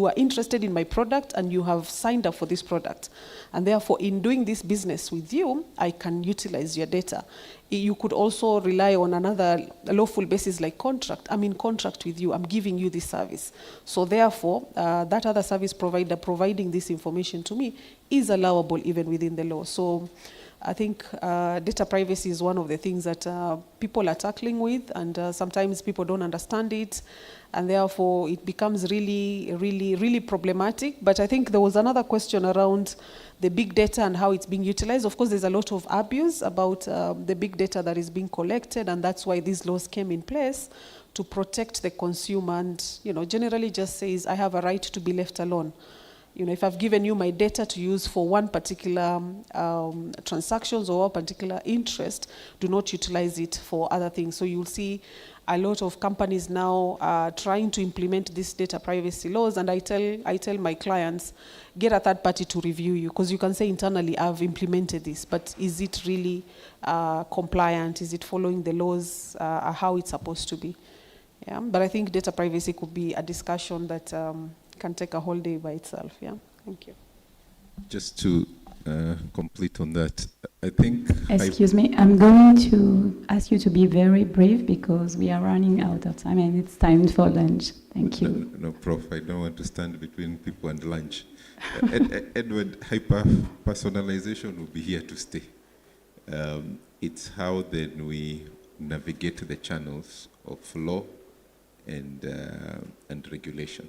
are interested in my product and you have signed up for this product. And therefore, in doing this business with you, I can utilize your data. You could also rely on another lawful basis like contract. I'm in contract with you, I'm giving you this service. So therefore, that other service provider providing this information to me is allowable even within the law. So I think data privacy is one of the things that people are tackling with, and sometimes people don't understand it, and therefore it becomes really, really, really problematic. But I think there was another question around the big data and how it's being utilized. Of course, there's a lot of abuse about the big data that is being collected, and that's why these laws came in place to protect the consumer and, generally just says, I have a right to be left alone. If I've given you my data to use for one particular transactions or a particular interest, do not utilize it for other things. So you'll see a lot of companies now trying to implement these data privacy laws, and I tell my clients, get a third party to review you, because you can say internally, I've implemented this, but is it really compliant? Is it following the laws how it's supposed to be? Yeah, but I think data privacy could be a discussion that can take a whole day by itself. Yeah, thank you. Just to complete on that, I think... Excuse me, I'm going to ask you to be very brief because we are running out of time and it's time for lunch. Thank you. No, Prof, I don't want to stand between people and lunch. Edward, hyper-personalization will be here to stay. It's how then we navigate the channels of law and regulation.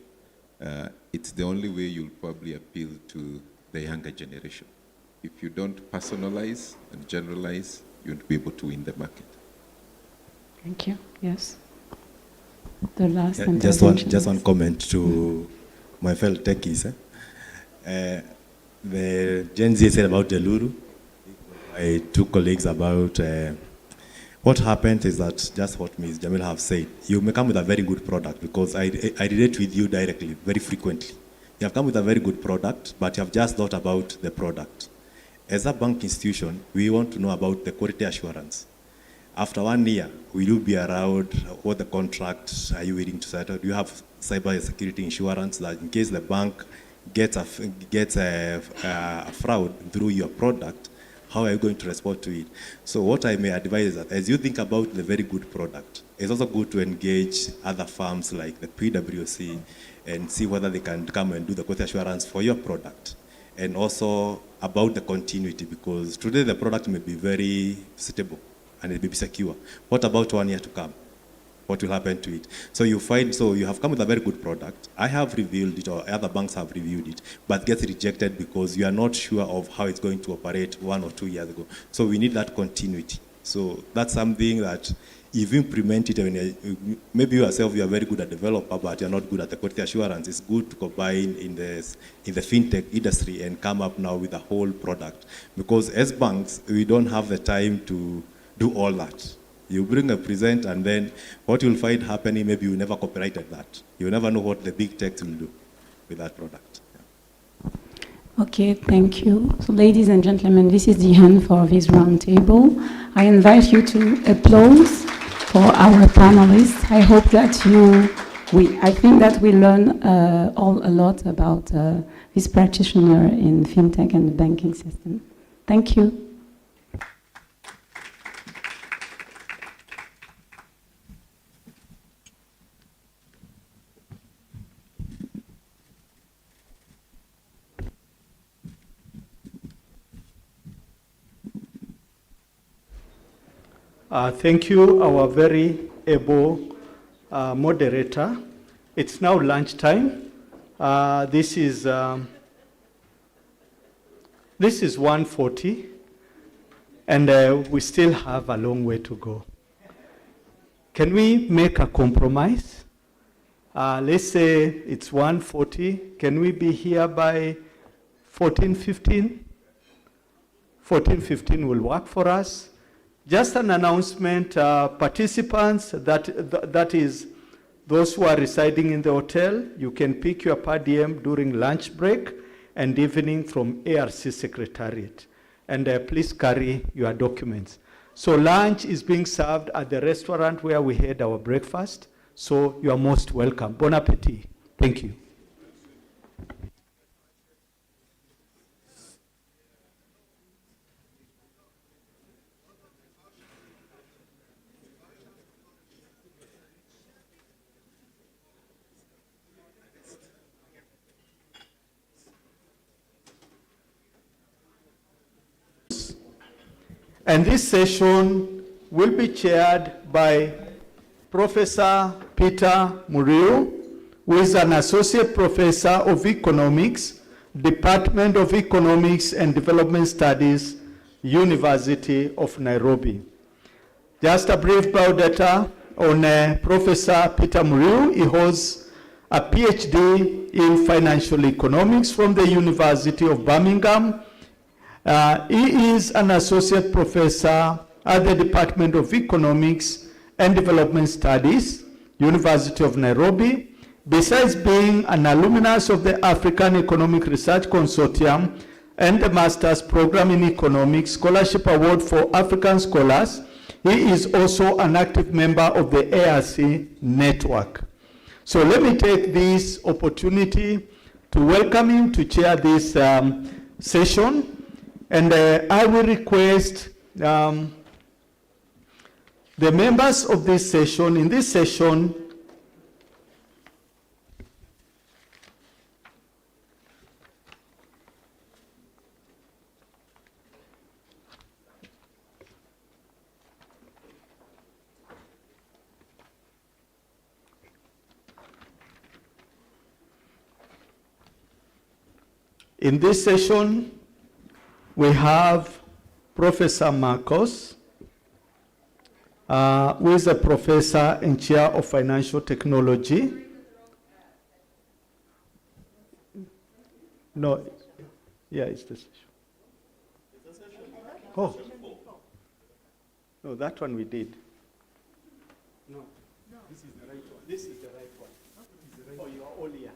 It's the only way you'll probably appeal to the younger generation. If you don't personalize and generalize, you won't be able to win the market. Thank you. Yes. The last just one comment to my fellow techies. The Gen Z said about Ndulu. My two colleagues about what happened is that just what Ms. Jamil have said. You may come with a very good product, because I relate with you directly, very frequently. You have come with a very good product, but you have just thought about the product. As a bank institution, we want to know about the quality assurance. After 1 year, will you be around? What the contract are you willing to settle? Do you have cyber security insurance that in case the bank gets a fraud through your product, how are you going to respond to it? So what I may advise is that as you think about the very good product, it's also good to engage other firms like the PwC and see whether they can come and do the quality assurance for your product. And also about the continuity, because today the product may be very stable and it may be secure. What about 1 year to come? What will happen to it? So you have come with a very good product. I have reviewed it, or other banks have reviewed it, but gets rejected because you are not sure of how it's going to operate 1 or 2 years ago. So we need that continuity. So that's something that if you implement it, maybe yourself, you are very good at developer, but you're not good at the quality assurance. It's good to combine in the fintech industry and come up now with a whole product. Because as banks, we don't have the time to do all that. You bring a present, and then what you'll find happening, maybe you never copyrighted that. You'll never know what the big techs will do with that product. Okay, thank you. So ladies and gentlemen, this is the end for this roundtable. I invite you to applause for our panelists. I hope that I think that we learn all a lot about this practitioner in fintech and the banking system. Thank you. Thank you, our very able moderator. It's now lunchtime. This is 1:40, and we still have a long way to go. Can we make a compromise? Let's say it's 1:40. Can we be here by 14:15? 14:15 will work for us. Just an announcement, participants, that is those who are residing in the hotel, you can pick your per diem during lunch break and evening from ARC Secretariat. And please carry your documents. So lunch is being served at the restaurant where we had our breakfast. So you are most welcome. Bon appetit. Thank you. And this session will be chaired by Professor Peter Muriu, who is an Associate Professor of Economics, Department of Economics and Development Studies, University of Nairobi. Just a brief biodata on Professor Peter Muriu. He holds a PhD in Financial Economics from the University of Birmingham. He is an associate professor at the Department of Economics and Development Studies, University of Nairobi. Besides being an alumnus of the African Economic Research Consortium and the Master's Program in Economics Scholarship Award for African Scholars, he is also an active member of the ARC network. So let me take this opportunity to welcome him to chair this session. And I will request the members of this session, in this session, we have Professor Marcos, who is a professor and chair of financial technology. No, yeah, it's the session. Oh, no, that one we did. No, this is the right one. This is the right one. Oh, you are all here.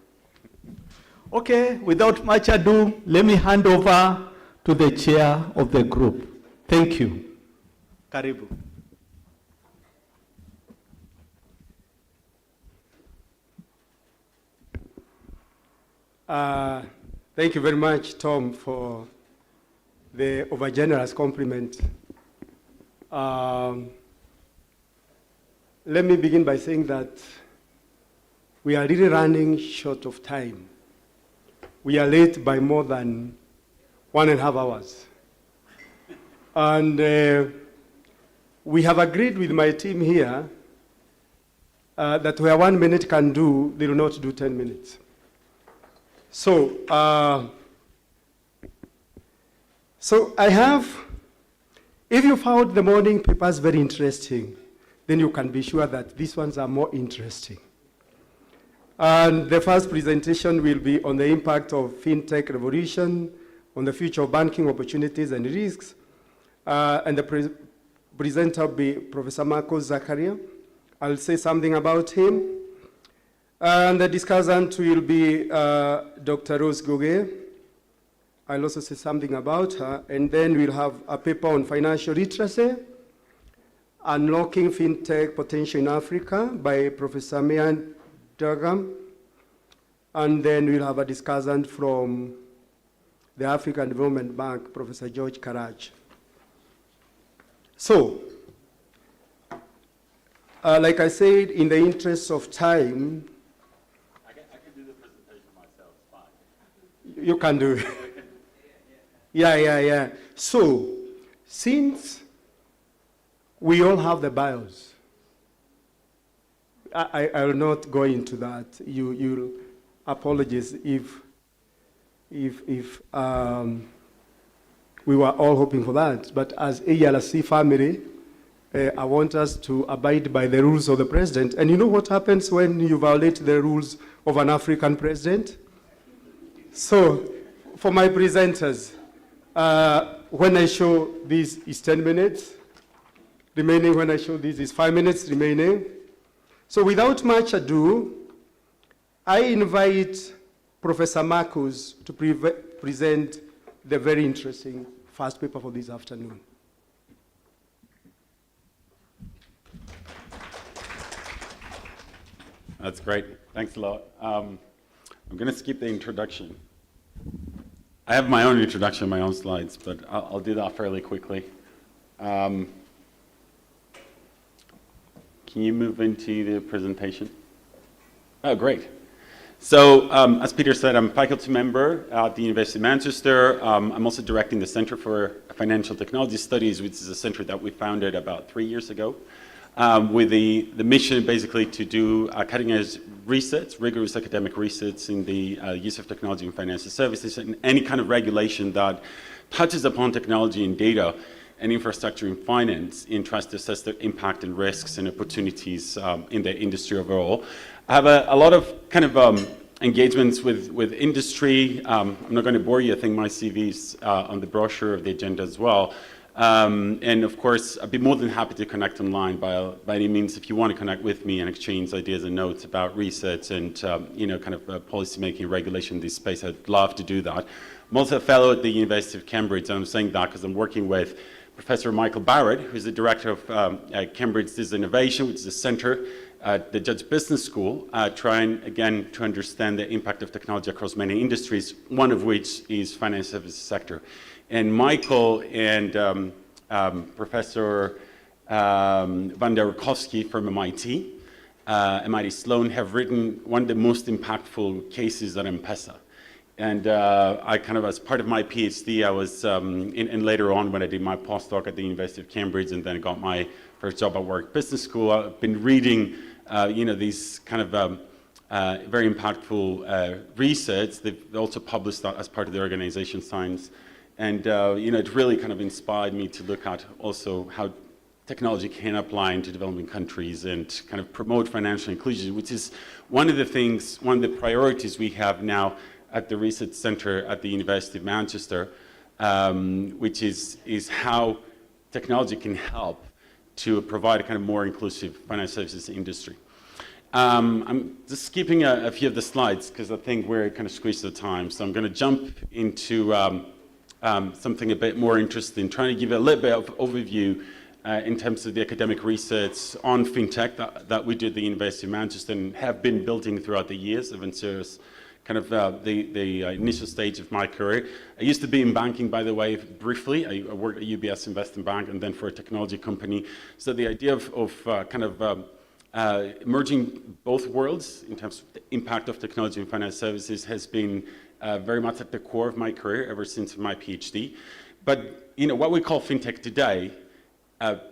Okay, without much ado, let me hand over to the chair of the group. Thank you. Karibu. Thank you very much, Tom, for the overgenerous compliment. Let me begin by saying that we are really running short of time. We are late by more than 1.5 hours. And we have agreed with my team here that where 1 minute can do, they will not do 10 minutes. So I have If you found the morning papers very interesting, then you can be sure that these ones are more interesting. And the first presentation will be on the impact of fintech revolution, on the future of banking opportunities and risks. And the presenter will be Professor Marcos Zakaria. I'll say something about him. And the discussant will be Dr. Rose Goge. I'll also say something about her. And then we'll have a paper on financial literacy, Unlocking Fintech Potential in Africa by Professor Mian Dagam. And then we'll have a discussant from the African Development Bank, Professor George Karaj. So, like I said, in the interest of time, I can do the presentation myself, it's fine. you can do it. Yeah. So, since we all have the bios, I will not go into that. You'll apologize if we were all hoping for that. But as ALC family, I want us to abide by the rules of the president. And you know what happens when you violate the rules of an African president? So, for my presenters, when I show this is 10 minutes remaining, when I show this is 5 minutes remaining. So without much ado, I invite Professor Marcos to present the very interesting first paper for this afternoon. That's great. Thanks a lot. I'm going to skip the introduction. I have my own introduction, my own slides, but I'll do that fairly quickly. Can you move into the presentation? Oh, great. So, as Peter said, I'm a faculty member at the University of Manchester. I'm also directing the Center for Financial Technology Studies, which is a center that we founded about 3 years ago, with the mission basically to do cutting-edge research, rigorous academic research in the use of technology in financial services and any kind of regulation that touches upon technology and data and infrastructure in finance and tries to assess the impact and risks and opportunities in the industry overall. I have a lot of kind of engagements with industry. I'm not going to bore you. I think my CV is on the brochure of the agenda as well. And of course, I'd be more than happy to connect online by any means if you want to connect with me and exchange ideas and notes about research and kind of policy making, regulation in this space. I'd love to do that. I'm also a fellow at the University of Cambridge, and I'm saying that because I'm working with Professor Michael Barrett, who's the director of Cambridge Digital Innovation, which is a center at the Judge Business School, trying again to understand the impact of technology across many industries, one of which is financial services sector. And Michael and Professor Van der Rutkowski from MIT, MIT Sloan, have written one of the most impactful cases on M-Pesa. And I kind of, as part of my PhD, I was, and later on when I did my postdoc at the University of Cambridge and then got my first job at Warwick Business School, I've been reading, these kind of very impactful research. They've also published that as part of the organization Science. And, it really kind of inspired me to look at also how technology can apply into developing countries and kind of promote financial inclusion, which is one of the things, one of the priorities we have now at the Research Center at the University of Manchester, which is how technology can help to provide a kind of more inclusive financial services industry. I'm just skipping a few of the slides because I think we're kind of squeezed for time. So I'm going to jump into something a bit more interesting, trying to give a little bit of overview in terms of the academic research on fintech that we did at the University of Manchester and have been building throughout the years of Ventures, kind of the initial stage of my career. I used to be in banking, by the way, briefly. I worked at UBS Investment Bank and then for a technology company. So the idea of merging both worlds in terms of the impact of technology and financial services has been very much at the core of my career ever since my PhD. But what we call fintech today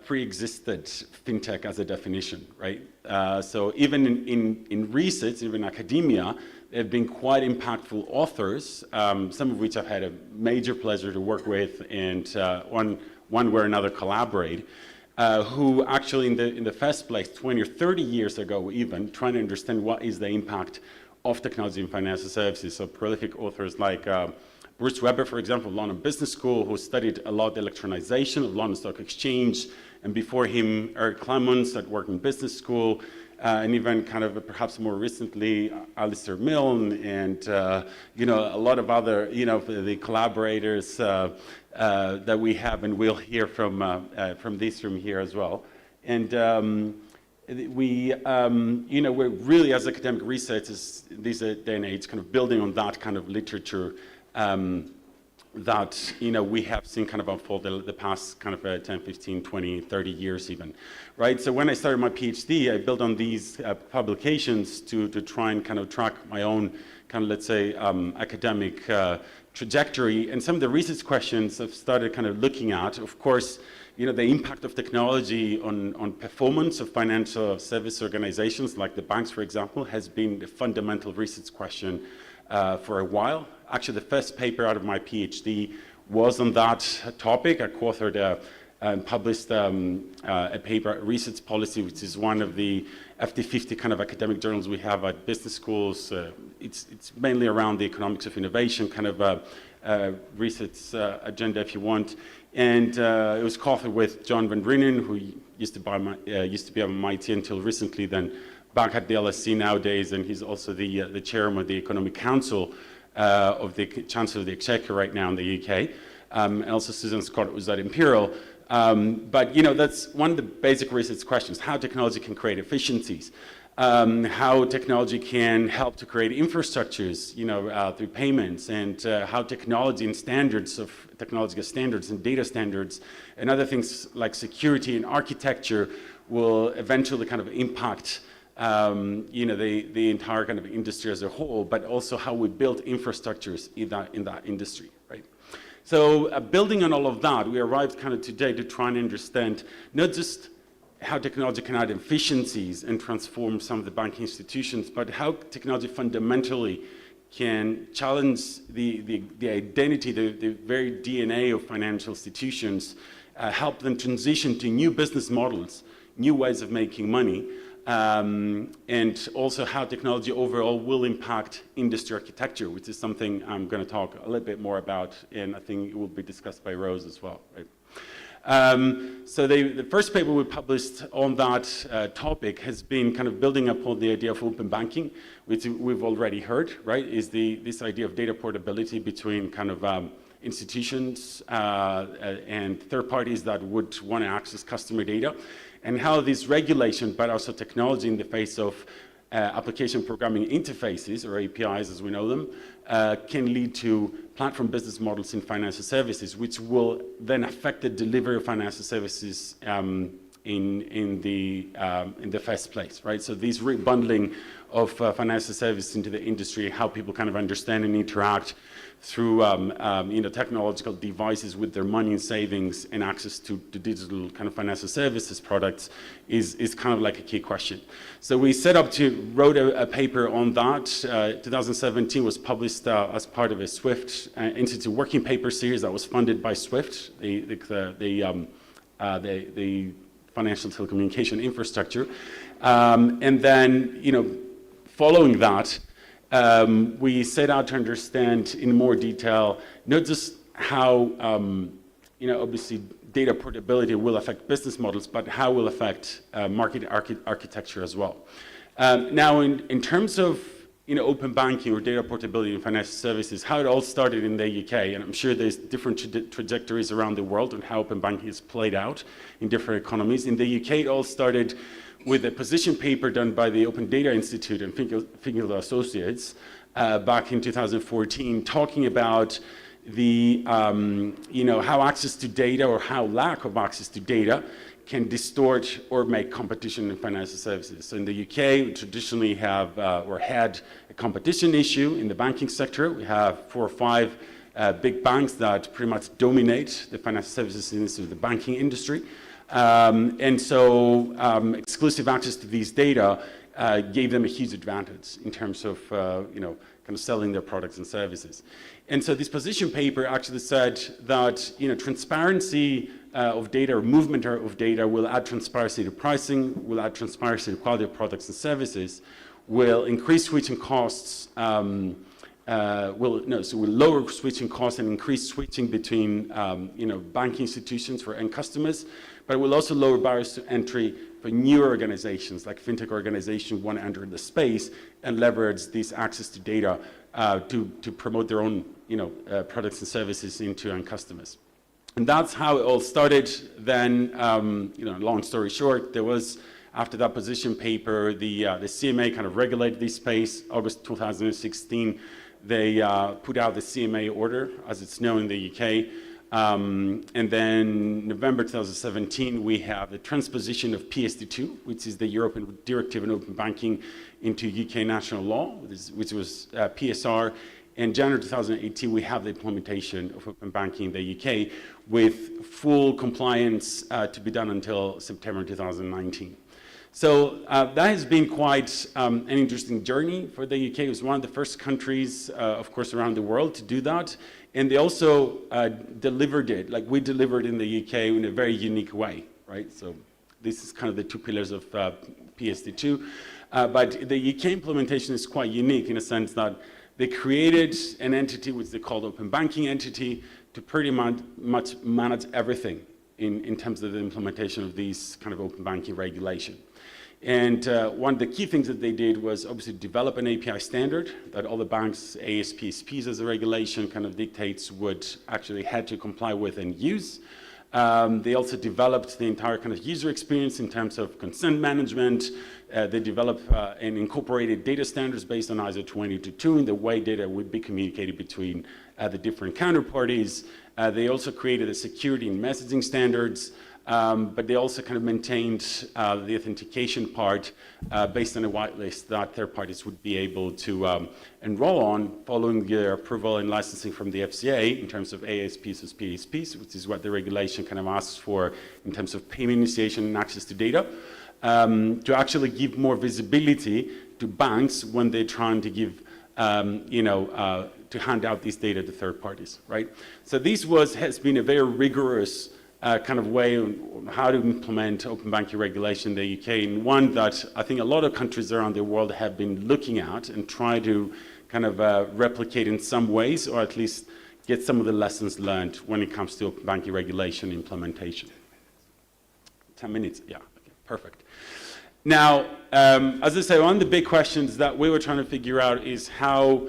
pre-existed fintech as a definition, right? So even in research, even in academia, there have been quite impactful authors, some of which I've had a major pleasure to work with, and one way or another collaborate, who actually in the first place, 20 or 30 years ago even, trying to understand what is the impact of technology in financial services. So prolific authors like Bruce Weber, for example, of London Business School, who studied a lot the electronization of London Stock Exchange, and before him, Eric Clements at Wharton Business School, and even kind of perhaps more recently, Alistair Milne, and you know, a lot of other, you know, the collaborators that we have, and we'll hear from this room here as well. And we, you know, we're really, as academic researchers, this day and age, kind of building on that kind of literature that, you know, we have seen kind of unfold the past kind of 10, 15, 20, 30 years even, right? So when I started my PhD, I built on these publications to try and kind of track my own kind of, let's say, academic trajectory. And some of the research questions I've started kind of looking at, of course, you know, the impact of technology on performance of financial service organizations like the banks, for example, has been a fundamental research question for a while. Actually, the first paper out of my PhD was on that topic. I co-authored and published a paper, Research Policy, which is one of the FT50 kind of academic journals we have at business schools. It's mainly around the economics of innovation, kind of research agenda, if you want. And it was co-authored with John Van Drienen, who used to be at MIT until recently, then back at the LSE nowadays, and he's also the chairman of the Economic Council of the Chancellor of the Exchequer right now in the UK, and also Susan Scott was at Imperial. But you know, that's one of the basic research questions: how technology can create efficiencies, how technology can help to create infrastructures, you know, through payments, and how technology and standards of technological standards and data standards and other things like security and architecture will eventually kind of impact you know, the entire kind of industry as a whole, but also how we build infrastructures in that industry, right? So building on all of that, we arrived kind of today to try and understand not just how technology can add efficiencies and transform some of the banking institutions, but how technology fundamentally can challenge the identity, the very DNA of financial institutions, help them transition to new business models, new ways of making money, and also how technology overall will impact industry architecture, which is something I'm going to talk a little bit more about, and I think it will be discussed by Rose as well. Right? So the first paper we published on that topic has been kind of building upon the idea of open banking, which we've already heard, right, is this idea of data portability between kind of institutions and third parties that would want to access customer data, and how this regulation, but also technology in the face of application programming interfaces, or APIs as we know them, can lead to platform business models in financial services, which will then affect the delivery of financial services in the first place, right? So this rebundling of financial services into the industry, how people kind of understand and interact through you know, technological devices with their money and savings and access to digital kind of financial services products is kind of like a key question. So we set up to wrote a paper on that. 2017 was published as part of a SWIFT Institute working paper series that was funded by SWIFT, the financial telecommunication infrastructure. And then, you know, following that, we set out to understand in more detail not just how, you know, obviously data portability will affect business models, but how it will affect market architecture as well. Now, in terms of, you know, open banking or data portability in financial services, how it all started in the UK, and I'm sure there's different trajectories around the world on how open banking is played out in different economies. In the UK, it all started with a position paper done by the Open Data Institute and Finkel Associates back in 2014, talking about the, you know, how access to data or how lack of access to data can distort or make competition in financial services. So in the UK, we traditionally have or had a competition issue in the banking sector. We have 4 or 5 big banks that pretty much dominate the financial services industry, the banking industry. And so exclusive access to these data gave them a huge advantage in terms of, you know, kind of selling their products and services. And so this position paper actually said that, you know, transparency of data or movement of data will add transparency to pricing, will add transparency to quality of products and services, will increase switching costs, will lower switching costs and increase switching between banking institutions for end customers, but it will also lower barriers to entry for new organizations like fintech organizations want to enter the space and leverage this access to data to promote their own products and services into end customers. And that's how it all started. Then, long story short, there was, after that position paper, the CMA kind of regulated this space. August 2016, they put out the CMA order, as it's known in the UK. And then November 2017, we have the transposition of PSD2, which is the European Directive on Open Banking, into UK national law, which was PSR. In January 2018, we have the implementation of open banking in the UK with full compliance to be done until September 2019. So that has been quite an interesting journey for the UK. It was one of the first countries, of course, around the world to do that. And they also delivered it, like we delivered in the UK in a very unique way, right? So this is kind of the two pillars of PSD2. But the UK implementation is quite unique in a sense that they created an entity which they called Open Banking Entity to pretty much manage everything in terms of the implementation of these kind of open banking regulation. And one of the key things that they did was obviously develop an API standard that all the banks, ASPs as a regulation kind of dictates would actually had to comply with and use. They also developed the entire kind of user experience in terms of consent management. They developed and incorporated data standards based on ISO 20022 in the way data would be communicated between the different counterparties. They also created a security and messaging standards, but they also kind of maintained the authentication part based on a whitelist that third parties would be able to enroll on following their approval and licensing from the FCA in terms of ASPs as PSPs, which is what the regulation kind of asks for in terms of payment initiation and access to data, to actually give more visibility to banks when they're trying to give, to hand out this data to third parties, right? So this has been a very rigorous kind of way on how to implement open banking regulation in the UK, and one that I think a lot of countries around the world have been looking at and try to kind of replicate in some ways, or at least get some of the lessons learned when it comes to open banking regulation implementation. 10 minutes, yeah, okay, perfect. Now, as I say, one of the big questions that we were trying to figure out is how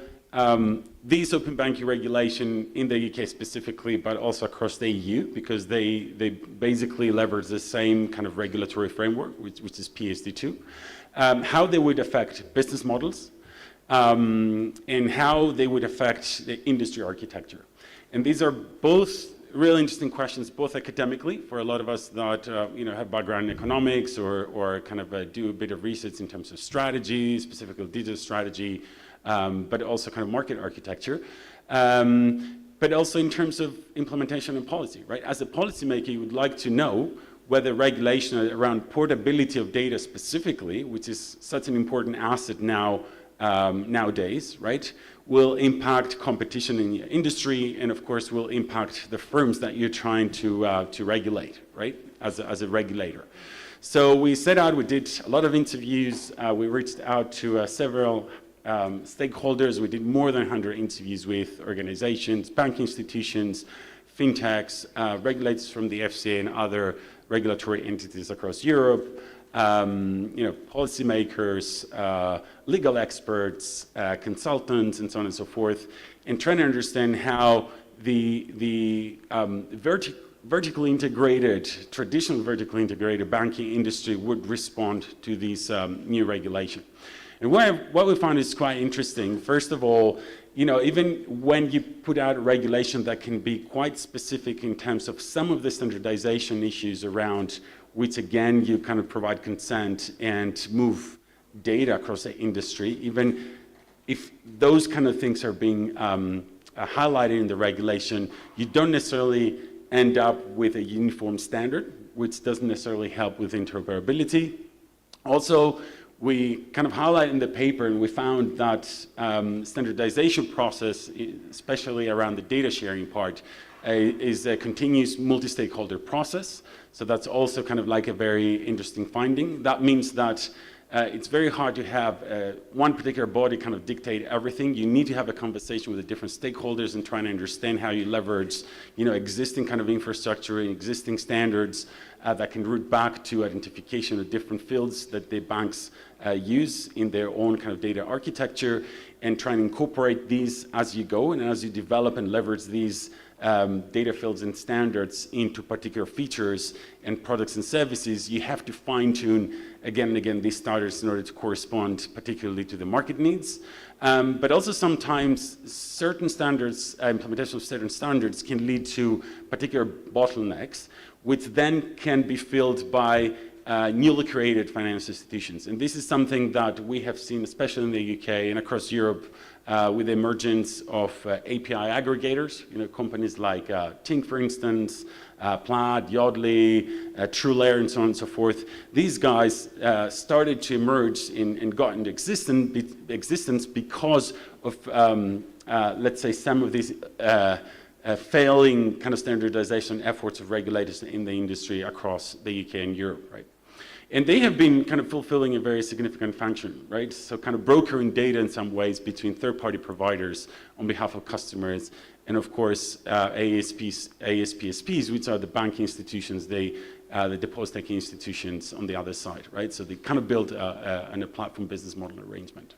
these open banking regulation in the UK specifically, but also across the EU, because they basically leverage the same kind of regulatory framework, which is PSD2, how they would affect business models, and how they would affect the industry architecture. And these are both really interesting questions, both academically, for a lot of us that have background in economics or kind of do a bit of research in terms of strategy, specifically digital strategy, but also kind of market architecture, but also in terms of implementation and policy, right? As a policymaker, you would like to know whether regulation around portability of data specifically, which is such an important asset now, nowadays, right, will impact competition in the industry, and of course will impact the firms that you're trying to regulate, right, as a regulator. So we set out, we did a lot of interviews, we reached out to several stakeholders. We did more than 100 interviews with organizations, banking institutions, fintechs, regulators from the FCA and other regulatory entities across Europe, policymakers, legal experts, consultants, and so on and so forth, and trying to understand how the vertically integrated, traditional vertically integrated banking industry would respond to these new regulation. And what we found is quite interesting. First of all, even when you put out a regulation that can be quite specific in terms of some of the standardization issues around which, again, you kind of provide consent and move data across the industry, even if those kind of things are being highlighted in the regulation, you don't necessarily end up with a uniform standard, which doesn't necessarily help with interoperability. Also, we kind of highlight in the paper, and we found that standardization process, especially around the data sharing part, is a continuous multi-stakeholder process. So that's also kind of like a very interesting finding. That means that it's very hard to have one particular body kind of dictate everything. You need to have a conversation with the different stakeholders and trying to understand how you leverage, existing kind of infrastructure and existing standards that can root back to identification of different fields that the banks use in their own kind of data architecture, and try and incorporate these as you go and as you develop and leverage these data fields and standards into particular features and products and services. You have to fine-tune again and again these standards in order to correspond particularly to the market needs. But also sometimes certain standards, implementation of certain standards can lead to particular bottlenecks, which then can be filled by newly created financial institutions. And this is something that we have seen, especially in the UK and across Europe, with the emergence of API aggregators, companies like Tink, for instance, Plaid, Yodlee, TrueLayer, and so on and so forth. These guys started to emerge and got into existence because of, let's say, some of these failing kind of standardization efforts of regulators in the industry across the UK and Europe, right? And they have been kind of fulfilling a very significant function, right? So kind of brokering data in some ways between third-party providers on behalf of customers, and of course ASPSPs, which are the banking institutions, the deposit-taking institutions on the other side, right? So they kind of build a platform business model arrangement.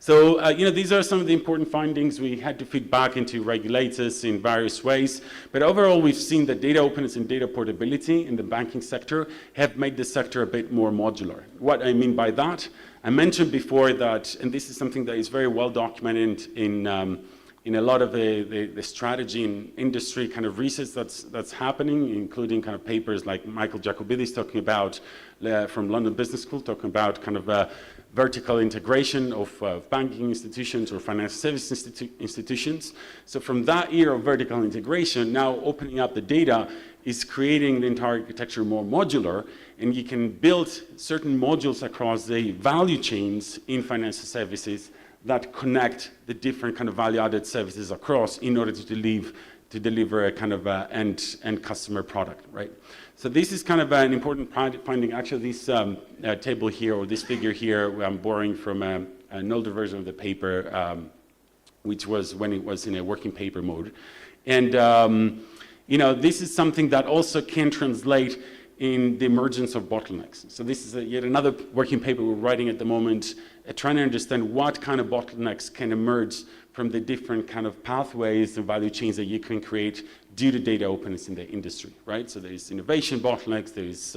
So, these are some of the important findings. We had to feed back into regulators in various ways. But overall, we've seen that data openness and data portability in the banking sector have made the sector a bit more modular. What I mean by that, I mentioned before that, and this is something that is very well documented in a lot of the strategy and industry kind of research that's happening, including kind of papers like Michael Jacobidis talking about from London Business School, talking about kind of vertical integration of banking institutions or financial service institutions. So from that era of vertical integration, now opening up the data is creating the entire architecture more modular, and you can build certain modules across the value chains in financial services that connect the different kind of value-added services across in order to deliver a kind of end customer product, right? So this is kind of an important finding. Actually, this table here, or this figure here, I'm borrowing from an older version of the paper, which was when it was in a working paper mode. And, this is something that also can translate in the emergence of bottlenecks. So this is yet another working paper we're writing at the moment, trying to understand what kind of bottlenecks can emerge from the different kind of pathways and value chains that you can create due to data openness in the industry, right? So there's innovation bottlenecks, there's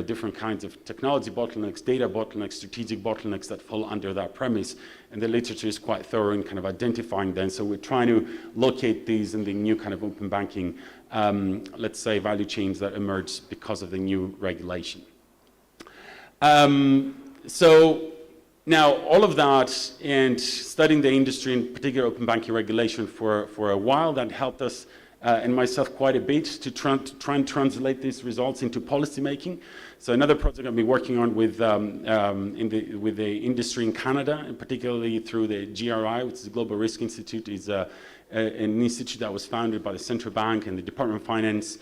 different kinds of technology bottlenecks, data bottlenecks, strategic bottlenecks that fall under that premise, and the literature is quite thorough in kind of identifying them. So we're trying to locate these in the new kind of open banking, let's say, value chains that emerge because of the new regulation. So now, all of that and studying the industry, in particular open banking regulation for a while, that helped us and myself quite a bit to try and translate these results into policy making. So another project I've been working on with the industry in Canada, and particularly through the GRI, which is the Global Risk Institute, is an institute that was founded by the Central Bank and the Department of Finance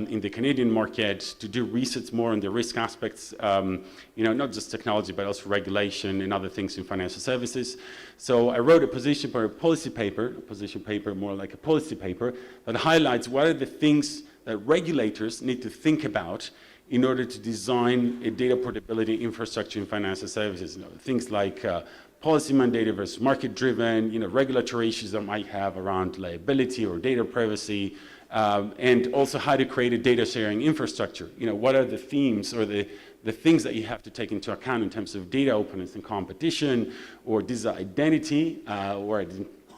in the Canadian market to do research more on the risk aspects, not just technology, but also regulation and other things in financial services. So I wrote a position paper, more like a policy paper, that highlights what are the things that regulators need to think about in order to design a data portability infrastructure in financial services. Things like policy mandated versus market-driven, regulatory issues that might have around liability or data privacy, and also how to create a data sharing infrastructure. What are the themes or the things that you have to take into account in terms of data openness and competition, or digital identity, or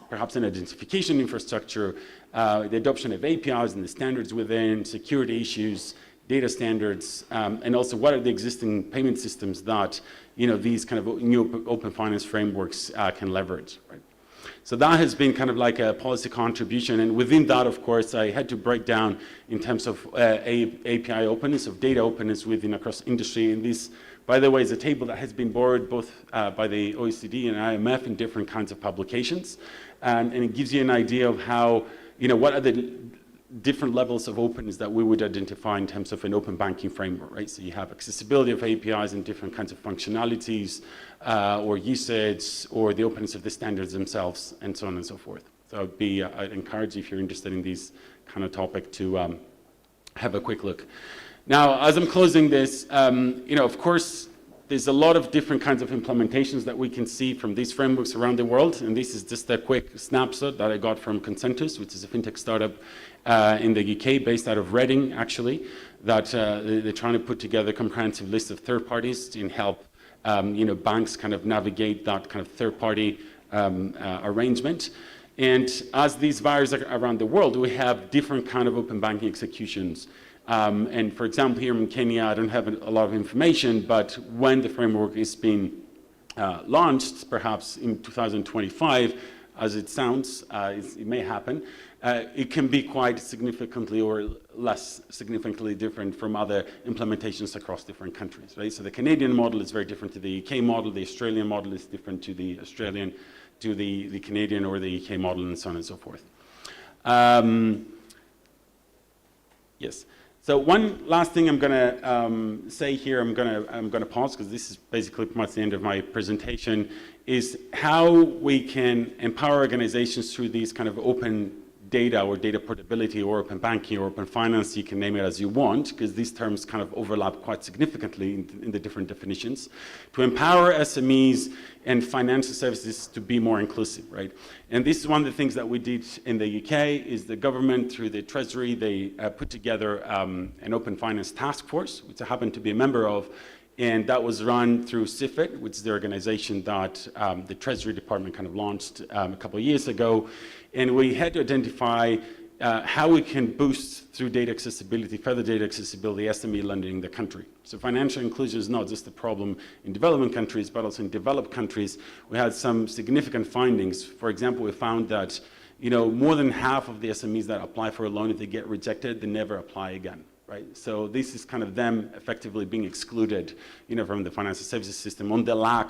perhaps an identification infrastructure, the adoption of APIs and the standards within, security issues, data standards, and also what are the existing payment systems that these kind of new open finance frameworks can leverage, right? So that has been kind of like a policy contribution, and within that, of course, I had to break down in terms of API openness, of data openness across industry. And this, by the way, is a table that has been borrowed both by the OECD and IMF in different kinds of publications, and it gives you an idea of how what are the different levels of openness that we would identify in terms of an open banking framework, right? So you have accessibility of APIs and different kinds of functionalities or usage, or the openness of the standards themselves, and so on and so forth. So I'd encourage you, if you're interested in these kind of topic, to have a quick look. Now, as I'm closing this, of course, there's a lot of different kinds of implementations that we can see from these frameworks around the world, and this is just a quick snapshot that I got from Consentus, which is a fintech startup in the UK, based out of Reading, actually, that they're trying to put together a comprehensive list of third parties to help banks kind of navigate that kind of third-party arrangement. And as these various around the world, we have different kind of open banking executions. And for example, here in Kenya, I don't have a lot of information, but when the framework is being launched, perhaps in 2025, as it sounds, it may happen, it can be quite significantly or less significantly different from other implementations across different countries, right? So the Canadian model is very different to the UK model, the Australian model is different to the Australian, to the Canadian or the UK model, and so on and so forth. Yes. So one last thing I'm going to say here, I'm going to pause because this is basically pretty much the end of my presentation, is how we can empower organizations through these kind of open data or data portability or open banking or open finance, you can name it as you want, because these terms kind of overlap quite significantly in the different definitions, to empower SMEs and financial services to be more inclusive, right? And this is one of the things that we did in the UK, is the government, through the Treasury, they put together an open finance task force, which I happen to be a member of, and that was run through CIFIT, which is the organization that the Treasury Department kind of launched a couple of years ago. And we had to identify how we can boost through data accessibility, further data accessibility, SME lending in the country. So financial inclusion is not just a problem in developing countries, but also in developed countries. We had some significant findings. For example, we found that more than half of the SMEs that apply for a loan, if they get rejected, they never apply again. Right? So this is kind of them effectively being excluded, from the financial services system on the lack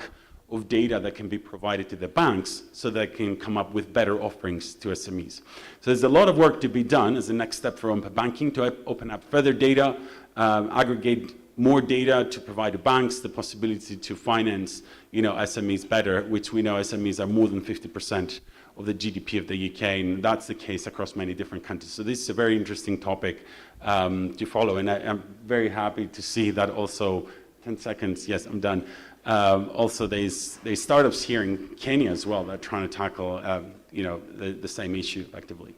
of data that can be provided to the banks so they can come up with better offerings to SMEs. So there's a lot of work to be done as the next step for open banking to open up further data, aggregate more data to provide the banks the possibility to finance, SMEs better, which we know SMEs are more than 50% of the GDP of the UK, and that's the case across many different countries. So this is a very interesting topic to follow, and I'm very happy to see that also, 10 seconds, yes, I'm done. Also, there's startups here in Kenya as well that are trying to tackle, the same issue effectively.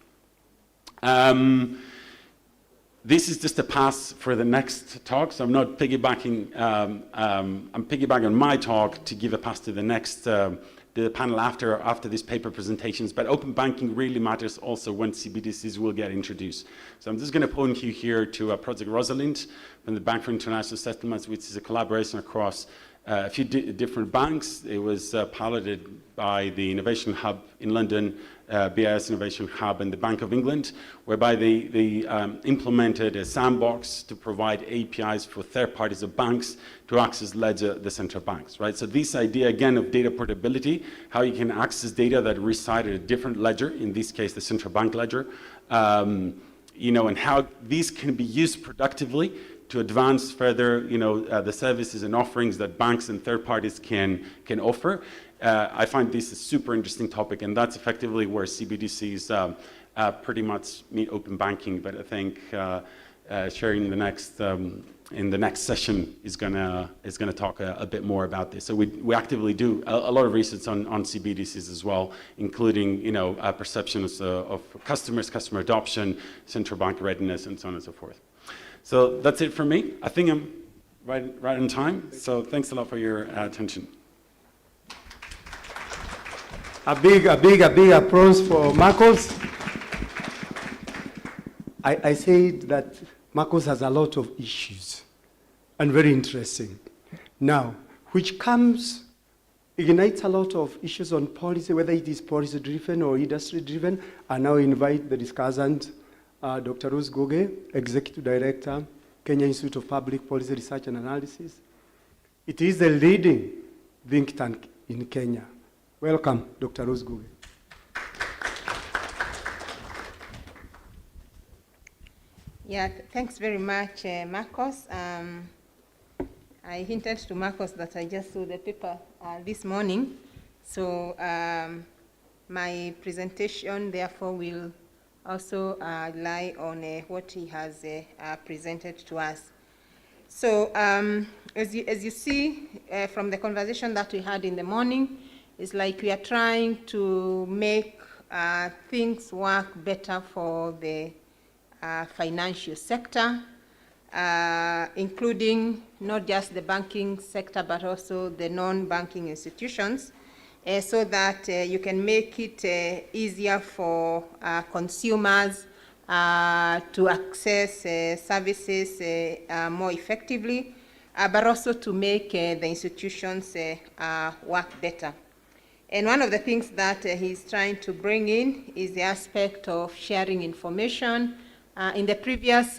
This is just a pass for the next talk, so I'm not piggybacking, I'm piggybacking on my talk to give a pass to the next the panel after these paper presentations, but open banking really matters also when CBDCs will get introduced. So I'm just going to point you here to Project Rosalind from the Bank for International Settlements, which is a collaboration across a few different banks. It was piloted by the Innovation Hub in London, BIS Innovation Hub, and the Bank of England, whereby they implemented a sandbox to provide APIs for third parties of banks to access ledger the central banks, right? So this idea, again, of data portability, how you can access data that reside at a different ledger, in this case, the central bank ledger, and how these can be used productively to advance further, the services and offerings that banks and third parties can offer. I find this a super interesting topic, and that's effectively where CBDCs pretty much meet open banking. But I think sharing in the next session is gonna talk a bit more about this. So we actively do a lot of research on CBDCs as well, including perceptions of customers, customer adoption, central bank readiness, and so on and so forth. So that's it for me. I think I'm right on time. So thanks a lot for your attention. A big applause for Marcos. I said that Marcos has a lot of issues and very interesting. Now, which ignites a lot of issues on policy, whether it is policy driven or industry driven. I now invite the discussant, Dr. Rose Goge, Executive Director, Kenya Institute of Public Policy Research and Analysis. It is the leading think tank in Kenya. Welcome, Dr. Rose Goge. Yeah, thanks very much, Marcos. I hinted to Marcos that I just saw the paper this morning. So my presentation, therefore, will also rely on what he has presented to us. So as you see from the conversation that we had in the morning, it's like we are trying to make things work better for the financial sector, including not just the banking sector, but also the non-banking institutions, so that you can make it easier for consumers to access services more effectively, but also to make the institutions work better. And one of the things that he's trying to bring in is the aspect of sharing information. In the previous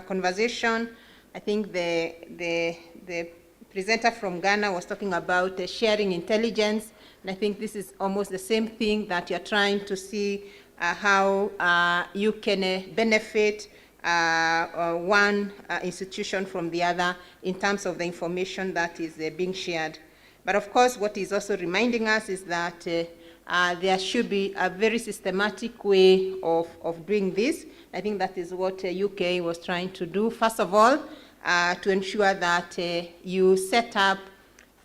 conversation, I think the presenter from Ghana was talking about sharing intelligence, and I think this is almost the same thing that you're trying to see how you can benefit one institution from the other in terms of the information that is being shared. But of course, what he's also reminding us is that there should be a very systematic way of doing this. I think that is what UK was trying to do. First of all, to ensure that you set up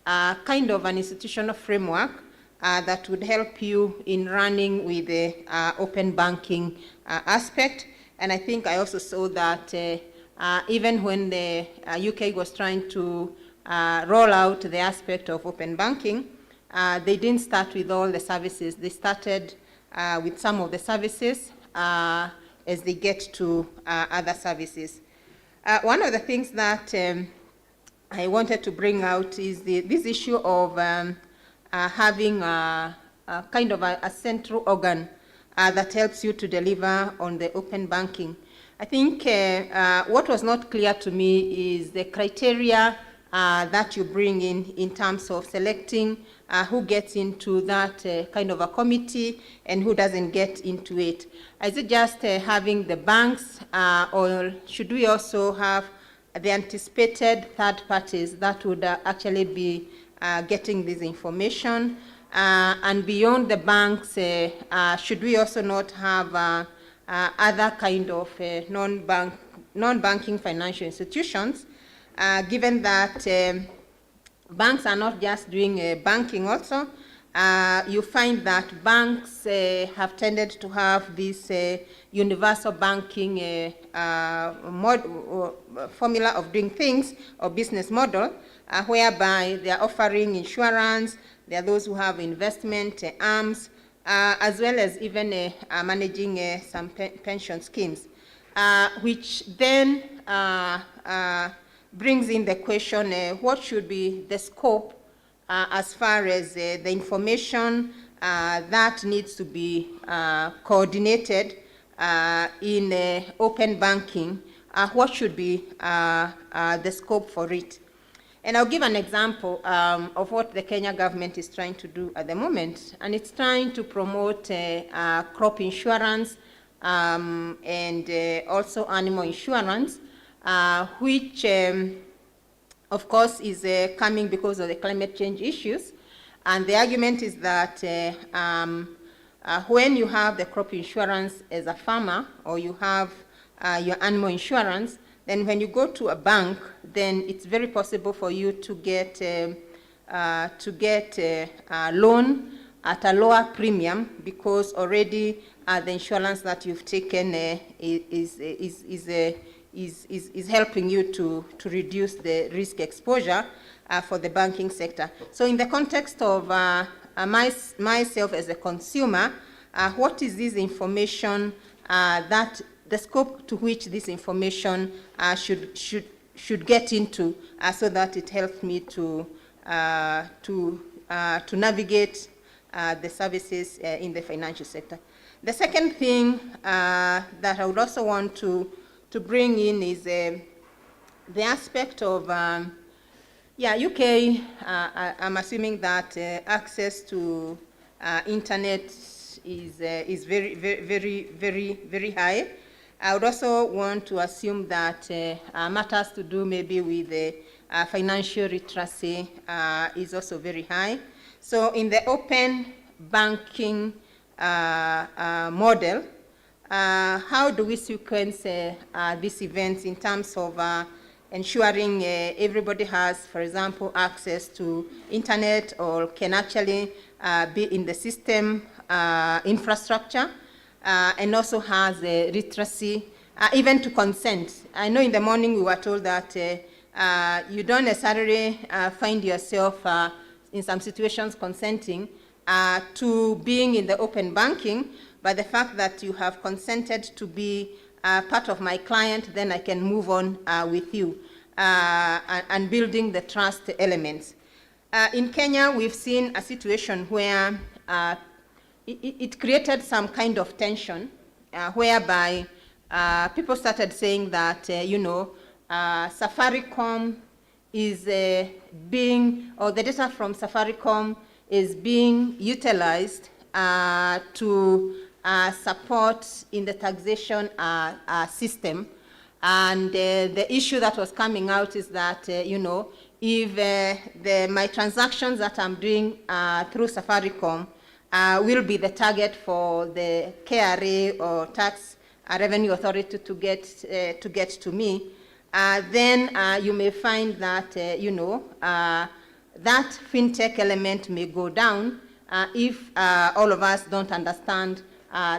kind of an institutional framework that would help you in running with the open banking aspect. And I think I also saw that even when the UK was trying to roll out the aspect of open banking, they didn't start with all the services. They started with some of the services as they get to other services. One of the things that I wanted to bring out is this issue of having kind of a central organ that helps you to deliver on the open banking. I think what was not clear to me is the criteria that you bring in terms of selecting who gets into that kind of a committee and who doesn't get into it. Is it just having the banks, or should we also have the anticipated third parties that would actually be getting this information? And beyond the banks, should we also not have other kind of non-banking financial institutions, given that banks are not just doing banking also? You find that banks have tended to have this universal banking formula of doing things, or business model, whereby they are offering insurance. There are those who have investment arms, as well as even managing some pension schemes, which then brings in the question, what should be the scope as far as the information that needs to be coordinated in open banking? What should be the scope for it? And I'll give an example of what the Kenya government is trying to do at the moment. And it's trying to promote crop insurance and also animal insurance, which of course is coming because of the climate change issues. And the argument is that when you have the crop insurance as a farmer, or you have your animal insurance, then when you go to a bank, then it's very possible for you to get a loan at a lower premium, because already the insurance that you've taken is helping you to reduce the risk exposure for the banking sector. So in the context of myself as a consumer, what is this information that the scope to which this information should get into, so that it helps me to navigate the services in the financial sector. The second thing that I would also want to bring in is the aspect of UK. I'm assuming that access to internet is very, very, very, very, very high. I would also want to assume that matters to do maybe with financial literacy is also very high. So in the open banking model, how do we sequence these events in terms of ensuring everybody has, for example, access to internet or can actually be in the system infrastructure, and also has literacy, even to consent. I know in the morning we were told that you don't necessarily find yourself in some situations consenting to being in the open banking, but the fact that you have consented to be part of my client, then I can move on with you and building the trust elements. In Kenya, we've seen a situation where it created some kind of tension whereby people started saying that, Safaricom is or the data from Safaricom is being utilized to support in the taxation system. And the issue that was coming out is that, if my transactions that I'm doing through Safaricom will be the target for the KRA or Tax Revenue Authority to get to me, then you may find that, that fintech element may go down if all of us don't understand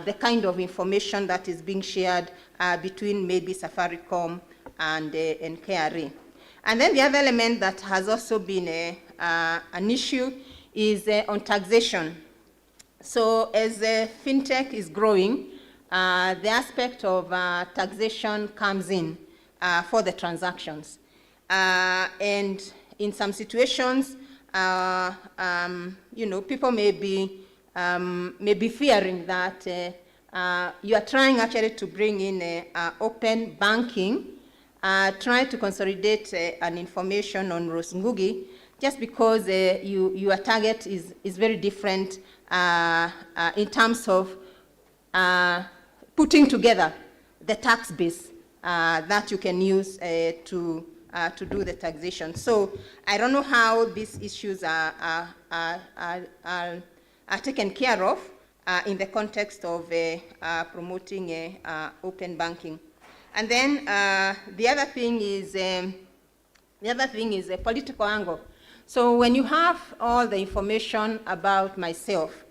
the kind of information that is being shared between maybe Safaricom and KRA. And then the other element that has also been an issue is on taxation. So as fintech is growing, the aspect of taxation comes in for the transactions. And in some situations, people may be fearing that you are trying actually to bring in open banking, try to consolidate an information on Rosengugi, just because your target is very different in terms of putting together the tax base that you can use to do the taxation. So I don't know how these issues are taken care of in the context of promoting open banking. And then the other thing is a political angle. So when you have all the information about myself,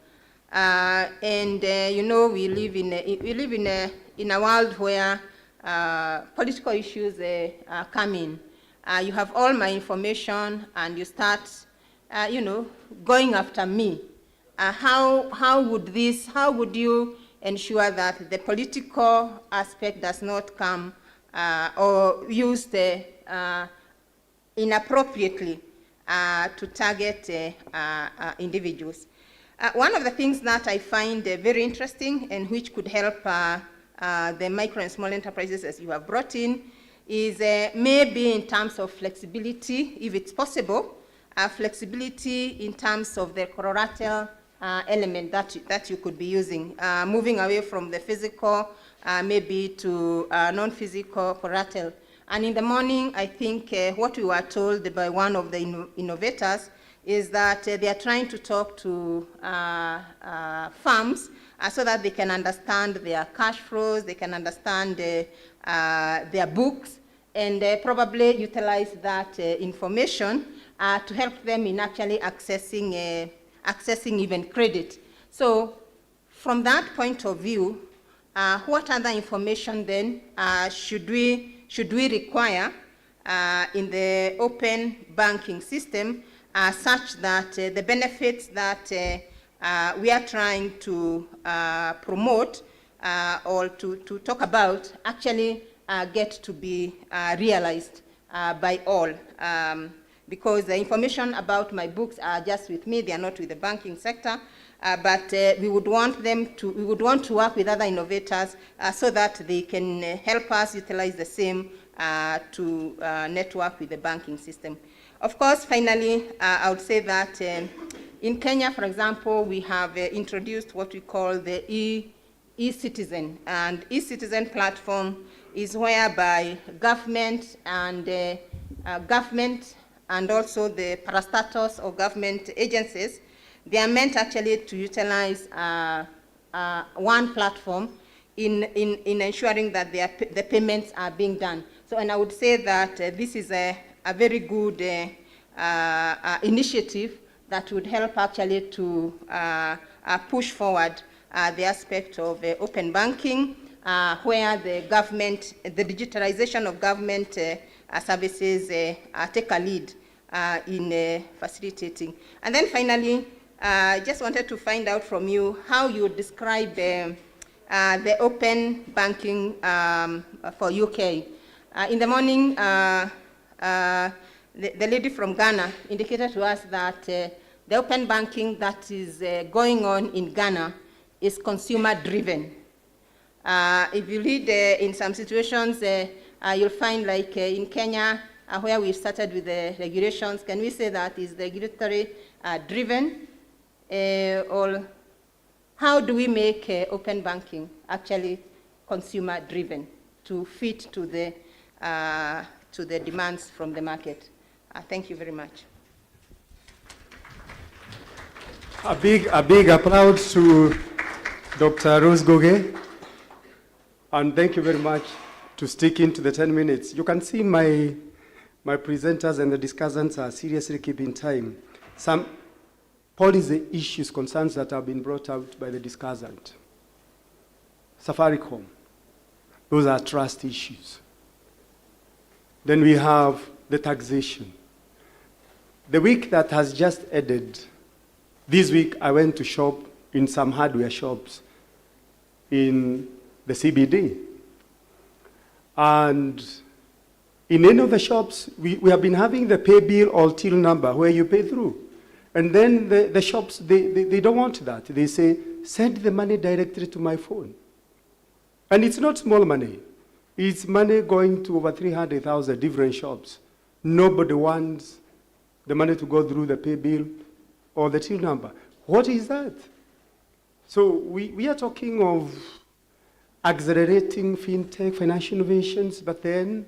and we live in a world where political issues come in. You have all my information, and you start, going after me. How would you ensure that the political aspect does not come or used inappropriately to target individuals? One of the things that I find very interesting and which could help the micro and small enterprises, as you have brought in, is maybe in terms of flexibility, if it's possible, flexibility in terms of the collateral element that you could be using, moving away from the physical maybe to non-physical collateral. And in the morning, I think what we were told by one of the innovators is that they are trying to talk to firms so that they can understand their cash flows, they can understand their books, and probably utilize that information to help them in actually accessing even credit. So from that point of view, what other information then should we require in the open banking system such that the benefits that we are trying to promote or to talk about actually get to be realized by all. Because the information about my books are just with me, they are not with the banking sector, but we would want to work with other innovators so that they can help us utilize the same to network with the banking system. Of course, finally, I would say that in Kenya, for example, we have introduced what we call the e-citizen. And e-citizen platform is whereby government and also the parastatals or government agencies, they are meant actually to utilize one platform in ensuring that the payments are being done. So, and I would say that this is a very good initiative that would help actually to push forward the aspect of open banking, where the government, the digitalization of government services take a lead in facilitating. And then finally, I just wanted to find out from you how you describe the open banking for UK. In the morning, the lady from Ghana indicated to us that the open banking that is going on in Ghana is consumer-driven. If you read in some situations, you'll find like in Kenya, where we started with the regulations, can we say that is regulatory driven? Or how do we make open banking actually consumer-driven to fit to the demands from the market? Thank you very much. A big applause to Dr. Rose Goge, and thank you very much to stick into the 10 minutes. You can see my presenters and the discussants are seriously keeping time. Some policy issues, concerns that have been brought out by the discussant. Safaricom, those are trust issues. Then we have the taxation. The week that has just ended, this week I went to shop in some hardware shops in the CBD. And in any of the shops, we have been having the pay bill or till number where you pay through. And then the shops, they don't want that. They say, send the money directly to my phone. And it's not small money. It's money going to over 300,000 different shops. Nobody wants the money to go through the pay bill or the till number. What is that? So we are talking of accelerating fintech, financial innovations, but then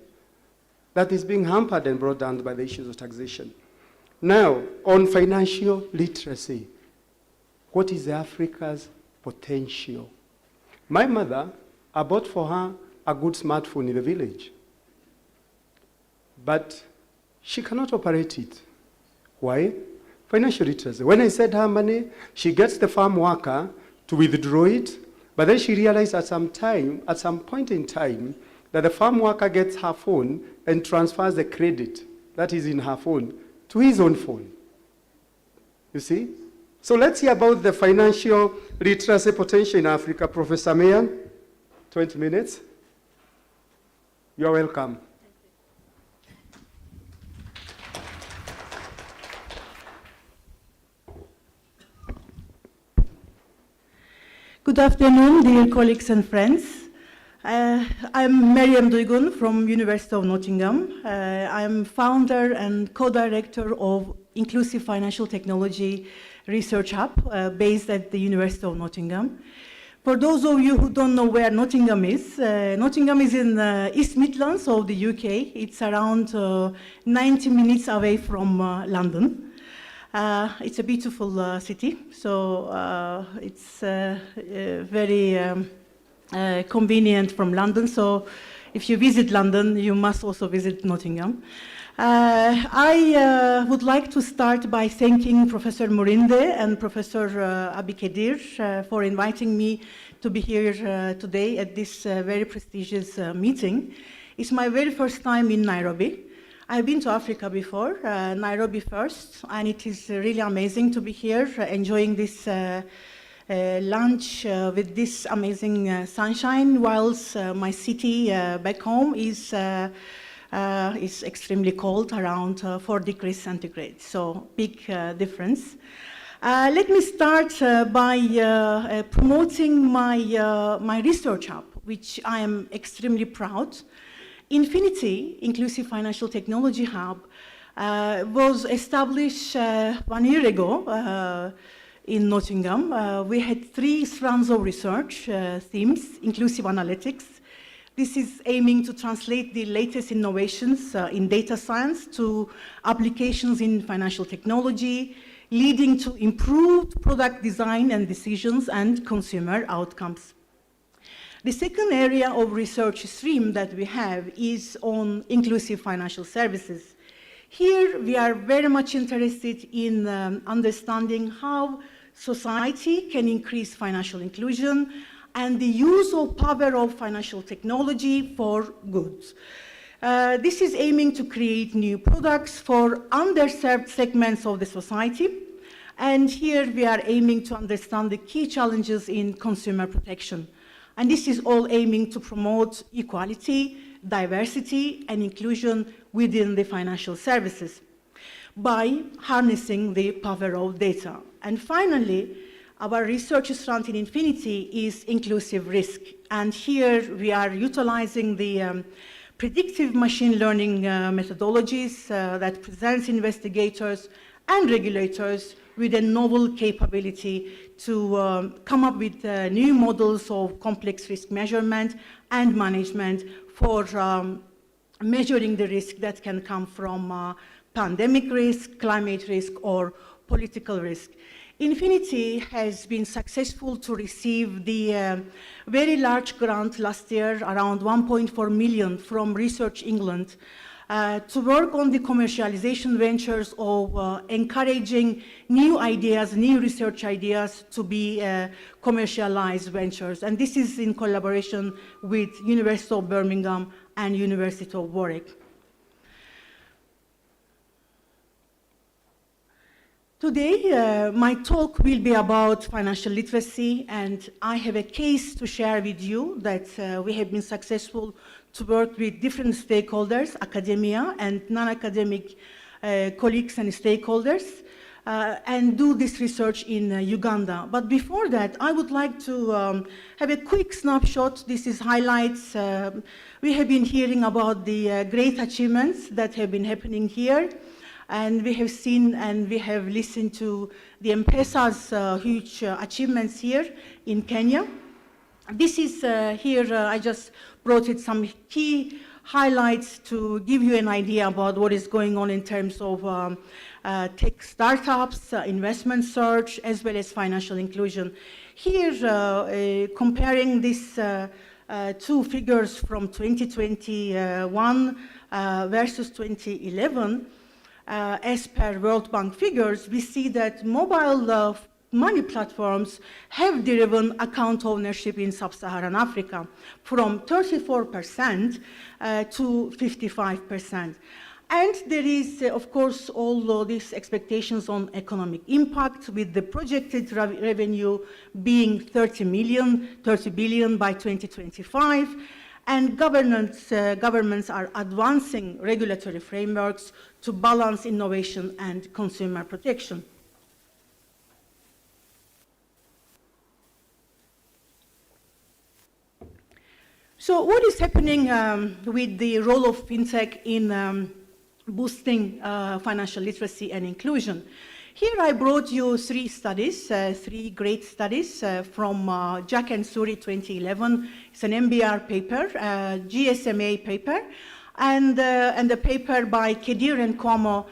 that is being hampered and brought down by the issues of taxation. Now, on financial literacy, what is Africa's potential? My mother, I bought for her a good smartphone in the village, but she cannot operate it. Why? Financial literacy. When I send her money, she gets the farm worker to withdraw it, but then she realized at some point in time, that the farm worker gets her phone and transfers the credit that is in her phone to his own phone. You see? So let's hear about the financial literacy potential in Africa. Professor Mayan, 20 minutes. You're welcome. Good afternoon, dear colleagues and friends. I'm Meryem Duygun from University of Nottingham. I'm founder and co-director of Inclusive Financial Technology Research Hub based at the University of Nottingham. For those of you who don't know where Nottingham is in East Midlands of the UK. It's around 90 minutes away from London. It's a beautiful city, so it's very convenient from London. So if you visit London, you must also visit Nottingham. I would like to start by thanking Professor Morinde and Professor Abikedir for inviting me to be here today at this very prestigious meeting. It's my very first time in Nairobi. I've been to Africa before, Nairobi first, and it is really amazing to be here enjoying this lunch with this amazing sunshine, whilst my city back home is extremely cold, around 4 degrees centigrade, so big difference. Let me start by promoting my research hub, which I am extremely proud. Infinity, Inclusive Financial Technology Hub, was established 1 year ago in Nottingham. We had 3 strands of research themes: inclusive analytics. This is aiming to translate the latest innovations in data science to applications in financial technology, leading to improved product design and decisions and consumer outcomes. The second area of research stream that we have is on inclusive financial services. Here we are very much interested in understanding how society can increase financial inclusion and the use of power of financial technology for good. This is aiming to create new products for underserved segments of the society. And here we are aiming to understand the key challenges in consumer protection. And this is all aiming to promote equality, diversity, and inclusion within the financial services by harnessing the power of data. And finally, our research strand in Infinity is inclusive risk. And here we are utilizing the predictive machine learning methodologies that presents investigators and regulators with a novel capability to come up with new models of complex risk measurement and management for measuring the risk that can come from pandemic risk, climate risk, or political risk. Infinity has been successful to receive the very large grant last year, around 1.4 million from Research England, to work on the commercialization ventures of encouraging new ideas, new research ideas to be commercialized ventures. And this is in collaboration with University of Birmingham and University of Warwick. Today, my talk will be about financial literacy, and I have a case to share with you that we have been successful to work with different stakeholders, academia and non-academic colleagues and stakeholders, and do this research in Uganda. But before that, I would like to have a quick snapshot. This is highlights. We have been hearing about the great achievements that have been happening here. And we have seen and we have listened to the M-Pesa's huge achievements here in Kenya. This is here, I just brought it some key highlights to give you an idea about what is going on in terms of tech startups, investment search, as well as financial inclusion. Here, comparing these 2 figures from 2021 versus 2011, as per World Bank figures, we see that mobile money platforms have driven account ownership in sub-Saharan Africa from 34% to 55%. And there is, of course, all these expectations on economic impact, with the projected revenue being 30 billion by 2025. And governments are advancing regulatory frameworks to balance innovation and consumer protection. So what is happening with the role of fintech in boosting financial literacy and inclusion? Here I brought you 3 studies, 3 great studies from Jack and Suri 2011. It's an MBR paper, GSMA paper, and a paper by Kedir and Cuomo,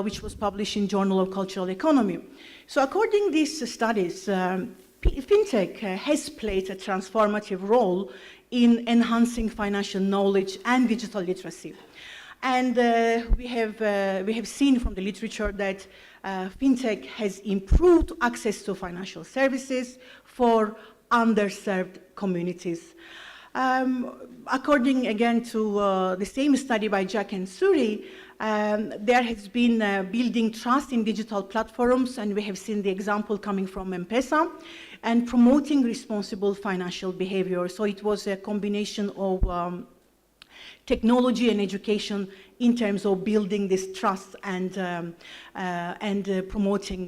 which was published in Journal of Cultural Economy. So according to these studies, fintech has played a transformative role in enhancing financial knowledge and digital literacy. And we have seen from the literature that fintech has improved access to financial services for underserved communities. According again to the same study by Jack and Suri, there has been building trust in digital platforms, and we have seen the example coming from M-Pesa, and promoting responsible financial behavior. So it was a combination of technology and education in terms of building this trust and promoting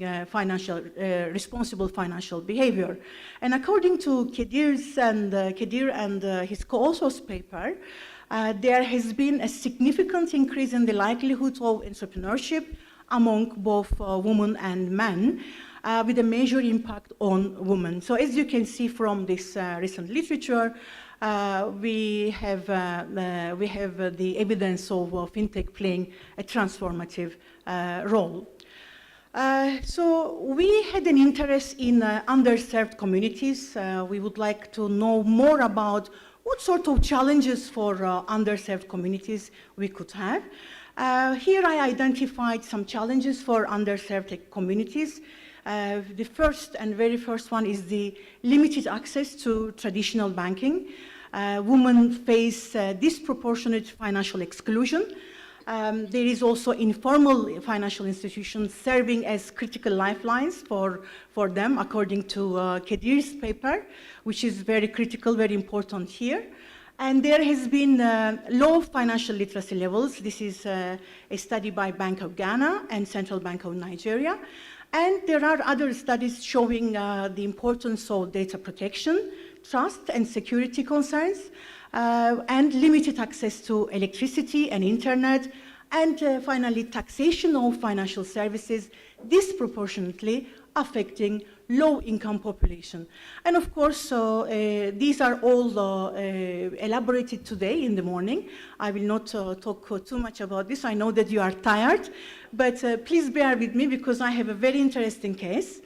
responsible financial behavior. And according to Kedir and his co-authors paper, there has been a significant increase in the likelihood of entrepreneurship among both women and men. with a major impact on women. So as you can see from this recent literature, we have the evidence of fintech playing a transformative role. So we had an interest in underserved communities. We would like to know more about what sort of challenges for underserved communities we could have. Here I identified some challenges for underserved communities. The first and very first one is the limited access to traditional banking. Women face disproportionate financial exclusion. There is also informal financial institutions serving as critical lifelines for them, according to Kadir's paper, which is very critical, very important here. And there has been low financial literacy levels. This is a study by Bank of Ghana and Central Bank of Nigeria. And there are other studies showing the importance of data protection, trust and security concerns, and limited access to electricity and internet, and finally taxation of financial services disproportionately affecting low-income population. And of course, these are all elaborated today in the morning. I will not talk too much about this. I know that you are tired, but please bear with me because I have a very interesting case.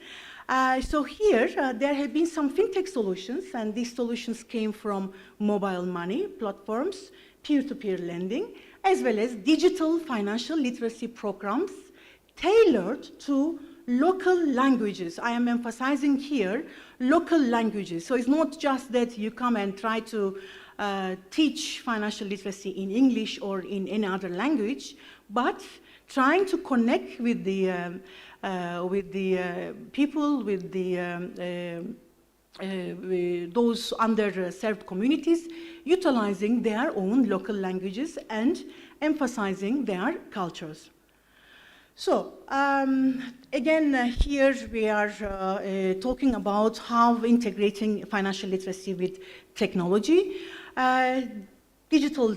So here, there have been some fintech solutions, and these solutions came from mobile money platforms, peer-to-peer lending, as well as digital financial literacy programs tailored to local languages. I am emphasizing here local languages. So it's not just that you come and try to teach financial literacy in English or in any other language, but trying to connect with the people, with those underserved communities, utilizing their own local languages and emphasizing their cultures. So, again, here we are talking about how integrating financial literacy with technology. Digital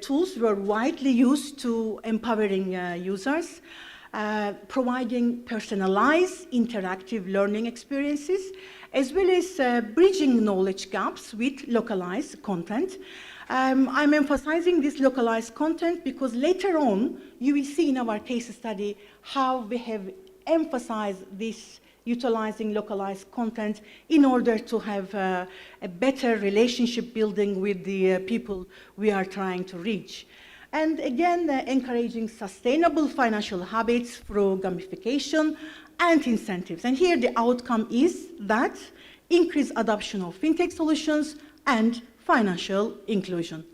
tools were widely used to empowering users, providing personalized, interactive learning experiences, as well as bridging knowledge gaps with localized content. I'm emphasizing this localized content because later on, you will see in our case study how we have emphasized this utilizing localized content in order to have a better relationship building with the people we are trying to reach. And again, encouraging sustainable financial habits through gamification and incentives. And here the outcome is that increased adoption of fintech solutions and financial inclusion.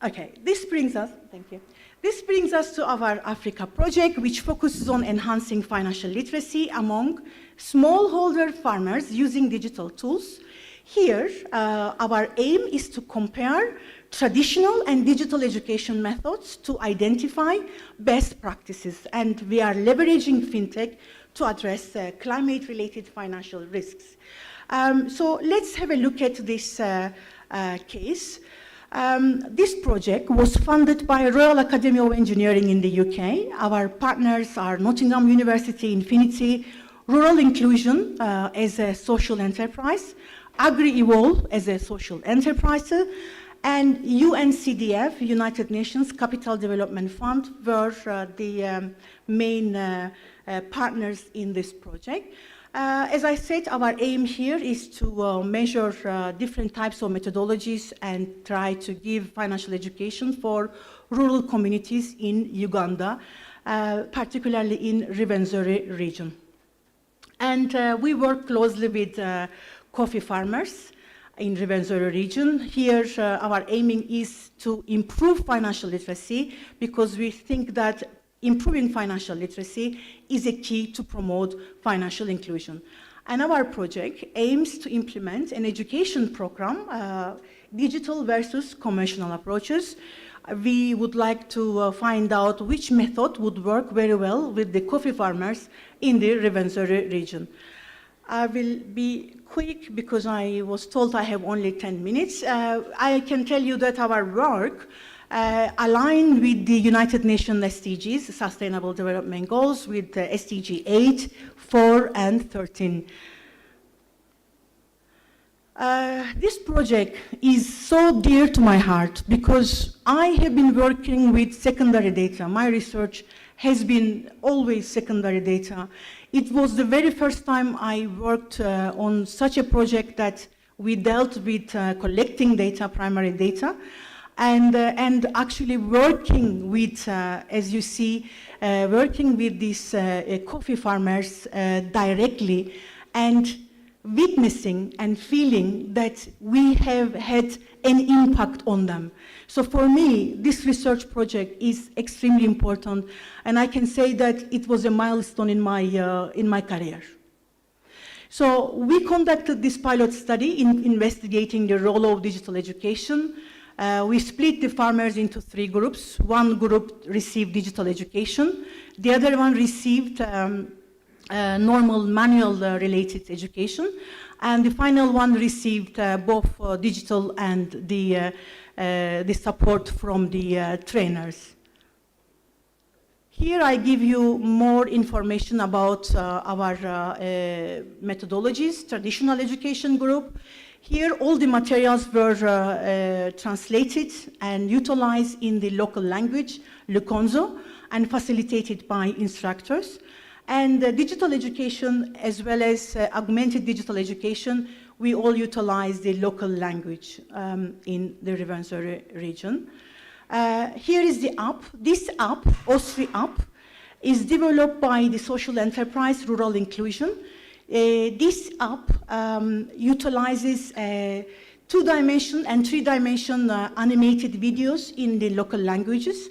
Okay, this brings us, thank you. This brings us to our Africa project, which focuses on enhancing financial literacy among smallholder farmers using digital tools. Here, our aim is to compare traditional and digital education methods to identify best practices, and we are leveraging fintech to address climate-related financial risks. So let's have a look at this case. This project was funded by Royal Academy of Engineering in the UK. Our partners are Nottingham University, Infinity, Rural Inclusion as a social enterprise, Agri-Evolve as a social enterprise, and UNCDF, United Nations Capital Development Fund, were the main partners in this project. As I said, our aim here is to measure different types of methodologies and try to give financial education for rural communities in Uganda, particularly in Rwenzori region. And we work closely with coffee farmers in Rwenzori region. Here, our aiming is to improve financial literacy because we think that improving financial literacy is a key to promote financial inclusion. And our project aims to implement an education program, digital versus conventional approaches. We would like to find out which method would work very well with the coffee farmers in the Rwenzori region. I will be quick because I was told I have only 10 minutes. I can tell you that our work aligned with the United Nations SDGs, Sustainable Development Goals, with SDG 8, 4, and 13. This project is so dear to my heart because I have been working with secondary data. My research has been always secondary data. It was the very first time I worked on such a project that we dealt with collecting data, primary data, and actually working with, as you see, working with these coffee farmers directly and witnessing and feeling that we have had an impact on them. So for me, this research project is extremely important, and I can say that it was a milestone in my career. So we conducted this pilot study in investigating the role of digital education. We split the farmers into 3 groups. One group received digital education. The other one received normal manual related education. And the final one received both digital and the support from the trainers. Here I give you more information about our methodologies, traditional education group. Here all the materials were translated and utilized in the local language, Lukonzo, and facilitated by instructors. And digital education, as well as augmented digital education, we all utilize the local language in the Rwenzori region. Here is the app. This app, OSRI app, is developed by the social enterprise Rural Inclusion. This app utilizes 2-dimension and 3-dimension animated videos in the local languages.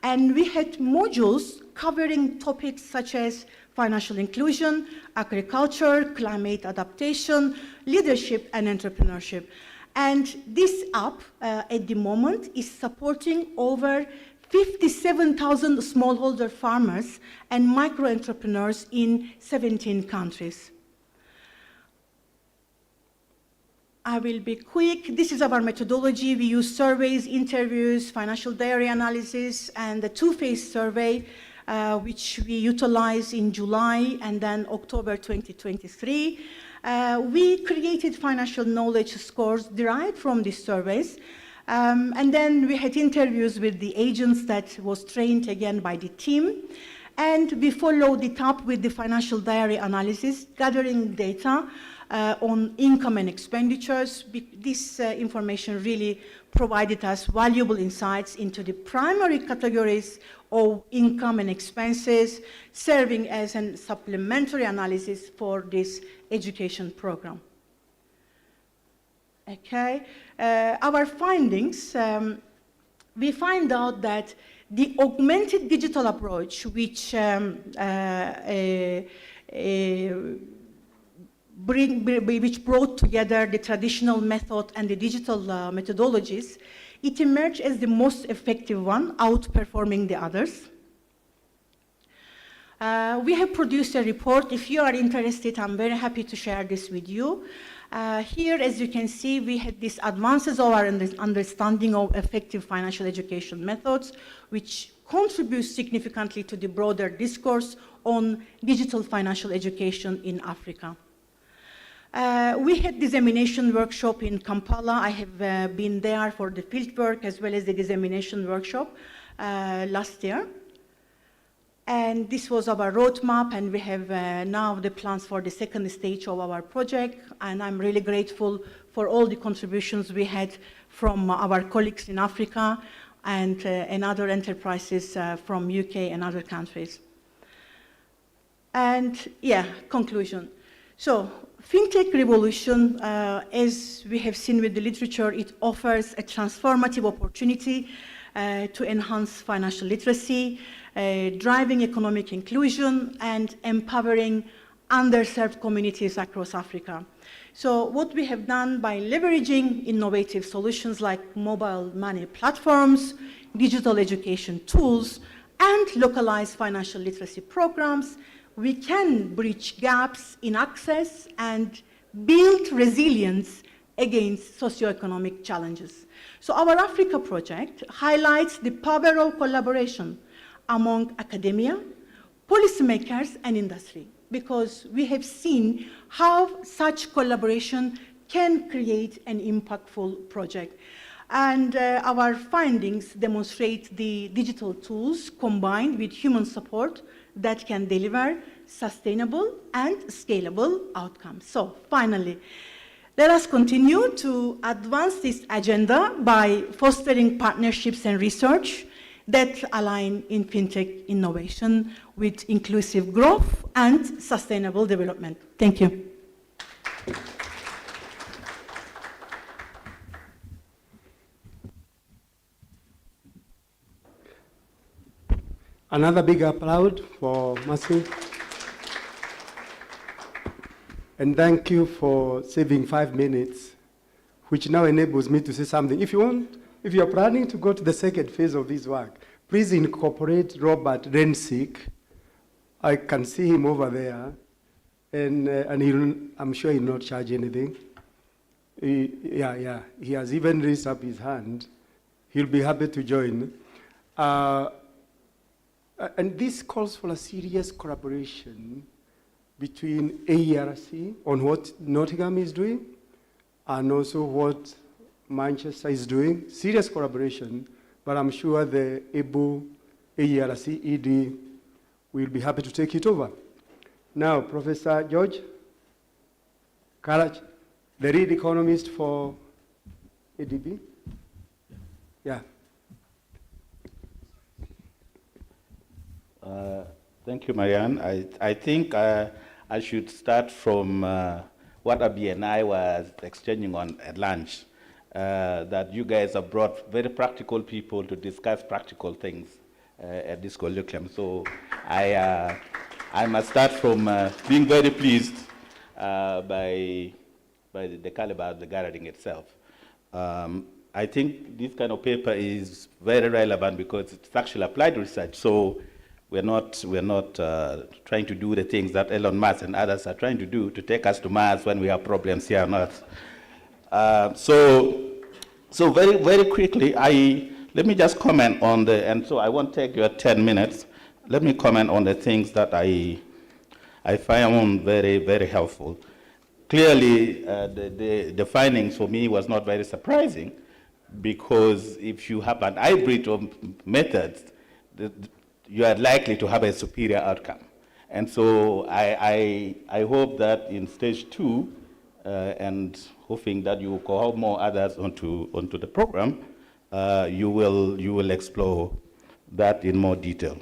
And we had modules covering topics such as financial inclusion, agriculture, climate adaptation, leadership, and entrepreneurship. And this app, at the moment, is supporting over 57,000 smallholder farmers and micro-entrepreneurs in 17 countries. I will be quick. This is our methodology. We use surveys, interviews, financial diary analysis, and the 2-phase survey, which we utilize in July and then October 2023. We created financial knowledge scores derived from these surveys. And then we had interviews with the agents that was trained again by the team. And we followed it up with the financial diary analysis, gathering data on income and expenditures. This information really provided us valuable insights into the primary categories of income and expenses, serving as a supplementary analysis for this education program. Okay, our findings, we find out that the augmented digital approach, which which brought together the traditional method and the digital methodologies, it emerged as the most effective one, outperforming the others. We have produced a report. If you are interested, I'm very happy to share this with you. Here, as you can see, we had these advances of our understanding of effective financial education methods, which contributes significantly to the broader discourse on digital financial education in Africa. We had dissemination workshop in Kampala. I have been there for the fieldwork as well as the dissemination workshop last year. And this was our roadmap, and we have now the plans for the second stage of our project. And I'm really grateful for all the contributions we had from our colleagues in Africa and other enterprises from UK and other countries. And yeah, conclusion. So, FinTech revolution, as we have seen with the literature, it offers a transformative opportunity to enhance financial literacy, driving economic inclusion, and empowering underserved communities across Africa. So what we have done by leveraging innovative solutions like mobile money platforms, digital education tools, and localized financial literacy programs, we can bridge gaps in access and build resilience against socioeconomic challenges. So our Africa project highlights the power of collaboration among academia, policymakers, and industry, because we have seen how such collaboration can create an impactful project. And our findings demonstrate the digital tools combined with human support that can deliver sustainable and scalable outcomes. So finally, let us continue to advance this agenda by fostering partnerships and research that align in fintech innovation with inclusive growth and sustainable development. Thank you. Another big applaud for Mercy. And thank you for saving 5 minutes, which now enables me to say something. If you're planning to go to the second phase of this work, please incorporate Robert Rensick. I can see him over there, and I'm sure he'll not charge anything. He has even raised up his hand. He'll be happy to join. And this calls for a serious collaboration between AERC on what Nottingham is doing and also what Manchester is doing. Serious collaboration, but I'm sure the able AERC ED will be happy to take it over. Now, Professor George Karach, the lead economist for ADB. Yeah. Thank you, Marianne. I think I should start from what Abi and I was exchanging on at lunch, that you guys have brought very practical people to discuss practical things at this colloquium. So I must start from being very pleased by the caliber of the gathering itself. I think this kind of paper is very relevant because it's actually applied research. So we're not trying to do the things that Elon Musk and others are trying to do to take us to Mars when we have problems here on Earth. So very, very quickly, let me just comment on and so I won't take your 10 minutes. Let me comment on the things that I found very, very helpful. Clearly, the findings for me was not very surprising, because if you have an hybrid of methods, you are likely to have a superior outcome. And so I hope that in stage 2, and hoping that you will call more others onto the program, you will explore that in more detail.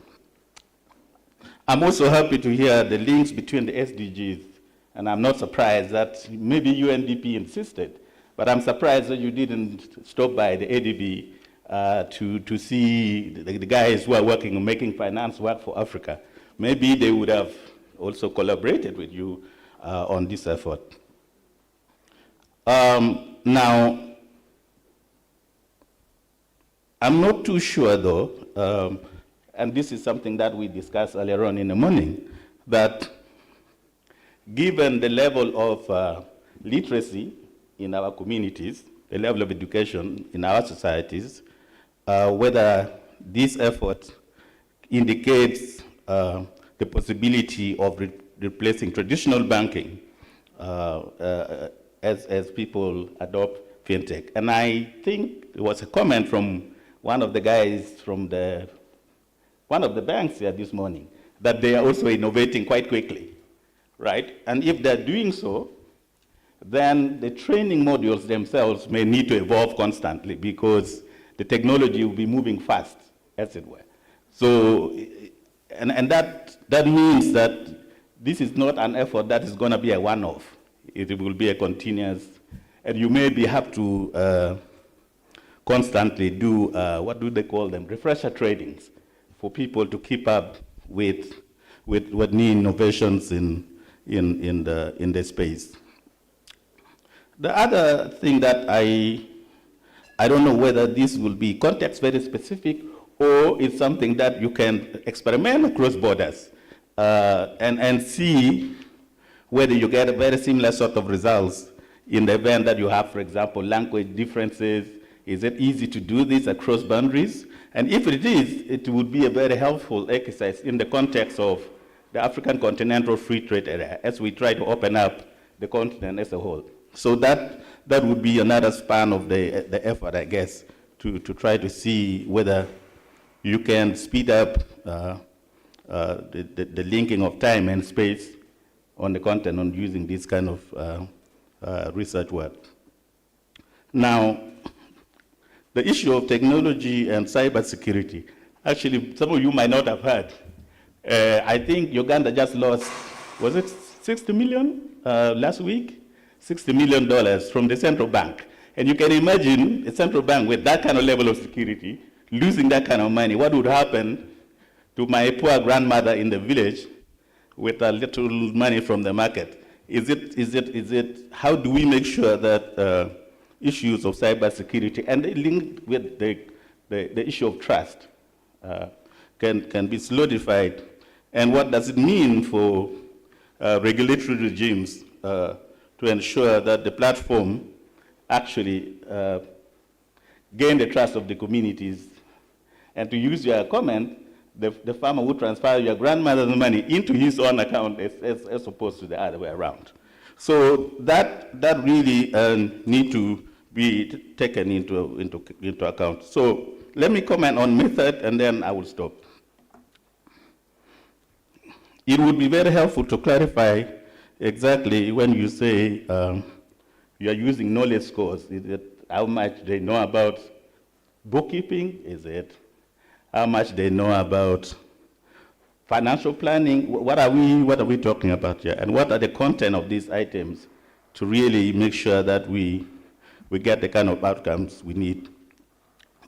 I'm also happy to hear the links between the SDGs, and I'm not surprised that maybe UNDP insisted, but I'm surprised that you didn't stop by the ADB to see the guys who are working on making finance work for Africa. Maybe they would have also collaborated with you on this effort. Now, I'm not too sure though, and this is something that we discussed earlier on in the morning, that given the level of literacy in our communities, the level of education in our societies, whether this effort indicates the possibility of replacing traditional banking as people adopt fintech. And I think there was a comment from one of the guys from one of the banks here this morning, that they are also innovating quite quickly, right? And if they're doing so, then the training modules themselves may need to evolve constantly, because the technology will be moving fast, as it were. So, and that means that this is not an effort that is going to be a one-off. It will be a continuous, and you maybe have to constantly do, what do they call them, refresher trainings for people to keep up with what new innovations in the space. The other thing that I don't know whether this will be context very specific, or it's something that you can experiment across borders and see whether you get a very similar sort of results in the event that you have, for example, language differences, is it easy to do this across boundaries? And if it is, it would be a very helpful exercise in the context of the African Continental Free Trade Area as we try to open up the continent as a whole. So that would be another span of the effort, I guess, to try to see whether you can speed up the linking of time and space on the continent using this kind of research work. Now, the issue of technology and cybersecurity, actually, some of you might not have heard. I think Uganda just lost, was it 60 million last week? $60 million from the central bank. And you can imagine a central bank with that kind of level of security, losing that kind of money. What would happen to my poor grandmother in the village with a little money from the market? How do we make sure that issues of cybersecurity, and they link with the issue of trust, can be solidified? And what does it mean for regulatory regimes to ensure that the platform actually gain the trust of the communities? And to use your comment, the farmer would transfer your grandmother's money into his own account as opposed to the other way around. So that really need to be taken into account. So let me comment on method, and then I will stop. It would be very helpful to clarify exactly when you say you are using knowledge scores. Is it how much they know about bookkeeping? Is it how much they know about financial planning? What are we talking about here? And what are the content of these items to really make sure that we get the kind of outcomes we need?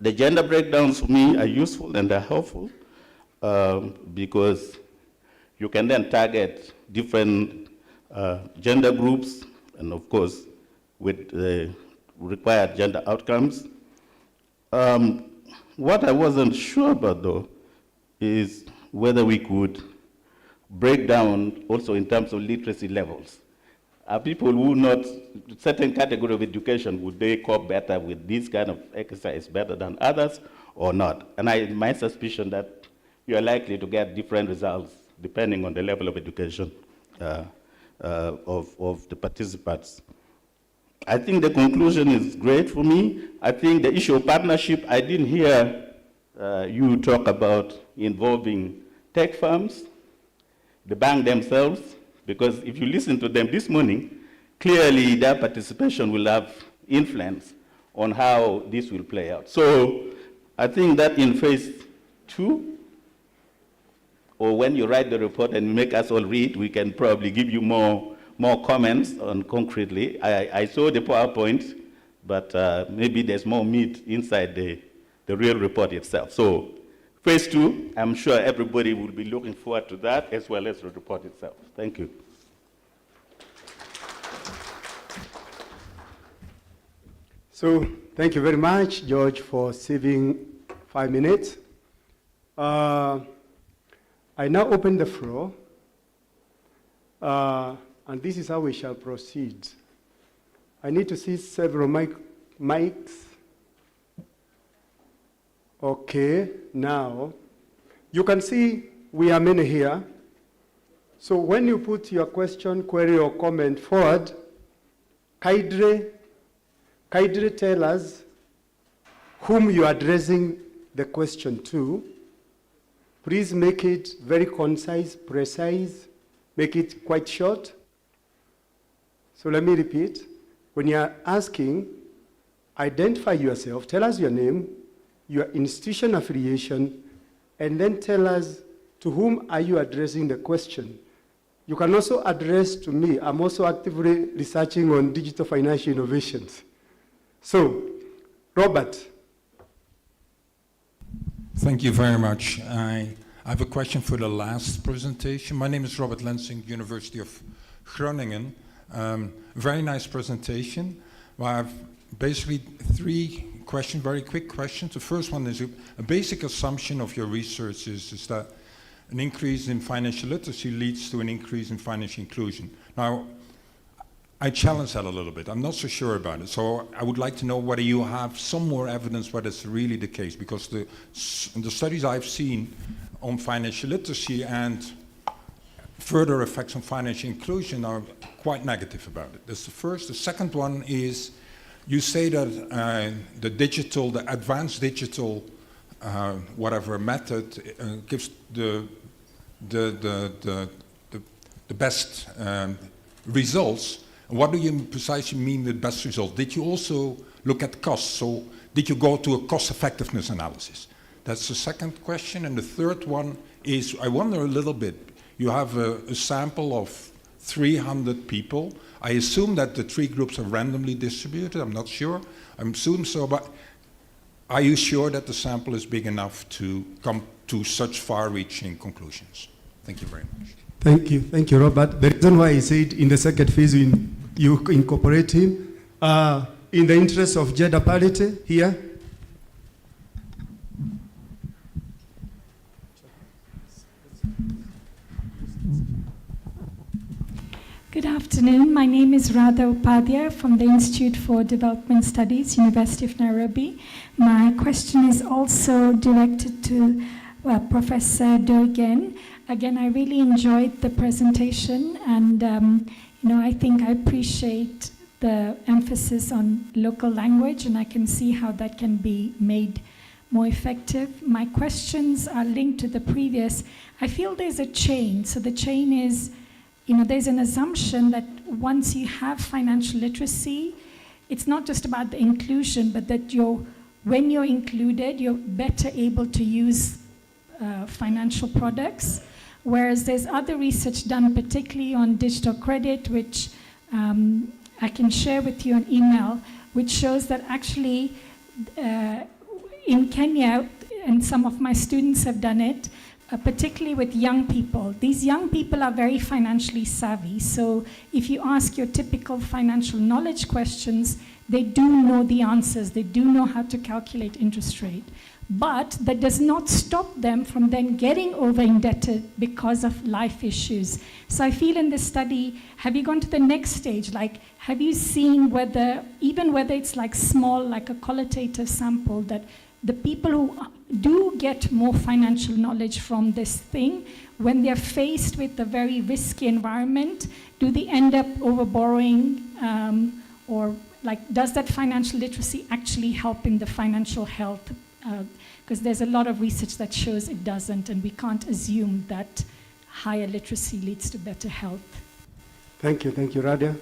The gender breakdowns for me are useful and they're helpful because you can then target different gender groups and, of course, with the required gender outcomes. What I wasn't sure about, though, is whether we could break down also in terms of literacy levels. Are people who not certain category of education, would they cope better with this kind of exercise better than others or not? And my suspicion that you are likely to get different results depending on the level of education of the participants. I think the conclusion is great for me. I think the issue of partnership, I didn't hear you talk about involving tech firms, the bank themselves, because if you listen to them this morning, clearly their participation will have influence on how this will play out. So I think that in phase 2, or when you write the report and make us all read, we can probably give you more comments on concretely. I saw the PowerPoint, but maybe there's more meat inside the real report itself. So phase 2, I'm sure everybody will be looking forward to that as well as the report itself. Thank you. So thank you very much, George, for saving 5 minutes. I now open the floor, and this is how we shall proceed. I need to see several mics. Okay, now, you can see we are many here. So when you put your question, query, or comment forward, kindly tell us whom you are addressing the question to. Please make it very concise, precise, make it quite short. So let me repeat. When you are asking, identify yourself, tell us your name, your institution affiliation, and then tell us to whom are you addressing the question. You can also address to me. I'm also actively researching on digital financial innovations. So, Robert. Thank you very much. I have a question for the last presentation. My name is Robert Lensing, University of Groningen. Very nice presentation. Well, I have basically 3 questions, very quick questions. The first one is a basic assumption of your research is that an increase in financial literacy leads to an increase in financial inclusion. Now, I challenge that a little bit. I'm not so sure about it. So I would like to know whether you have some more evidence whether it's really the case, because the studies I've seen on financial literacy and further effects on financial inclusion are quite negative about it. That's the first. The second one is, you say that the advanced digital, whatever method, gives the best results. What do you precisely mean with best results? Did you also look at costs? So did you go to a cost effectiveness analysis? That's the second question. And the third one is, I wonder a little bit, you have a sample of 300 people. I assume that the 3 groups are randomly distributed. I'm not sure. I'm assuming so, but are you sure that the sample is big enough to come to such far-reaching conclusions? Thank you very much. Thank you, Robert. The reason why I said in the second phase you incorporate him, in the interest of gender parity here. Good afternoon. My name is Radha Upadhyay from the Institute for Development Studies, University of Nairobi. My question is also directed to Professor Durgan. Again, I really enjoyed the presentation, and I think I appreciate the emphasis on local language, and I can see how that can be made more effective. My questions are linked to the previous. I feel there's a chain. So the chain is, there's an assumption that once you have financial literacy, it's not just about the inclusion, but that when you're included, you're better able to use financial products. Whereas there's other research done, particularly on digital credit, which I can share with you on email, which shows that actually in Kenya, and some of my students have done it, particularly with young people. These young people are very financially savvy. So if you ask your typical financial knowledge questions, they do know the answers. They do know how to calculate interest rate. But that does not stop them from then getting over-indebted because of life issues. So I feel in this study, have you gone to the next stage? Like, have you seen whether it's like small, like a qualitative sample, that the people who do get more financial knowledge from this thing, when they're faced with a very risky environment, do they end up over-borrowing, or like, does that financial literacy actually help in the financial health? Because there's a lot of research that shows it doesn't, and we can't assume that higher literacy leads to better health. Thank you, Radia.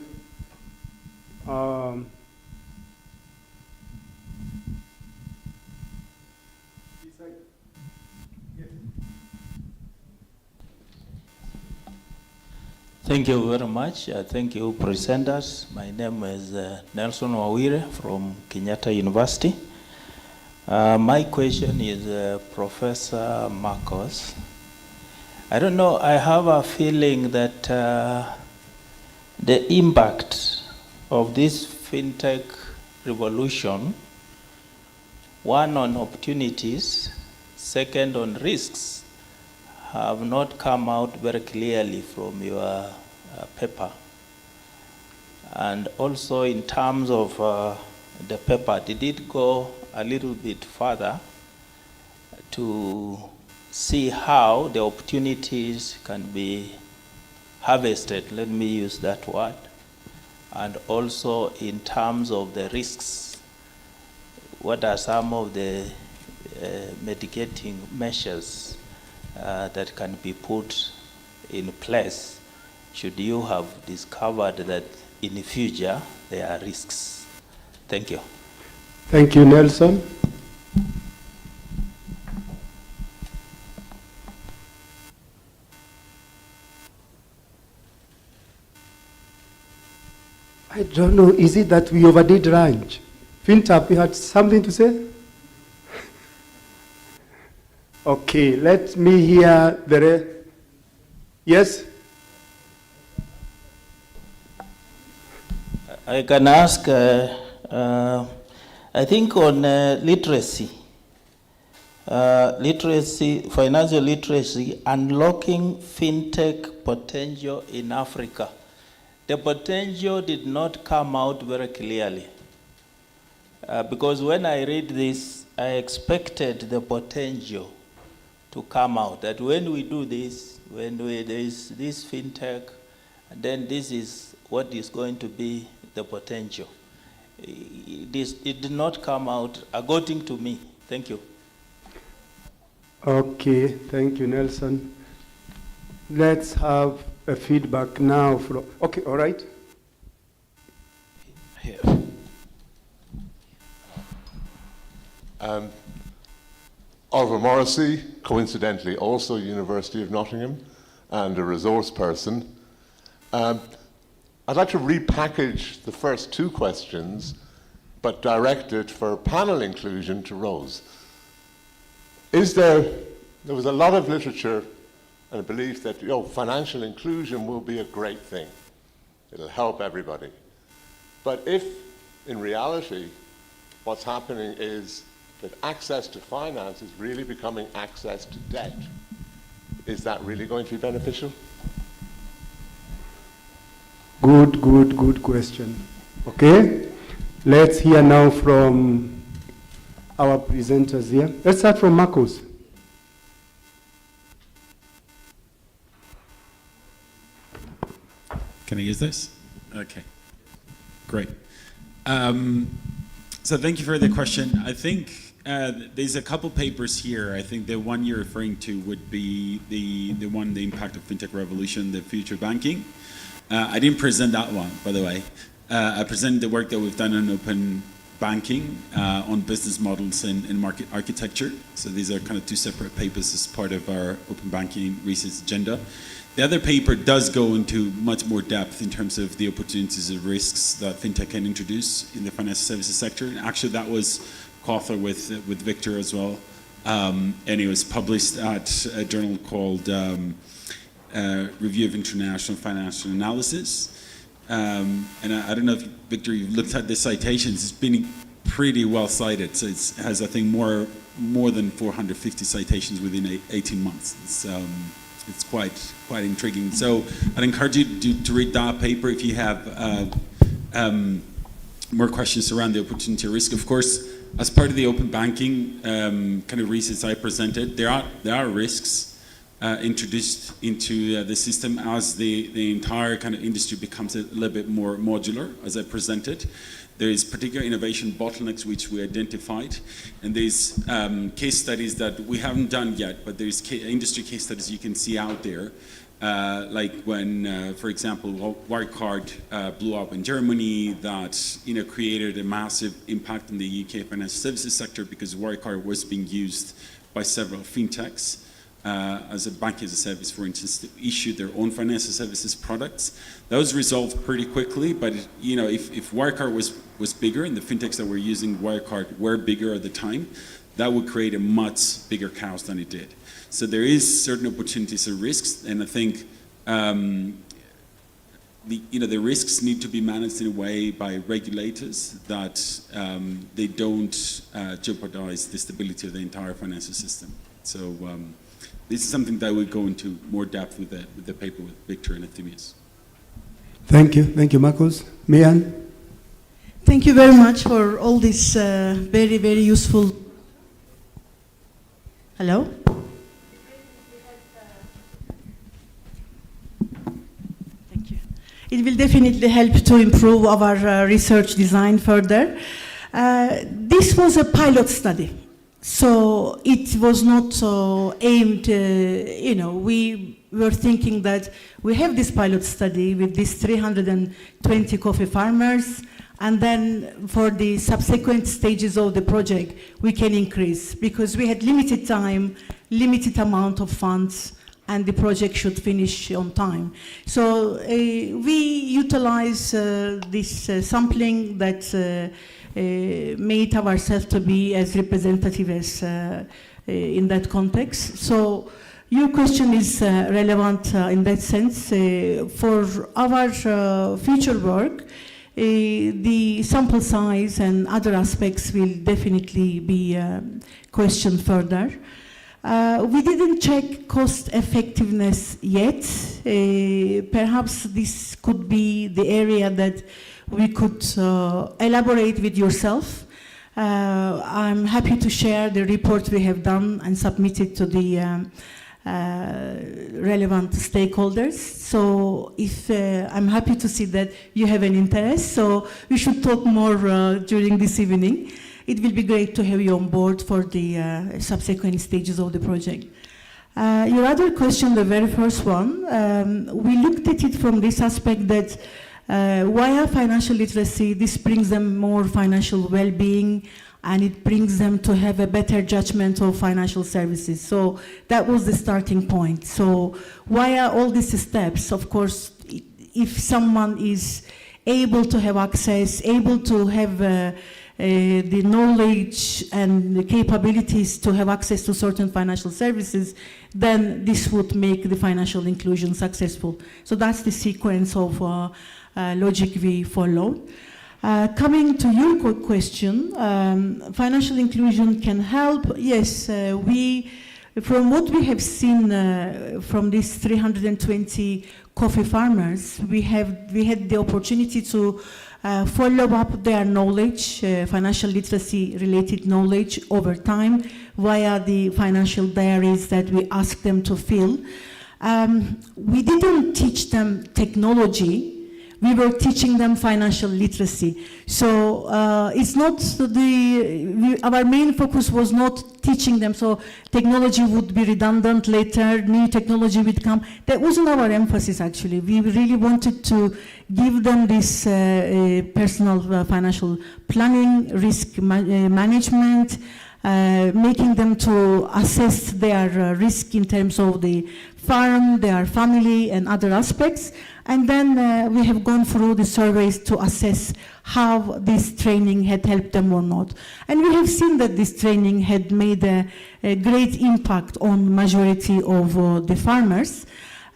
Thank you very much. Thank you, presenters. My name is Nelson Wawire from Kenyatta University. My question is Professor Marcos. I don't know, I have a feeling that the impact of this fintech revolution, one on opportunities, second on risks, have not come out very clearly from your paper. And also in terms of the paper, did it go a little bit further to see how the opportunities can be harvested, let me use that word, and also in terms of the risks, what are some of the mitigating measures that can be put in place should you have discovered that in the future there are risks? Thank you. Thank you, Nelson. I don't know, is it that we overdid lunch? Fintap, you had something to say? Okay, let me hear the rest. Yes? I can ask, I think on literacy, financial literacy, unlocking fintech potential in Africa. the potential did not come out very clearly. Because when I read this, I expected the potential to come out, that when we do this, there is this fintech, then this is what is going to be the potential. It did not come out according to me. Thank you. Okay, thank you, Nelson. Let's have a feedback now from, okay, all right. Here. Oliver Morrissey, coincidentally also University of Nottingham, and a resource person. I'd like to repackage the first two questions, but direct it for panel inclusion to Rose. There was a lot of literature and a belief that financial inclusion will be a great thing. It'll help everybody. But if, in reality, what's happening is that access to finance is really becoming access to debt, is that really going to be beneficial? Good question. Okay, let's hear now from our presenters here. Let's start from Marcos. Can I use this? Okay, great. So thank you for the question. I think there's a couple papers here. I think the one you're referring to would be the impact of fintech revolution, the future banking. I didn't present that one, by the way. I presented the work that we've done on open banking, on business models and market architecture. So these are kind of two separate papers as part of our open banking research agenda. The other paper does go into much more depth in terms of the opportunities and risks that fintech can introduce in the financial services sector. And actually, that was co-authored with Victor as well. And it was published at a journal called Review of International Financial Analysis. And I don't know if, Victor, you've looked at the citations. It's been pretty well cited. So it has, I think, more than 450 citations within 18 months. It's quite intriguing. So I'd encourage you to read that paper if you have more questions around the opportunity risk. Of course, as part of the open banking kind of research I presented, there are risks introduced into the system as the entire kind of industry becomes a little bit more modular, as I presented. There is particular innovation bottlenecks which we identified, and there's case studies that we haven't done yet, but there's industry case studies you can see out there, like when, for example, Wirecard blew up in Germany, that created a massive impact in the UK financial services sector because Wirecard was being used by several fintechs as a bank as a service, for instance, to issue their own financial services products. That was resolved pretty quickly, but if Wirecard was bigger and the fintechs that were using Wirecard were bigger at the time, that would create a much bigger chaos than it did. So there is certain opportunities and risks, and I think the risks need to be managed in a way by regulators that they don't jeopardize the stability of the entire financial system. So this is something that we'll go into more depth with the paper with Victor and Efthymios. Thank you, Marcos. Mian? Thank you very much for all this very, very useful. Hello? Thank you. It will definitely help to improve our research design further. This was a pilot study. So it was not aimed, we were thinking that we have this pilot study with these 320 coffee farmers, and then for the subsequent stages of the project, we can increase because we had limited time, limited amount of funds, and the project should finish on time. So we utilize this sampling that made ourselves to be as representative as in that context. So your question is relevant in that sense. For our future work, the sample size and other aspects will definitely be questioned further. We didn't check cost effectiveness yet. Perhaps this could be the area that we could elaborate with yourself. I'm happy to share the report we have done and submitted to the relevant stakeholders. So if I'm happy to see that you have an interest, so we should talk more during this evening. It will be great to have you on board for the subsequent stages of the project. Your other question, the very first one, we looked at it from this aspect that via financial literacy, this brings them more financial well-being, and it brings them to have a better judgment of financial services. So that was the starting point. So via all these steps, of course, if someone is able to have access, able to have the knowledge and the capabilities to have access to certain financial services, then this would make the financial inclusion successful. So that's the sequence of logic we followed. Coming to your question, financial inclusion can help. Yes, from what we have seen from these 320 coffee farmers, we had the opportunity to follow up their knowledge, financial literacy related knowledge over time via the financial diaries that we asked them to fill. We didn't teach them technology. We were teaching them financial literacy. So it's not our main focus was not teaching them, so technology would be redundant later, new technology would come. That wasn't our emphasis actually. We really wanted to give them this personal financial planning, risk management, making them to assess their risk in terms of the farm, their family, and other aspects. And then we have gone through the surveys to assess how this training had helped them or not. And we have seen that this training had made a great impact on majority of the farmers.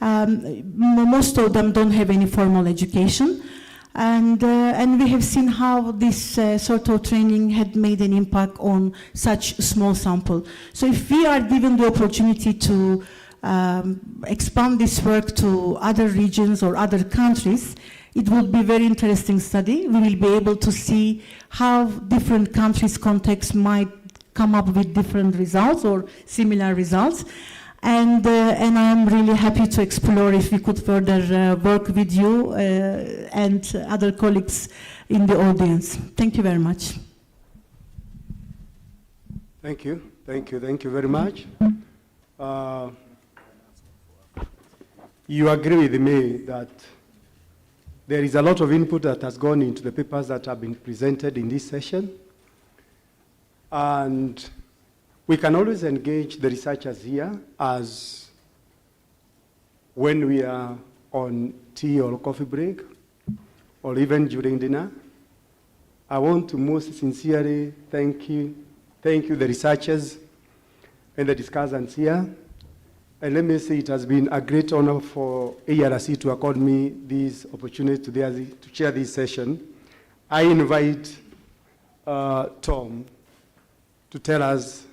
Most of them don't have any formal education. And we have seen how this sort of training had made an impact on such a small sample. So if we are given the opportunity to expand this work to other regions or other countries, it will be a very interesting study. We will be able to see how different countries' contexts might come up with different results or similar results. And I am really happy to explore if we could further work with you and other colleagues in the audience. Thank you very much. Thank you very much. You agree with me that there is a lot of input that has gone into the papers that have been presented in this session. And we can always engage the researchers here as when we are on tea or coffee break, or even during dinner. I want to most sincerely thank you the researchers and the discussants here. And let me say it has been a great honor for ARC to accord me this opportunity to chair this session. I invite Tom to tell us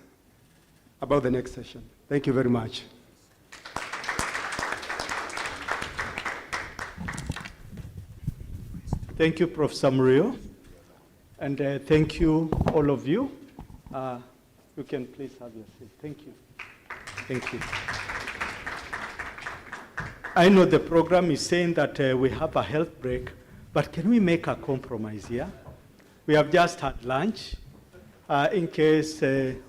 about the next session. Thank you very much. Thank you, Professor Murillo. And thank you, all of you. You can please have your seat. Thank you. Thank you. I know the program is saying that we have a health break, but can we make a compromise here? We have just had lunch. In case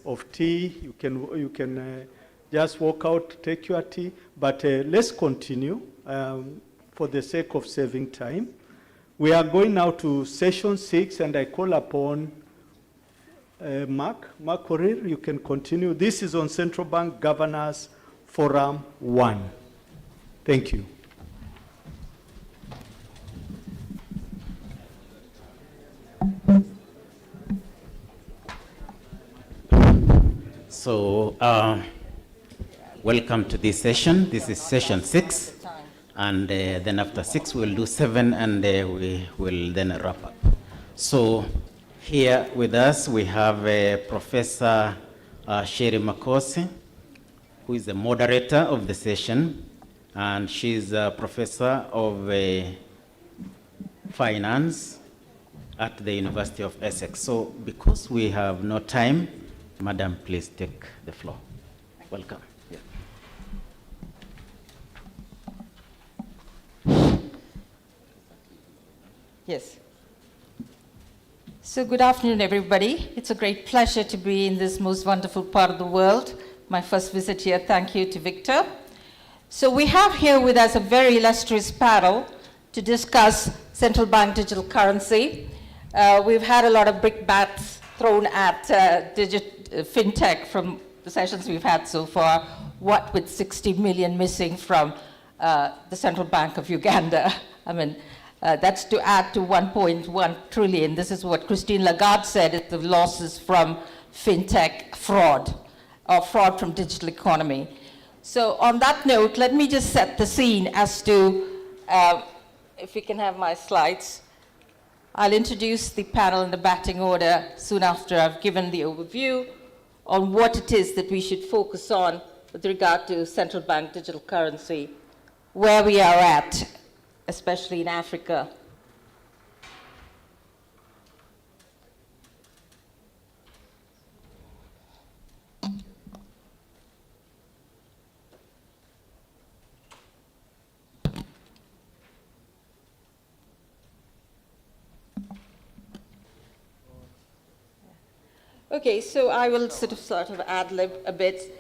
of tea, you can just walk out, take your tea, but let's continue for the sake of saving time. We are going now to session 6, and I call upon Mark Korir, you can continue. This is on Central Bank Governors Forum 1. Thank you. So, welcome to this session. This is session 6. And then after 6, we'll do 7, and we will then wrap up. So, here with us, we have Professor Sherry Makosi, who is the moderator of the session, and she's a professor of finance at the University of Essex. So because we have no time, Madam, please take the floor. Welcome. Yes. So good afternoon, everybody. It's a great pleasure to be in this most wonderful part of the world. My first visit here. Thank you to Victor. So we have here with us a very illustrious panel to discuss central bank digital currency. We've had a lot of brickbats thrown at fintech from the sessions we've had so far, what with 60 million missing from the Central Bank of Uganda. I mean, that's to add to 1.1 trillion. This is what Christine Lagarde said is the losses from fintech fraud, or fraud from digital economy. So on that note, let me just set the scene as to, if we can have my slides. I'll introduce the panel in the batting order soon after I've given the overview on what it is that we should focus on with regard to central bank digital currency, where we are at, especially in Africa. Okay, so I will sort of ad-lib a bit.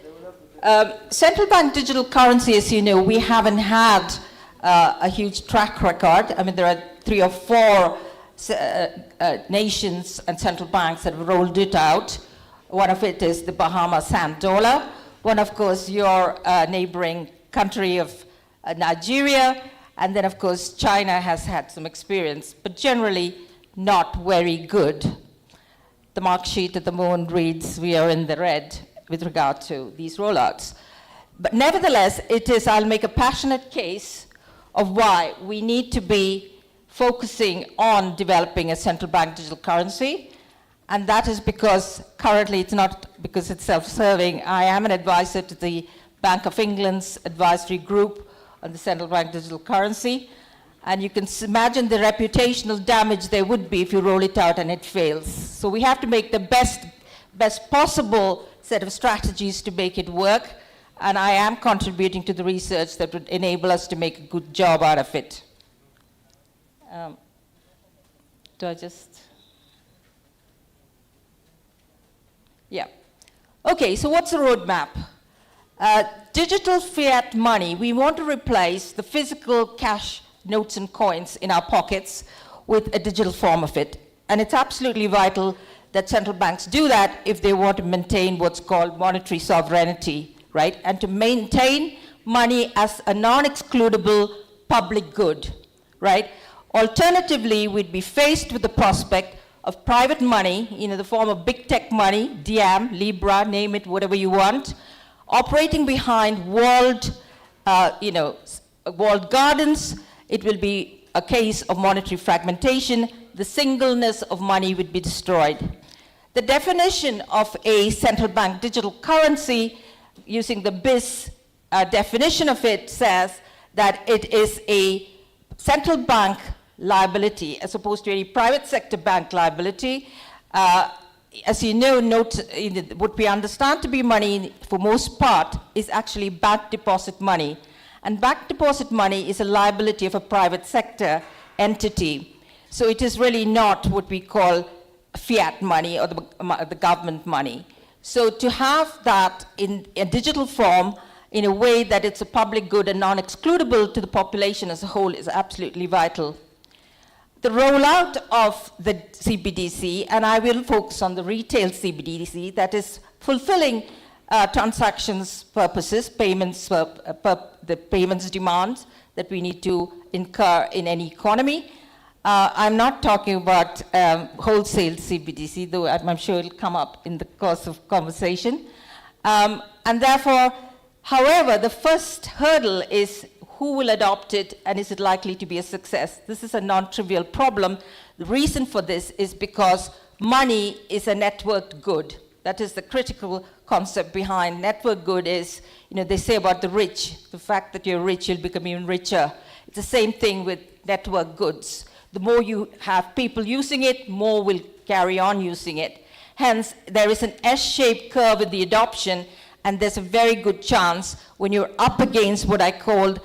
Central bank digital currency, as you know, we haven't had a huge track record. I mean, there are 3 or 4 nations and central banks that have rolled it out. One of it is the Bahamas Sand Dollar. One, of course, your neighboring country of Nigeria. And then, of course, China has had some experience, but generally not very good. The mark sheet at the moment reads, we are in the red with regard to these rollouts. But nevertheless, I'll make a passionate case of why we need to be focusing on developing a central bank digital currency. And that is because currently it's not because it's self-serving. I am an advisor to the Bank of England's advisory group on the central bank digital currency. And you can imagine the reputational damage there would be if you roll it out and it fails. So we have to make the best possible set of strategies to make it work. And I am contributing to the research that would enable us to make a good job out of it. Do I just? Yeah. Okay, so what's the roadmap? Digital fiat money, we want to replace the physical cash notes and coins in our pockets with a digital form of it. And it's absolutely vital that central banks do that if they want to maintain what's called monetary sovereignty, right? And to maintain money as a non-excludable public good, right? Alternatively, we'd be faced with the prospect of private money, in the form of big tech money, Diem, Libra, name it, whatever you want, operating behind walled gardens. It will be a case of monetary fragmentation. The singleness of money would be destroyed. The definition of a central bank digital currency, using the BIS definition of it, says that it is a central bank liability as opposed to any private sector bank liability. As you know, what we understand to be money for most part is actually bank deposit money. And bank deposit money is a liability of a private sector entity. So it is really not what we call fiat money or the government money. So to have that in a digital form in a way that it's a public good and non-excludable to the population as a whole is absolutely vital. The rollout of the Cbdc, and I will focus on the retail Cbdc, that is fulfilling transactions purposes, payments, the payments demands that we need to incur in any economy. I'm not talking about wholesale Cbdc, though I'm sure it'll come up in the course of conversation. And therefore, however, the first hurdle is who will adopt it and is it likely to be a success? This is a non-trivial problem. The reason for this is because money is a networked good, That is the critical concept behind network good is, they say about the rich, the fact that you're rich, you'll become even richer. It's the same thing with network goods. The more you have people using it, more will carry on using it. Hence, there is an S-shaped curve in the adoption, and there's a very good chance when you're up against what I called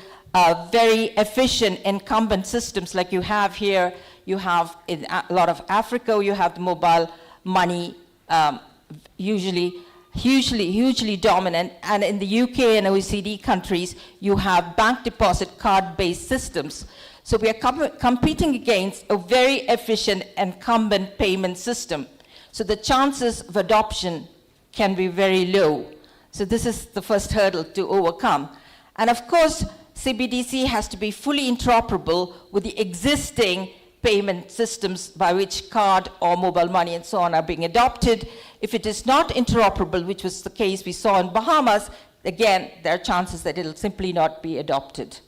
very efficient incumbent systems like you have here, you have in a lot of Africa, you have the mobile money usually hugely dominant, and in the UK and OECD countries, you have bank deposit card-based systems. So we are competing against a very efficient incumbent payment system. So the chances of adoption can be very low. So this is the first hurdle to overcome. And of course, Cbdc has to be fully interoperable with the existing payment systems by which card or mobile money and so on are being adopted. If it is not interoperable, which was the case we saw in Bahamas, again, there are chances that it'll simply not be adopted.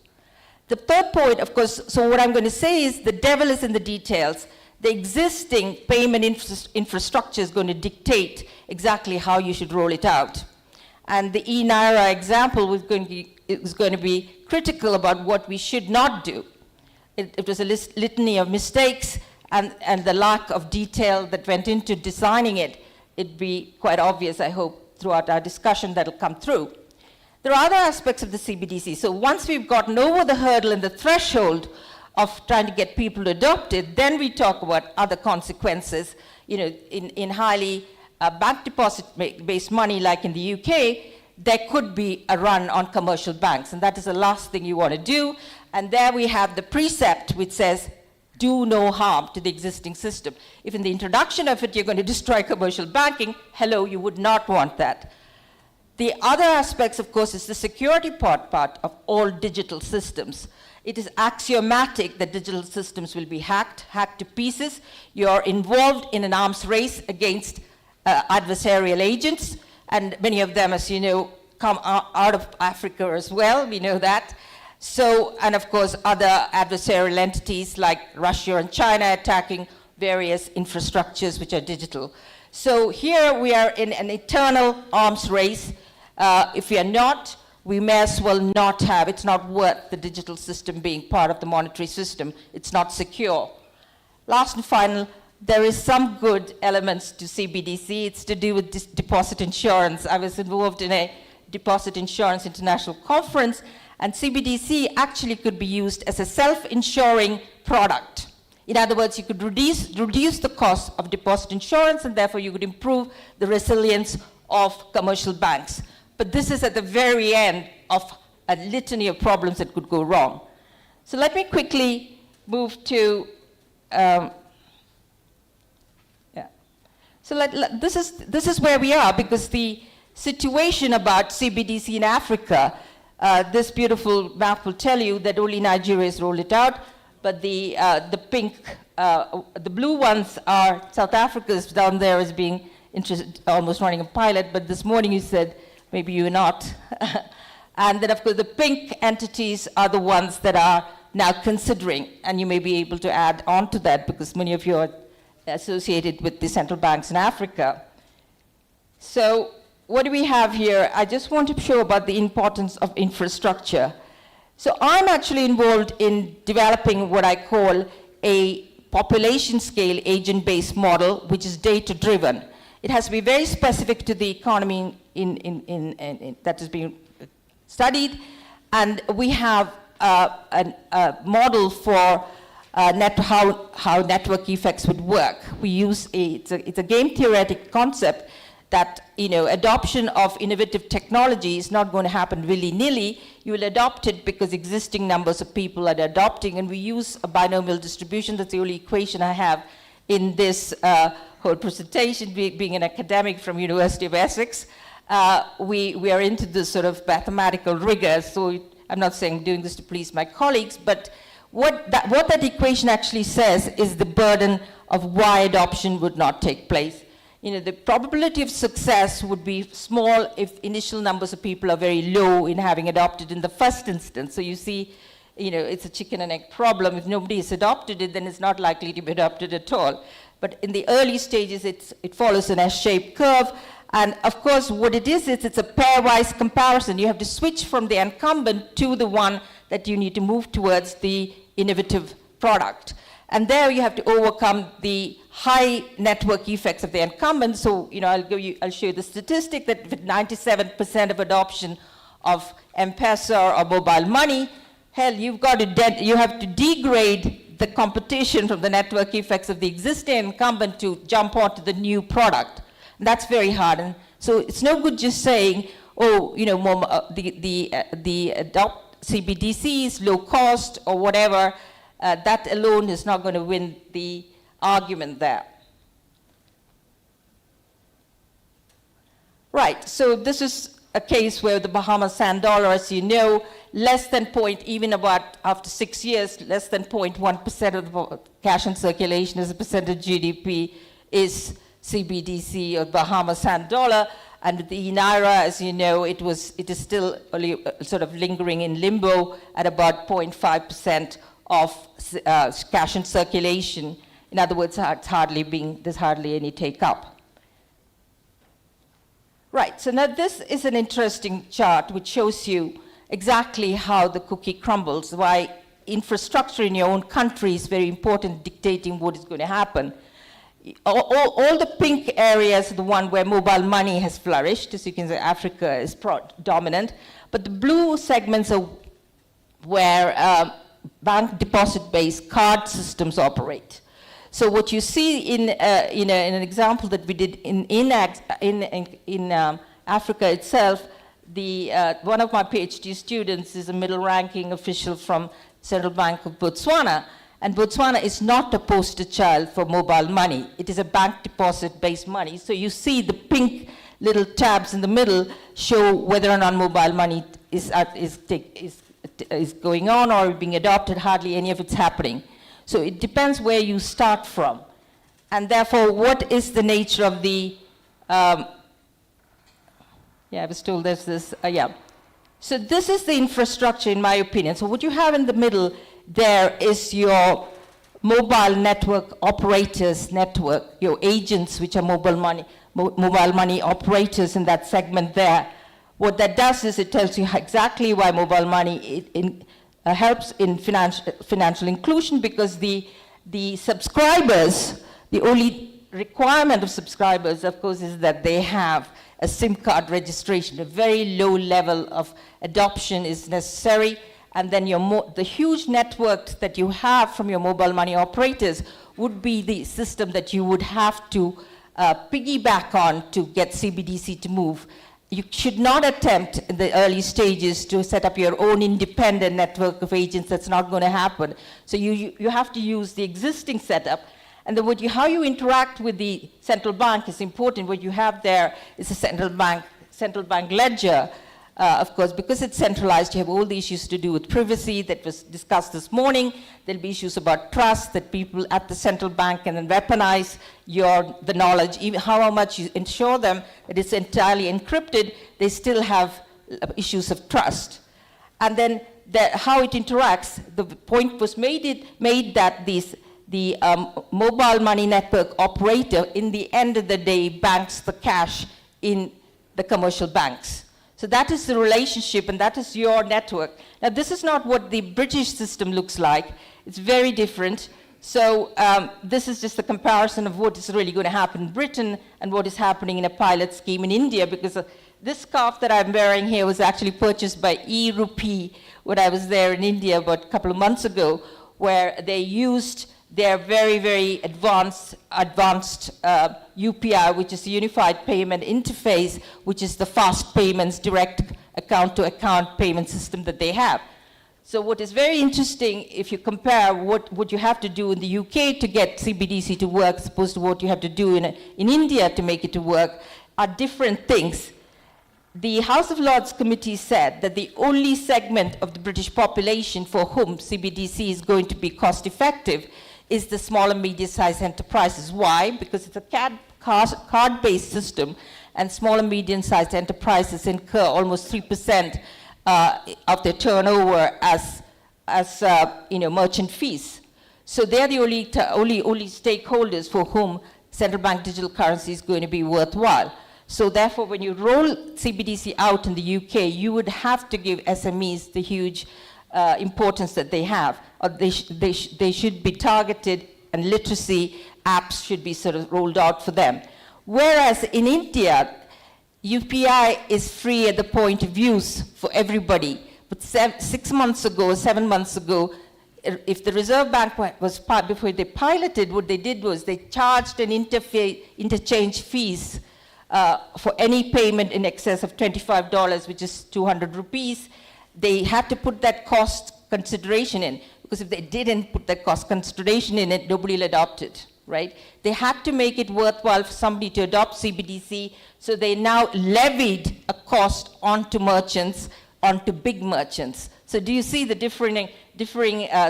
The third point, of course, so what I'm going to say is the devil is in the details. The existing payment infrastructure is going to dictate exactly how you should roll it out. And the e-Naira example was going to be critical about what we should not do. It was a litany of mistakes and the lack of detail that went into designing it. It'd be quite obvious, I hope, throughout our discussion that'll come through. There are other aspects of the Cbdc. So once we've gotten over the hurdle and the threshold of trying to get people to adopt it, then we talk about other consequences. In highly bank deposit-based money like in the UK, there could be a run on commercial banks, and that is the last thing you want to do. And there we have the precept which says, do no harm to the existing system. If in the introduction of it you're going to destroy commercial banking, hello, you would not want that. The other aspects, of course, is the security part of all digital systems. It is axiomatic that digital systems will be hacked to pieces. You're involved in an arms race against adversarial agents, and many of them, as you know, come out of Africa as well, we know that. So, and of course, other adversarial entities like Russia and China attacking various infrastructures which are digital. So here we are in an eternal arms race. If we are not, we may as well not have. It's not worth the digital system being part of the monetary system. It's not secure. Last and final, there is some good elements to Cbdc. It's to do with deposit insurance. I was involved in a deposit insurance international conference, and Cbdc actually could be used as a self-insuring product. In other words, you could reduce the cost of deposit insurance, and therefore you could improve the resilience of commercial banks. But this is at the very end of a litany of problems that could go wrong. So let me quickly move to, So this is where we are, because the situation about Cbdc in Africa, this beautiful map will tell you that only Nigeria has rolled it out, but the blue ones are South Africa's down there as being interested, almost running a pilot, but this morning you said, maybe you're not. And then of course the pink entities are the ones that are now considering, and you may be able to add on to that because many of you are associated with the central banks in Africa. So what do we have here? I just want to show about the importance of infrastructure. So I'm actually involved in developing what I call a population scale agent-based model, which is data-driven. It has to be very specific to the economy that is being studied, and we have a model for how network effects would work. We use it's a game theoretic concept that adoption of innovative technology is not going to happen willy-nilly. You will adopt it because existing numbers of people are adopting, and we use a binomial distribution. That's the only equation I have in this whole presentation. Being an academic from University of Essex, we are into this sort of mathematical rigor. So I'm not saying I'm doing this to please my colleagues, but what that equation actually says is the burden of why adoption would not take place. The probability of success would be small if initial numbers of people are very low in having adopted in the first instance. So you see, it's a chicken and egg problem. If nobody has adopted it, then it's not likely to be adopted at all. But in the early stages, it follows an S-shaped curve. And of course, what it is it's a pairwise comparison. You have to switch from the incumbent to the one that you need to move towards the innovative product. And there you have to overcome the high network effects of the incumbent. So, I'll show you the statistic that with 97% of adoption of M-Pesa or mobile money, hell, you have to degrade the competition from the network effects of the existing incumbent to jump onto the new product. And that's very hard. And so it's no good just saying, the adopt Cbdc is low cost or whatever. That alone is not going to win the argument there. Right, so this is a case where the Bahamas sand dollar, as you know, less than even about after 6 years, less than 0.1% of the cash in circulation as a percent of GDP is Cbdc or Bahamas sand dollar. And the Naira, as you know, it is still only, sort of lingering in limbo at about 0.5% of cash in circulation. In other words, there's hardly any take-up. Right, so now this is an interesting chart which shows you exactly how the cookie crumbles, why infrastructure in your own country is very important, dictating what is going to happen. All the pink areas are the one where mobile money has flourished. As you can see, Africa is dominant. But the blue segments are where bank deposit-based card systems operate. So what you see in an example that we did in Africa itself, one of my PhD students is a middle-ranking official from Central Bank of Botswana. And Botswana is not a poster child for mobile money. It is a bank deposit-based money. So you see the pink little tabs in the middle show whether or not mobile money is going on or being adopted. Hardly any of it's happening. So it depends where you start from. And therefore, what is the nature of the, I was told there's this, So this is the infrastructure, in my opinion. So what you have in the middle there is your mobile network operators network, your agents, which are mobile money operators in that segment there. What that does is it tells you exactly why mobile money helps in financial inclusion, because the subscribers, the only requirement of subscribers, of course, is that they have a SIM card registration. A very low level of adoption is necessary. And then the huge network that you have from your mobile money operators would be the system that you would have to piggyback on to get Cbdc to move. You should not attempt in the early stages to set up your own independent network of agents. That's not going to happen. So you have to use the existing setup. And then how you interact with the central bank is important. What you have there is a central bank ledger. Of course, because it's centralized, you have all the issues to do with privacy that was discussed this morning. There'll be issues about trust, that people at the central bank can then weaponize the knowledge. Even how much you ensure them that it's entirely encrypted, they still have issues of trust. And then how it interacts, the point was made that the mobile money network operator, in the end of the day, banks the cash in the commercial banks. So that is the relationship, and that is your network. Now, this is not what the British system looks like. It's very different. So this is just a comparison of what is really going to happen in Britain and what is happening in a pilot scheme in India, because this scarf that I'm wearing here was actually purchased by E-Rupee when I was there in India about a couple of months ago, where they used their very, very advanced UPI, which is the Unified Payment Interface, which is the fast payments, direct account-to-account payment system that they have. So what is very interesting, if you compare what you have to do in the UK to get Cbdc to work, as opposed to what you have to do in India to make it to work, are different things. The House of Lords Committee said that the only segment of the British population for whom Cbdc is going to be cost-effective is the small and medium-sized enterprises. Why? Because it's a card-based system, and small and medium-sized enterprises incur almost 3% of their turnover as merchant fees. So they're the only stakeholders for whom central bank digital currency is going to be worthwhile. So therefore, when you roll CBDC out in the UK, you would have to give SMEs the huge importance that they have. Or they should be targeted, and literacy apps should be sort of rolled out for them. Whereas in India, UPI is free at the point of use for everybody. But 7 months ago, if the Reserve Bank was before they piloted, what they did was they charged an interchange fees for any payment in excess of $25, which is 200 rupees. They had to put that cost consideration in, because if they didn't put that cost consideration in it, nobody will adopt it, right? They had to make it worthwhile for somebody to adopt CBDC, so they now levied a cost onto merchants, onto big merchants. So do you see the differing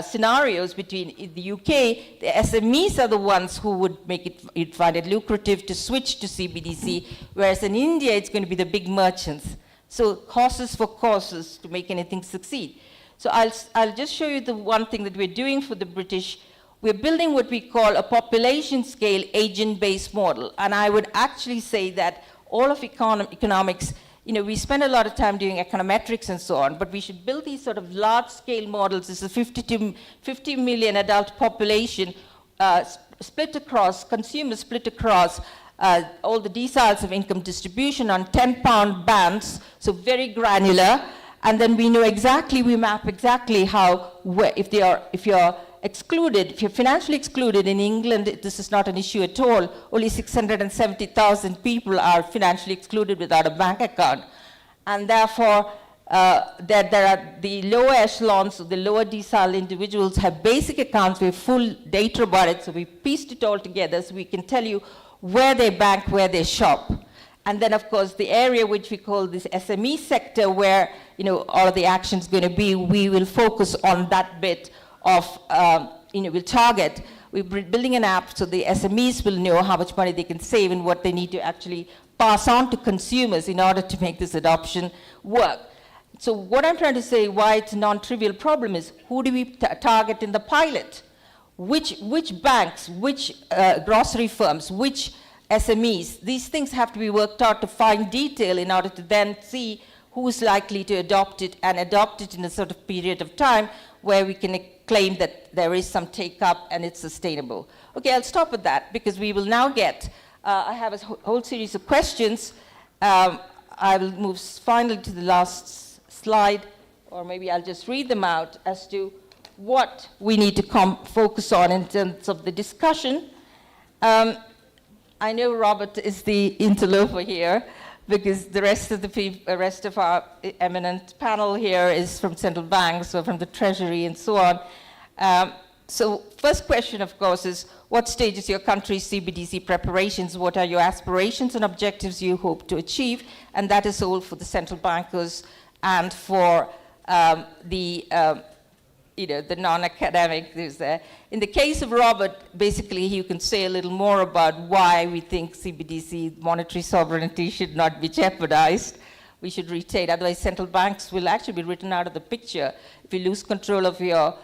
scenarios between the UK? The SMEs are the ones who would you'd find it lucrative to switch to CBDC, whereas in India, it's going to be the big merchants. So horses for courses to make anything succeed. So I'll just show you the one thing that we're doing for the British. We're building what we call a population scale agent-based model. And I would actually say that all of economics, we spend a lot of time doing econometrics and so on, but we should build these sort of large-scale models. This is a 50 million adult population consumers split across all the deciles of income distribution on 10-pound bands, so very granular. And then we map exactly how, if you're excluded, if you're financially excluded in England, this is not an issue at all. Only 670,000 people are financially excluded without a bank account. And therefore, there are the lower echelons, the lower decile individuals have basic accounts. We have full data about it, so we pieced it all together so we can tell you where they bank, where they shop. And then, of course, the area which we call this SME sector, where all of the action's going to be, we will focus on that bit of, we'll target. We're building an app so the SMEs will know how much money they can save and what they need to actually pass on to consumers in order to make this adoption work. So what I'm trying to say, why it's a non-trivial problem, is who do we target in the pilot? Which banks, which grocery firms, which SMEs? These things have to be worked out to fine detail in order to then see who's likely to adopt it, and adopt it in a sort of period of time where we can claim that there is some take-up and it's sustainable. Okay, I'll stop at that, because we will now get, I have a whole series of questions. I will move finally to the last slide, or maybe I'll just read them out as to what we need to focus on in terms of the discussion. I know Robert is the interloper here, because the rest of our eminent panel here is from central banks or from the Treasury and so on. So first question, of course, is what stage is your country's CBDC preparations? What are your aspirations and objectives you hope to achieve? And that is all for the central bankers and for the non-academic. In the case of Robert, basically, you can say a little more about why we think CBDC monetary sovereignty should not be jeopardized. We should retain, otherwise central banks will actually be written out of the picture if you lose control of your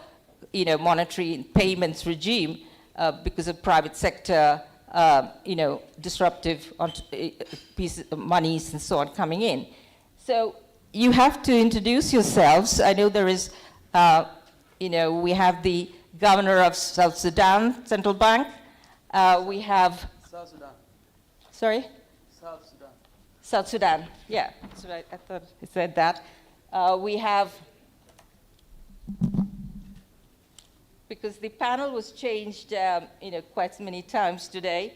monetary payments regime because of private sector disruptive pieces of monies and so on coming in. So you have to introduce yourselves. I know there is we have the governor of South Sudan Central Bank. We have South Sudan. Sorry? South Sudan. South Sudan. Yeah, that's right. I thought I said that. We have, because the panel was changed, quite many times today.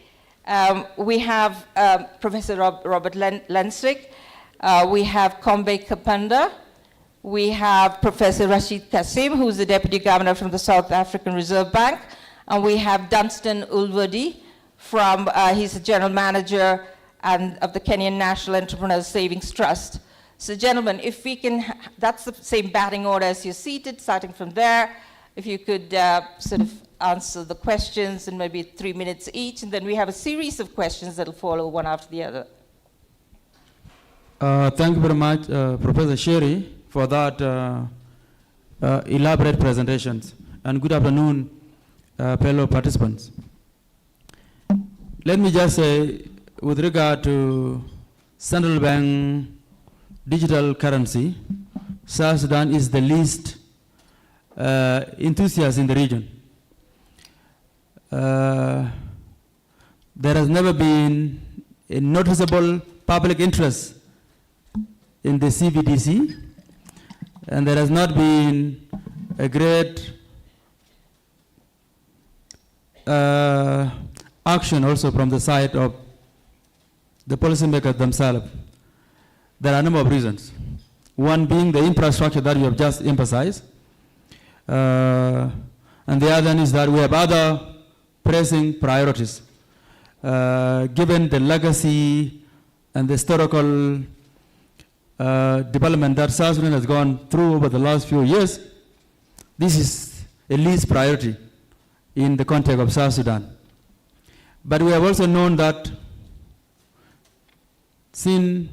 We have Professor Robert Lenswick. We have Kombe Kapanda. We have Professor Rashid Kassim, who's the Deputy Governor from the South African Reserve Bank. And we have Dunstan Ulvadi, he's the General Manager of the Kenyan National Entrepreneurs Savings Trust. So gentlemen, if we can, that's the same batting order as you're seated, starting from there. If you could sort of answer the questions in maybe 3 minutes each, and then we have a series of questions that'll follow one after the other. Thank you very much, Professor Sherry, for that elaborate presentations. And good afternoon, fellow participants. Let me just say, with regard to central bank digital currency, South Sudan is the least enthusiast in the region. There has never been a noticeable public interest in the Cbdc, and there has not been a great action also from the side of the policymakers themselves. There are a number of reasons. One being the infrastructure that you have just emphasized, and the other is that we have other pressing priorities. Given the legacy and the historical development that South Sudan has gone through over the last few years, this is a least priority in the context of South Sudan. But we have also known that since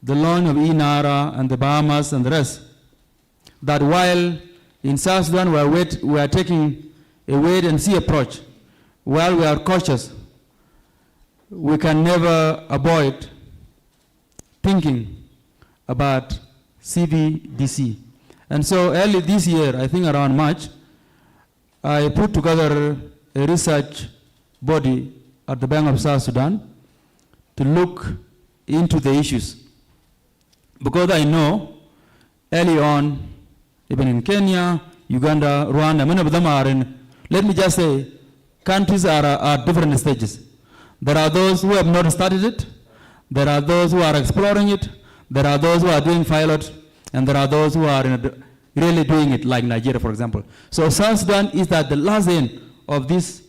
the launch of INARA and the Bahamas and the rest, that while in South Sudan we are taking a wait and see approach, while we are cautious, we can never avoid thinking about Cbdc. And so early this year, I think around March, I put together a research body at the Bank of South Sudan to look into the issues. Because I know early on, even in Kenya, Uganda, Rwanda, many of them are in, let me just say, countries are at different stages. There are those who have not started it, there are those who are exploring it, there are those who are doing pilot, and there are those who are really doing it, like Nigeria, for example. So South Sudan is at the last end of this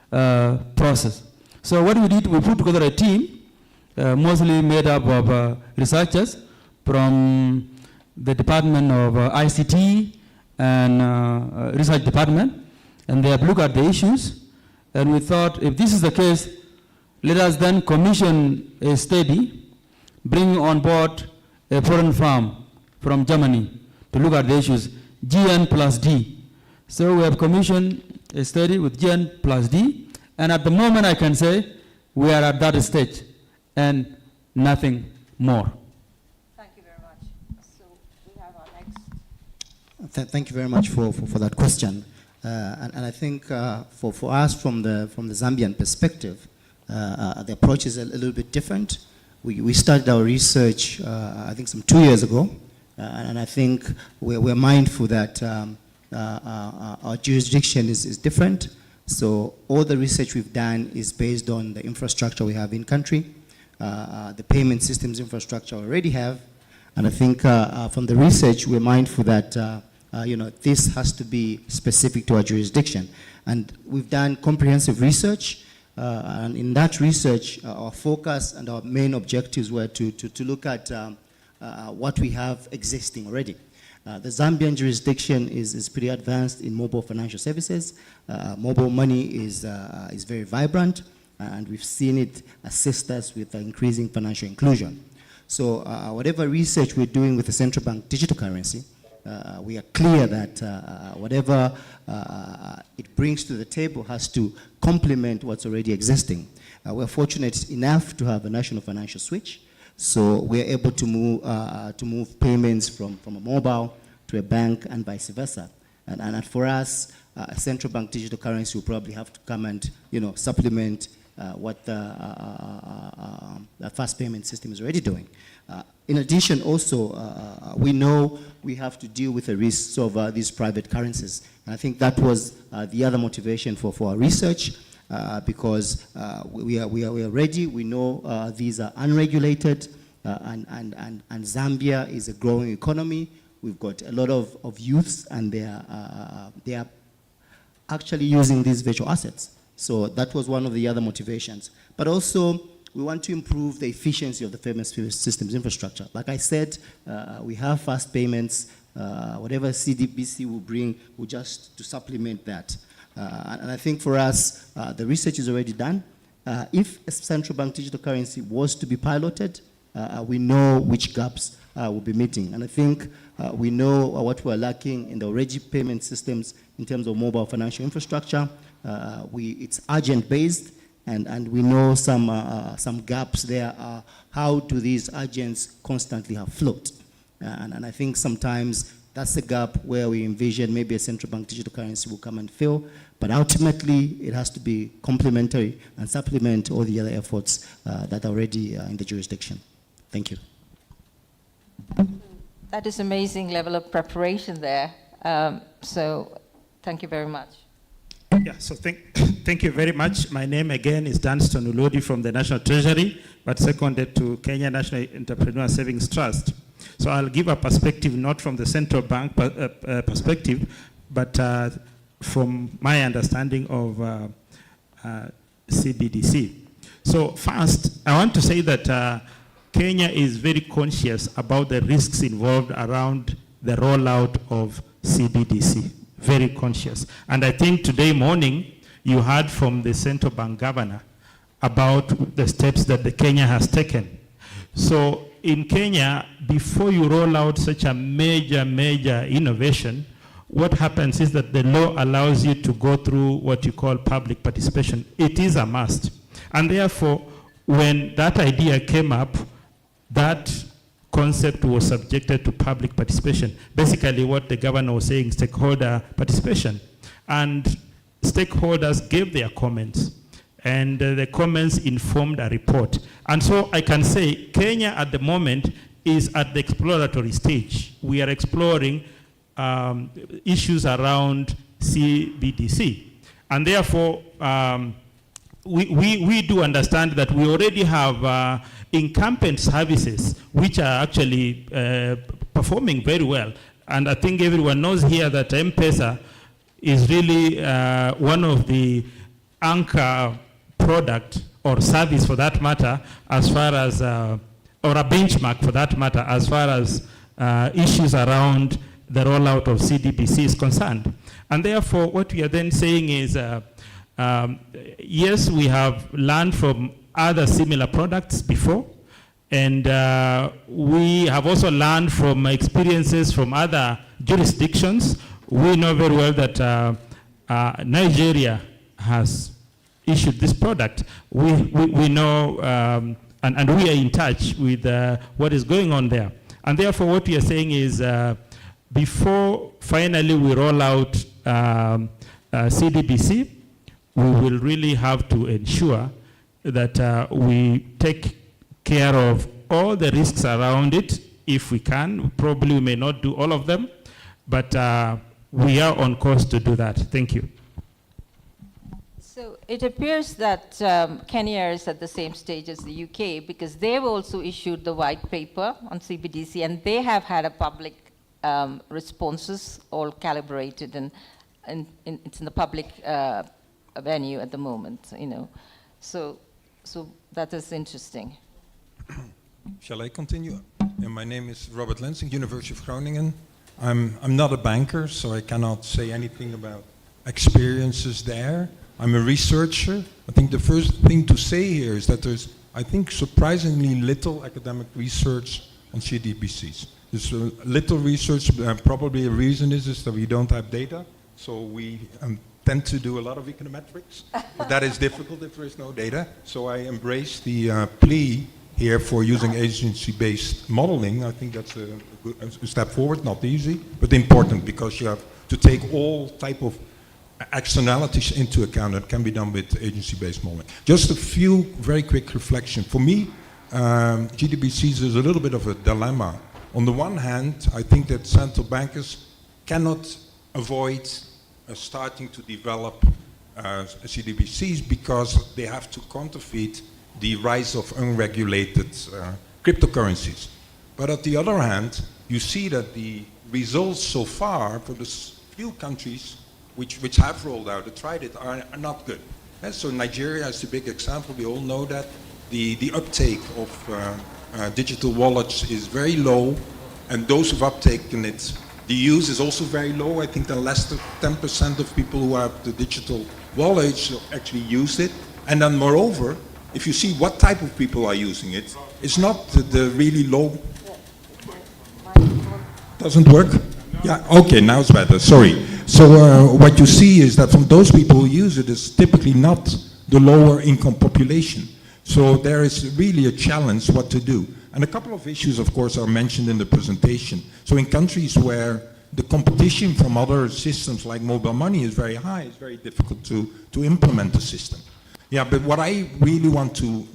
process. So what we did, we put together a team, mostly made up of researchers from the Department of ICT and Research Department, and they have looked at the issues, and we thought if this is the case, let us then commission a study, bring on board a foreign firm from Germany to look at the issues, GN plus D. So we have commissioned a study with GN plus D, and at the moment I can say we are at that stage and nothing more. Thank you very much. So we have our next. Thank you very much for that question. And I think for us from the Zambian perspective, the approach is a little bit different. We started our research, I think, some 2 years ago, and I think we're mindful that our jurisdiction is different. So all the research we've done is based on the infrastructure we have in country, the payment systems infrastructure we already have, and I think from the research we're mindful that this has to be specific to our jurisdiction. And we've done comprehensive research, and in that research, our focus and our main objectives were to look at what we have existing already. The Zambian jurisdiction is pretty advanced in mobile financial services. Mobile money is very vibrant, and we've seen it assist us with increasing financial inclusion. So whatever research we're doing with the central bank digital currency, we are clear that whatever it brings to the table has to complement what's already existing. We're fortunate enough to have a national financial switch, so we're able to move payments from a mobile to a bank and vice versa. And for us, a central bank digital currency will probably have to come and supplement what the fast payment system is already doing. In addition, also, we know we have to deal with the risks of these private currencies. And I think that was the other motivation for our research, because we are ready. We know these are unregulated, and Zambia is a growing economy. We've got a lot of youths, and they are actually using these virtual assets. So that was one of the other motivations. But also, we want to improve the efficiency of the payment systems infrastructure. Like I said, we have fast payments. Whatever Cbdc will bring will just to supplement that. And I think for us, the research is already done. If a central bank digital currency was to be piloted, we know which gaps we'll be meeting. And I think we know what we're lacking in the already payment systems in terms of mobile financial infrastructure. It's agent-based, and we know some gaps there. How do these agents constantly have float? And I think sometimes that's the gap where we envision maybe a central bank digital currency will come and fill, but ultimately it has to be complementary and supplement all the other efforts that are already in the jurisdiction. Thank you. That is amazing level of preparation there. So thank you very much. Yeah, so thank you very much. My name again is Dunstan Ulodi from the National Treasury, but seconded to Kenya National Entrepreneur Savings Trust. So I'll give a perspective not from the central bank perspective, but from my understanding of Cbdc. So first, I want to say that Kenya is very conscious about the risks involved around the rollout of Cbdc. Very conscious. And I think today morning, you heard from the central bank governor about the steps that the Kenya has taken. So in Kenya, before you roll out such a major innovation, what happens is that the law allows you to go through what you call public participation. It is a must. And therefore, when that idea came up, that concept was subjected to public participation. Basically what the governor was saying, stakeholder participation. And stakeholders gave their comments. And the comments informed a report. And so I can say Kenya at the moment is at the exploratory stage. We are exploring issues around Cbdc. And therefore, we do understand that we already have incumbent services which are actually performing very well. And I think everyone knows here that M-Pesa is really one of the anchor product or service for that matter, as far as, or a benchmark for that matter, as far as issues around the rollout of CBDC is concerned. And therefore, what we are then saying is, yes, we have learned from other similar products before, and we have also learned from experiences from other jurisdictions. We know very well that Nigeria has issued this product. We know, and we are in touch with what is going on there. And therefore, what we are saying is, before finally we roll out CBDC, we will really have to ensure that we take care of all the risks around it if we can. Probably we may not do all of them, but we are on course to do that. Thank you. So it appears that Kenya is at the same stage as the UK, because they've also issued the white paper on CBDC, and they have had a public responses all calibrated, and it's in the public venue at the moment, you know. So that is interesting. Shall I continue? Yeah, my name is Robert Lensing, University of Groningen. I'm not a banker, so I cannot say anything about experiences there. I'm a researcher. I think the first thing to say here is that there's, I think, surprisingly little academic research on CBDCs. There's little research, probably a reason is that we don't have data, so we tend to do a lot of econometrics, but that is difficult if there is no data. So I embrace the plea here for using agency-based modeling. I think that's a step forward, not easy, but important, because you have to take all type of externalities into account. That can be done with agency-based modeling. Just a few very quick reflections. For me, GDBCs is a little bit of a dilemma. On the one hand, I think that central bankers cannot avoid starting to develop CBDCs because they have to counterfeit the rise of unregulated cryptocurrencies. But on the other hand, you see that the results so far for the few countries which have rolled out, tried it, are not good. And so Nigeria is a big example. We all know that the uptake of digital wallets is very low, and those who've uptaken it, the use is also very low. I think that less than 10% of people who have the digital wallets actually use it. And then moreover, if you see what type of people are using it, it's not the really low. Doesn't work? Yeah, okay, now it's better, sorry. So what you see is that from those people who use it is typically not the lower income population. So there is really a challenge what to do. And a couple of issues, of course, are mentioned in the presentation. So in countries where the competition from other systems like mobile money is very high, it's very difficult to implement the system. Yeah, but what I really want to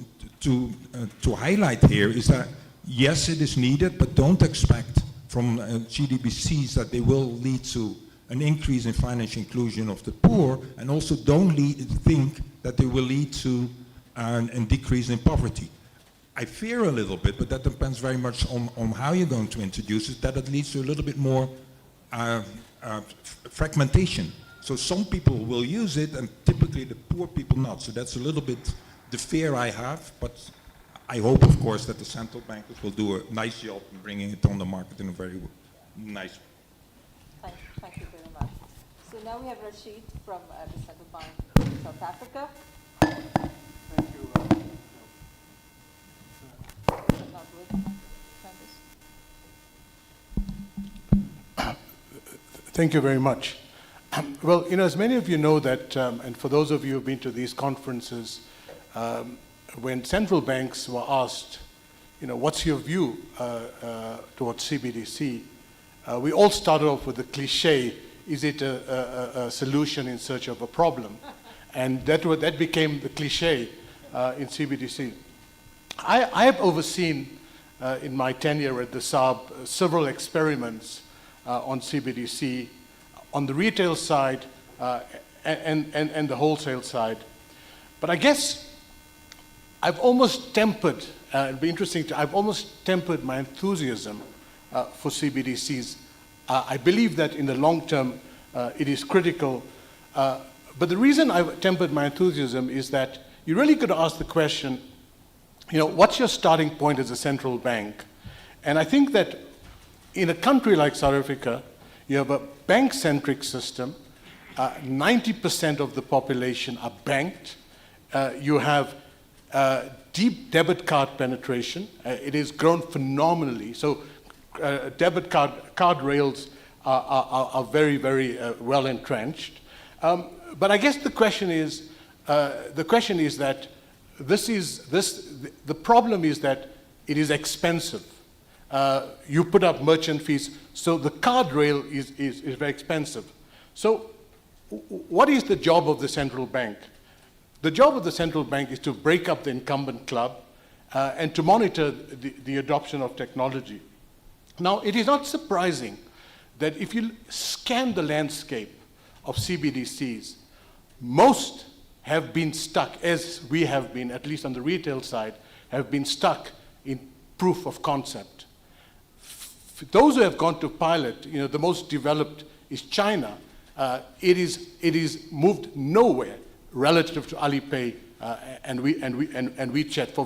highlight here is that, yes, it is needed, but don't expect from Cbdc's that they will lead to an increase in financial inclusion of the poor, and also don't think that they will lead to a decrease in poverty. I fear a little bit, but that depends very much on how you're going to introduce it, that it leads to a little bit more fragmentation. So some people will use it, and typically the poor people not. So that's a little bit the fear I have, but I hope, of course, that the central bankers will do a nice job in bringing it on the market in a very nice way. Thank you very much. So now we have Rashid from the Central Bank of South Africa. Thank you. Thank you very much. Well, as many of you know that, and for those of you who've been to these conferences, when central banks were asked, what's your view towards CBDC, we all started off with the cliche, is it a solution in search of a problem? And that became the cliche in CBDC. I have overseen, in my tenure at the SAB, several experiments on CBDC, on the retail side and the wholesale side. But I guess I've almost tempered, it'd be interesting I've almost tempered my enthusiasm for CBDCs. I believe that in the long term, it is critical. But the reason I've tempered my enthusiasm is that you really could ask the question, what's your starting point as a central bank? And I think that in a country like South Africa, you have a bank-centric system. 90% of the population are banked. You have deep debit card penetration. It has grown phenomenally. So debit card rails are very, very well entrenched. But I guess the question is that the problem is that it is expensive. You put up merchant fees, so the card rail is very expensive. So what is the job of the central bank? The job of the central bank is to break up the incumbent club and to monitor the adoption of technology. Now, it is not surprising that if you scan the landscape of CBDCs, most have been stuck, as we have been, at least on the retail side, have been stuck in proof of concept. Those who have gone to pilot, the most developed is China. It is moved nowhere relative to Alipay and WeChat for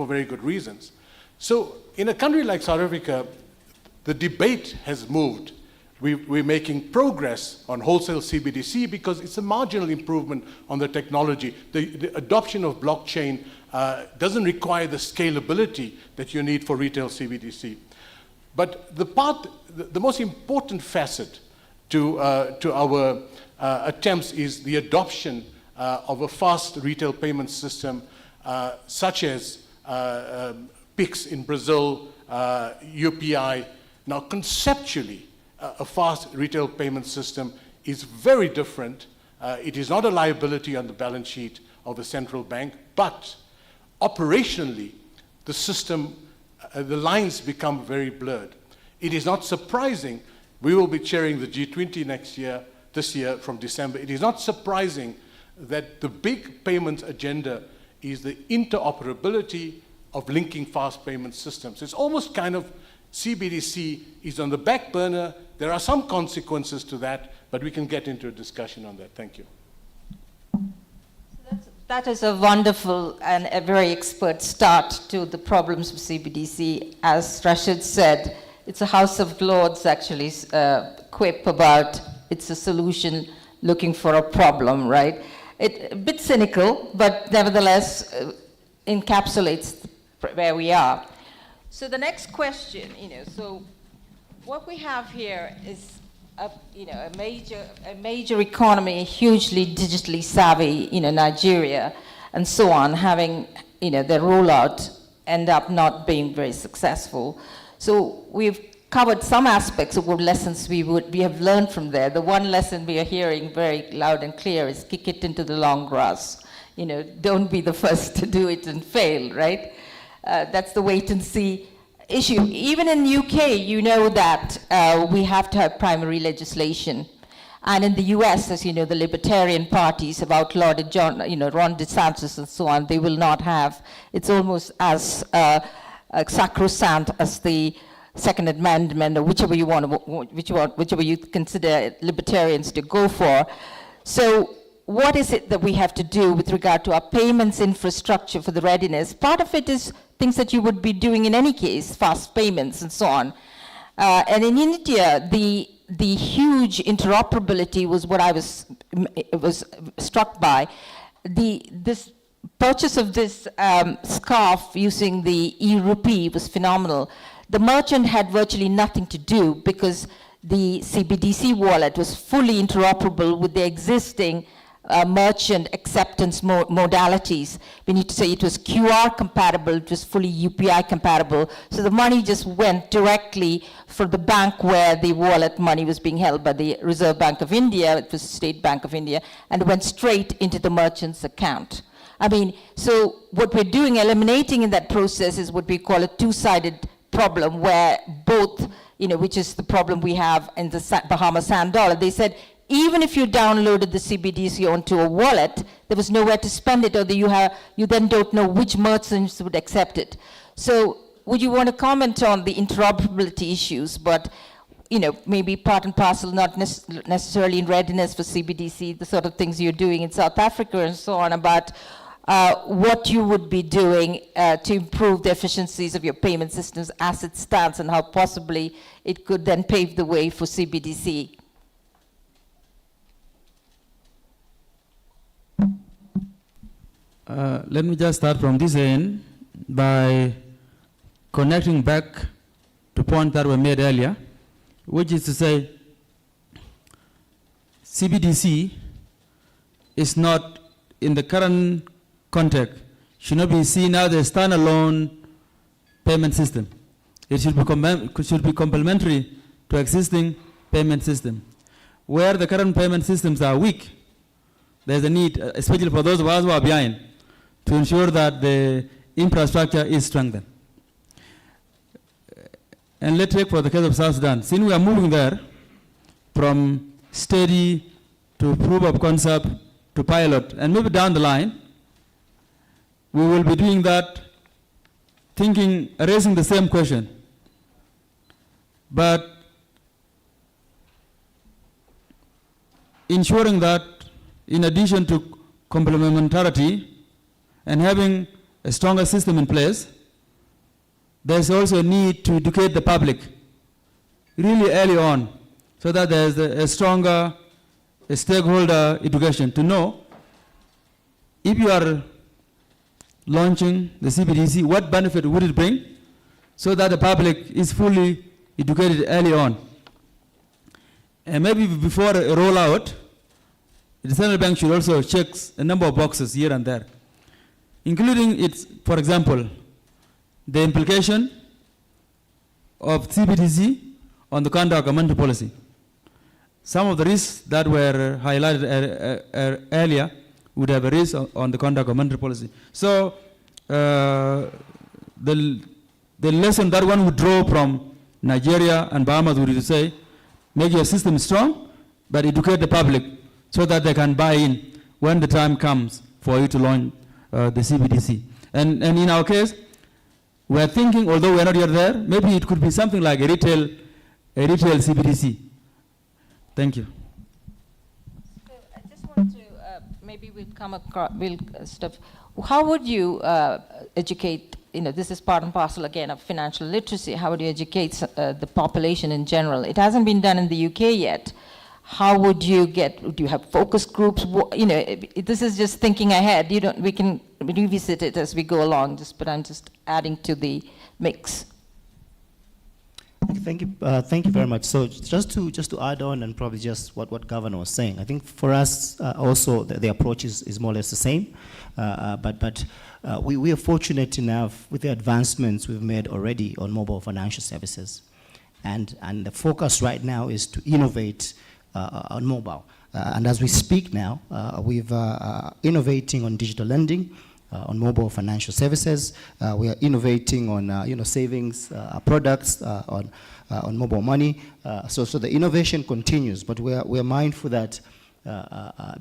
very good reasons. So in a country like South Africa, the debate has moved. We're making progress on wholesale CBDC because it's a marginal improvement on the technology. The adoption of blockchain doesn't require the scalability that you need for retail CBDC. But the most important facet to our attempts is the adoption of a fast retail payment system such as PIX in Brazil, UPI. Now, conceptually, a fast retail payment system is very different. It is not a liability on the balance sheet of a central bank, but operationally, the system, the lines become very blurred. It is not surprising. We will be chairing the G20 this year from December. It is not surprising that the big payments agenda is the interoperability of linking fast payment systems. It's almost kind of CBDC is on the back burner. There are some consequences to that, but we can get into a discussion on that. Thank you. That is a wonderful and a very expert start to the problems of CBDC. As Rashid said, it's a House of Lords actually quip about it's a solution looking for a problem, right? It's a bit cynical, but nevertheless encapsulates where we are. So the next question, so what we have here is a major economy, hugely digitally savvy, Nigeria, and so on, having, their rollout end up not being very successful. So we've covered some aspects of what lessons we have learned from there. The one lesson we are hearing very loud and clear is kick it into the long grass. Don't be the first to do it and fail, right? That's the wait and see issue. Even in the UK, you know that we have to have primary legislation. And in the US, as you know, the Libertarian parties have outlawed it, Ron DeSantis and so on. They will not have, it's almost as sacrosanct as the Second Amendment, or whichever you consider libertarians to go for. So what is it that we have to do with regard to our payments infrastructure for the readiness? Part of it is things that you would be doing in any case, fast payments and so on. And in India, the huge interoperability was what I was struck by. This purchase of this scarf using the e-rupee was phenomenal. The merchant had virtually nothing to do because the Cbdc wallet was fully interoperable with the existing merchant acceptance modalities. We need to say it was QR compatible, it was fully UPI compatible. So the money just went directly from the bank where the wallet money was being held by the Reserve Bank of India, it was State Bank of India, and went straight into the merchant's account. I mean, so what we're doing, eliminating in that process, is what we call a two-sided problem, where both, which is the problem we have in the Bahama Sand Dollar. They said, even if you downloaded the Cbdc onto a wallet, there was nowhere to spend it, or you then don't know which merchants would accept it. So would you want to comment on the interoperability issues, but maybe part and parcel, not necessarily in readiness for Cbdc, the sort of things you're doing in South Africa and so on, about what you would be doing to improve the efficiencies of your payment systems as it stands, and how possibly it could then pave the way for Cbdc? Let me just start from this end by connecting back to point that were made earlier, which is to say, Cbdc is not, in the current context, should not be seen as a standalone payment system. It should be complementary to existing payment system. Where the current payment systems are weak, there's a need, especially for those of us who are behind, to ensure that the infrastructure is strengthened. And let's take for the case of South Sudan. Since we are moving there from study to proof of concept to pilot, and maybe down the line, we will be doing that, raising the same question. But ensuring that in addition to complementarity and having a stronger system in place, there's also a need to educate the public really early on, so that there's a stronger stakeholder education to know if you are launching the Cbdc, what benefit would it bring, so that the public is fully educated early on. And maybe before a rollout, the central bank should also check a number of boxes here and there, including its, for example, the implication of Cbdc on the conduct of monetary policy. Some of the risks that were highlighted earlier would have a risk on the conduct of monetary policy. So the lesson that one would draw from Nigeria and Bahamas would be to say, make your system strong, but educate the public so that they can buy in when the time comes for you to launch the Cbdc. And in our case, we're thinking, although we're not yet there, maybe it could be something like a retail Cbdc. Thank you. So I just want to, maybe we'll come across, how would you educate, this is part and parcel again of financial literacy, how would you educate the population in general? It hasn't been done in the UK yet. How would you do you have focus groups? This is just thinking ahead. We can revisit it as we go along, but I'm just adding to the mix. Thank you very much. So just to add on, and probably just what Governor was saying, I think for us also the approach is more or less the same, but we are fortunate enough with the advancements we've made already on mobile financial services, and the focus right now is to innovate on mobile. And as we speak now, we've innovating on digital lending, on mobile financial services. We are innovating on savings products, on mobile money. So the innovation continues, but we are mindful that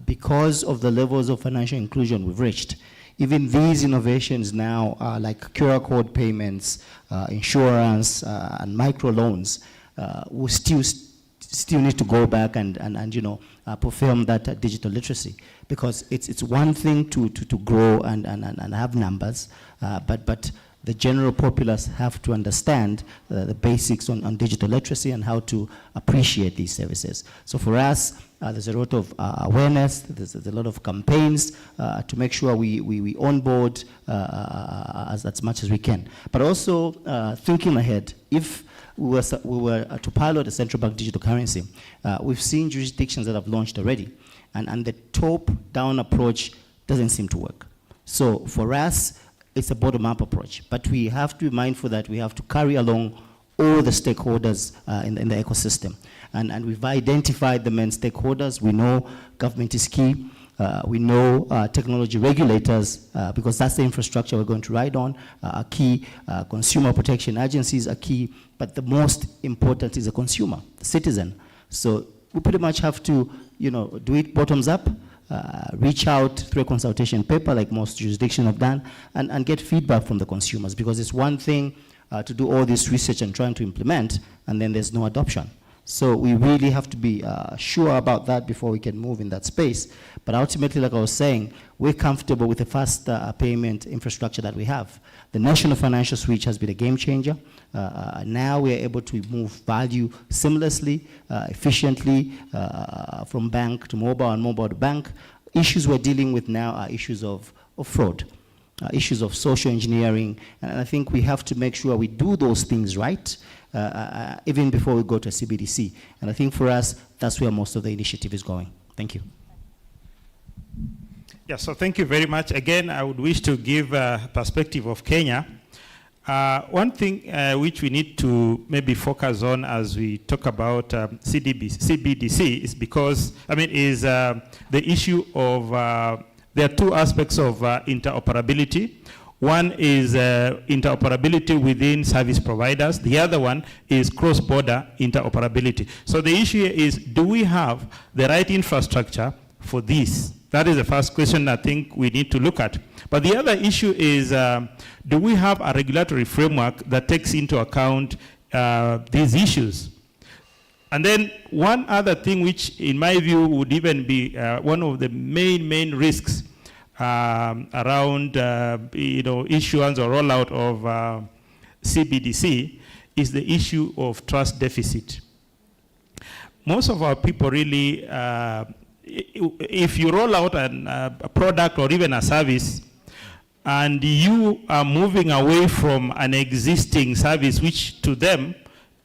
because of the levels of financial inclusion we've reached, even these innovations now, like QR code payments, insurance, and micro loans, will still need to go back and perform that digital literacy, because it's one thing to grow and have numbers, but the general populace have to understand the basics on digital literacy and how to appreciate these services. So for us, there's a lot of awareness, there's a lot of campaigns to make sure we onboard as much as we can. But also thinking ahead, if we were to pilot a central bank digital currency, we've seen jurisdictions that have launched already, and the top-down approach doesn't seem to work. So for us, it's a bottom-up approach, but we have to be mindful that we have to carry along all the stakeholders in the ecosystem. And we've identified the main stakeholders. We know government is key. We know technology regulators, because that's the infrastructure we're going to ride on, are key. Consumer protection agencies are key, but the most important is the consumer, the citizen. So we pretty much have to, do it bottoms up, reach out through a consultation paper like most jurisdictions have done, and get feedback from the consumers, because it's one thing to do all this research and trying to implement, and then there's no adoption. So we really have to be sure about that before we can move in that space. But ultimately, like I was saying, we're comfortable with the fast payment infrastructure that we have. The National Financial Switch has been a game changer. Now we're able to move value seamlessly, efficiently, from bank to mobile and mobile to bank. Issues we're dealing with now are issues of fraud, issues of social engineering, and I think we have to make sure we do those things right, even before we go to a Cbdc. And I think for us, that's where most of the initiative is going. Thank you. Yeah, so thank you very much. Again, I would wish to give a perspective of Kenya. One thing which we need to maybe focus on as we talk about Cbdc is because, is the issue of, there are two aspects of interoperability. One is interoperability within service providers. The other one is cross-border interoperability. So the issue here is, do we have the right infrastructure for this? That is the first question I think we need to look at. But the other issue is, do we have a regulatory framework that takes into account these issues? And then one other thing which, in my view, would even be one of the main risks around issuance or rollout of Cbdc is the issue of trust deficit. Most of our people really, if you roll out a product or even a service and you are moving away from an existing service which to them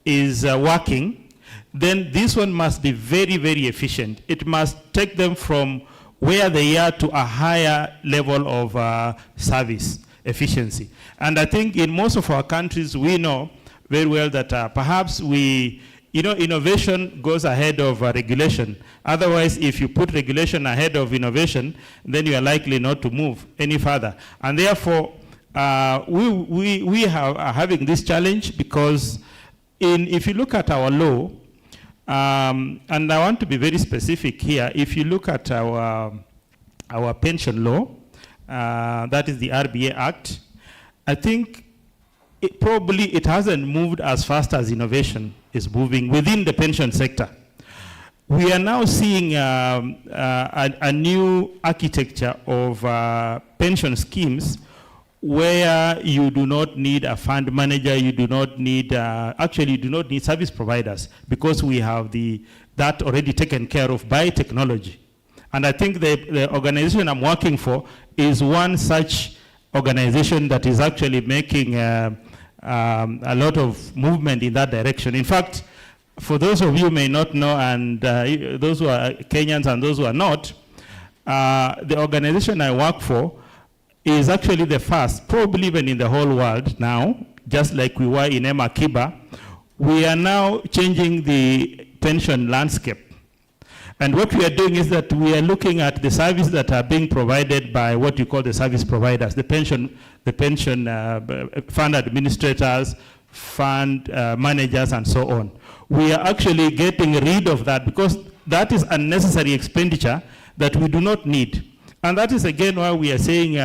is working, then this one must be very, very efficient. It must take them from where they are to a higher level of service efficiency. And I think in most of our countries, we know very well that perhaps innovation goes ahead of regulation. Otherwise, if you put regulation ahead of innovation, then you are likely not to move any further. And therefore, we are having this challenge because if you look at our law, and I want to be very specific here. If you look at our pension law, that is the RBA Act, I think it hasn't moved as fast as innovation is moving within the pension sector. We are now seeing a new architecture of pension schemes where you do not need a fund manager, you do not need, actually you do not need service providers, because we have that already taken care of by technology. And I think the organization I'm working for is one such organization that is actually making a lot of movement in that direction. In fact, for those of you who may not know, and those who are Kenyans and those who are not, the organization I work for is actually the first, probably even in the whole world now, just like we were in Akiba. We are now changing the pension landscape. And what we are doing is that we are looking at the services that are being provided by what you call the service providers, the pension fund administrators, fund managers, and so on. We are actually getting rid of that because that is unnecessary expenditure that we do not need. And that is again why we are saying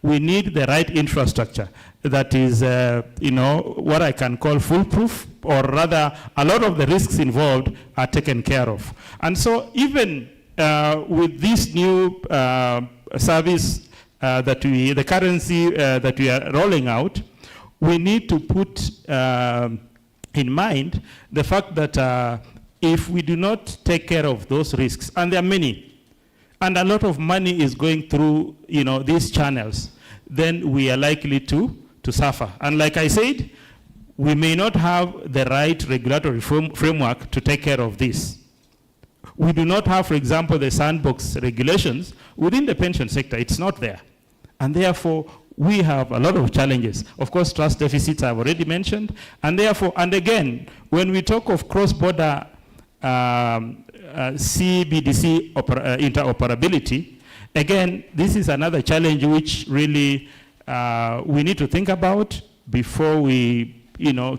we need the right infrastructure that is, what I can call foolproof, or rather a lot of the risks involved are taken care of. And so even with this new service the currency that we are rolling out, we need to put in mind the fact that if we do not take care of those risks, and there are many, and a lot of money is going through these channels, then we are likely to suffer. And like I said, we may not have the right regulatory framework to take care of this. We do not have, for example, the sandbox regulations within the pension sector. It's not there. And therefore, we have a lot of challenges. Of course, trust deficits I've already mentioned. And therefore, and again, when we talk of cross-border Cbdc interoperability, again, this is another challenge which really we need to think about before we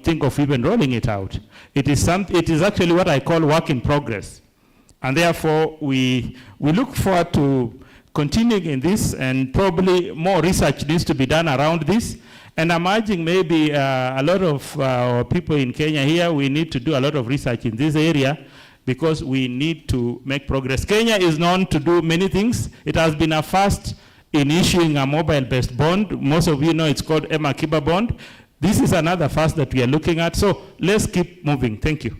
think of even rolling it out. It is actually what I call work in progress. And therefore, we look forward to continuing in this, and probably more research needs to be done around this. And I'm urging maybe a lot of people in Kenya here, we need to do a lot of research in this area because we need to make progress. Kenya is known to do many things. It has been a first in issuing a mobile-based bond. Most of you know it's called Akiba bond. This is another first that we are looking at. So let's keep moving. Thank you.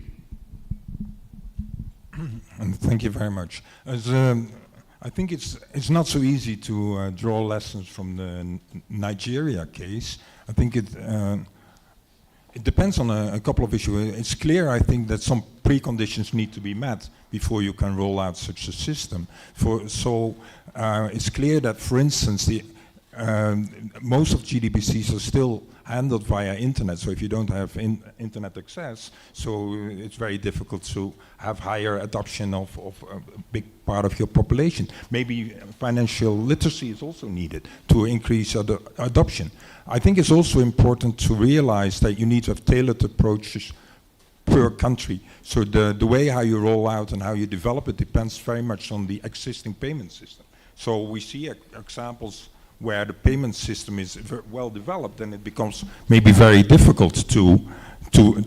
And thank you very much. I think it's not so easy to draw lessons from the Nigeria case. I think it depends on a couple of issues. It's clear, I think, that some preconditions need to be met before you can roll out such a system. It's clear that, for instance, most of GDBCs are still handled via internet. So if you don't have internet access, so it's very difficult to have higher adoption of a big part of your population. Maybe financial literacy is also needed to increase adoption. I think it's also important to realize that you need to have tailored approaches per country. So the way how you roll out and how you develop it depends very much on the existing payment system. So we see examples where the payment system is well developed, and it becomes maybe very difficult to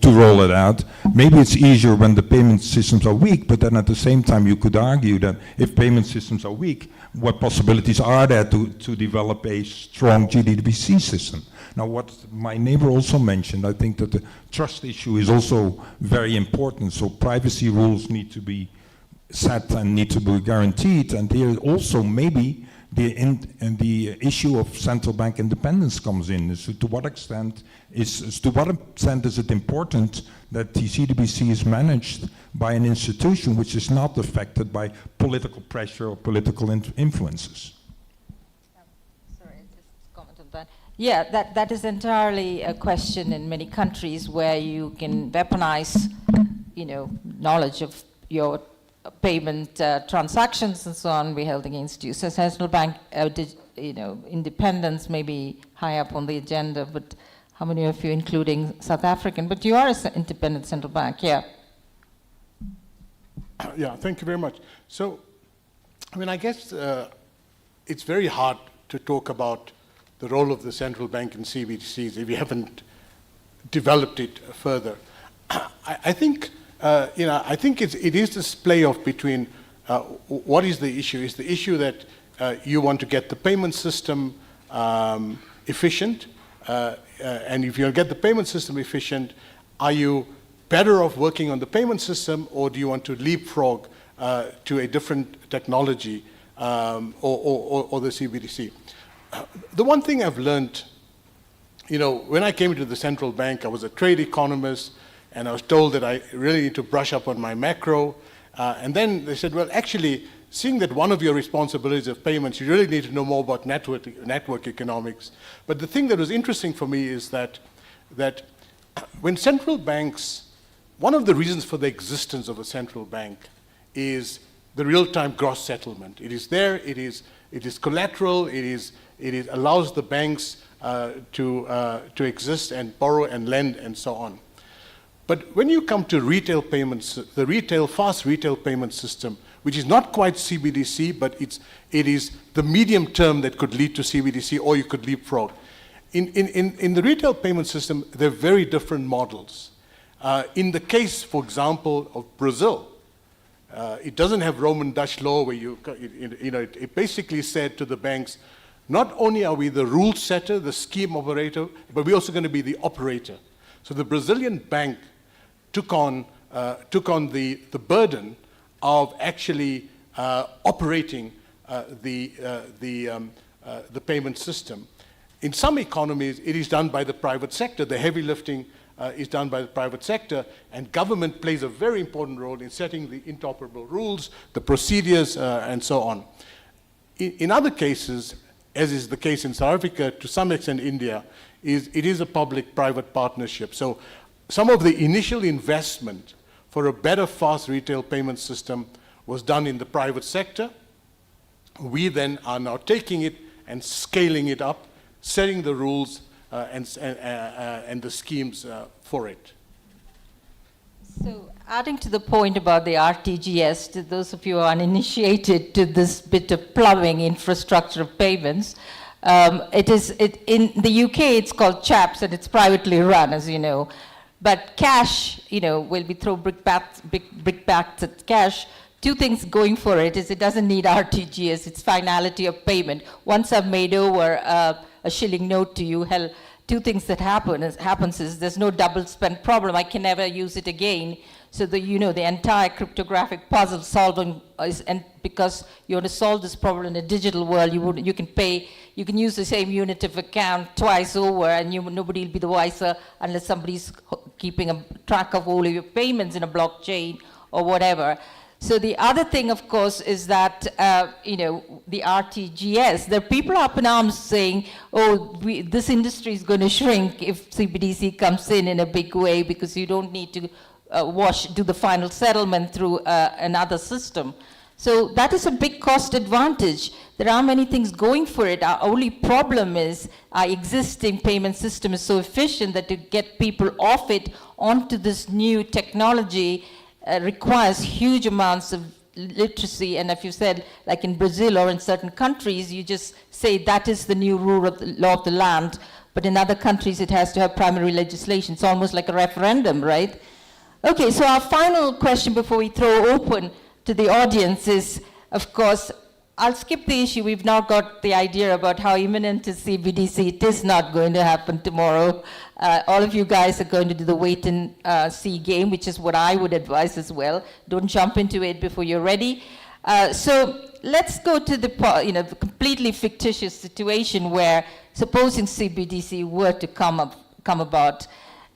roll it out. Maybe it's easier when the payment systems are weak, but then at the same time you could argue that if payment systems are weak, what possibilities are there to develop a strong GDBC system? Now, what my neighbor also mentioned, I think that the trust issue is also very important. So privacy rules need to be set and need to be guaranteed, and here also maybe the issue of central bank independence comes in. So to what extent is it important that the CBDC is managed by an institution which is not affected by political pressure or political influences? Sorry, just comment on that. Yeah, that is entirely a question in many countries where you can weaponize, knowledge of your payment transactions and so on be held against you. So central bank, independence may be high up on the agenda, but how many of you, including South African, but you are an independent central bank, yeah. Yeah, thank you very much. So, I guess it's very hard to talk about the role of the central bank in CBDCs if you haven't developed it further. I think it is this play-off between what is the issue? Is the issue that you want to get the payment system efficient, and if you get the payment system efficient, are you better off working on the payment system, or do you want to leapfrog to a different technology or the CBDC? The one thing I've learned you know, when I came into the central bank, I was a trade economist, and I was told that I really need to brush up on my macro. And then they said, well, actually, seeing that one of your responsibilities of payments, you really need to know more about network economics. But the thing that was interesting for me is that when central banks, one of the reasons for the existence of a central bank is the real-time gross settlement. It is there, it is collateral, it allows the banks to exist and borrow and lend and so on. But when you come to retail payments, the fast retail payment system, which is not quite CBDC, but it is the medium term that could lead to CBDC, or you could leapfrog. In the retail payment system, there are very different models. In the case, for example, of Brazil, it doesn't have Roman Dutch law where it basically said to the banks, not only are we the rule setter, the scheme operator, but we're also going to be the operator. So the Brazilian bank took on the burden of actually operating the payment system. In some economies, it is done by the private sector. The heavy lifting is done by the private sector, and government plays a very important role in setting the interoperable rules, the procedures, and so on. In other cases, as is the case in South Africa, to some extent India, it is a public-private partnership. So some of the initial investment for a better fast retail payment system was done in the private sector. We then are now taking it and scaling it up, setting the rules and the schemes for it. So adding to the point about the RTGS, to those of you who are uninitiated to this bit of plumbing infrastructure of payments, in the UK it's called CHAPS and it's privately run, as you know. But cash, will be throw brickbats at cash. Two things going for it is it doesn't need RTGS, it's finality of payment. Once I've made over a shilling note to you, two things that happens is there's no double spend problem. I can never use it again. So the entire cryptographic puzzle solving and because you want to solve this problem in a digital world, you can use the same unit of account twice over, and nobody will be the wiser unless somebody's keeping a track of all of your payments in a blockchain or whatever. So the other thing, of course, is that, the RTGS, there are people up in arms saying, this industry is going to shrink if CBDC comes in a big way because you don't need to do the final settlement through another system. So that is a big cost advantage. There are many things going for it. Our only problem is our existing payment system is so efficient that to get people off it onto this new technology requires huge amounts of literacy, and if you said, like in Brazil or in certain countries, you just say that is the new rule of the law of the land, but in other countries it has to have primary legislation. It's almost like a referendum, right? Okay, so our final question before we throw open to the audience is, of course, I'll skip the issue. We've now got the idea about how imminent is CBDC. It is not going to happen tomorrow. All of you guys are going to do the wait and see game, which is what I would advise as well. Don't jump into it before you're ready. So let's go to the completely fictitious situation where, supposing CBDC were to come about,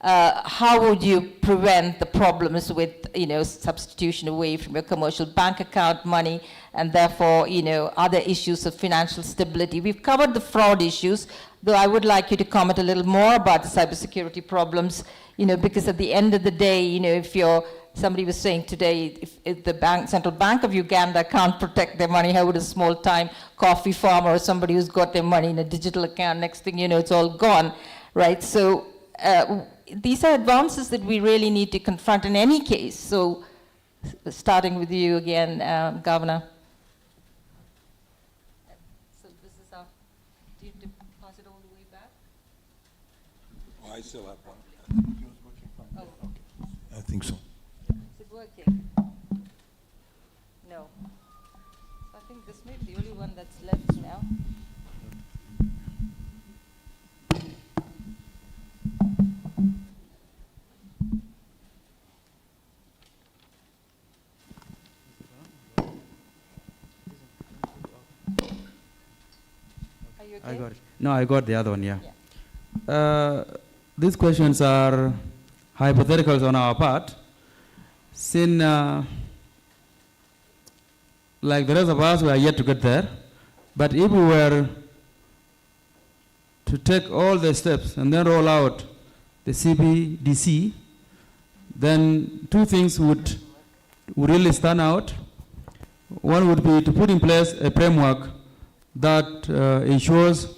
how would you prevent the problems with substitution away from your commercial bank account money and therefore other issues of financial stability? We've covered the fraud issues, though I would like you to comment a little more about the cybersecurity problems, because at the end of the day, somebody was saying today, if the Central Bank of Uganda can't protect their money, how would a small-time coffee farmer or somebody who's got their money in a digital account, next thing you know, it's all gone, right? So these are advances that we really need to confront in any case. So starting with you again, Governor. So this is how, do you have to pass it all the way back? Oh, I still have one. Yours working fine? Oh, okay. I think so. Is it working? No. I think this may be the only one that's left now. I got it. No, I got the other one, yeah. these questions are hypotheticals on our part. Since, like the rest of us, we are yet to get there. But if we were to take all the steps and then roll out the Cbdc, then two things would really stand out. One would be to put in place a framework that ensures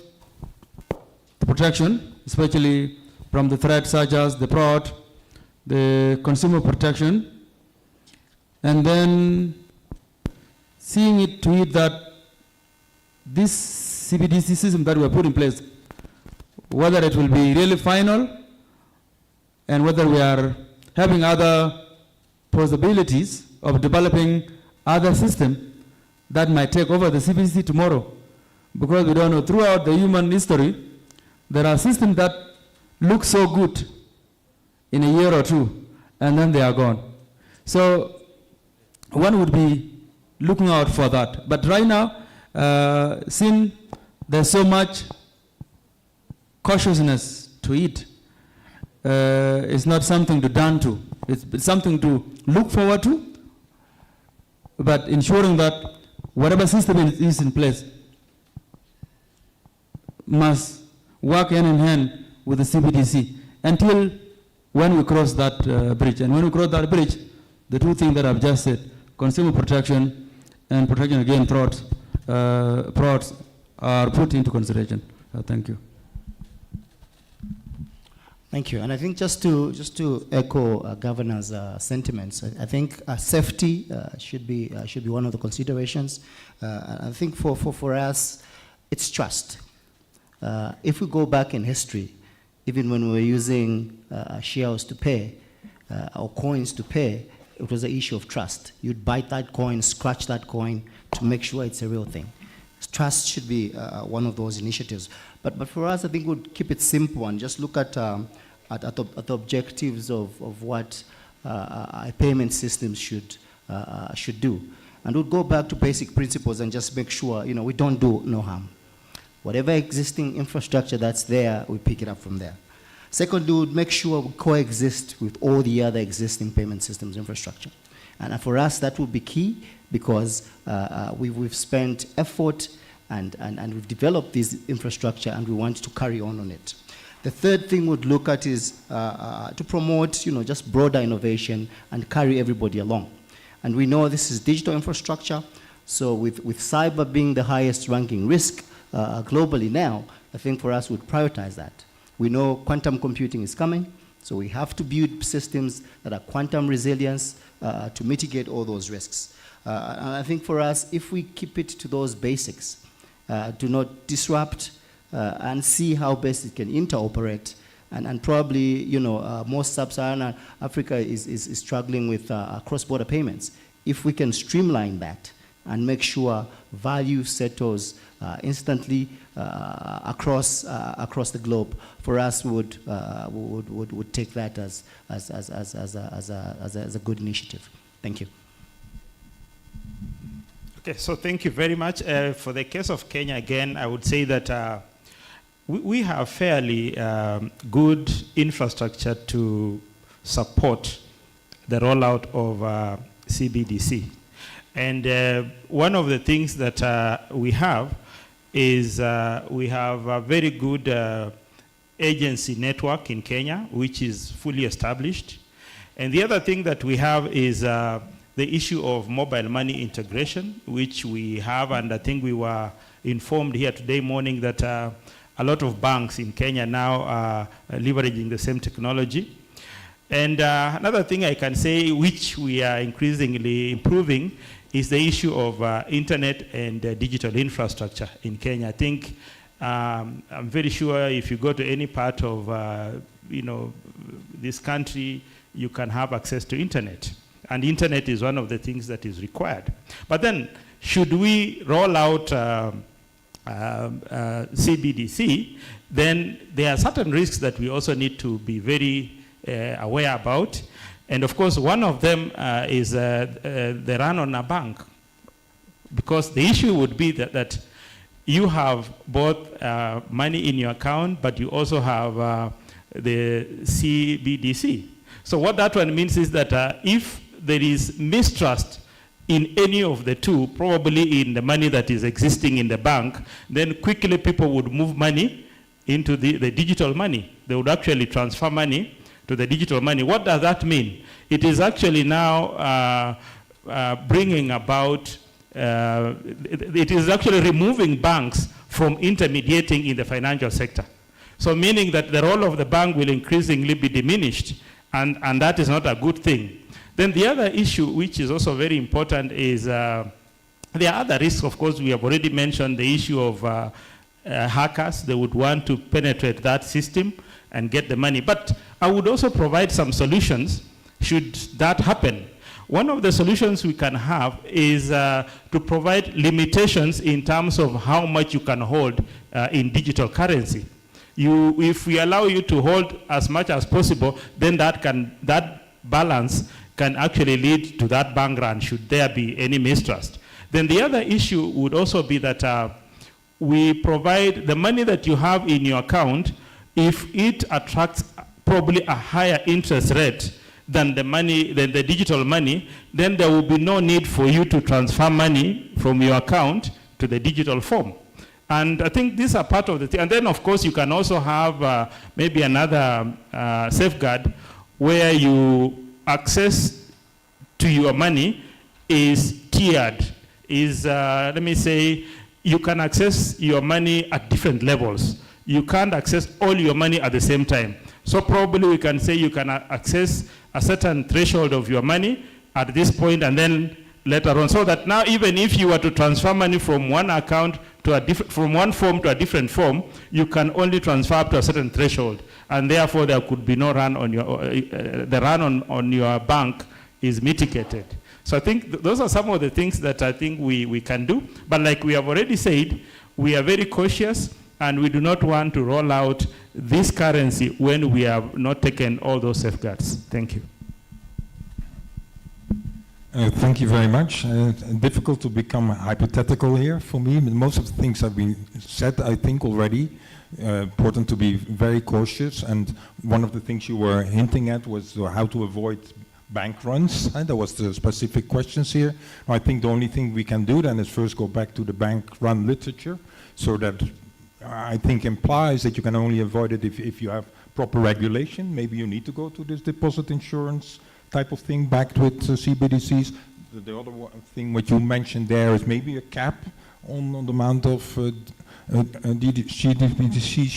the protection, especially from the threats such as the fraud, the consumer protection, and then seeing it to it that this Cbdc system that we have put in place, whether it will be really final and whether we are having other possibilities of developing other systems that might take over the Cbdc tomorrow. Because we don't know, throughout the human history, there are systems that look so good in a year or two, and then they are gone. So one would be looking out for that. But right now, since there's so much cautiousness to it, it's not something to done to. It's something to look forward to, but ensuring that whatever system is in place must work hand in hand with the Cbdc until when we cross that bridge. And when we cross that bridge, the two things that I've just said, consumer protection and protection against frauds are put into consideration. Thank you. Thank you. And I think just to echo Governor's sentiments, I think safety should be one of the considerations. I think for us, it's trust. If we go back in history, even when we were using shells to pay or coins to pay, it was an issue of trust. You'd bite that coin, scratch that coin to make sure it's a real thing. Trust should be one of those initiatives. But for us, I think we'd keep it simple and just look at the objectives of what a payment system should do. And we'll go back to basic principles and just make sure, we don't do no harm. Whatever existing infrastructure that's there, we pick it up from there. Secondly, we'll make sure we coexist with all the other existing payment systems infrastructure. And for us, that will be key because we've spent effort and we've developed this infrastructure and we want to carry on it. The third thing we'd look at is to promote, just broader innovation and carry everybody along. And we know this is digital infrastructure, so with cyber being the highest ranking risk globally now, I think for us we'd prioritize that. We know quantum computing is coming, so we have to build systems that are quantum resilient to mitigate all those risks. And I think for us, if we keep it to those basics, do not disrupt, and see how best it can interoperate, and probably, most sub-Saharan Africa is struggling with cross-border payments. If we can streamline that and make sure value settles instantly across the globe, for us would take that as a good initiative. Thank you. Okay, so thank you very much. For the case of Kenya, again, I would say that we have fairly good infrastructure to support the rollout of Cbdc. And one of the things that we have is we have a very good agency network in Kenya, which is fully established. And the other thing that we have is the issue of mobile money integration, which we have, and I think we were informed here today morning that a lot of banks in Kenya now are leveraging the same technology. And another thing I can say, which we are increasingly improving, is the issue of internet and digital infrastructure in Kenya. I think I'm very sure if you go to any part of this country, you can have access to internet. And internet is one of the things that is required. But then, should we roll out Cbdc, then there are certain risks that we also need to be very aware about. And of course, one of them is the run on a bank. Because the issue would be that you have both money in your account, but you also have the Cbdc. So what that one means is that if there is mistrust in any of the two, probably in the money that is existing in the bank, then quickly people would move money into the digital money. They would actually transfer money to the digital money. What does that mean? It is actually now bringing about, it is actually removing banks from intermediating in the financial sector. So meaning that the role of the bank will increasingly be diminished, and that is not a good thing. Then the other issue, which is also very important, is there are other risks. Of course, we have already mentioned the issue of hackers. They would want to penetrate that system and get the money. But I would also provide some solutions should that happen. One of the solutions we can have is to provide limitations in terms of how much you can hold in digital currency. If we allow you to hold as much as possible, then that balance can actually lead to that bank run should there be any mistrust. Then the other issue would also be that we provide the money that you have in your account, if it attracts probably a higher interest rate than the digital money, then there will be no need for you to transfer money from your account to the digital form. And I think these are part of the thing. And then, of course, you can also have maybe another safeguard where you access to your money is tiered. Let me say, you can access your money at different levels. You can't access all your money at the same time. So probably we can say you can access a certain threshold of your money at this point, and then later on, so that now even if you were to transfer money from one account to from one form to a different form, you can only transfer up to a certain threshold, and therefore there could be no run on your the run on your bank is mitigated. So I think those are some of the things that I think we can do. But like we have already said, we are very cautious, and we do not want to roll out this currency when we have not taken all those safeguards. Thank you. Thank you very much. Difficult to become hypothetical here for me. Most of the things have been said, I think, already. Important to be very cautious. And one of the things you were hinting at was how to avoid bank runs. There was the specific questions here. I think the only thing we can do then is first go back to the bank run literature, so that I think implies that you can only avoid it if you have proper regulation. Maybe you need to go to this deposit insurance type of thing backed with Cbdc's. The other thing what you mentioned there is maybe a cap on the amount of Cbdc's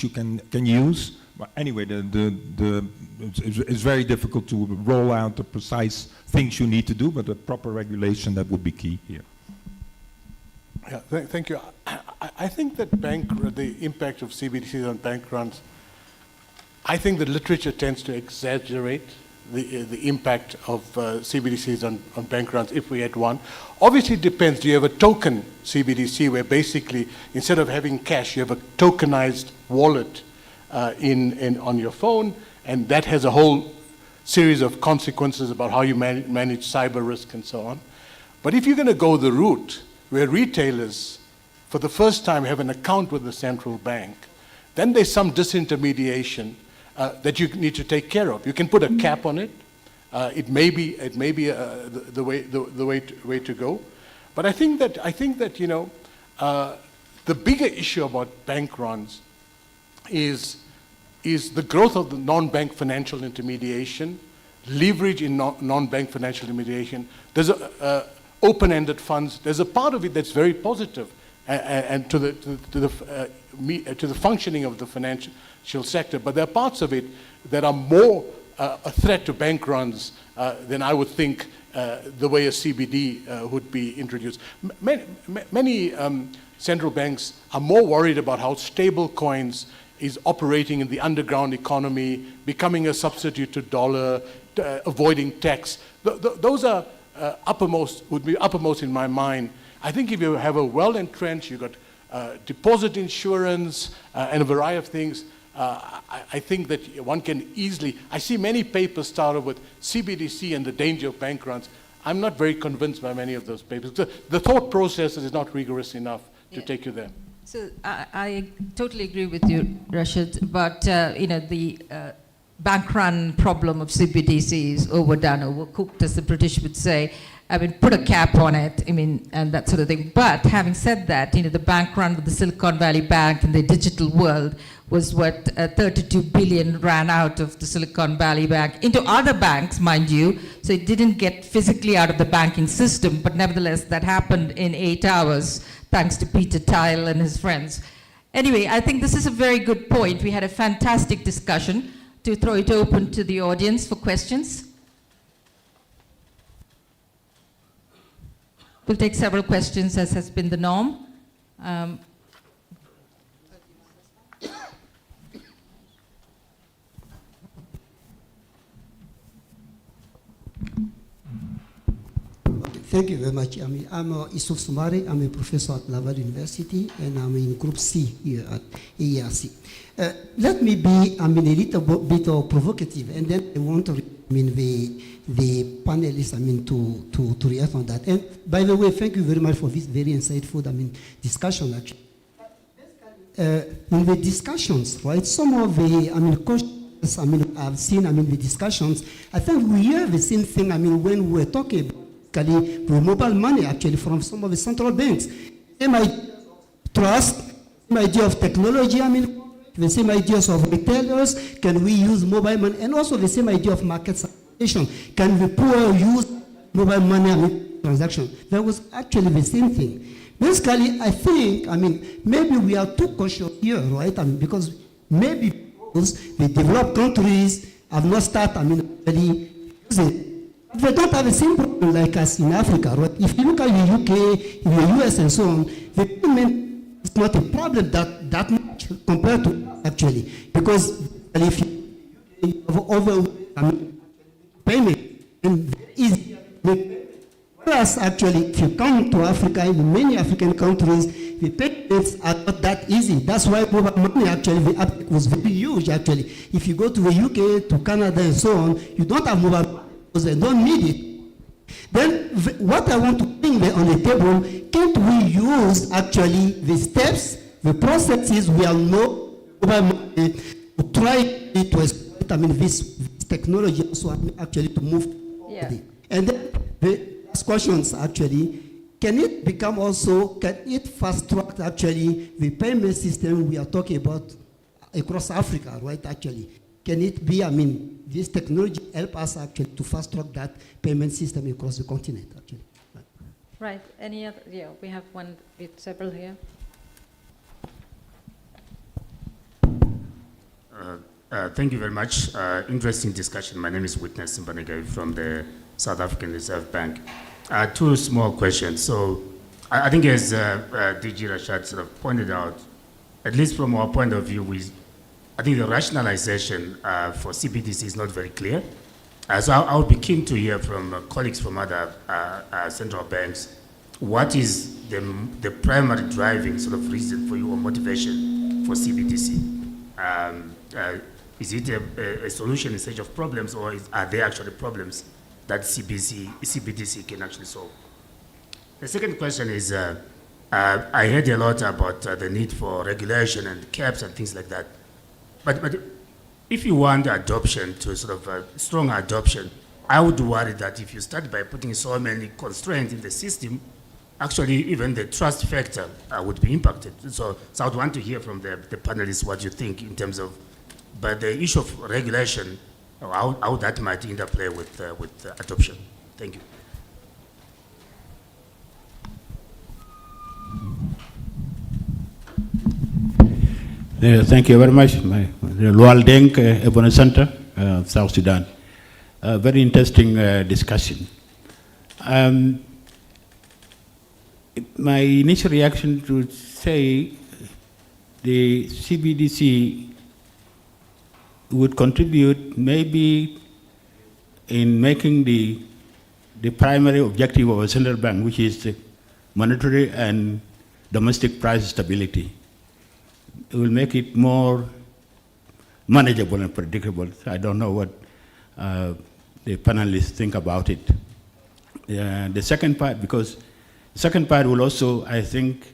you can use. But anyway, it's very difficult to roll out the precise things you need to do, but the proper regulation, that would be key here. Yeah, thank you. I think that the impact of CBDCs on bank runs, I think the literature tends to exaggerate the impact of CBDCs on bank runs if we had one. Obviously it depends. Do you have a token CBDC where basically instead of having cash, you have a tokenized wallet on your phone, and that has a whole series of consequences about how you manage cyber risk and so on. But if you're going to go the route where retailers for the first time have an account with the central bank, then there's some disintermediation that you need to take care of. You can put a cap on it. It may be the way to go. But I think that you know the bigger issue about bank runs is the growth of the non-bank financial intermediation, leverage in non-bank financial intermediation. There's open-ended funds. There's a part of it that's very positive and to the functioning of the financial sector, but there are parts of it that are more a threat to bank runs than I would think the way a CBD would be introduced. Many central banks are more worried about how stable coins is operating in the underground economy, becoming a substitute to dollar, avoiding tax. Those are would be uppermost in my mind. I think if you have a well-entrenched, you've got deposit insurance and a variety of things, I think that one can easily, I see many papers started with CBDC and the danger of bank runs. I'm not very convinced by many of those papers. The thought process is not rigorous enough to take you there. So I totally agree with you, Rashid, but the bank run problem of CBDC is overdone, overcooked, as the British would say. I mean, put a cap on it, and that sort of thing. But having said that, the bank run with the Silicon Valley Bank in the digital world was what 32 billion ran out of the Silicon Valley Bank into other banks, mind you. So it didn't get physically out of the banking system, but nevertheless, that happened in 8 hours, thanks to Peter Thiel and his friends. Anyway, I think this is a very good point. We had a fantastic discussion. To throw it open to the audience for questions. We'll take several questions, as has been the norm. Thank you very much. I'm Isuf Sumari. I'm a professor at Laval University, and I'm in Group C here at Aerc. Let me be, a little bit provocative, and then I want to, the panelists, to react on that. And by the way, thank you very much for this very insightful, discussion. Actually, in the discussions, right? Some of the, questions, I've seen, the discussions. I think we hear the same thing. When we're talking about the mobile money, actually, from some of the central banks, same idea of trust, same idea of technology. The same ideas of retailers, can we use mobile money, and also the same idea of market segmentation. Can the poor use mobile money transaction? That was actually the same thing. Basically, I think, maybe we are too cautious here, right? Because maybe the developed countries have not started, really using. They don't have the same problem like us in Africa, right? If you look at the UK, in the US, and so on, the payment is not a problem that much compared to actually, because if you have over payment and easy, whereas actually if you come to Africa, in many African countries, the payments are not that easy. That's why mobile money actually, the uptake was very huge actually. If you go to the UK, to Canada, and so on, you don't have mobile money because they don't need it. Then what I want to bring there on the table, can't we use actually the steps, the processes we are not mobile money to try to exploit this technology also actually to move forward. And then the last questions actually, can it become also, can it fast track actually the payment system we are talking about across Africa, right, actually? Can it be, this technology help us actually to fast track that payment system across the continent, actually? Right, any other, we have one with several here. Thank you very much. Interesting discussion. My name is Witness Mbanegay from the South African Reserve Bank. Two small questions. So I think as DG Rashad sort of pointed out, at least from our point of view, I think the rationalization for Cbdc is not very clear. So I would be keen to hear from colleagues from other central banks, what is the primary driving sort of reason for you or motivation for Cbdc? Is it a solution in search of problems, or are there actually problems that Cbdc can actually solve? The second question is, I heard a lot about the need for regulation and caps and things like that. But if you want adoption to sort of strong adoption, I would worry that if you start by putting so many constraints in the system, actually even the trust factor would be impacted. So I would want to hear from the panelists what you think in terms of, but the issue of regulation, how that might interplay with adoption. Thank you. Thank you very much. Lual Deng, Ebony Center, South Sudan. Very interesting discussion. My initial reaction to say the Cbdc would contribute maybe in making the primary objective of a central bank, which is monetary and domestic price stability. It will make it more manageable and predictable. I don't know what the panelists think about it. The second part, because the second part will also, I think,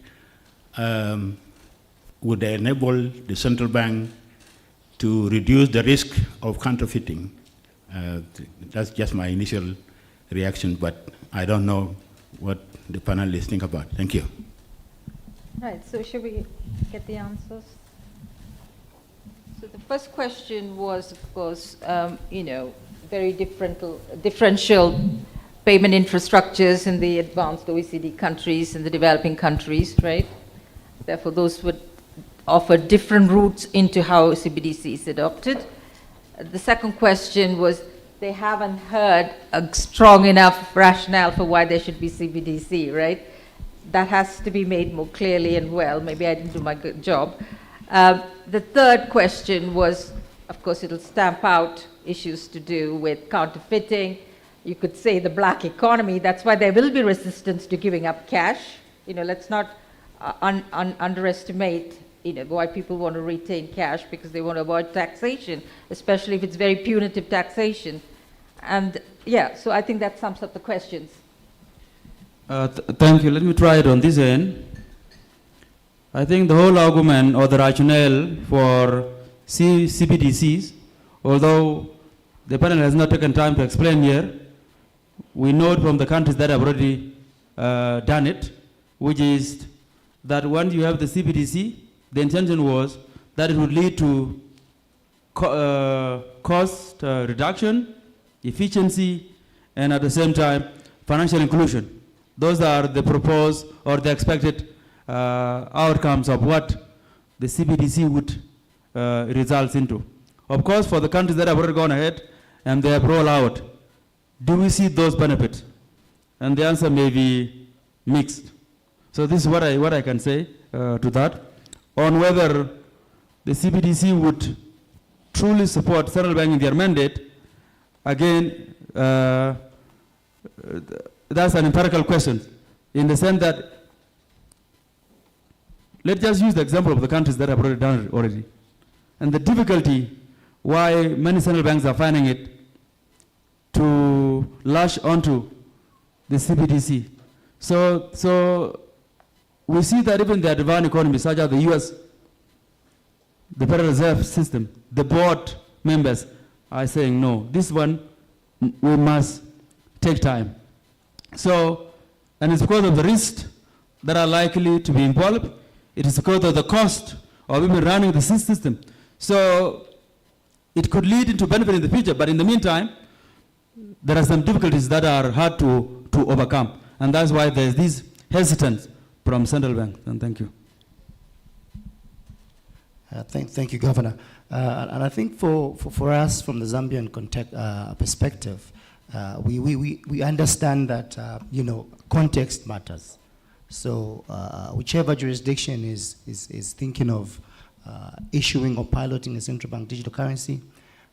would enable the central bank to reduce the risk of counterfeiting. That's just my initial reaction, but I don't know what the panelists think about. Thank you. Right, so should we get the answers? So the first question was, of course, very differential payment infrastructures in the advanced OECD countries and the developing countries, right? Therefore, those would offer different routes into how CBDC is adopted. The second question was, they haven't heard a strong enough rationale for why there should be CBDC, right? That has to be made more clearly and well. Maybe I didn't do my good job. The third question was, of course, it'll stamp out issues to do with counterfeiting. You could say the black economy. That's why there will be resistance to giving up cash. Let's not underestimate why people want to retain cash, because they want to avoid taxation, especially if it's very punitive taxation. And yeah, so I think that sums up the questions. Thank you. Let me try it on this end. I think the whole argument or the rationale for CBDCs, although the panel has not taken time to explain here, we know it from the countries that have already done it, which is that once you have the CBDC, the intention was that it would lead to cost reduction, efficiency, and at the same time, financial inclusion. Those are the proposed or the expected outcomes of what the CBDC would result into. Of course, for the countries that have already gone ahead and they have rolled out, do we see those benefits? And the answer may be mixed. So this is what I can say to that. On whether the CBDC would truly support central bank in their mandate, again, that's an empirical question, in the sense that, let's just use the example of the countries that have already done it already. And the difficulty why many central banks are finding it to lash onto the CBDC. So we see that even the advanced economies, such as the US, the Federal Reserve System, the board members are saying, no, this one, we must take time. So, and it's because of the risks that are likely to be involved. It is because of the cost of even running the system. So, it could lead into benefit in the future, but in the meantime, there are some difficulties that are hard to overcome. And that's why there's this hesitance from central banks. And thank you. Thank you, Governor. And I think for us, from the Zambian perspective, we understand that context matters. So whichever jurisdiction is thinking of issuing or piloting a central bank digital currency,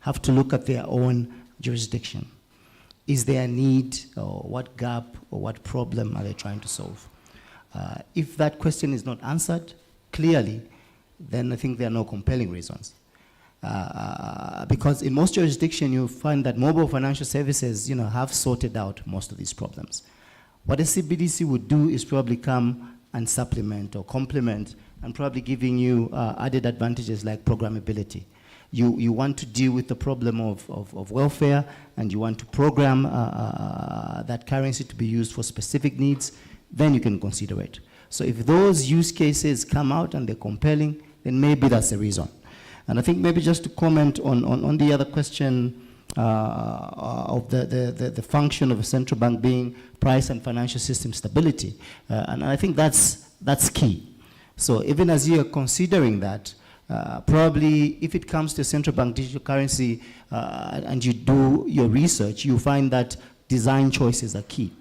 have to look at their own jurisdiction. Is there a need, or what gap or what problem are they trying to solve? If that question is not answered clearly, then I think there are no compelling reasons. Because in most jurisdictions, you find that mobile financial services, have sorted out most of these problems. What a CBDC would do is probably come and supplement or complement, and probably giving you added advantages like programmability. You want to deal with the problem of welfare, and you want to program that currency to be used for specific needs, then you can consider it. So if those use cases come out and they're compelling, then maybe that's the reason. And I think maybe just to comment on the other question of the function of a central bank being price and financial system stability, and I think that's key. So even as you're considering that, probably if it comes to central bank digital currency and you do your research, you find that design choices are key.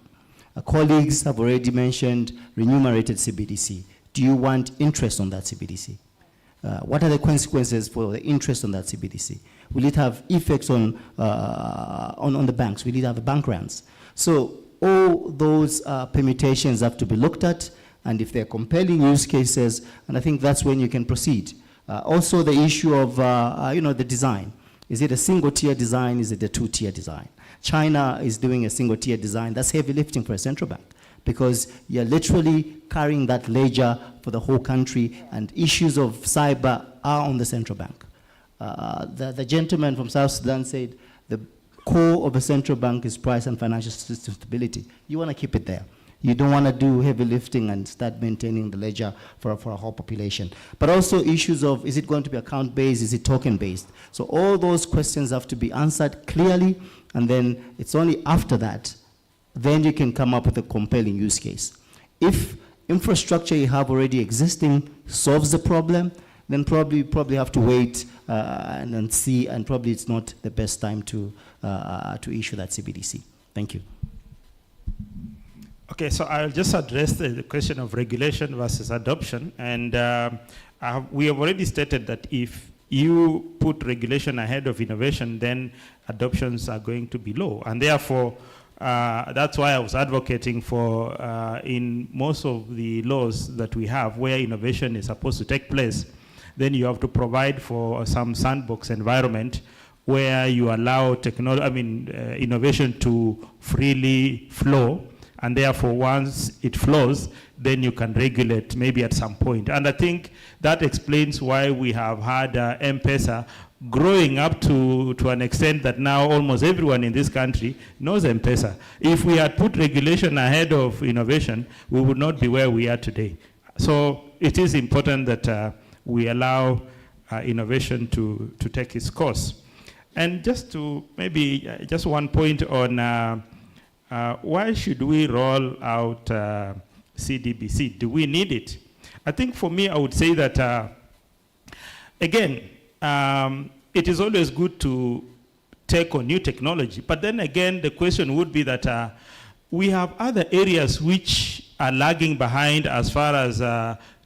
Colleagues have already mentioned remunerated CBDC. Do you want interest on that CBDC? What are the consequences for the interest on that CBDC? Will it have effects on the banks? Will it have bank runs? So all those permutations have to be looked at, and if they're compelling use cases, and I think that's when you can proceed. Also the issue of the design. Is it a single-tier design? Is it a two-tier design? China is doing a single-tier design. That's heavy lifting for a central bank, because you're literally carrying that ledger for the whole country, and issues of cyber are on the central bank. The gentleman from South Sudan said the core of a central bank is price and financial system stability. You want to keep it there. You don't want to do heavy lifting and start maintaining the ledger for a whole population. But also issues of, is it going to be account-based, is it token-based? So all those questions have to be answered clearly, and then it's only after that, then you can come up with a compelling use case. If infrastructure you have already existing solves the problem, then probably have to wait and then see, and probably it's not the best time to issue that CBDC. Thank you. Okay, so I'll just address the question of regulation versus adoption. And we have already stated that if you put regulation ahead of innovation, then adoptions are going to be low. And therefore, that's why I was advocating for, in most of the laws that we have, where innovation is supposed to take place, then you have to provide for some sandbox environment where you allow innovation to freely flow. And therefore, once it flows, then you can regulate maybe at some point. And I think that explains why we have had M-Pesa growing up to an extent that now almost everyone in this country knows M-Pesa. If we had put regulation ahead of innovation, we would not be where we are today. So it is important that we allow innovation to take its course. And just to maybe just one point on why should we roll out Cbdc? Do we need it? I think for me, I would say that, again, it is always good to take on new technology. But then again, the question would be that we have other areas which are lagging behind as far as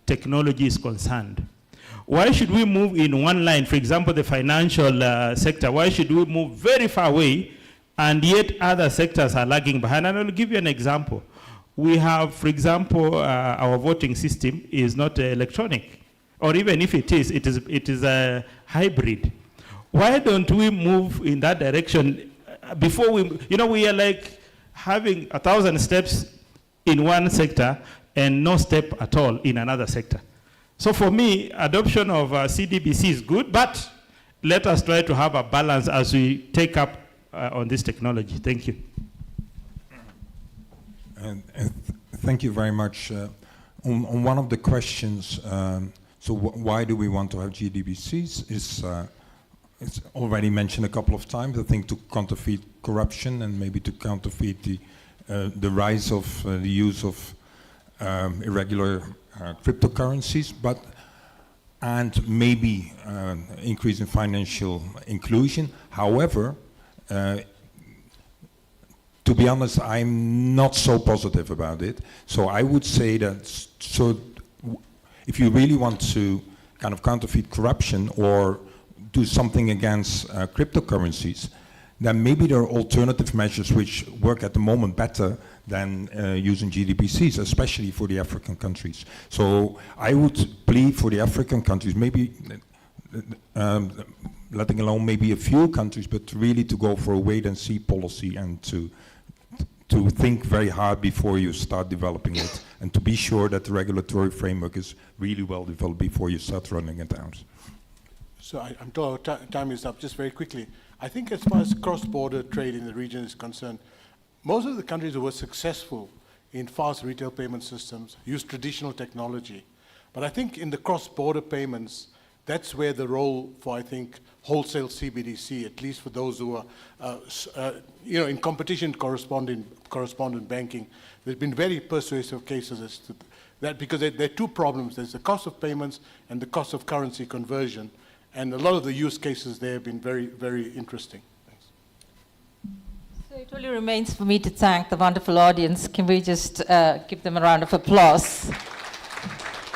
technology is concerned. Why should we move in one line? For example, the financial sector. Why should we move very far away, and yet other sectors are lagging behind? And I'll give you an example. We have, for example, our voting system is not electronic, or even if it is a hybrid. Why don't we move in that direction before we are like having 1,000 steps in one sector and no step at all in another sector. So for me, adoption of Cbdc is good, but let us try to have a balance as we take up on this technology. Thank you. Thank you very much. On one of the questions, so why do we want to have GDBCs? It's already mentioned a couple of times, I think, to counterfeit corruption and maybe to counterfeit the rise of the use of irregular cryptocurrencies, and maybe increase in financial inclusion. However, to be honest, I'm not so positive about it. So I would say that, if you really want to kind of counterfeit corruption or do something against cryptocurrencies, then maybe there are alternative measures which work at the moment better than using GDBCs, especially for the African countries. So I would plead for the African countries, maybe letting alone maybe a few countries, but really to go for a wait-and-see policy and to think very hard before you start developing it, and to be sure that the regulatory framework is really well developed before you start running it out. So I'm told time is up. Just very quickly, I think as far as cross-border trade in the region is concerned, most of the countries who were successful in fast retail payment systems use traditional technology. But I think in the cross-border payments, that's where the role for, I think, wholesale Cbdc, at least for those who are, in competition correspondent banking, there's been very persuasive cases as to that, because there are two problems. There's the cost of payments and the cost of currency conversion. And a lot of the use cases there have been very, very interesting. Thanks. So it only remains for me to thank the wonderful audience. Can we just give them a round of applause?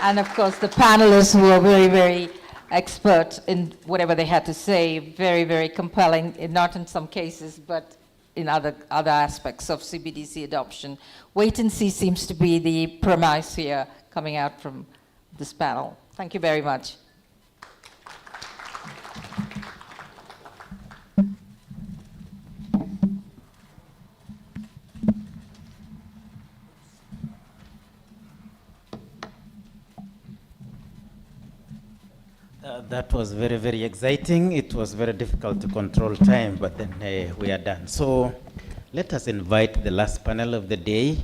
And of course, the panelists who are very, very expert in whatever they had to say, very, very compelling, not in some cases, but in other aspects of Cbdc adoption. Wait and see seems to be the premise here coming out from this panel. Thank you very much. That was very, very exciting. It was very difficult to control time, but then we are done. So let us invite the last panel of the day,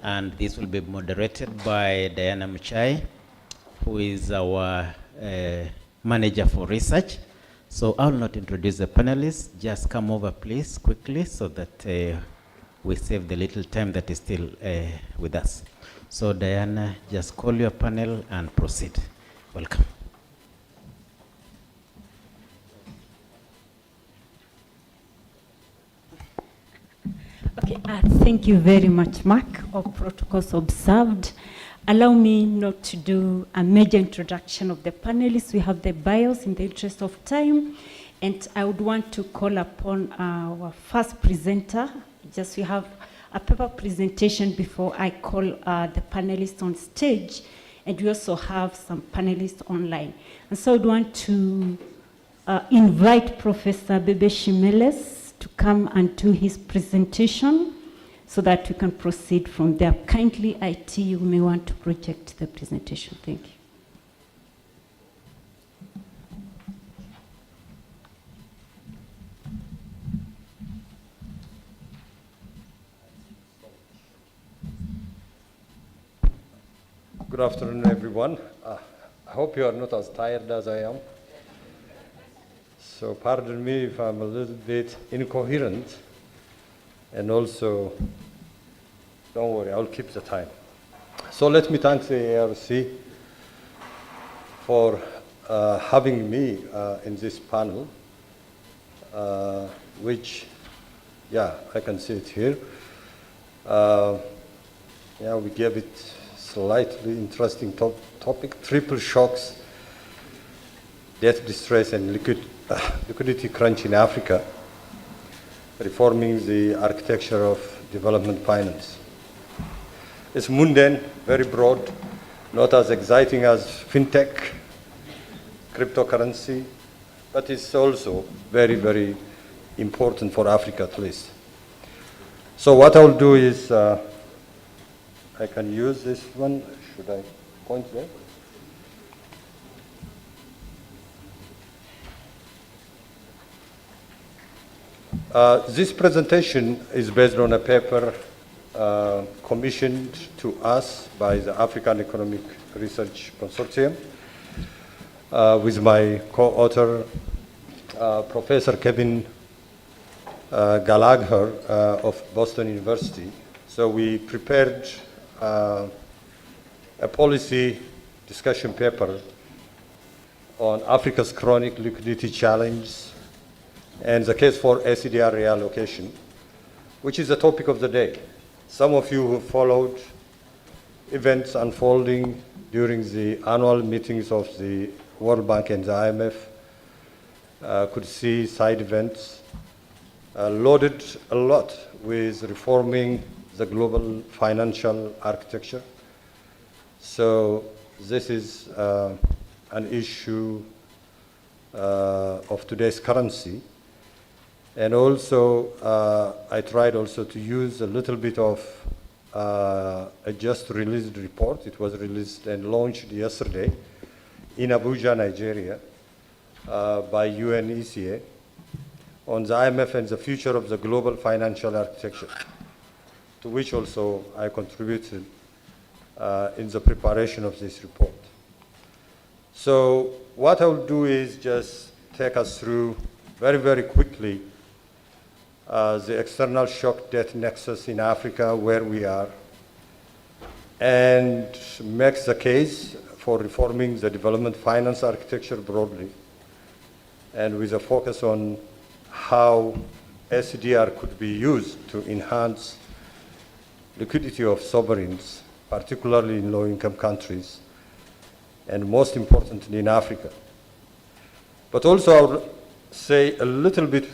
and this will be moderated by Diana Muchai, who is our manager for research. So I will not introduce the panelists. Just come over, please, quickly, so that we save the little time that is still with us. So Diana, just call your panel and proceed. Welcome. Okay, thank you very much, Mark. All protocols observed. Allow me not to do a major introduction of the panelists. We have the bios in the interest of time. And I would want to call upon our first presenter. Just we have a paper presentation before I call the panelists on stage. And we also have some panelists online. And so I would want to invite Professor Bebe Shimeles to come and do his presentation so that we can proceed from there. Kindly, IT, you may want to project the presentation. Thank you. Good afternoon, everyone. I hope you are not as tired as I am. So pardon me if I'm a little bit incoherent, and also, don't worry, I'll keep the time. So let me thank the Aerc for having me in this panel, which, yeah, I can see it here. Yeah, we gave it slightly interesting topic, triple shocks, debt distress and liquidity crunch in Africa, reforming the architecture of development finance. It's mundane, very broad, not as exciting as fintech, cryptocurrency, but it's also very, very important for Africa at least. So what I'll do is, I can use this one. Should I point there? This presentation is based on a paper commissioned to us by the African Economic Research Consortium with my co-author, Professor Kevin Gallagher of Boston University. So we prepared a policy discussion paper on Africa's chronic liquidity challenge and the case for SCDR reallocation, which is the topic of the day. Some of you who followed events unfolding during the annual meetings of the World Bank and the IMF could see side events loaded a lot with reforming the global financial architecture. So this is an issue of today's currency. And also, I tried also to use a little bit of a just released report. It was released and launched yesterday in Abuja, Nigeria, by UNECA on the IMF and the future of the global financial architecture, to which also I contributed in the preparation of this report. So what I'll do is just take us through very, very quickly the external shock debt nexus in Africa, where we are, and makes the case for reforming the development finance architecture broadly, and with a focus on how SCDR could be used to enhance liquidity of sovereigns, particularly in low-income countries, and most importantly in Africa. But also I'll say a little bit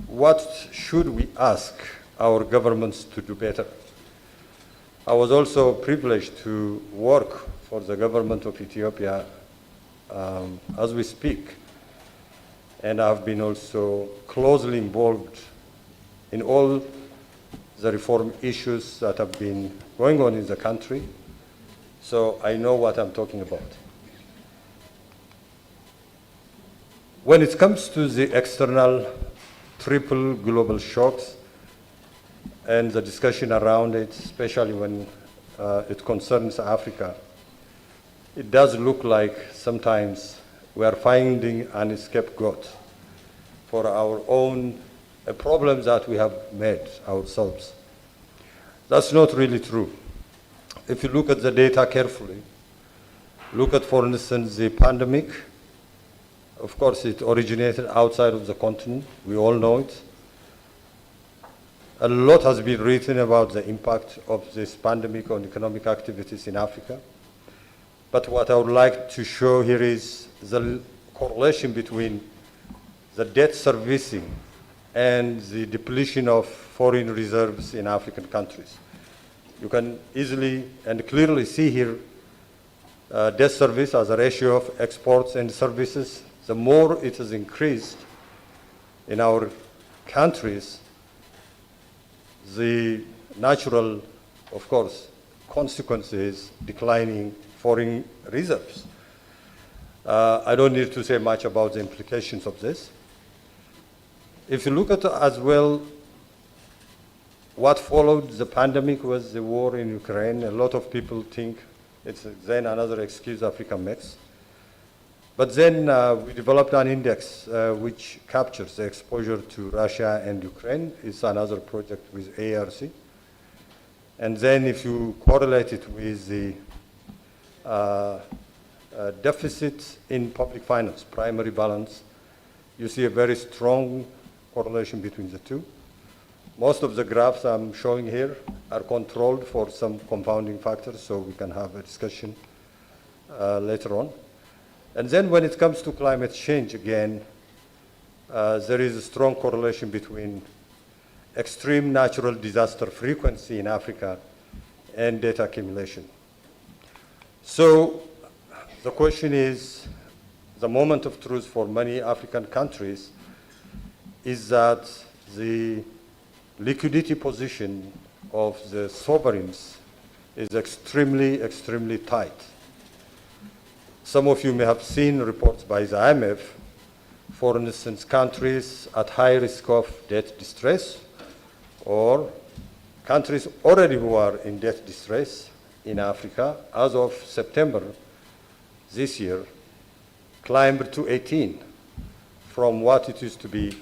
what should we ask our governments to do better. I was also privileged to work for the government of Ethiopia as we speak, and I've been also closely involved in all the reform issues that have been going on in the country, so I know what I'm talking about. When it comes to the external triple global shocks and the discussion around it, especially when it concerns Africa, it does look like sometimes we are finding an scapegoat for our own problems that we have made ourselves. That's not really true. If you look at the data carefully, look at, for instance, the pandemic. Of course, it originated outside of the continent. We all know it. A lot has been written about the impact of this pandemic on economic activities in Africa. But what I would like to show here is the correlation between the debt servicing and the depletion of foreign reserves in African countries. You can easily and clearly see here debt service as a ratio of exports and services. The more it has increased in our countries, the natural, of course, consequence is declining foreign reserves. I don't need to say much about the implications of this. If you look at as well what followed the pandemic was the war in Ukraine, a lot of people think it's then another excuse Africa makes. But then we developed an index which captures the exposure to Russia and Ukraine. It's another project with Aerc. And then if you correlate it with the deficit in public finance, primary balance, you see a very strong correlation between the two. Most of the graphs I'm showing here are controlled for some compounding factors, so we can have a discussion later on. And then when it comes to climate change, again, there is a strong correlation between extreme natural disaster frequency in Africa and data accumulation. So the question is, the moment of truth for many African countries is that the liquidity position of the sovereigns is extremely, extremely tight. Some of you may have seen reports by the IMF, for instance, countries at high risk of debt distress or countries already who are in debt distress in Africa, as of September this year, climbed to 18 from what it used to be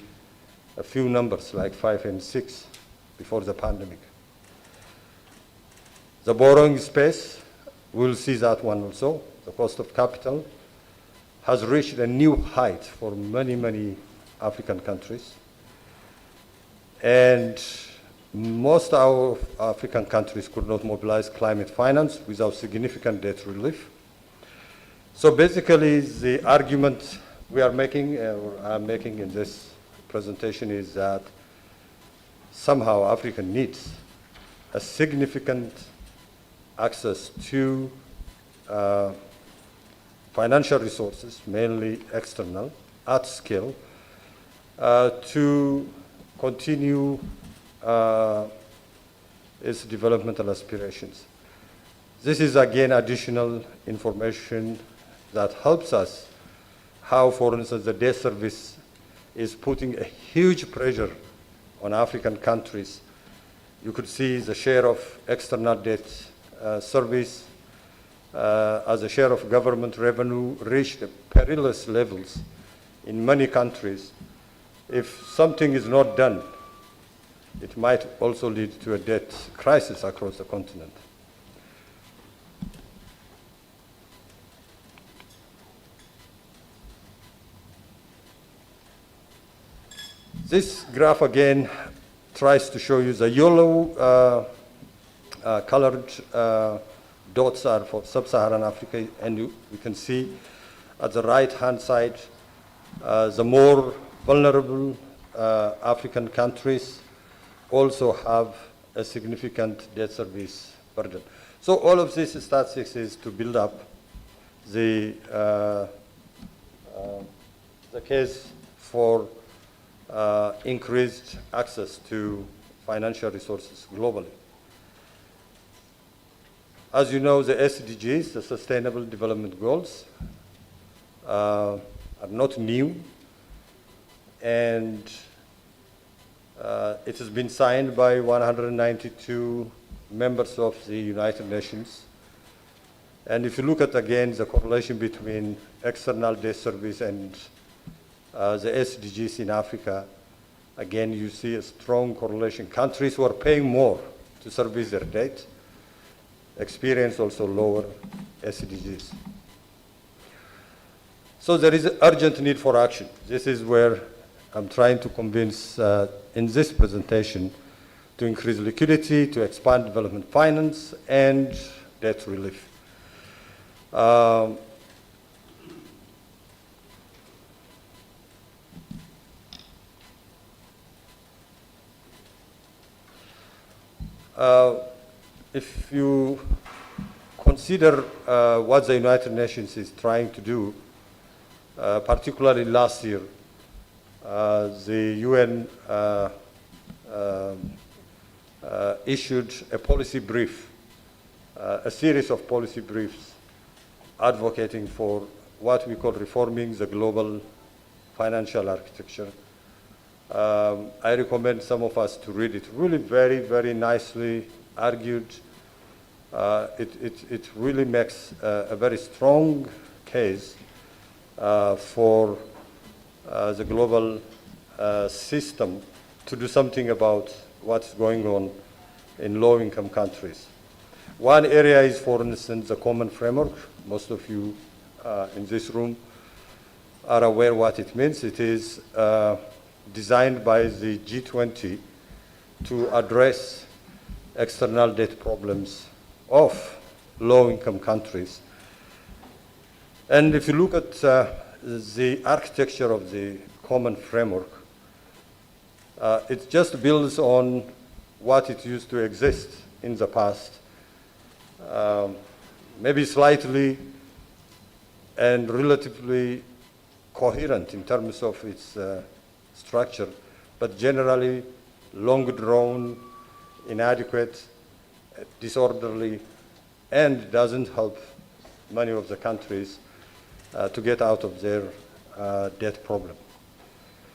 a few numbers like 5 and 6 before the pandemic. The borrowing space, we'll see that one also. The cost of capital has reached a new height for many, many African countries. And most of African countries could not mobilize climate finance without significant debt relief. So basically, the argument we are making, or I'm making in this presentation, is that somehow Africa needs a significant access to financial resources, mainly external, at scale, to continue its developmental aspirations. This is again additional information that helps us how, for instance, the debt service is putting a huge pressure on African countries. You could see the share of external debt service as a share of government revenue reached perilous levels in many countries. If something is not done, it might also lead to a debt crisis across the continent. This graph again tries to show you the yellow colored dots are for sub-Saharan Africa, and you can see at the right-hand side the more vulnerable African countries also have a significant debt service burden. So all of this statistics is to build up the case for increased access to financial resources globally. As you know, the SDGs, the Sustainable Development Goals, are not new. and it has been signed by 192 members of the United Nations. And if you look at, again, the correlation between external debt service and the SDGs in Africa, again, you see a strong correlation. Countries who are paying more to service their debt experience also lower SDGs. So there is an urgent need for action. This is where I'm trying to convince in this presentation to increase liquidity, to expand development finance, and debt relief. If you consider what the United Nations is trying to do, particularly last year, the UN issued a policy brief, a series of policy briefs advocating for what we call reforming the global financial architecture. I recommend some of us to read it. Really very, very nicely argued. It really makes a very strong case for the global system to do something about what's going on in low-income countries. One area is, for instance, the common framework. Most of you in this room are aware what it means. It is designed by the G20 to address external debt problems of low-income countries. And if you look at the architecture of the common framework, it just builds on what it used to exist in the past, maybe slightly and relatively coherent in terms of its structure, but generally long drawn, inadequate, disorderly, and doesn't help many of the countries to get out of their debt problem.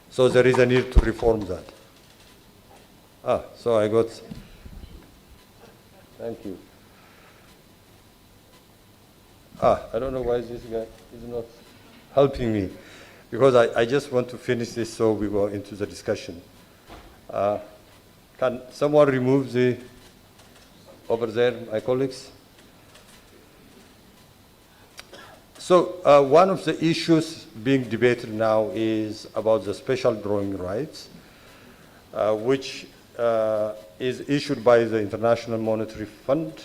So there is a need to reform that. So I got, thank you. I don't know why this guy is not helping me, because I just want to finish this so we go into the discussion. Can someone remove the, over there, my colleagues? So one of the issues being debated now is about the special drawing rights, which is issued by the International Monetary Fund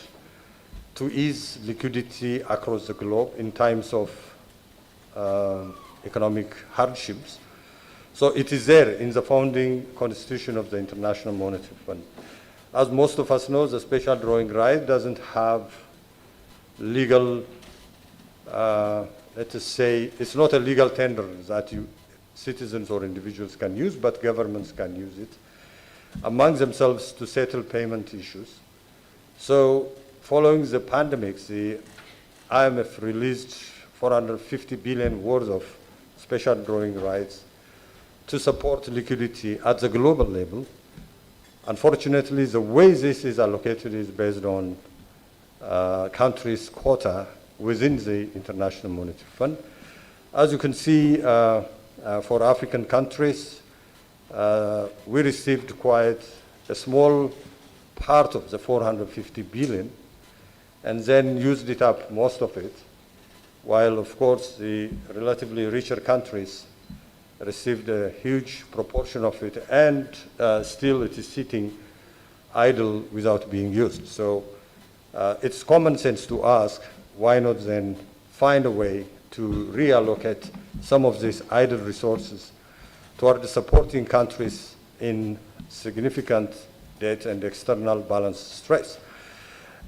to ease liquidity across the globe in times of economic hardships. So it is there in the founding constitution of the International Monetary Fund. As most of us know, the special drawing right doesn't have legal, let us say, it's not a legal tender that citizens or individuals can use, but governments can use it among themselves to settle payment issues. So following the pandemic, the IMF released 450 billion worth of special drawing rights to support liquidity at the global level. Unfortunately, the way this is allocated is based on countries' quota within the International Monetary Fund. As you can see, for African countries, we received quite a small part of the 450 billion and then used it up, most of it, while, of course, the relatively richer countries received a huge proportion of it, and still it is sitting idle without being used. So it's common sense to ask, why not then find a way to reallocate some of these idle resources toward supporting countries in significant debt and external balance stress.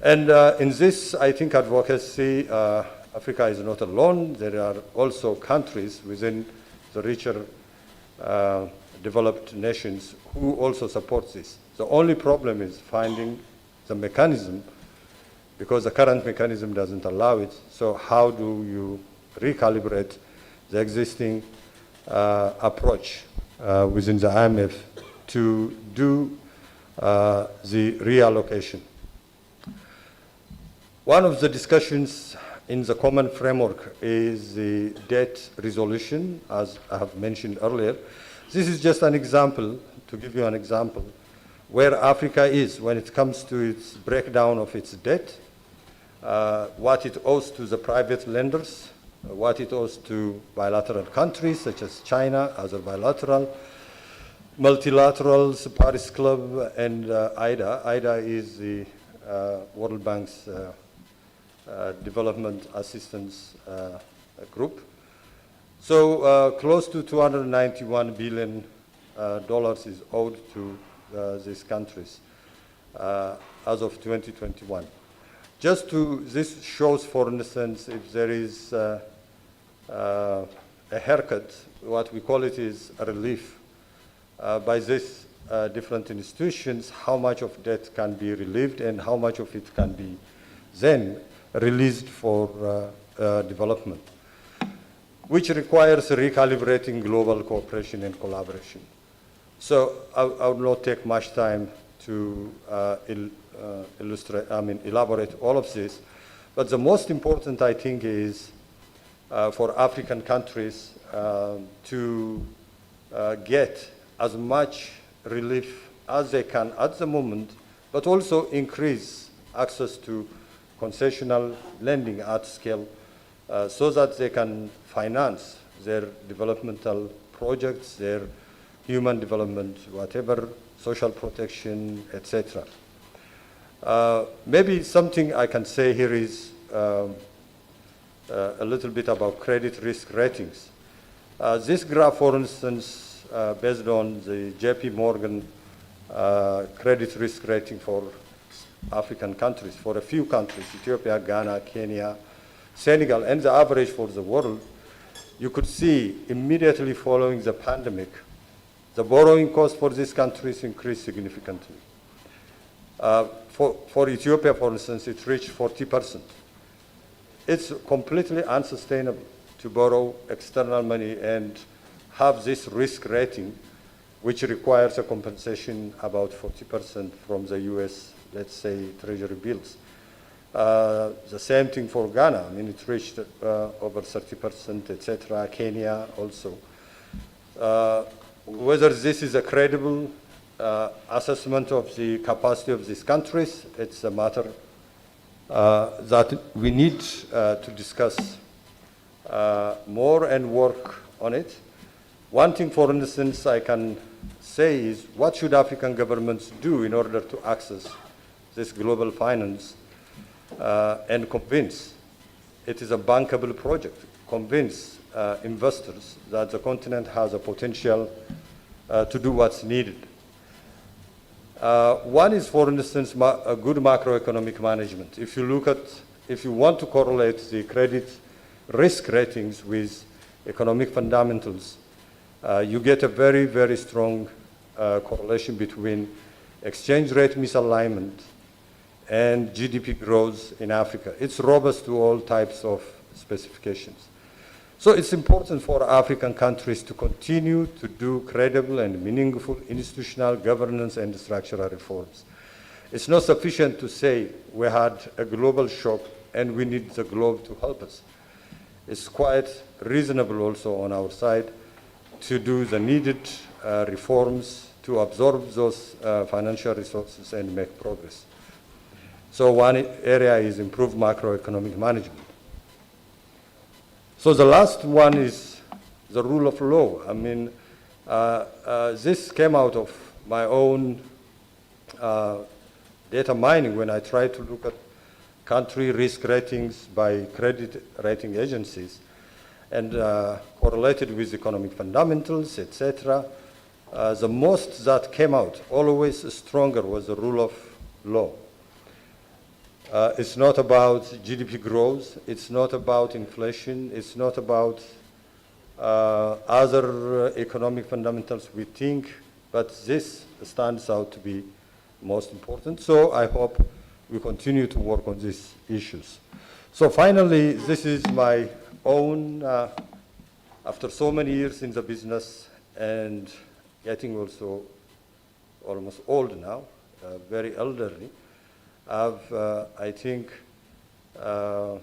And in this, I think, advocacy, Africa is not alone. There are also countries within the richer developed nations who also support this. The only problem is finding the mechanism, because the current mechanism doesn't allow it. So how do you recalibrate the existing approach within the IMF to do the reallocation. One of the discussions in the common framework is the debt resolution, as I have mentioned earlier. This is just an example, to give you an example, where Africa is when it comes to its breakdown of its debt, what it owes to the private lenders, what it owes to bilateral countries such as China, other bilateral, multilaterals, Paris Club, and IDA. IDA is the World Bank's development assistance group. So close to $291 billion is owed to these countries as of 2021. This shows, for instance, if there is a haircut, what we call it is a relief by these different institutions, how much of debt can be relieved and how much of it can be then released for development, which requires recalibrating global cooperation and collaboration. So I will not take much time to elaborate all of this, but the most important, I think, is for African countries to get as much relief as they can at the moment, but also increase access to concessional lending at scale so that they can finance their developmental projects, their human development, whatever, social protection, etc. Maybe something I can say here is a little bit about credit risk ratings. This graph, for instance, based on the JP Morgan credit risk rating for African countries, for a few countries, Ethiopia, Ghana, Kenya, Senegal, and the average for the world, you could see immediately following the pandemic, the borrowing cost for these countries increased significantly. For Ethiopia, for instance, it reached 40%. It's completely unsustainable to borrow external money and have this risk rating, which requires a compensation about 40% from the US, let's say, treasury bills. The same thing for Ghana. I mean, it reached over 30%, etc. Kenya also. Whether this is a credible assessment of the capacity of these countries, it's a matter that we need to discuss more and work on it. One thing, for instance, I can say is what should African governments do in order to access this global finance and convince it is a bankable project, convince investors that the continent has a potential to do what's needed. One is, for instance, a good macroeconomic management. If you want to correlate the credit risk ratings with economic fundamentals, you get a very, very strong correlation between exchange rate misalignment and GDP growth in Africa. It's robust to all types of specifications. So it's important for African countries to continue to do credible and meaningful institutional governance and structural reforms. It's not sufficient to say we had a global shock and we need the globe to help us. It's quite reasonable also on our side to do the needed reforms to absorb those financial resources and make progress. So one area is improved macroeconomic management. So the last one is the rule of law. I mean, this came out of my own data mining when I tried to look at country risk ratings by credit rating agencies and correlated with economic fundamentals, etc. The most that came out, always stronger, was the rule of law. It's not about GDP growth, it's not about inflation, it's not about other economic fundamentals we think, but this stands out to be most important. So I hope we continue to work on these issues. So finally, this is my own, after so many years in the business and getting also almost old now, very elderly, have, I think, to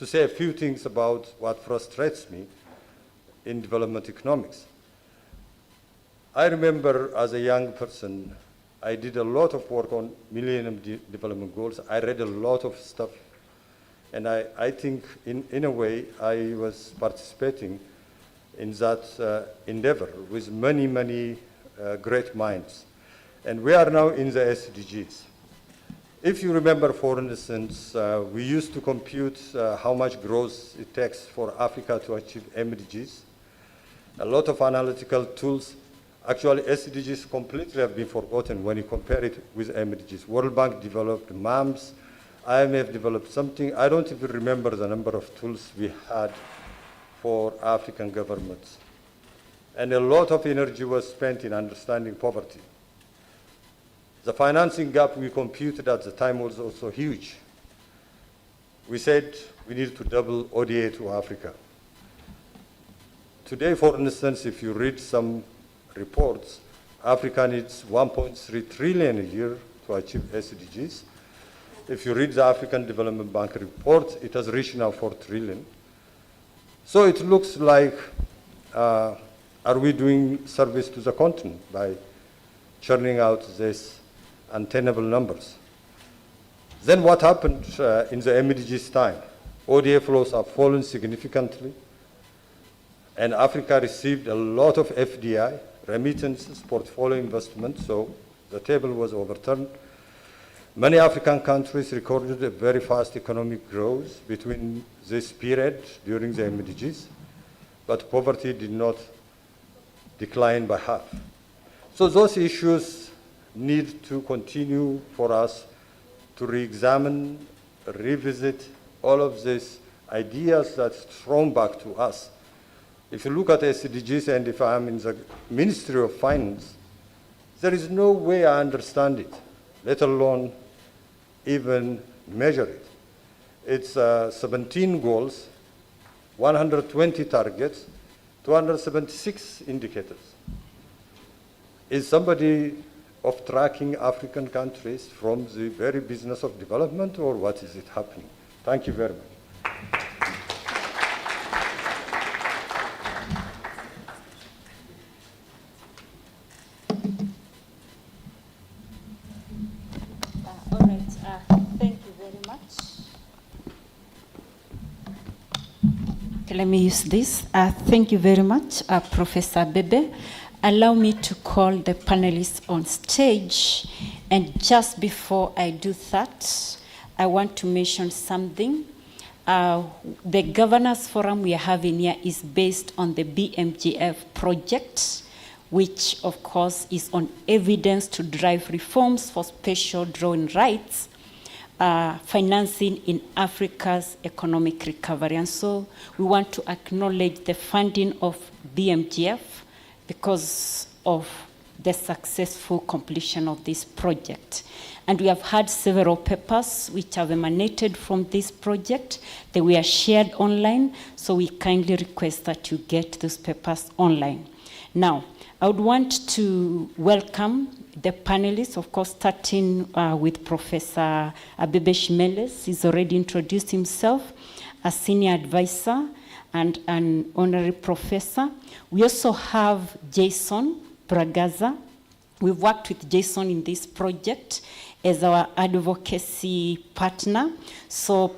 say a few things about what frustrates me in development economics. I remember as a young person, I did a lot of work on Millennium Development Goals. I read a lot of stuff. And I think, in a way, I was participating in that endeavor with many, many great minds. And we are now in the SDGs. If you remember, for instance, we used to compute how much growth it takes for Africa to achieve MDGs. A lot of analytical tools. Actually, SDGs completely have been forgotten when you compare it with MDGs. World Bank developed MAMS, IMF developed something. I don't even remember the number of tools we had for African governments. And a lot of energy was spent in understanding poverty. The financing gap we computed at the time was also huge. We said we need to double ODA to Africa. Today, for instance, if you read some reports, Africa needs 1.3 trillion a year to achieve SDGs. If you read the African Development Bank report, it has reached now 4 trillion. So it looks like, are we doing service to the continent by churning out these untenable numbers? Then what happened in the MDGs time? ODA flows have fallen significantly, and Africa received a lot of FDI, remittances, portfolio investment, so the table was overturned. Many African countries recorded a very fast economic growth between this period during the MDGs, but poverty did not decline by half. So those issues need to continue for us to re-examine, revisit all of these ideas that's thrown back to us. If you look at SDGs, and if I'm in the Ministry of Finance, there is no way I understand it, let alone even measure it. It's 17 goals, 120 targets, 276 indicators. Is somebody of tracking African countries from the very business of development, or what is it happening? Thank you very much. Let me use this. Thank you very much, Professor Bebe. Allow me to call the panelists on stage. And just before I do that, I want to mention something. The Governors Forum we are having here is based on the BMGF project, which of course is on evidence to drive reforms for special drawing rights, financing in Africa's economic recovery. And so we want to acknowledge the funding of BMGF because of the successful completion of this project. And we have had several papers which have emanated from this project. They were shared online, so we kindly request that you get those papers online. Now, I would want to welcome the panelists, of course, starting with Professor Abebe Shimeles. He's already introduced himself, a senior advisor and an honorary professor. We also have Jason Bragaza. We've worked with Jason in this project as our advocacy partner. So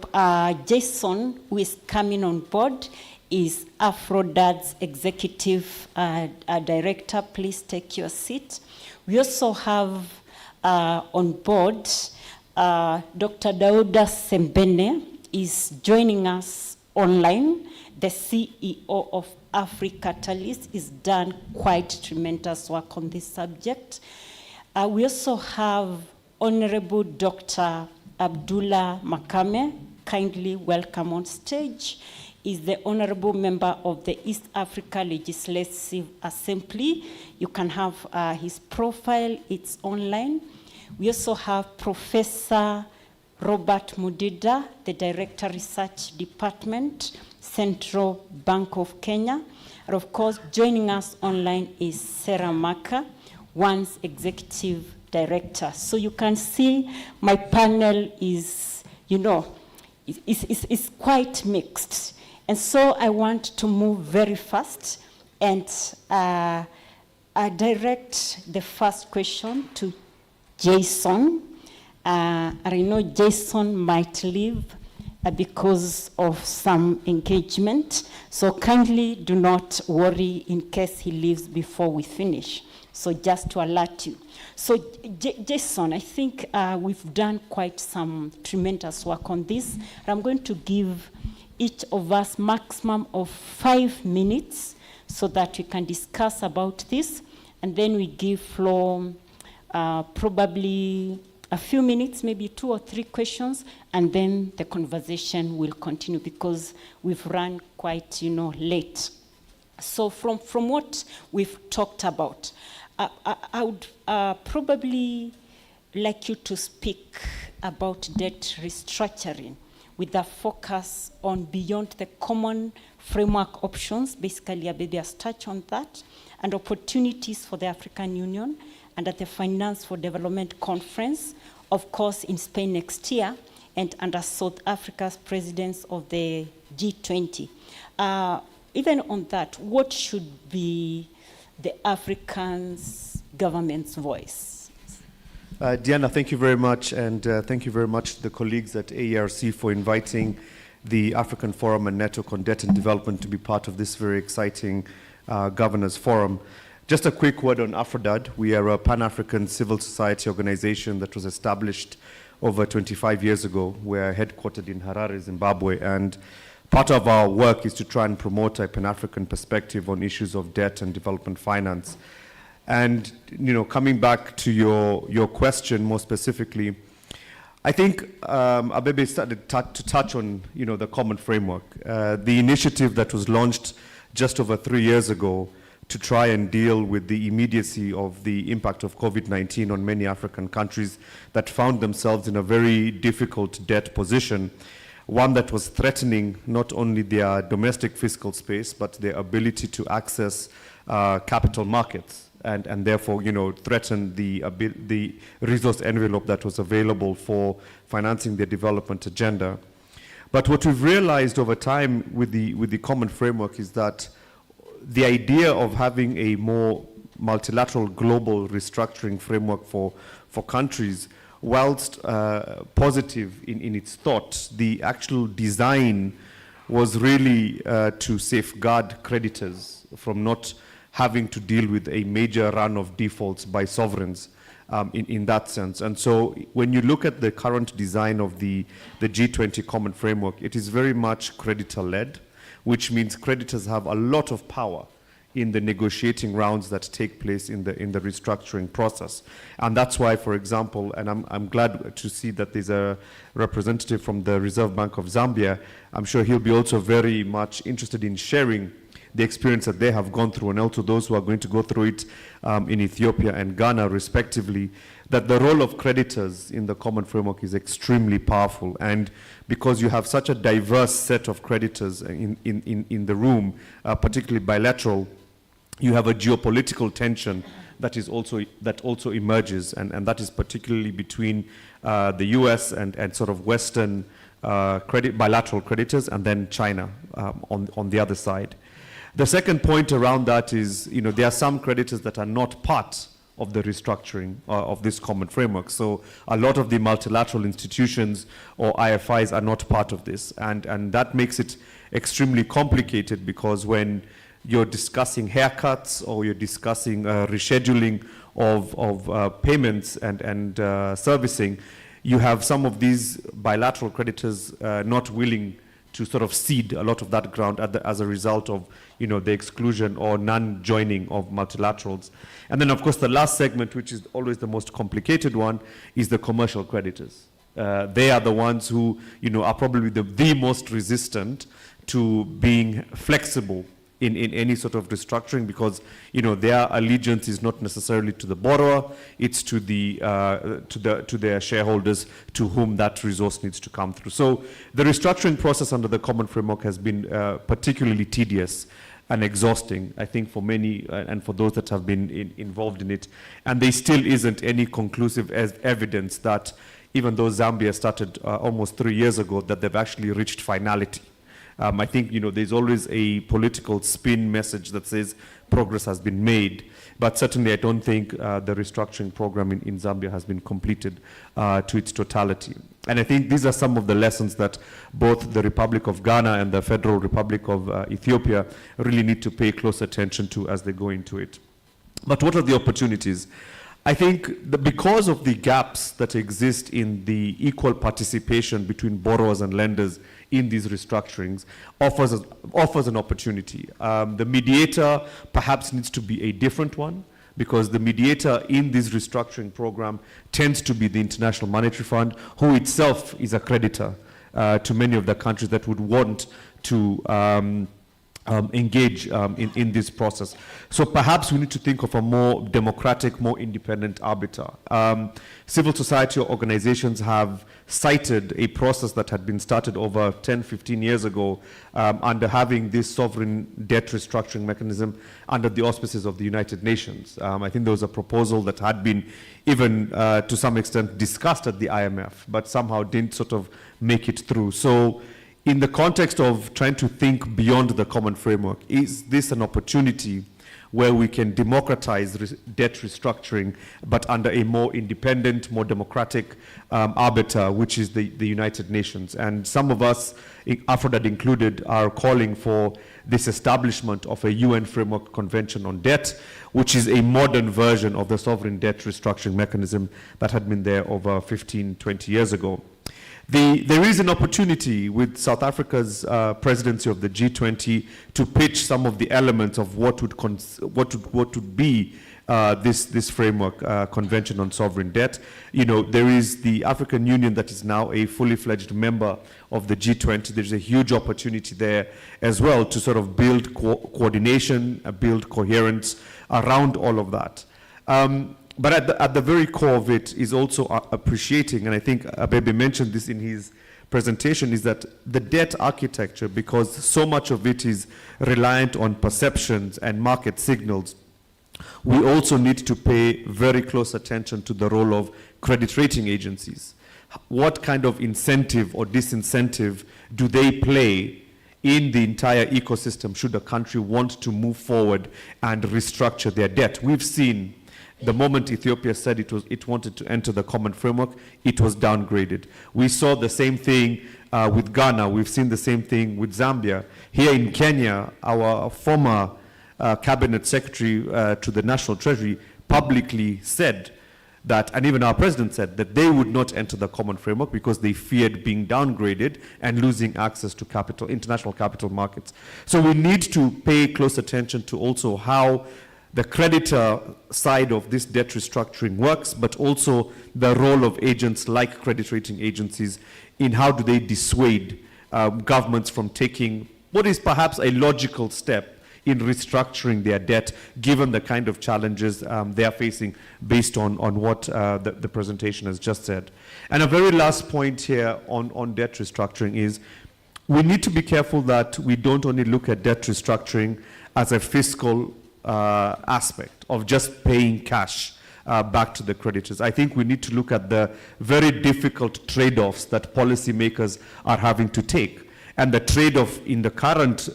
Jason, who is coming on board, is Afrodad's executive director. Please take your seat. We also have on board Dr. Dauda Sembene is joining us online. The CEO of AfriCatalyst has done quite tremendous work on this subject. We also have Honorable Dr. Abdullah Makame, kindly welcome on stage. Is the honorable member of the East Africa Legislative Assembly. You can have his profile, it's online. We also have Professor Robert Mudida, the Director Research Department, Central Bank of Kenya. And of course, joining us online is Sarah Maka, ONE's Executive Director. So you can see my panel is, is quite mixed. And so I want to move very fast and I direct the first question to Jason. I know Jason might leave because of some engagement. So kindly do not worry in case he leaves before we finish. So just to alert you. So Jason, I think we've done quite some tremendous work on this. And I'm going to give each of us maximum of 5 minutes so that we can discuss about this. And then we give floor probably a few minutes, maybe 2 or 3 questions, and then the conversation will continue because we've run quite, late. So from what we've talked about, I would probably like you to speak about debt restructuring with a focus on beyond the common framework options, basically Abebe has touched on that, and opportunities for the African Union, and at the Finance for Development Conference, of course, in Spain next year, and under South Africa's presence of the G20. Even on that, what should be the African's government's voice? Diana, thank you very much, and thank you very much to the colleagues at AERC for inviting the African Forum and Network on Debt and Development to be part of this very exciting governors forum. Just a quick word on AFRODAD. We are a Pan-African civil society organization that was established over 25 years ago. We're headquartered in Harare, Zimbabwe, and part of our work is to try and promote a Pan-African perspective on issues of debt and development finance. And, coming back to your question more specifically, I think Abebe started to touch on, the common framework. The initiative that was launched just over 3 years ago to try and deal with the immediacy of the impact of COVID-19 on many African countries that found themselves in a very difficult debt position, one that was threatening not only their domestic fiscal space, but their ability to access capital markets. And therefore, threaten the resource envelope that was available for financing their development agenda. But what we've realized over time with the common framework is that the idea of having a more multilateral global restructuring framework for countries, whilst positive in its thought, the actual design was really to safeguard creditors from not having to deal with a major run of defaults by sovereigns in that sense. And so when you look at the current design of the G20 common framework, it is very much creditor-led, which means creditors have a lot of power in the negotiating rounds that take place in the restructuring process. And that's why, for example, and I'm glad to see that there's a representative from the Reserve Bank of Zambia. I'm sure he'll be also very much interested in sharing the experience that they have gone through, and also those who are going to go through it in Ethiopia and Ghana, respectively, that the role of creditors in the common framework is extremely powerful. And because you have such a diverse set of creditors in the room, particularly bilateral, you have a geopolitical tension that also emerges, and that is particularly between the US and sort of Western bilateral creditors, and then China on the other side. The second point around that is, there are some creditors that are not part of the restructuring of this common framework. So a lot of the multilateral institutions or IFIs are not part of this. And that makes it extremely complicated, because when you're discussing haircuts or you're discussing rescheduling of payments and servicing, you have some of these bilateral creditors not willing to sort of cede a lot of that ground as a result of the exclusion or non-joining of multilaterals. And then, of course, the last segment, which is always the most complicated one, is the commercial creditors. They are the ones who are probably the most resistant to being flexible in any sort of restructuring, because their allegiance is not necessarily to the borrower, it's to their shareholders to whom that resource needs to come through. So the restructuring process under the common framework has been particularly tedious and exhausting, I think, for many and for those that have been involved in it. And there still isn't any conclusive evidence that, even though Zambia started almost 3 years ago, that they've actually reached finality. I think, there's always a political spin message that says progress has been made, but certainly I don't think the restructuring program in Zambia has been completed to its totality. And I think these are some of the lessons that both the Republic of Ghana and the Federal Republic of Ethiopia really need to pay close attention to as they go into it. But what are the opportunities? I think that because of the gaps that exist in the equal participation between borrowers and lenders in these restructurings offers an opportunity. The mediator perhaps needs to be a different one, because the mediator in this restructuring program tends to be the International Monetary Fund, who itself is a creditor to many of the countries that would want to engage in this process. So perhaps we need to think of a more democratic, more independent arbiter. Civil society organizations have cited a process that had been started over 10, 15 years ago under having this sovereign debt restructuring mechanism under the auspices of the United Nations. I think there was a proposal that had been even to some extent discussed at the IMF, but somehow didn't sort of make it through. So in the context of trying to think beyond the common framework, is this an opportunity where we can democratize debt restructuring, but under a more independent, more democratic arbiter, which is the United Nations? And some of us, AFRODAD included, are calling for this establishment of a UN Framework Convention on Debt, which is a modern version of the sovereign debt restructuring mechanism that had been there over 15, 20 years ago. There is an opportunity with South Africa's presidency of the G20 to pitch some of the elements of what would be this framework convention on sovereign debt. There is the African Union that is now a fully fledged member of the G20. There's a huge opportunity there as well to sort of build coordination, build coherence around all of that. But at the very core of it is also appreciating, and I think Abebe mentioned this in his presentation, is that the debt architecture, because so much of it is reliant on perceptions and market signals, we also need to pay very close attention to the role of credit rating agencies. What kind of incentive or disincentive do they play in the entire ecosystem should a country want to move forward and restructure their debt? We've seen the moment Ethiopia said it wanted to enter the common framework, it was downgraded. We saw the same thing with Ghana. We've seen the same thing with Zambia. Here in Kenya, our former cabinet secretary to the National Treasury publicly said that, and even our president said, that they would not enter the common framework because they feared being downgraded and losing access to international capital markets. So we need to pay close attention to also how the creditor side of this debt restructuring works, but also the role of agents like credit rating agencies in how do they dissuade governments from taking what is perhaps a logical step in restructuring their debt, given the kind of challenges they are facing based on what the presentation has just said. And a very last point here on debt restructuring is we need to be careful that we don't only look at debt restructuring as a fiscal aspect of just paying cash back to the creditors. I think we need to look at the very difficult trade-offs that policymakers are having to take. And the trade-off in the current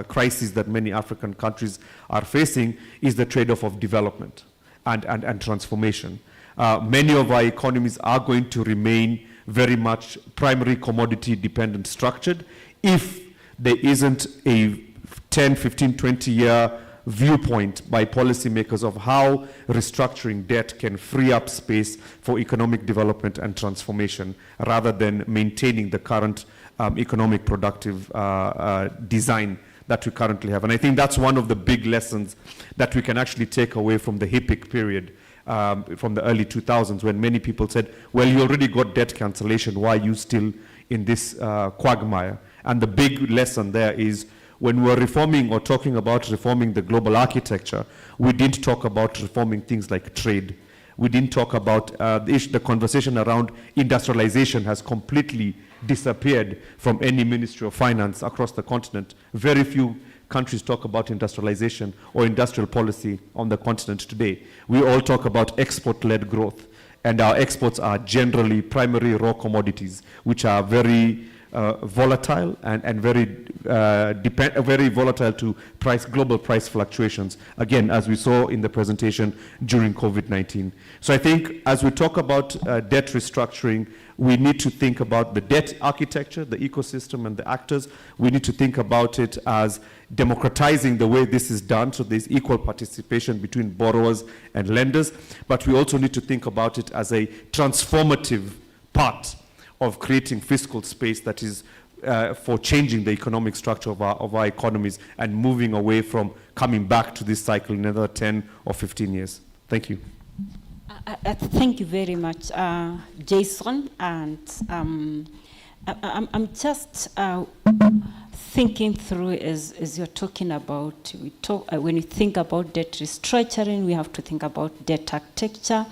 crisis that many African countries are facing is the trade-off of development and transformation. Many of our economies are going to remain very much primary commodity dependent structured if there isn't a 10, 15, 20-year viewpoint by policymakers of how restructuring debt can free up space for economic development and transformation rather than maintaining the current economic productive design that we currently have. And I think that's one of the big lessons that we can actually take away from the HIPIC period from the early 2000s, when many people said, well, you already got debt cancellation, why are you still in this quagmire? And the big lesson there is when we're reforming or talking about reforming the global architecture, we didn't talk about reforming things like trade. We didn't talk about the conversation around industrialization has completely disappeared from any Ministry of Finance across the continent. Very few countries talk about industrialization or industrial policy on the continent today. We all talk about export-led growth, and our exports are generally primary raw commodities, which are very volatile and very volatile to global price fluctuations, again, as we saw in the presentation during COVID-19. So I think as we talk about debt restructuring, we need to think about the debt architecture, the ecosystem, and the actors. We need to think about it as democratizing the way this is done, so there's equal participation between borrowers and lenders. But we also need to think about it as a transformative part of creating fiscal space that is for changing the economic structure of our economies and moving away from coming back to this cycle in another 10 or 15 years. Thank you. Thank you very much, Jason. And I'm just thinking through as you're talking about, when you think about debt restructuring, we have to think about debt architecture.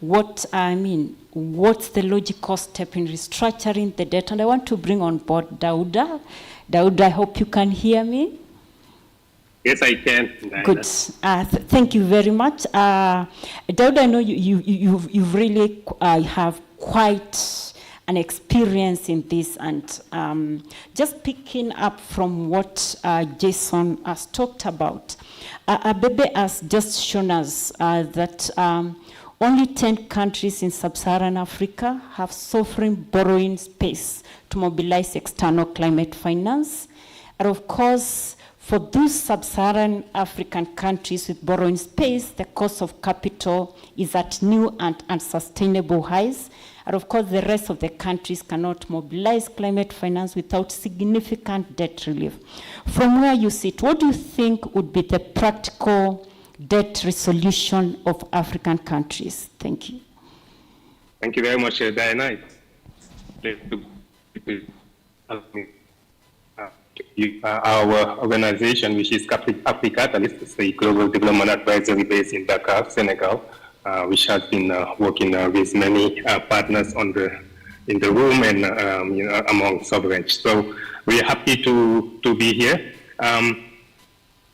What's the logical step in restructuring the debt? And I want to bring on board Dauda. Dauda, I hope you can hear me. Yes, I can. Good. Thank you very much. Dauda, I know you really have quite an experience in this, and just picking up from what Jason has talked about, Abebe has just shown us that only 10 countries in sub-Saharan Africa have sovereign borrowing space to mobilize external climate finance. And of course, for those sub-Saharan African countries with borrowing space, the cost of capital is at new and unsustainable highs. And of course, the rest of the countries cannot mobilize climate finance without significant debt relief. From where you sit, what do you think would be the practical debt resolution of African countries? Thank you. Thank you very much, Diana. Our organization, which is Africatalyst, is a global development advisory based in Dakar, Senegal, which has been working with many partners in the room and among sovereigns. So we are happy to be here.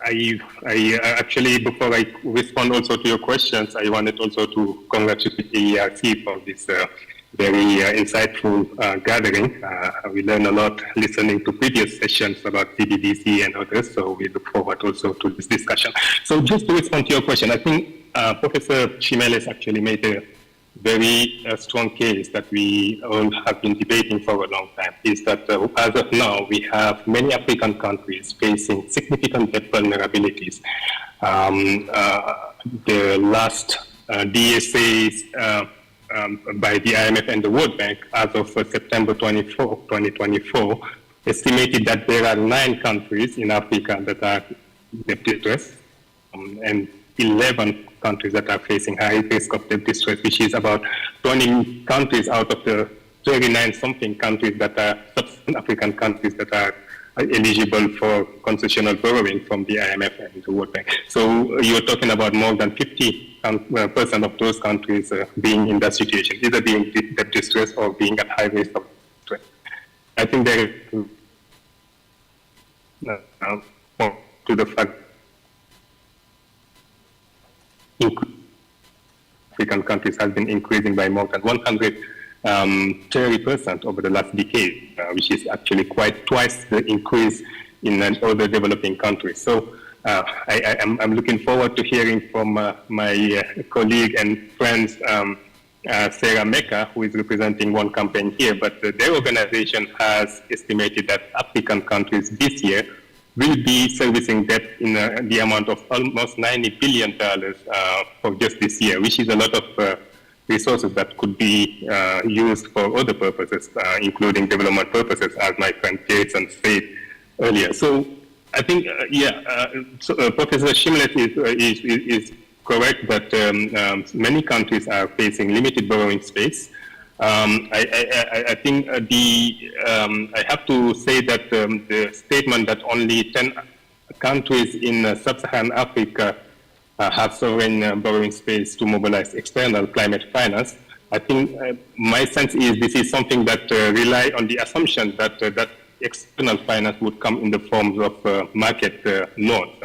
I actually, before I respond also to your questions, I wanted also to congratulate the Aerc for this very insightful gathering. We learned a lot listening to previous sessions about Cbdc and others, so we look forward also to this discussion. So just to respond to your question, I think Professor Chimeles actually made a very strong case that we all have been debating for a long time, is that as of now, we have many African countries facing significant debt vulnerabilities. The last DSAs by the IMF and the World Bank as of September 24, 2024, estimated that there are 9 countries in Africa that are debt distress, and 11 countries that are facing high risk of debt distress, which is about 20 countries out of the 39-something countries that are sub-Saharan African countries that are eligible for concessional borrowing from the IMF and the World Bank. So you're talking about more than 50% of those countries being in that situation, either being debt distress or being at high risk of distress. I think there is to the fact African countries has been increasing by more than 130% over the last decade, which is actually quite twice the increase in other developing countries. So I'm looking forward to hearing from my colleague and friends, Sarah Mecca, who is representing one campaign here, but their organization has estimated that African countries this year will be servicing debt in the amount of almost $90 billion for just this year, which is a lot of resources that could be used for other purposes, including development purposes, as my friend Jason said earlier. So I think, Professor Chimeles is correct that many countries are facing limited borrowing space. I think I have to say that the statement that only 10 countries in sub-Saharan Africa have sovereign borrowing space to mobilize external climate finance. I think my sense is this is something that rely on the assumption that that external finance would come in the forms of market loans.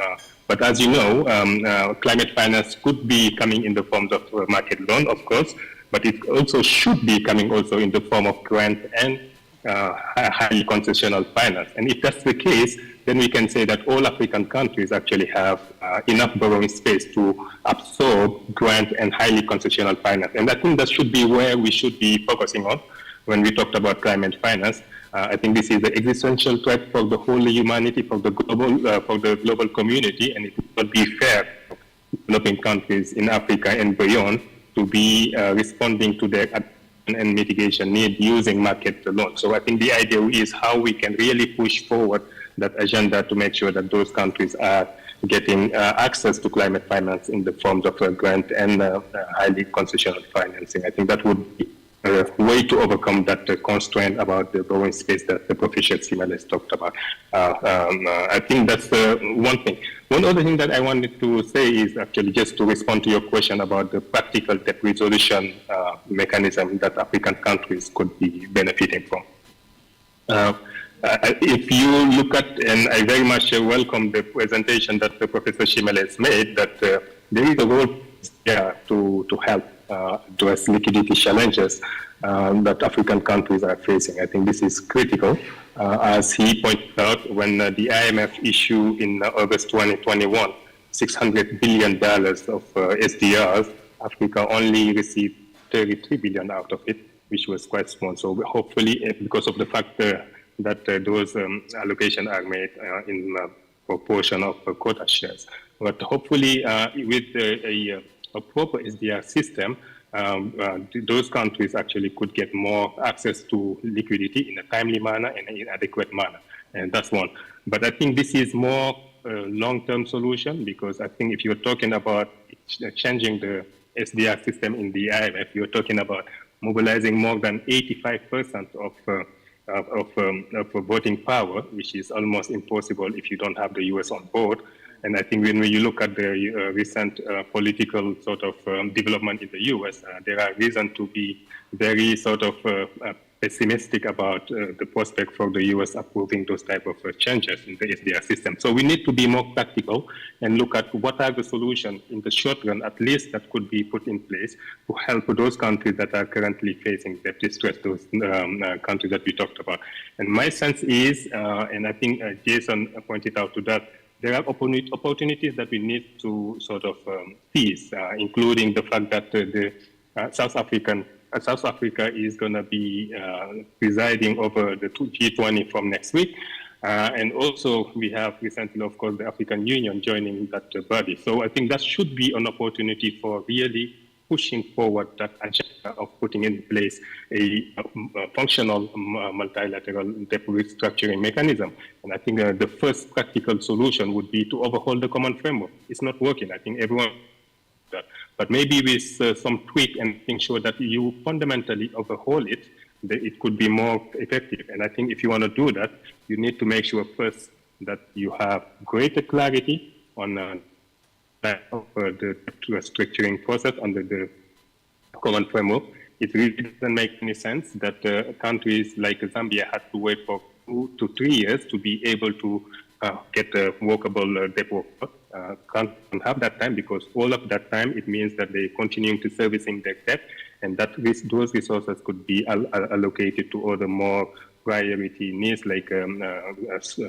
But as you know, climate finance could be coming in the forms of market loan, of course, but it also should be coming also in the form of grant and highly concessional finance. And if that's the case, then we can say that all African countries actually have enough borrowing space to absorb grant and highly concessional finance. And I think that should be where we should be focusing on when we talked about climate finance. I think this is the existential threat for the whole humanity, for the global community, and it would not be fair for developing countries in Africa and beyond to be responding to their and mitigation need using market loans. So I think the idea is how we can really push forward that agenda to make sure that those countries are getting access to climate finance in the forms of a grant and highly concessional financing. I think that would be a way to overcome that constraint about the borrowing space that the Professor Simales talked about. I think that's one thing. One other thing that I wanted to say is actually just to respond to your question about the practical debt resolution mechanism that African countries could be benefiting from. If you look at, and I very much welcome the presentation that the Professor Simales made, that there is a role there to help address liquidity challenges that African countries are facing. I think this is critical. As he pointed out, when the IMF issued in August 2021, $600 billion of SDRs, Africa only received 33 billion out of it, which was quite small. So hopefully, because of the fact that those allocations are made in proportion of quota shares. But hopefully, with a proper SDR system, those countries actually could get more access to liquidity in a timely manner and in an adequate manner. And that's one. But I think this is more long-term solution, because I think if you're talking about changing the SDR system in the IMF, you're talking about mobilizing more than 85% of voting power, which is almost impossible if you don't have the US on board. And I think when you look at the recent political sort of development in the US, there are reasons to be very sort of pessimistic about the prospect for the US approving those type of changes in the SDR system. So we need to be more practical and look at what are the solutions in the short run, at least, that could be put in place to help those countries that are currently facing debt distress, those countries that we talked about. And my sense is, and I think Jason pointed out to that, there are opportunities that we need to sort of seize, including the fact that the South Africa is going to be presiding over the G20 from next week. And also we have recently, of course, the African Union joining that body. So I think that should be an opportunity for really pushing forward that agenda of putting in place a functional multilateral debt restructuring mechanism. And I think the first practical solution would be to overhaul the common framework. It's not working. I think everyone that. But maybe with some tweak and making sure that you fundamentally overhaul it, it could be more effective. And I think if you want to do that, you need to make sure first that you have greater clarity on the restructuring process under the common framework. It really doesn't make any sense that countries like Zambia had to wait for 2 to 3 years to be able to get a workable debt workforce. Can't have that time, because all of that time it means that they continuing to servicing their debt, and that those resources could be allocated to other more priority needs like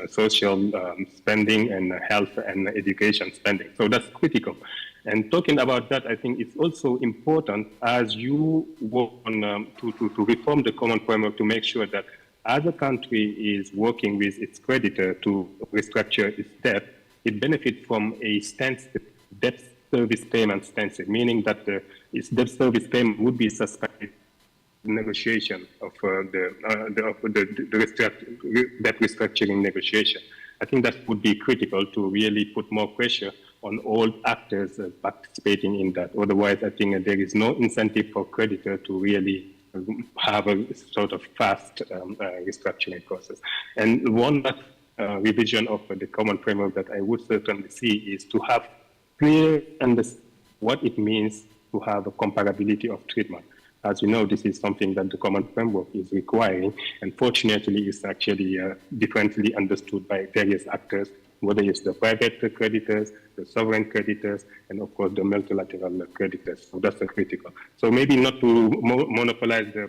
social spending and health and education spending. So that's critical. And talking about that, I think it's also important as you work on to reform the common framework to make sure that as a country is working with its creditor to restructure its debt, it benefits from a debt service payment stencil, meaning that its debt service payment would be suspended negotiation of the debt restructuring negotiation. I think that would be critical to really put more pressure on all actors participating in that. Otherwise, I think there is no incentive for creditor to really have a sort of fast restructuring process. And one revision of the common framework that I would certainly see is to have clear understanding what it means to have a comparability of treatment. As you know, this is something that the common framework is requiring, and fortunately is actually differently understood by various actors, whether it's the private creditors, the sovereign creditors, and of course the multilateral creditors. So that's critical. So maybe not to monopolize the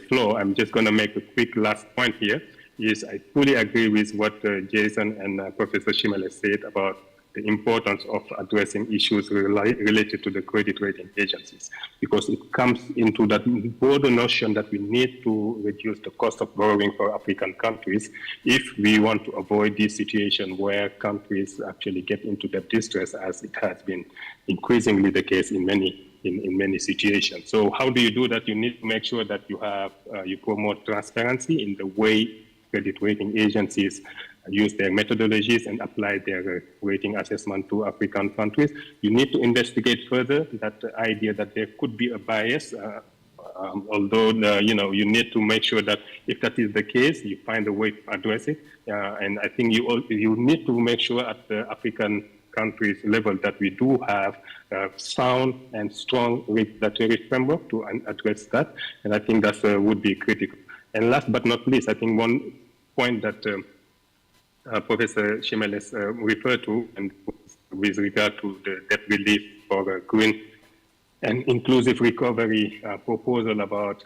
floor, I'm just going to make a quick last point here. Is I fully agree with what Jason and Professor Shimele said about the importance of addressing issues related to the credit rating agencies, because it comes into that broader notion that we need to reduce the cost of borrowing for African countries if we want to avoid this situation where countries actually get into debt distress, as it has been increasingly the case in many situations. So how do you do that? You need to make sure that you promote transparency in the way credit rating agencies use their methodologies and apply their rating assessment to African countries. You need to investigate further that idea that there could be a bias, although you need to make sure that if that is the case, you find a way to address it. And I think you need to make sure at the African countries level that we do have sound and strong regulatory framework to address that. And I think that would be critical. And last but not least, I think one point that Professor Shimeles referred to, and with regard to the debt relief for green and inclusive recovery proposal about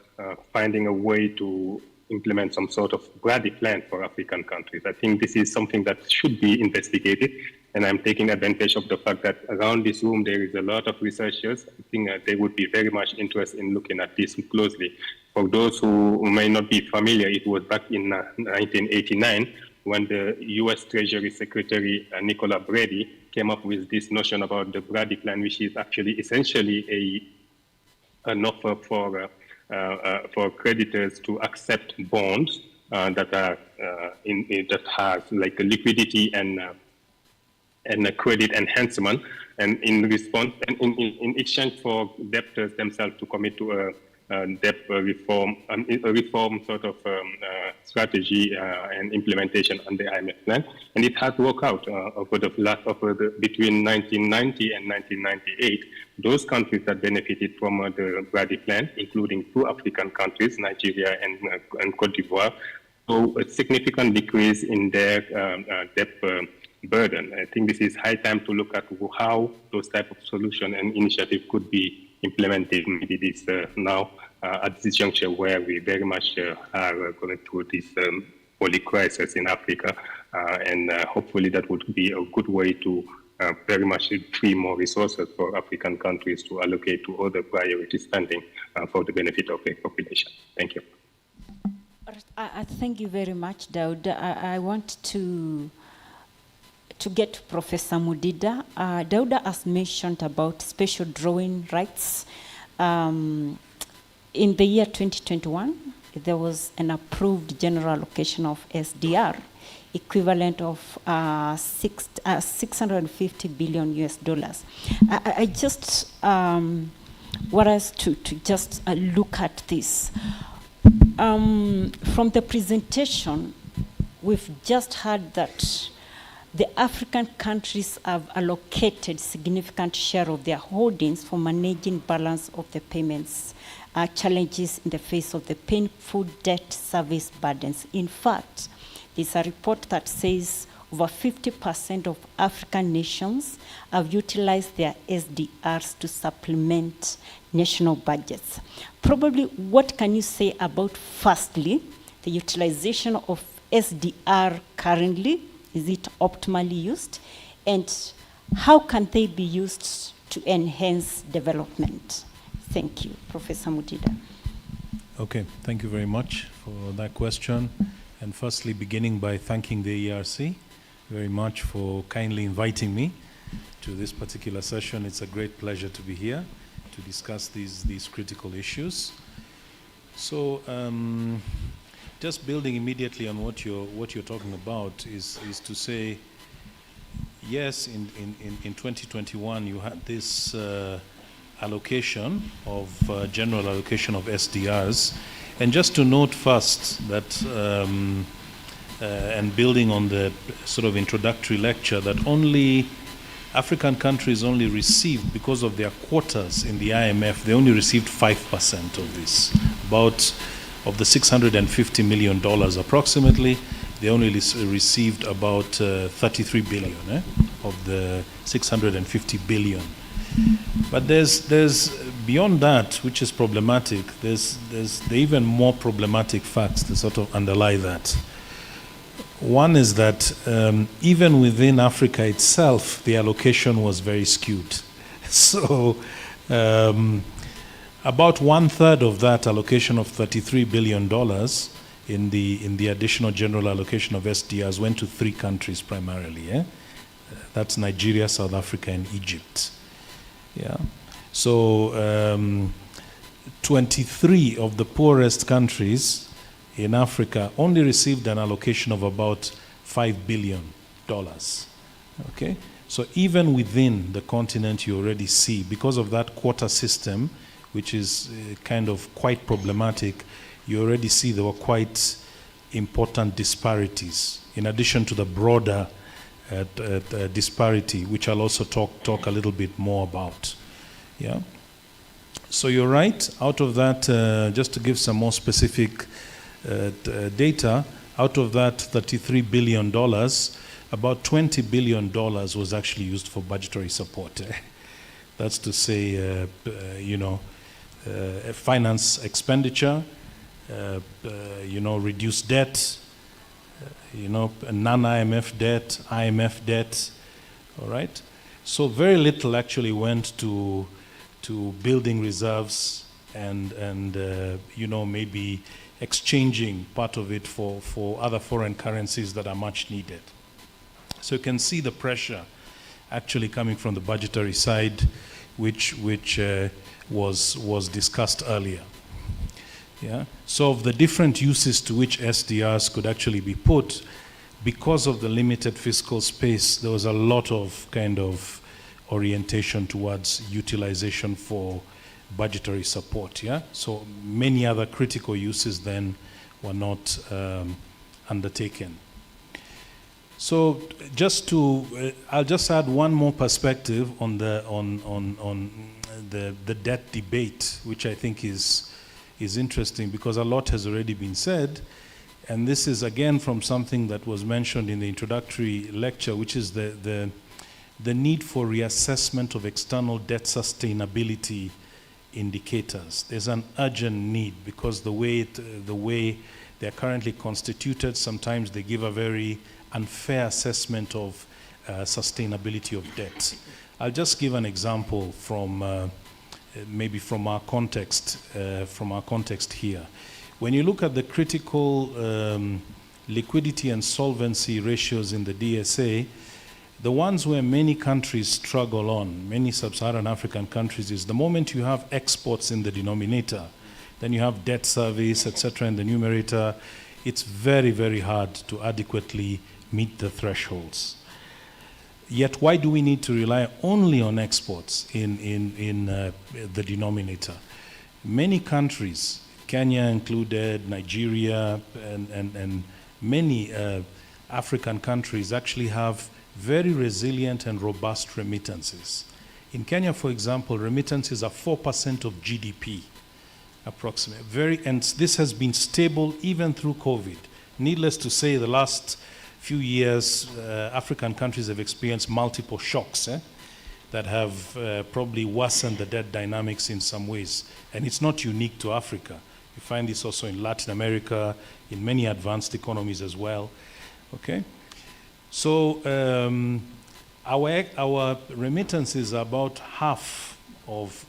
finding a way to implement some sort of Brady plan for African countries. I think this is something that should be investigated, and I'm taking advantage of the fact that around this room there is a lot of researchers. I think they would be very much interested in looking at this closely. For those who may not be familiar, it was back in 1989 when the U.S. Treasury Secretary Nicola Brady came up with this notion about the Brady Plan, which is actually essentially an offer for creditors to accept bonds that has like a liquidity and a credit enhancement, and in response, and in exchange for debtors themselves to commit to a debt reform, a reform sort of strategy and implementation on the IMF plan, and it has worked out between 1990 and 1998. Those countries that benefited from the Brady plan, including 2 African countries, Nigeria and Cote d'Ivoire, saw a significant decrease in their debt burden. I think this is high time to look at how those type of solution and initiative could be implemented. Maybe this now at this juncture where we very much are going through this holy crisis in Africa, and hopefully that would be a good way to very much free more resources for African countries to allocate to other priority spending for the benefit of the population. Thank you. Thank you very much, Daud. I want to get Professor Mudida. Dauda has mentioned about special drawing rights. In the year 2021, there was an approved general allocation of SDR, equivalent of 650 billion US dollars. I just want us to just look at this. From the presentation, we've just heard that the African countries have allocated significant share of their holdings for managing balance of the payments challenges in the face of the painful debt service burdens. In fact, there's a report that says over 50% of African nations have utilized their SDRs to supplement national budgets. Probably, what can you say about, firstly, the utilization of SDR currently? Is it optimally used? And how can they be used to enhance development? Thank you, Professor Mudida. Okay, thank you very much for that question. And firstly, beginning by thanking the ERC very much for kindly inviting me to this particular session. It's a great pleasure to be here to discuss these critical issues. So, just building immediately on what you're talking about is to say, yes, in 2021 you had this allocation of general allocation of SDRs. And just to note first that, and building on the sort of introductory lecture, that only African countries only received, because of their quotas in the IMF, they only received 5% of this. About, of the $650 million approximately, they only received about 33 billion of the 650 billion. But there's beyond that, which is problematic, there's the even more problematic facts that sort of underlie that. One is that even within Africa itself, the allocation was very skewed. So about 1/3 of that allocation of $33 billion in the additional general allocation of SDRs went to 3 countries primarily. That's Nigeria, South Africa, and Egypt. Yeah. So 23 of the poorest countries in Africa only received an allocation of about $5 billion. Okay? So even within the continent, you already see, because of that quota system, which is kind of quite problematic, you already see there were quite important disparities, in addition to the broader disparity, which I'll also talk a little bit more about. Yeah. So you're right. Out of that, just to give some more specific data, out of that $33 billion, about $20 billion was actually used for budgetary support. That's to say, finance expenditure, reduced debt, non-IMF debt, IMF debt, all right? So very little actually went to building reserves and maybe exchanging part of it for other foreign currencies that are much needed. So you can see the pressure actually coming from the budgetary side, which was discussed earlier. Yeah. So of the different uses to which SDRs could actually be put, because of the limited fiscal space, there was a lot of kind of orientation towards utilization for budgetary support. Yeah. So many other critical uses then were not undertaken. So just to, I'll just add one more perspective on the debt debate, which I think is interesting because a lot has already been said, and this is again from something that was mentioned in the introductory lecture, which is the need for reassessment of external debt sustainability indicators. There's an urgent need because the way they're currently constituted, sometimes they give a very unfair assessment of sustainability of debt. I'll just give an example from maybe from our context here. When you look at the critical liquidity and solvency ratios in the DSA, the ones where many countries struggle on, many sub-Saharan African countries, is the moment you have exports in the denominator, then you have debt service, etc. in the numerator, it's very, very hard to adequately meet the thresholds. Yet why do we need to rely only on exports in the denominator? Many countries, Kenya included, Nigeria, and many African countries actually have very resilient and robust remittances. In Kenya, for example, remittances are 4% of GDP, approximately. And this has been stable even through COVID. Needless to say, the last few years, African countries have experienced multiple shocks that have probably worsened the debt dynamics in some ways. And it's not unique to Africa. You find this also in Latin America, in many advanced economies as well. Okay? So our remittances are about half of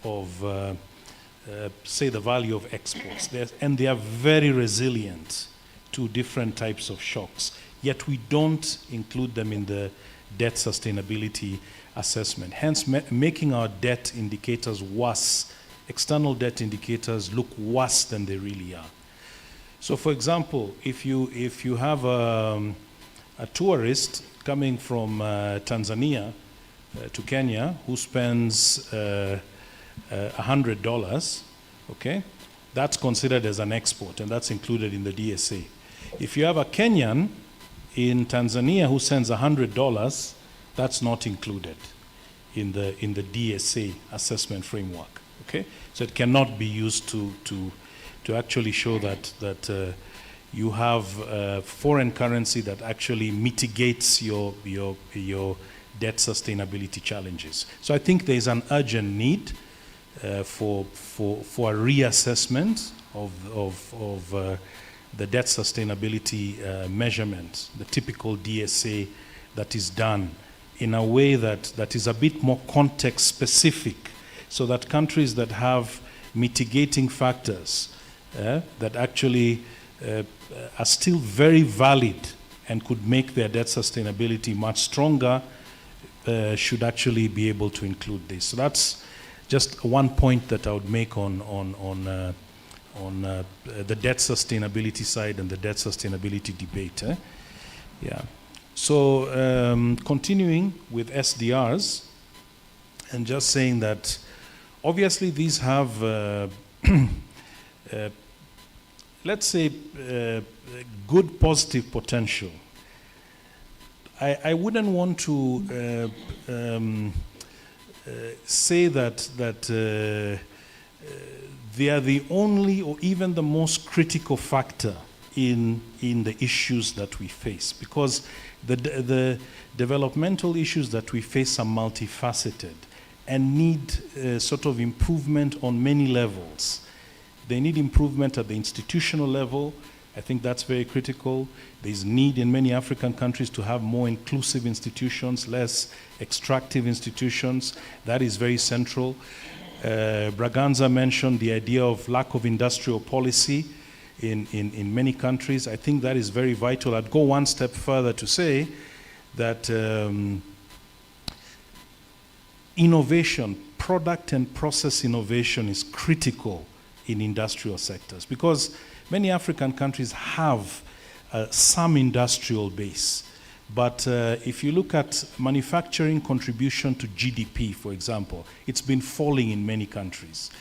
say, the value of exports. And they are very resilient to different types of shocks. Yet we don't include them in the debt sustainability assessment, hence making our debt indicators worse. External debt indicators look worse than they really are. So for example, if you have a tourist coming from Tanzania to Kenya who spends $100, okay, that's considered as an export, and that's included in the DSA. If you have a Kenyan in Tanzania who sends $100, that's not included in the DSA assessment framework. Okay, so it cannot be used to actually show that you have foreign currency that actually mitigates your debt sustainability challenges. So I think there is an urgent need for a reassessment of the debt sustainability measurement, the typical DSA that is done in a way that is a bit more context specific, so that countries that have mitigating factors that actually are still very valid and could make their debt sustainability much stronger should actually be able to include this. So that's just one point that I would make on the debt sustainability side and the debt sustainability debate. Yeah. So continuing with SDRs, and just saying that obviously these have, let's say, good positive potential. I wouldn't want to say that they are the only or even the most critical factor in the issues that we face, because the developmental issues that we face are multifaceted and need sort of improvement on many levels. They need improvement at the institutional level. I think that's very critical. There's need in many African countries to have more inclusive institutions, less extractive institutions. That is very central. Braganza mentioned the idea of lack of industrial policy in many countries. I think that is very vital. I'd go one step further to say that innovation, product and process innovation is critical in industrial sectors, because many African countries have some industrial base. But if you look at manufacturing contribution to GDP, for example, it's been falling in many countries.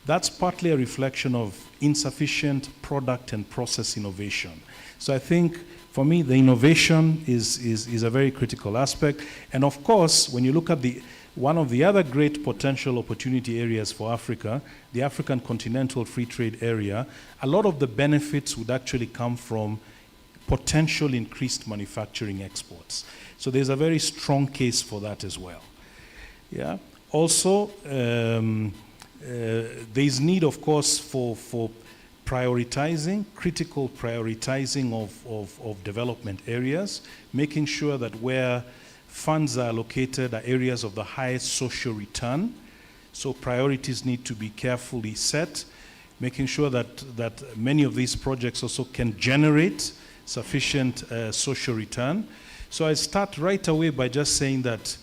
That's partly a reflection of insufficient product and process innovation. So I think, for me, the innovation is a very critical aspect. And of course, when you look at one of the other great potential opportunity areas for Africa, the African Continental Free Trade Area, a lot of the benefits would actually come from potential increased manufacturing exports. So there's a very strong case for that as well. Yeah. Also, there's need, of course, for prioritizing, critical prioritizing of development areas, making sure that where funds are allocated are areas of the highest social return. So priorities need to be carefully set, making sure that many of these projects also can generate sufficient social return. So I start right away by just saying that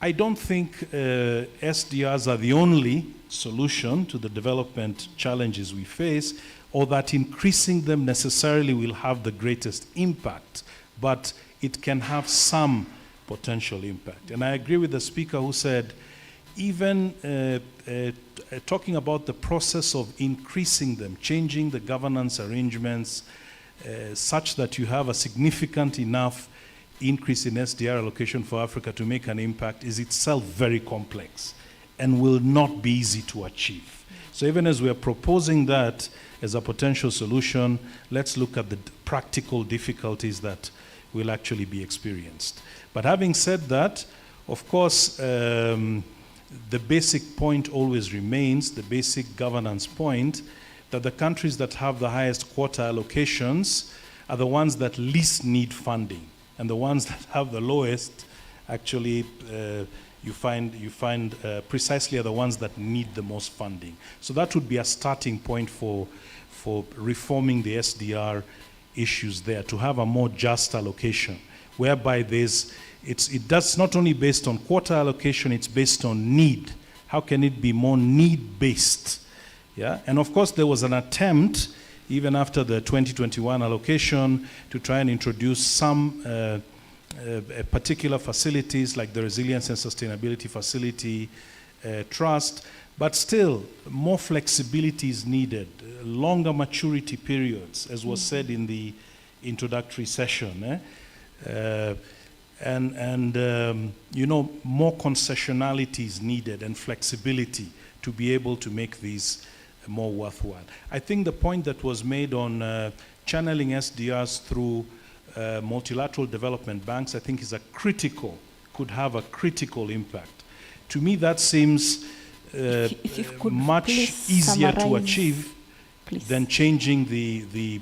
I don't think SDRs are the only solution to the development challenges we face, or that increasing them necessarily will have the greatest impact, but it can have some potential impact. And I agree with the speaker who said, even talking about the process of increasing them, changing the governance arrangements such that you have a significant enough increase in SDR allocation for Africa to make an impact is itself very complex and will not be easy to achieve. So even as we are proposing that as a potential solution, let's look at the practical difficulties that will actually be experienced. But having said that, of course, the basic point always remains, the basic governance point, that the countries that have the highest quota allocations are the ones that least need funding. And the ones that have the lowest, actually, you find precisely are the ones that need the most funding. So that would be a starting point for reforming the SDR issues there, to have a more just allocation, whereby that's not only based on quota allocation, it's based on need. How can it be more need-based? Yeah? And of course, there was an attempt, even after the 2021 allocation, to try and introduce some particular facilities like the Resilience and Sustainability Facility trust, but still more flexibility is needed, longer maturity periods, as was said in the introductory session, more concessionality is needed and flexibility to be able to make these more worthwhile. I think the point that was made on channeling SDRs through multilateral development banks, I think could have a critical impact. To me, that seems if you could much easier to achieve than changing the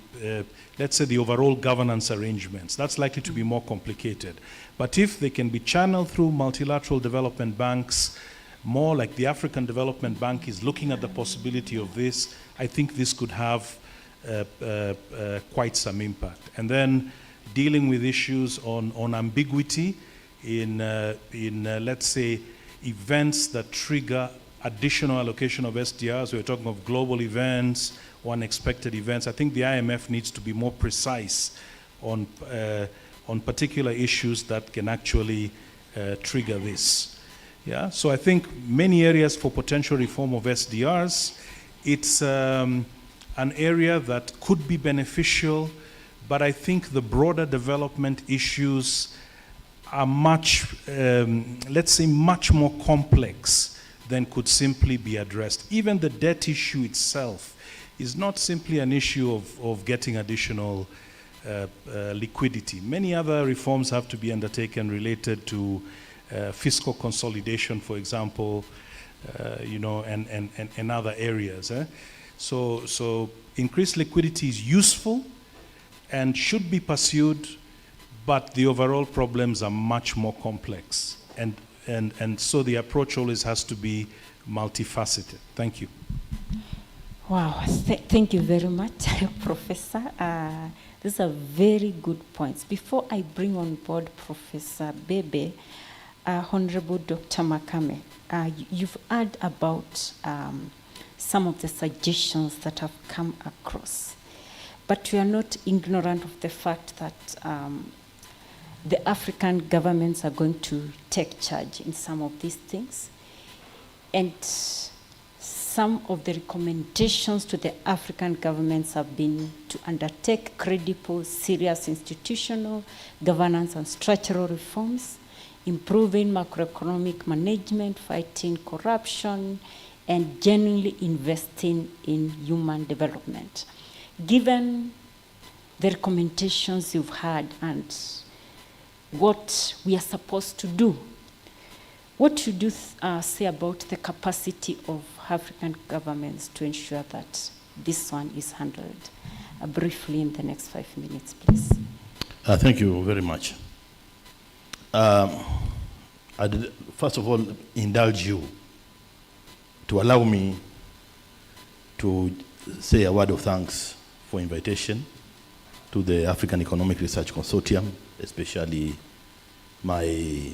let's say, the overall governance arrangements. That's likely to be more complicated. But if they can be channeled through multilateral development banks, more like the African Development Bank is looking at the possibility of this, I think this could have quite some impact. And then dealing with issues on ambiguity in let's say, events that trigger additional allocation of SDRs. We're talking of global events or unexpected events. I think the IMF needs to be more precise on particular issues that can actually trigger this. Yeah, so I think many areas for potential reform of SDRs. It's an area that could be beneficial, but I think the broader development issues are much, let's say, much more complex than could simply be addressed. Even the debt issue itself is not simply an issue of getting additional liquidity. Many other reforms have to be undertaken related to fiscal consolidation, for example, and other areas. So increased liquidity is useful and should be pursued, but the overall problems are much more complex. And so the approach always has to be multifaceted. Thank you. Wow, thank you very much, Professor. These are very good points. Before I bring on board Professor Bebe, Honorable Dr. Makame, you've heard about some of the suggestions that have come across, but we are not ignorant of the fact that the African governments are going to take charge in some of these things. And some of the recommendations to the African governments have been to undertake credible, serious institutional governance and structural reforms, improving macroeconomic management, fighting corruption, and genuinely investing in human development. Given the recommendations you've had and what we are supposed to do, what should you say about the capacity of African governments to ensure that this one is handled? Briefly in the next 5 minutes, please. Thank you very much. I'd first of all indulge you to allow me to say a word of thanks for invitation to the African Economic Research Consortium, especially my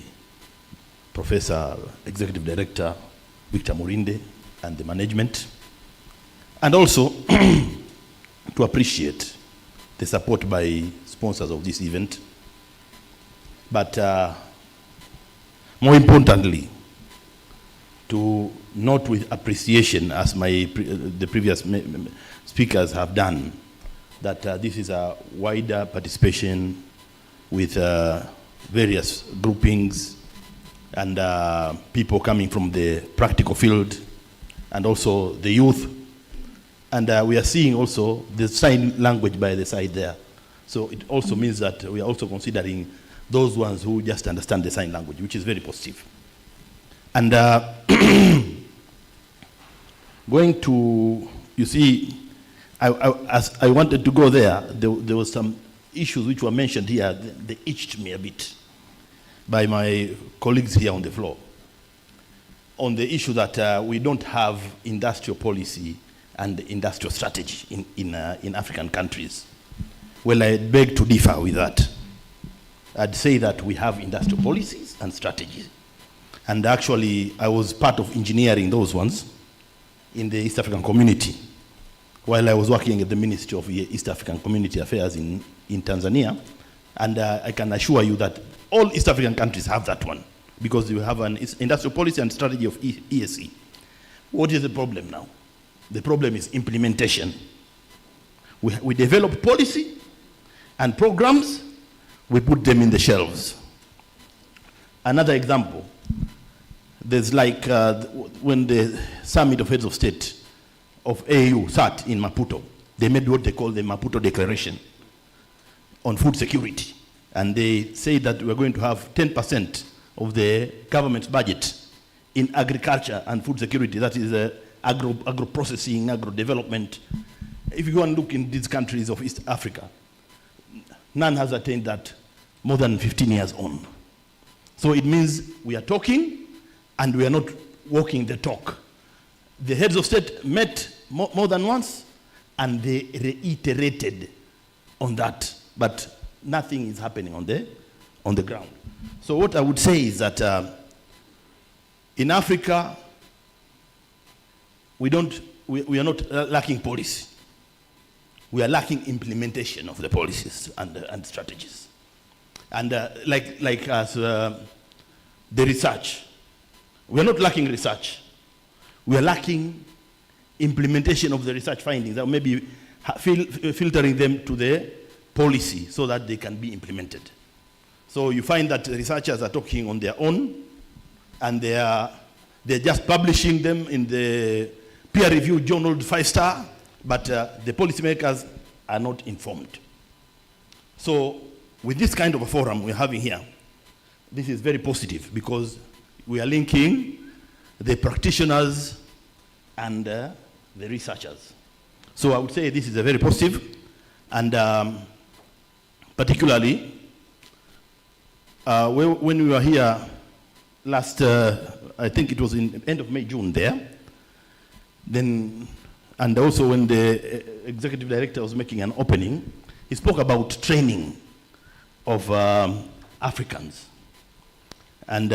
Professor, Executive Director, Victor Murinde, and the management, and also to appreciate the support by sponsors of this event. But more importantly, to note with appreciation, as the previous speakers have done, that this is a wider participation with various groupings and people coming from the practical field and also the youth. And we are seeing also the sign language by the side there. So it also means that we are also considering those ones who just understand the sign language, which is very positive. And going to, you see, as I wanted to go there, there was some issues which were mentioned here. They itched me a bit by my colleagues here on the floor on the issue that we don't have industrial policy and industrial strategy in African countries. Well, I beg to differ with that. I'd say that we have industrial policies and strategies. And actually, I was part of engineering those ones in the East African community while I was working at the Ministry of East African Community Affairs in Tanzania. And I can assure you that all East African countries have that one. because you have an industrial policy and strategy of ESC. What is the problem now? The problem is implementation. We develop policy and programs, we put them in the shelves. Another example, there's like when the Summit of Heads of State of AU sat in Maputo, they made what they call the Maputo Declaration on food security. And they say that we're going to have 10% of the government's budget in agriculture and food security. That is agro-processing, agro-development. If you go and look in these countries of East Africa, none has attained that more than 15 years on. So it means we are talking and we are not walking the talk. The heads of state met more than once and they reiterated on that, but nothing is happening on the ground. So what I would say is that in Africa, we are not lacking policy. We are lacking implementation of the policies and strategies. And like as the research, we are not lacking research. We are lacking implementation of the research findings, or maybe filtering them to the policy so that they can be implemented. So you find that researchers are talking on their own, and they're just publishing them in the peer-reviewed journal 5-star, but the policymakers are not informed. So with this kind of a forum we're having here, this is very positive because we are linking the practitioners and the researchers. So I would say this is a very positive, and particularly when we were here last, I think it was in end of May, June there, then, and also when the executive director was making an opening, he spoke about training of Africans and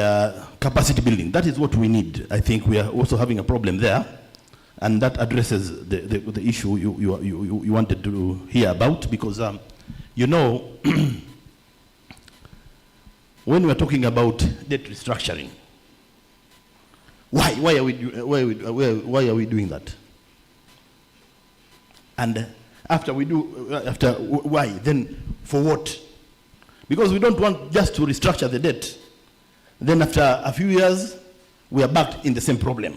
capacity building. That is what we need. I think we are also having a problem there, and that addresses the issue you wanted to hear about, because you know, when we are talking about debt restructuring, why are we doing that? And after why, then for what? Because we don't want just to restructure the debt. Then after a few years, we are back in the same problem.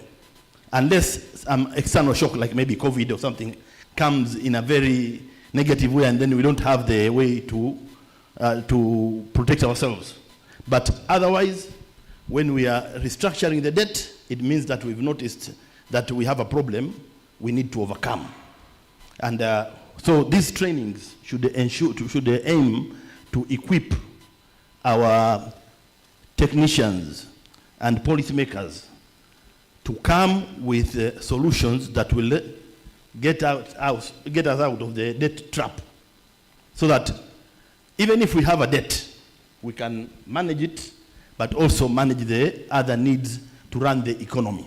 Unless some external shock, like maybe COVID or something, comes in a very negative way, and then we don't have the way to protect ourselves. But otherwise, when we are restructuring the debt, it means that we've noticed that we have a problem we need to overcome. And so these trainings should aim to equip our technicians and policymakers to come with solutions that will get us out of the debt trap, so that even if we have a debt, we can manage it, but also manage the other needs to run the economy.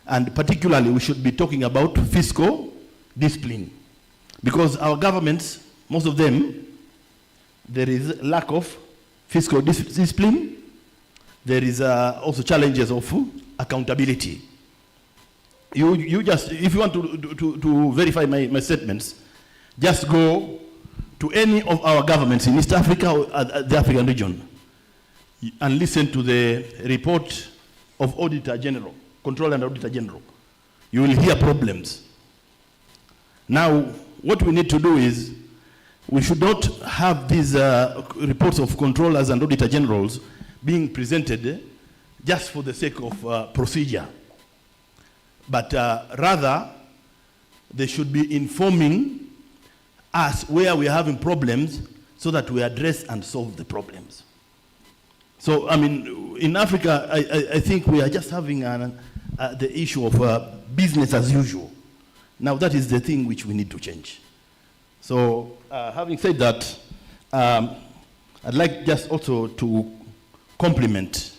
And particularly, we should be talking about fiscal discipline, because our governments, most of them, there is lack of fiscal discipline. There is also challenges of accountability. You just, if you want to verify my statements, just go to any of our governments in East Africa or the African region and listen to the report of Auditor General, Controller and Auditor General. You will hear problems. Now, what we need to do is, we should not have these reports of controllers and auditor generals being presented just for the sake of procedure. But rather, they should be informing us where we are having problems so that we address and solve the problems. So, I mean, in Africa, I think we are just having the issue of business as usual. Now, that is the thing which we need to change. So, having said that, I'd like just also to compliment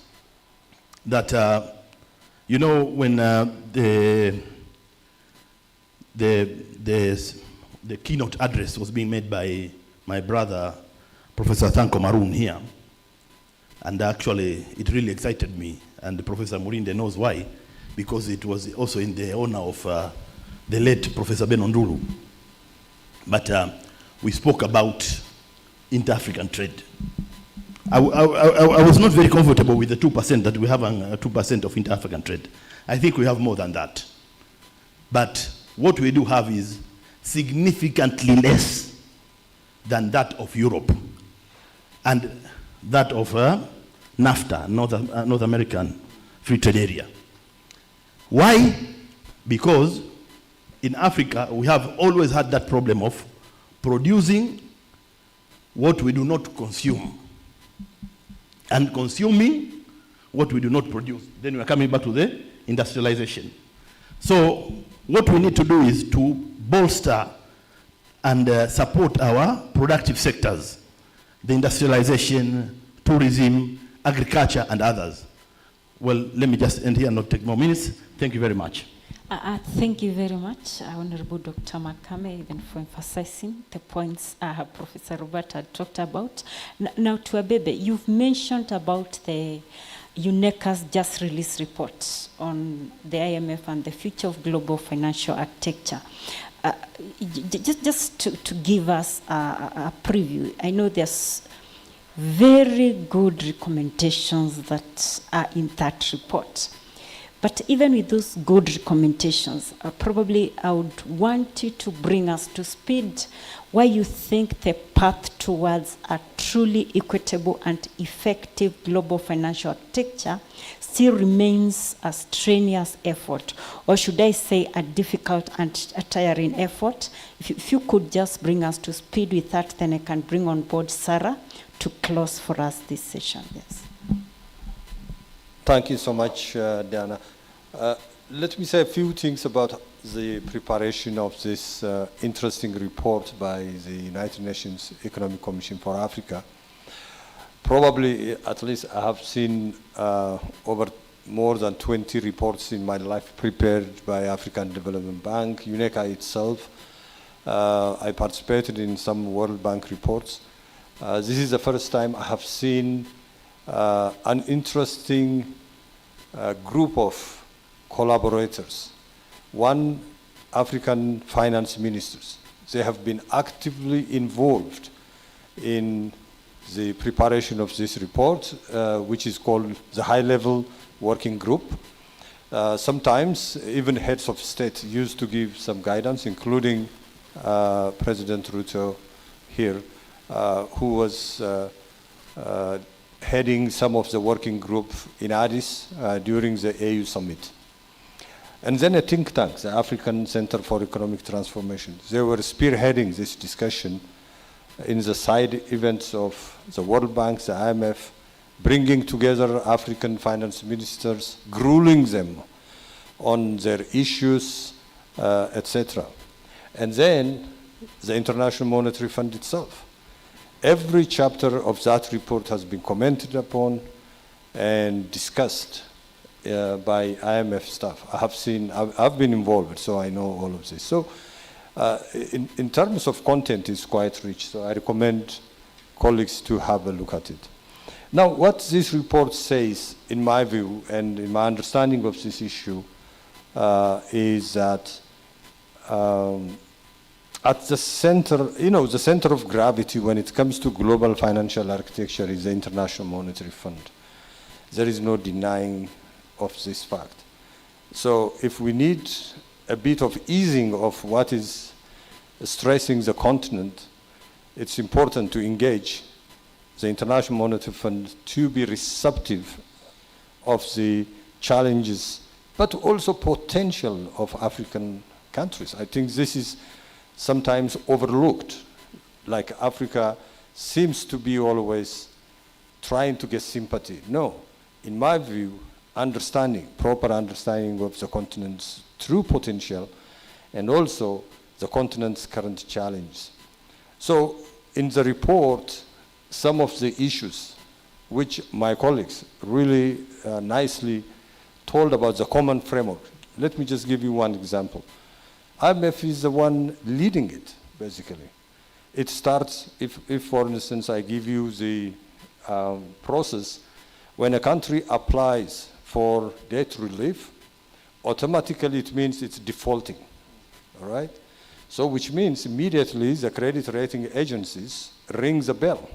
that, you know, when the keynote address was being made by my brother, Professor Thanko Maroon here, And actually, it really excited me. And Professor Murinde knows why, because it was also in the honor of the late Professor Benno Ndulu. But we spoke about inter-African trade. I was not very comfortable with the 2% that we have, 2% of inter-African trade. I think we have more than that. But what we do have is significantly less than that of Europe and that of NAFTA, North American Free Trade Area. Why? Because in Africa, we have always had that problem of producing what we do not consume and consuming what we do not produce. Then we are coming back to the industrialization. So what we need to do is to bolster and support our productive sectors, the industrialization, tourism, agriculture, and others. Well, let me just end here and not take more minutes. Thank you very much. Thank you very much, Honorable Dr. Makame, even for emphasizing the points Professor Robert had talked about. Now, to Abebe, you've mentioned about the UNECA's just released report on the IMF and the future of global financial architecture. Just to give us a preview, I know there's very good recommendations that are in that report. But even with those good recommendations, probably I would want you to bring us to speed why you think the path towards a truly equitable and effective global financial architecture still remains a strenuous effort, or should I say a difficult and a tiring effort. If you could just bring us to speed with that, then I can bring on board Sarah to close for us this session. Yes. Thank you so much, Diana. Let me say a few things about the preparation of this interesting report by the United Nations Economic Commission for Africa. Probably, at least I have seen over more than 20 reports in my life prepared by African Development Bank, UNECA itself. I participated in some World Bank reports. This is the first time I have seen an interesting group of collaborators. One, African finance ministers. They have been actively involved in the preparation of this report, which is called the High-Level Working Group. Sometimes even heads of state used to give some guidance, including President Ruto here, who was heading some of the working group in Addis during the AU summit. And then a think tank, the African Center for Economic Transformation. They were spearheading this discussion in the side events of the World Bank, the IMF, bringing together African finance ministers, grueling them on their issues, etc. And then the International Monetary Fund itself. Every chapter of that report has been commented upon and discussed by IMF staff. I've been involved, so I know all of this. So in terms of content, it's quite rich, so I recommend colleagues to have a look at it. Now, what this report says, in my view, and in my understanding of this issue, is that at the center, the center of gravity when it comes to global financial architecture is the International Monetary Fund. There is no denying of this fact. So if we need a bit of easing of what is stressing the continent, it's important to engage the International Monetary Fund to be receptive of the challenges, but also potential of African countries. I think this is sometimes overlooked. Like Africa seems to be always trying to get sympathy. No, in my view, proper understanding of the continent's true potential and also the continent's current challenge. So in the report, some of the issues which my colleagues really nicely told about the common framework. Let me just give you one example. IMF is the one leading it, basically. It starts, if for instance I give you the process, when a country applies for debt relief, automatically it means it's defaulting, all right? So which means immediately the credit rating agencies rings a bell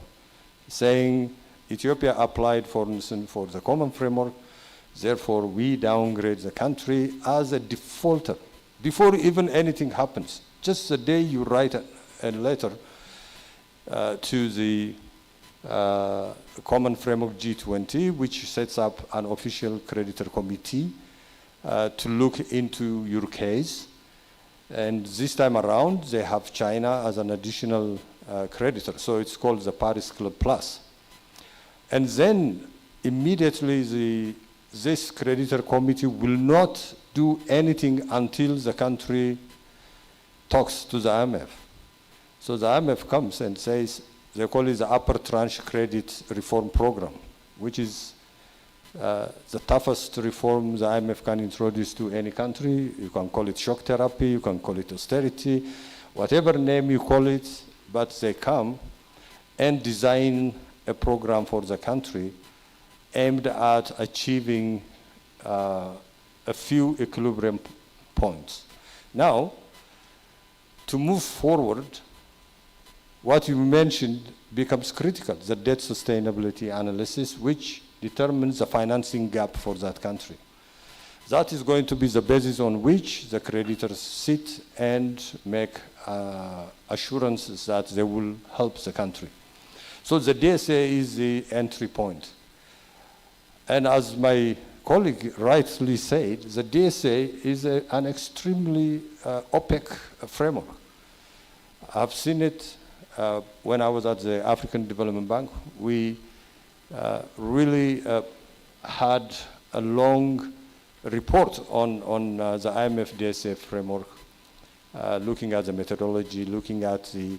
saying Ethiopia applied, for instance, for the common framework, therefore we downgrade the country as a defaulter before even anything happens. Just the day you write a letter to the common framework G20, which sets up an official creditor committee to look into your case. And this time around, they have China as an additional creditor. So it's called the Paris Club Plus. And then immediately this creditor committee will not do anything until the country talks to the IMF. So the IMF comes and says, they call it the upper tranche credit reform program, which is the toughest reform the IMF can introduce to any country. You can call it shock therapy, you can call it austerity, whatever name you call it, but they come and design a program for the country aimed at achieving a few equilibrium points. Now, to move forward, what you mentioned becomes critical, the debt sustainability analysis, which determines the financing gap for that country. That is going to be the basis on which the creditors sit and make assurances that they will help the country. So the DSA is the entry point. And as my colleague rightly said, the DSA is an extremely opaque framework. I've seen it when I was at the African Development Bank. We really had a long report on the IMF DSA framework, looking at the methodology, looking at the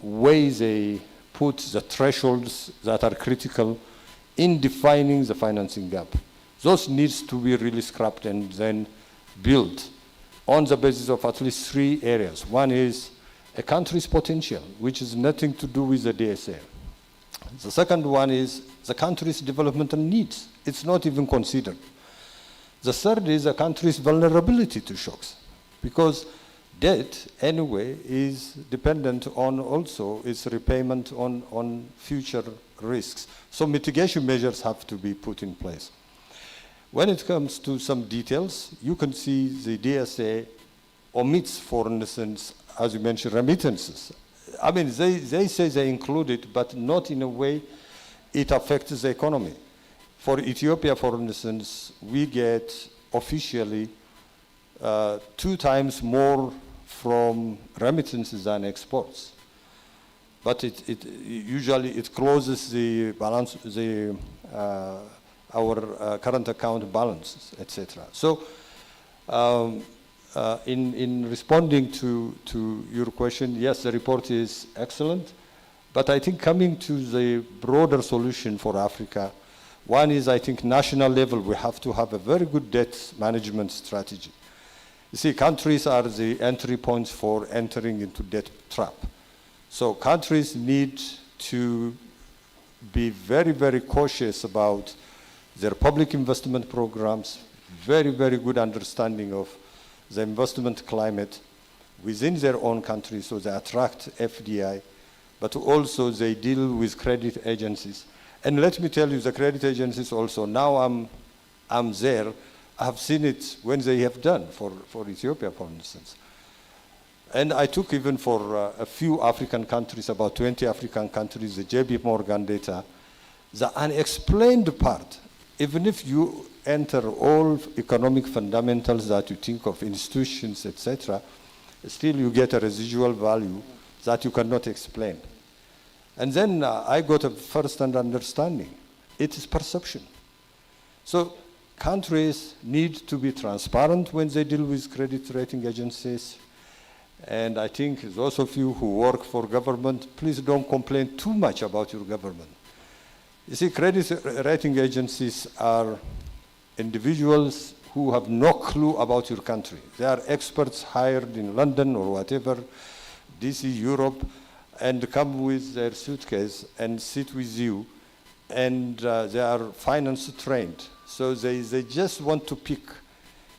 way they put the thresholds that are critical in defining the financing gap. Those needs to be really scrapped and then built on the basis of at least 3 areas. One is a country's potential, which is nothing to do with the DSA. The second one is the country's developmental needs. It's not even considered. The third is a country's vulnerability to shocks, because debt, anyway, is dependent on also its repayment on future risks. So mitigation measures have to be put in place. When it comes to some details, you can see the DSA omits, for instance, as you mentioned, remittances. I mean, they say they include it, but not in a way it affects the economy. For Ethiopia, for instance, we get officially 2 times more from remittances than exports. But usually it closes the balance, our current account balances, etc. So in responding to your question, yes, the report is excellent, but I think coming to the broader solution for Africa, one is, I think, national level, we have to have a very good debt management strategy. You see, countries are the entry points for entering into debt trap. So countries need to be very, very cautious about their public investment programs, very, very good understanding of the investment climate within their own country, so they attract FDI, but also they deal with credit agencies. And let me tell you, the credit agencies also, now I'm there, I have seen it when they have done for Ethiopia, for instance. And I took even for a few African countries, about 20 African countries, the JP Morgan data, the unexplained part, even if you enter all economic fundamentals that you think of, institutions, etc., still you get a residual value that you cannot explain. And then I got a first-hand understanding. It is perception. So countries need to be transparent when they deal with credit rating agencies. And I think those of you who work for government, please don't complain too much about your government. You see, credit rating agencies are individuals who have no clue about your country. They are experts hired in London or whatever, DC, Europe, and come with their suitcase and sit with you and they are finance trained. So they just want to pick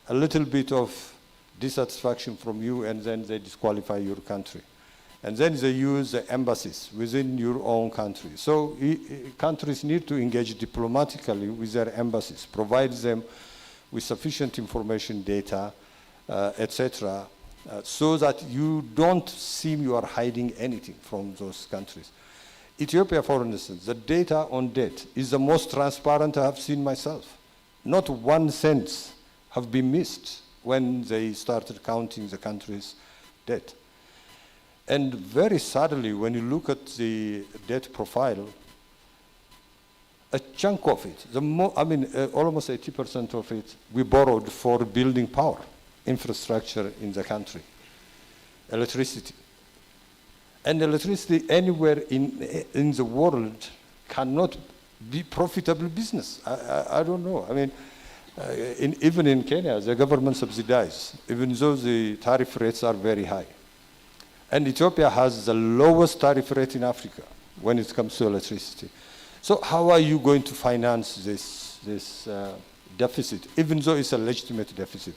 a little bit of dissatisfaction from you, and then they disqualify your country. And then they use the embassies within your own country. So countries need to engage diplomatically with their embassies, provide them with sufficient information, data, etc., so that you don't seem you are hiding anything from those countries. Ethiopia, for instance, the data on debt is the most transparent I have seen myself. Not 1 cent have been missed when they started counting the country's debt. And very sadly, when you look at the debt profile, a chunk of it, almost 80% of it, we borrowed for building power, infrastructure in the country, electricity. And electricity anywhere in the world cannot be profitable business. I don't know. I mean, even in Kenya, the government subsidizes, even though the tariff rates are very high. And Ethiopia has the lowest tariff rate in Africa when it comes to electricity. So how are you going to finance this deficit, even though it's a legitimate deficit?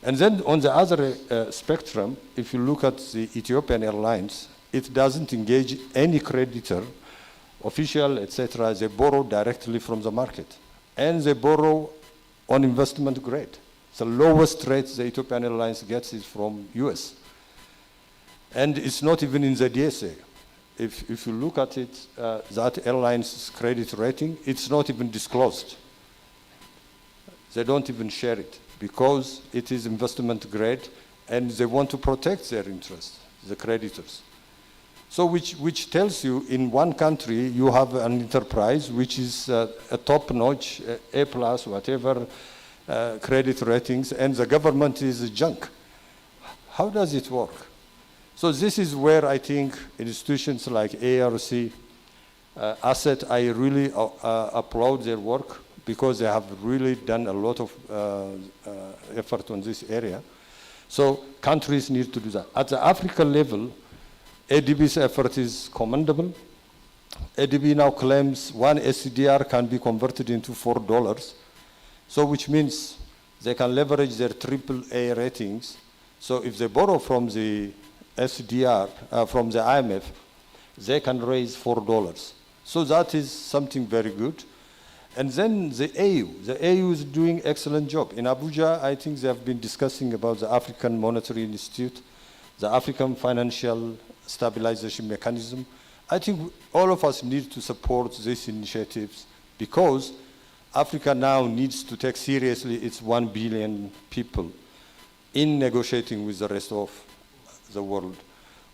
And then on the other spectrum, if you look at the Ethiopian Airlines, it doesn't engage any creditor, official, etc. They borrow directly from the market. And they borrow on investment grade. The lowest rate the Ethiopian Airlines gets is from US. And it's not even in the DSA. If you look at it, that airline's credit rating, it's not even disclosed. They don't even share it because it is investment grade and they want to protect their interests, the creditors. So which tells you in one country you have an enterprise which is a top-notch, A+, whatever, credit ratings, and the government is junk. How does it work? So this is where I think institutions like ARC, Asset, I really applaud their work because they have really done a lot of effort on this area. So countries need to do that. At the African level, ADB's effort is commendable. ADB now claims one SCDR can be converted into $4. So which means they can leverage their AAA ratings. So if they borrow from the SDR, from the IMF, they can raise $4. So that is something very good. And then the AU is doing excellent job. In Abuja, I think they have been discussing about the African Monetary Institute, the African Financial Stabilization Mechanism. I think all of us need to support these initiatives because Africa now needs to take seriously its 1 billion people in negotiating with the rest of the world.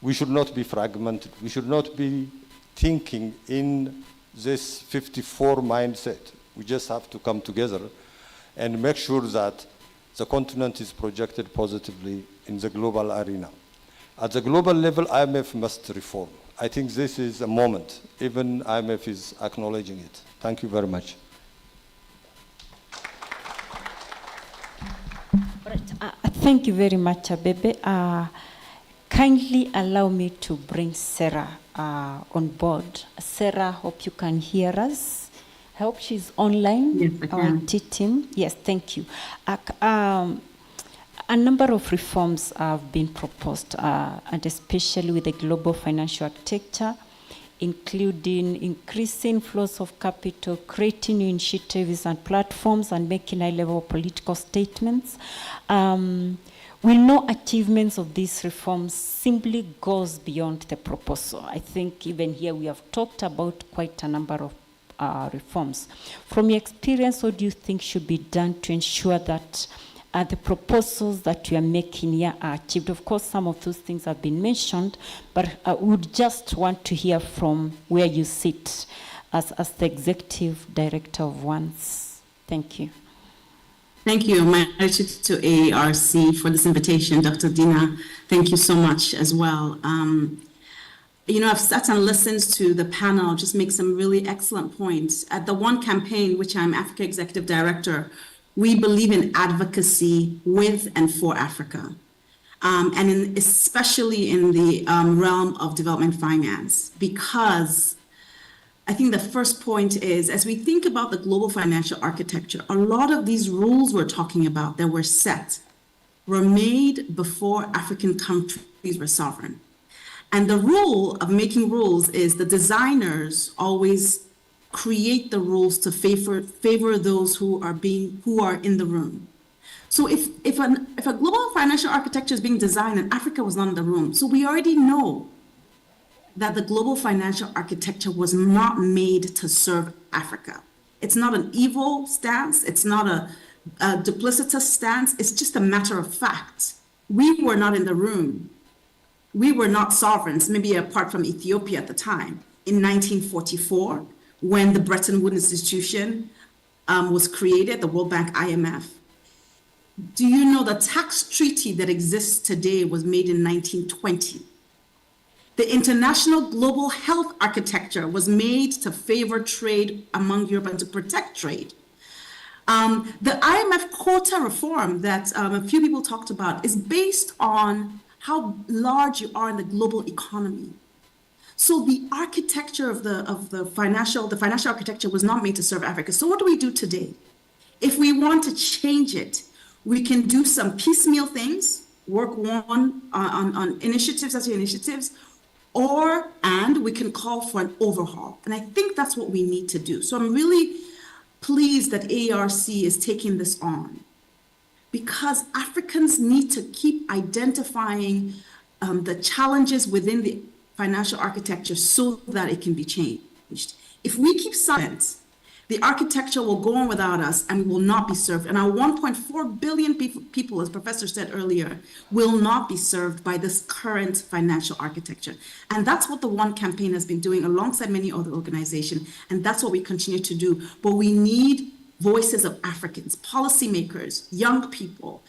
We should not be fragmented. We should not be thinking in this 54 mindset. We just have to come together and make sure that the continent is projected positively in the global arena. At the global level, IMF must reform. I think this is a moment. Even IMF is acknowledging it. Thank you very much. Thank you very much, Abebe. Kindly allow me to bring Sarah on board. Sarah, hope you can hear us. I hope she's online. Yes, I can. Our team. Yes, thank you. A number of reforms have been proposed, and especially with the global financial architecture, including increasing flows of capital, creating new initiatives and platforms, and making high-level political statements. We know achievements of these reforms simply goes beyond the proposal. I think even here we have talked about quite a number of reforms. From your experience, what do you think should be done to ensure that the proposals that you are making here are achieved? Of course, some of those things have been mentioned, but I would just want to hear from where you sit as the Executive Director of WANS. Thank you. Thank you. My gratitude to AARC for this invitation. Dr. Dina, thank you so much as well. You know, I've sat and listened to the panel, just make some really excellent points. At the One campaign, which I'm Africa Executive Director, we believe in advocacy with and for Africa, and especially in the realm of development finance, because I think the first point is, as we think about the global financial architecture, a lot of these rules we're talking about that were set were made before African countries were sovereign. And the rule of making rules is the designers always create the rules to favor those who are in the room. So if a global financial architecture is being designed and Africa was not in the room, so we already know that the global financial architecture was not made to serve Africa. It's not an evil stance. It's not a duplicitous stance. It's just a matter of fact. We were not in the room. We were not sovereigns, maybe apart from Ethiopia at the time, in 1944, when the Bretton Woods institution was created, the World Bank, IMF. Do you know the tax treaty that exists today was made in 1920? The international global health architecture was made to favor trade among Europe and to protect trade. The IMF quota reform that a few people talked about is based on how large you are in the global economy. So the architecture of the financial architecture was not made to serve Africa. So what do we do today? If we want to change it, we can do some piecemeal things, work on initiatives, and we can call for an overhaul. And I think that's what we need to do. So I'm really pleased that AERC is taking this on, because Africans need to keep identifying the challenges within the financial architecture so that it can be changed. If we keep silent, the architecture will go on without us and we will not be served. And our 1.4 billion people, as Professor said earlier, will not be served by this current financial architecture. And that's what the One campaign has been doing alongside many other organizations. And that's what we continue to do. But we need voices of Africans, policymakers, young people,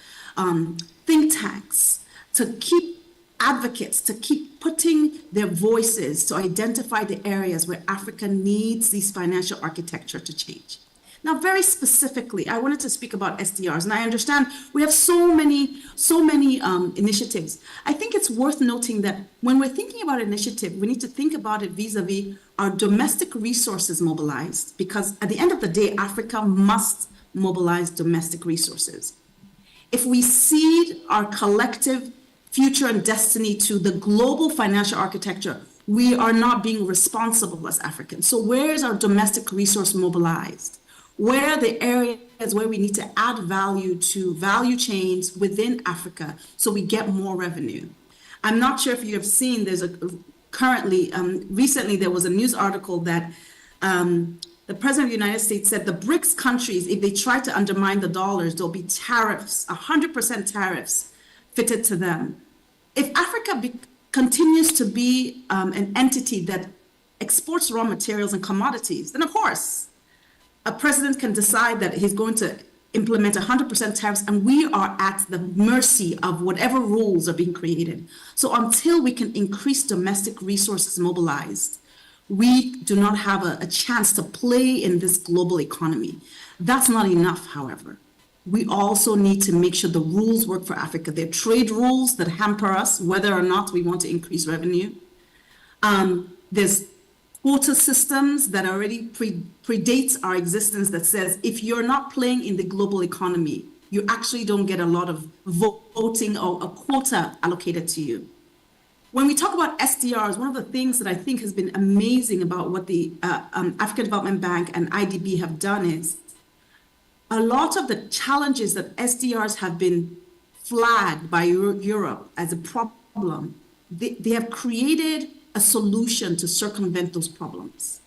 think tanks, to keep advocates, to keep putting their voices to identify the areas where Africa needs these financial architecture to change. Now, very specifically, I wanted to speak about SDRs, and I understand we have so many initiatives. I think it's worth noting that when we're thinking about initiative, we need to think about it vis-a-vis our domestic resources mobilized, because at the end of the day, Africa must mobilize domestic resources. If we cede our collective future and destiny to the global financial architecture, we are not being responsible as Africans. So where is our domestic resource mobilized? Where are the areas where we need to add value to value chains within Africa so we get more revenue? I'm not sure if you have seen, recently there was a news article that the President of the United States said the BRICS countries, if they try to undermine the dollars, there'll be tariffs, 100% tariffs fitted to them. If Africa continues to be an entity that exports raw materials and commodities, then of course, a president can decide that he's going to implement 100% tariffs, and we are at the mercy of whatever rules are being created. So until we can increase domestic resources mobilized, we do not have a chance to play in this global economy. That's not enough, however. We also need to make sure the rules work for Africa. There are trade rules that hamper us, whether or not we want to increase revenue. There's quota systems that already predates our existence that says if you're not playing in the global economy, you actually don't get a lot of voting or a quota allocated to you. When we talk about SDRs, one of the things that I think has been amazing about what the African Development Bank and IDB have done is a lot of the challenges that SDRs have been flagged by Europe as a problem, they have created a solution to circumvent those problems.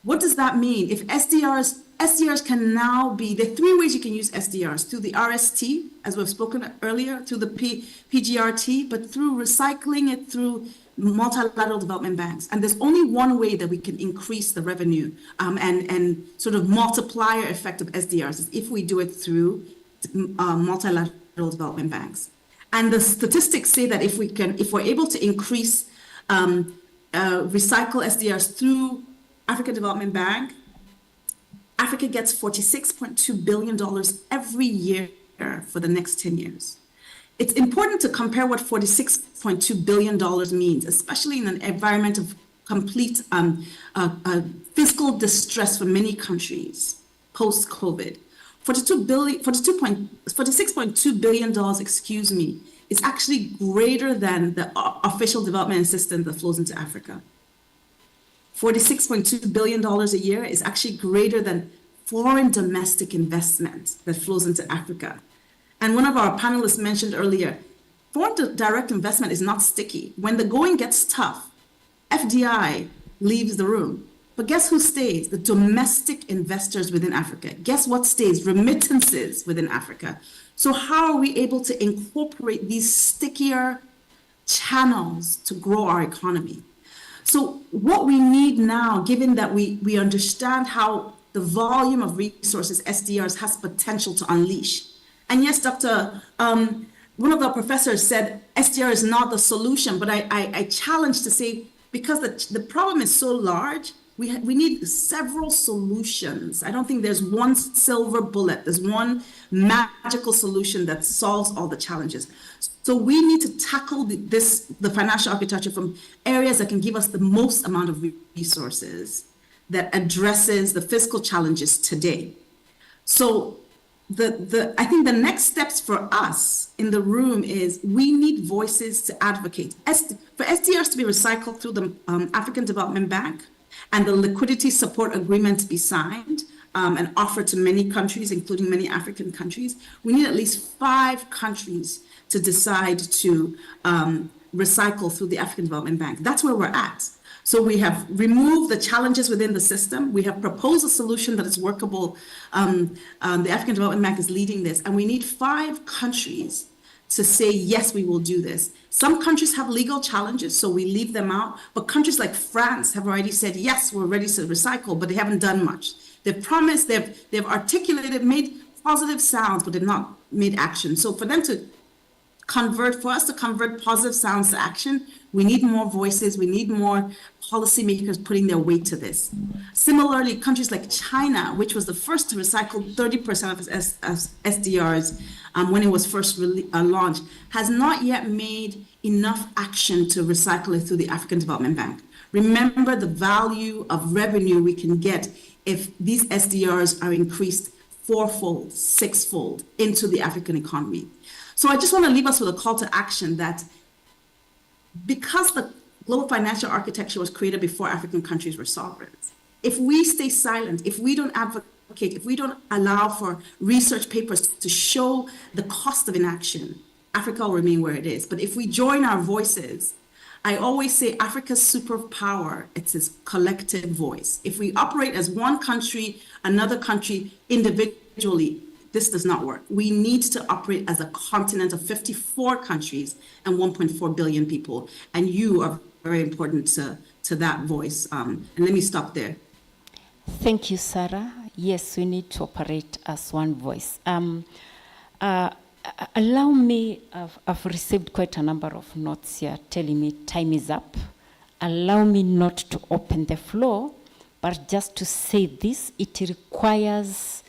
What does that mean? If SDRs can now be, there are three ways you can use SDRs: through the RST, as we've spoken earlier, through the PGRT, but through recycling it through multilateral development banks. And there's only one way that we can increase the revenue and sort of multiplier effect of SDRs is if we do it through multilateral development banks. And the statistics say that if we're able to increase recycle SDRs through African Development Bank, Africa gets $46.2 billion every year for the next 10 years. It's important to compare what $46.2 billion means, especially in an environment of complete fiscal distress for many countries post-COVID. $46.2 billion, excuse me, is actually greater than the official development assistance that flows into Africa. $46.2 billion a year is actually greater than foreign domestic investment that flows into Africa. And one of our panelists mentioned earlier, foreign direct investment is not sticky. When the going gets tough, FDI leaves the room. But guess who stays? The domestic investors within Africa. Guess what stays? Remittances within Africa. So how are we able to incorporate these stickier channels to grow our economy? So what we need now, given that we understand how the volume of resources SDRs has potential to unleash. And yes, Dr. One of the professors said SDR is not the solution, but I challenge to say, because the problem is so large, we need several solutions. I don't think there's one silver bullet. There's one magical solution that solves all the challenges. So we need to tackle the financial architecture from areas that can give us the most amount of resources that addresses the fiscal challenges today. So I think the next steps for us in the room is we need voices to advocate. For SDRs to be recycled through the African Development Bank, and the liquidity support agreement to be signed and offered to many countries, including many African countries, we need at least 5 countries to decide to recycle through the African Development Bank. That's where we're at. So we have removed the challenges within the system. We have proposed a solution that is workable. The African Development Bank is leading this, and we need 5 countries to say, yes, we will do this. Some countries have legal challenges, so we leave them out. But countries like France have already said, yes, we're ready to recycle, but they haven't done much. They've promised, they've articulated, made positive sounds, but they've not made action. So for them to for us to convert positive sounds to action, we need more voices, we need more policymakers putting their weight to this. Similarly, countries like China, which was the first to recycle 30% of its SDRs when it was first launched, has not yet made enough action to recycle it through the African Development Bank. Remember the value of revenue we can get if these SDRs are increased 4-fold, 6-fold into the African economy. So I just want to leave us with a call to action that because the global financial architecture was created before African countries were sovereigns, if we stay silent, if we don't advocate, if we don't allow for research papers to show the cost of inaction, Africa will remain where it is. But if we join our voices, I always say Africa's superpower, it's its collective voice. If we operate as one country, another country individually, this does not work. We need to operate as a continent of 54 countries and 1.4 billion people. And you are very important to that voice. And let me stop there. Thank you, Sarah. Yes, we need to operate as one voice. Allow me, I've received quite a number of notes here telling me time is up. Allow me not to open the floor, but just to say this, it requires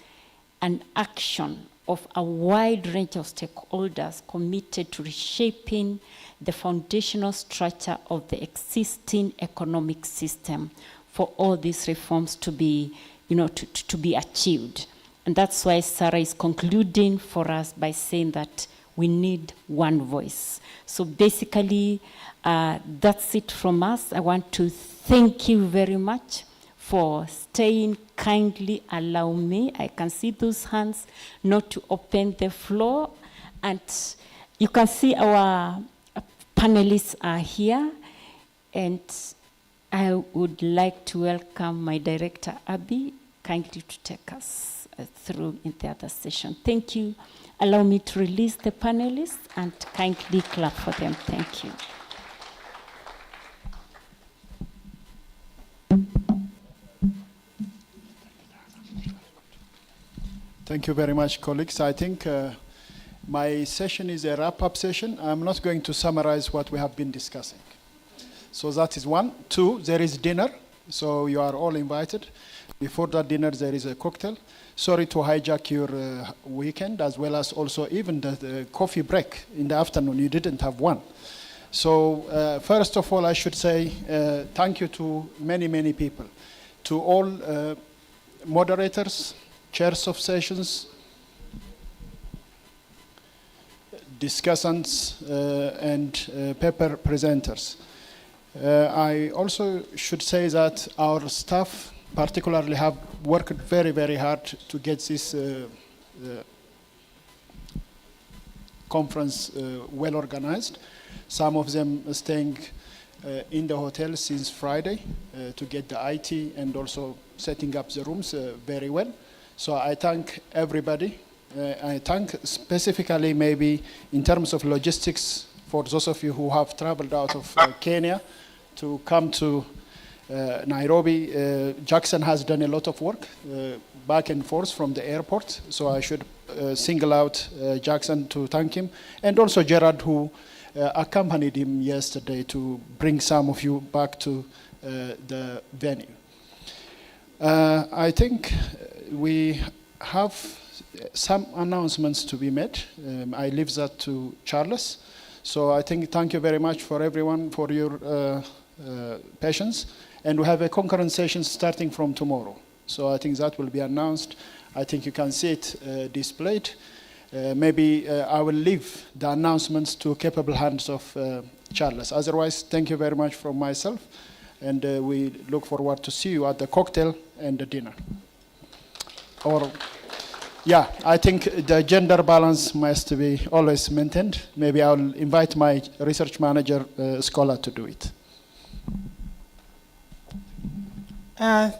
an action of a wide range of stakeholders committed to reshaping the foundational structure of the existing economic system for all these reforms to be, to be achieved. And that's why Sarah is concluding for us by saying that we need one voice. So basically, that's it from us. I want to thank you very much for staying. Kindly allow me, I can see those hands, not to open the floor. And you can see our panelists are here. And I would like to welcome my director, Abby, kindly to take us through in the other session. Thank you. Allow me to release the panelists and kindly clap for them. Thank you. Thank you very much, colleagues. I think my session is a wrap-up session. I'm not going to summarize what we have been discussing. So that is 1. 2, there is dinner. So you are all invited. Before that dinner, there is a cocktail. Sorry to hijack your weekend, as well as also even the coffee break in the afternoon. You didn't have one. So first of all, I should say thank you to many, many people, to all moderators, chairs of sessions, discussants, and paper presenters. I also should say that our staff particularly have worked very, very hard to get this conference well organized. Some of them staying in the hotel since Friday to get the IT and also setting up the rooms very well. So I thank everybody. I thank specifically maybe in terms of logistics for those of you who have traveled out of Kenya to come to Nairobi. Jackson has done a lot of work back and forth from the airport, so I should single out Jackson to thank him, and also Gerard, who accompanied him yesterday to bring some of you back to the venue. I think we have some announcements to be made. I leave that to Charles. So I think thank you very much for everyone for your patience. And we have a concurrent session starting from tomorrow. So I think that will be announced. I think you can see it displayed. Maybe I will leave the announcements to capable hands of Charles. Otherwise, thank you very much from myself. And we look forward to see you at the cocktail and the dinner. Or, yeah, I think the gender balance must be always maintained. Maybe I'll invite my research manager, Scholar, to do it.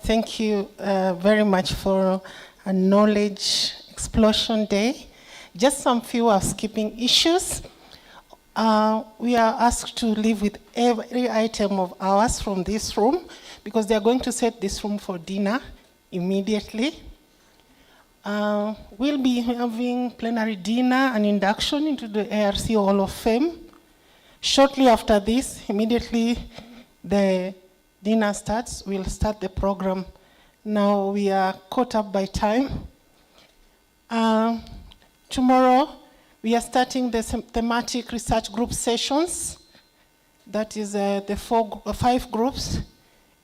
Thank you very much for a knowledge explosion day. Just some few housekeeping issues. We are asked to leave with every item of ours from this room because they are going to set this room for dinner immediately. We'll be having plenary dinner and induction into the Aerc Hall of Fame. Shortly after this, immediately the dinner starts, we'll start the program. Now we are caught up by time. Tomorrow, we are starting the thematic research group sessions. That is the 5 groups,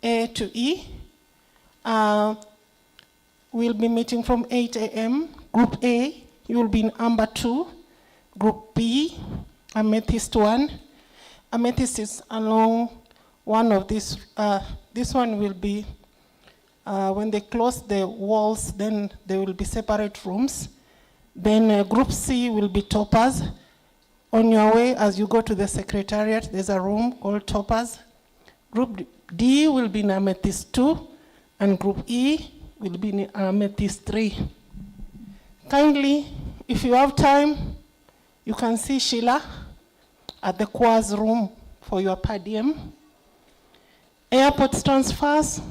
A to E. We'll be meeting from 8 a.m. Group A, you will be in Amber 2. Group B, Amethyst 1. Amethyst is along one of these. This one will be, when they close the walls, then there will be separate rooms. Then Group C will be Topaz. On your way, as you go to the secretariat, there's a room called Topaz. Group D will be in Amethyst 2, and Group E will be in Amethyst 3. Kindly, if you have time, you can see Sheila at the Quaz room for your per diem. Airport transfers,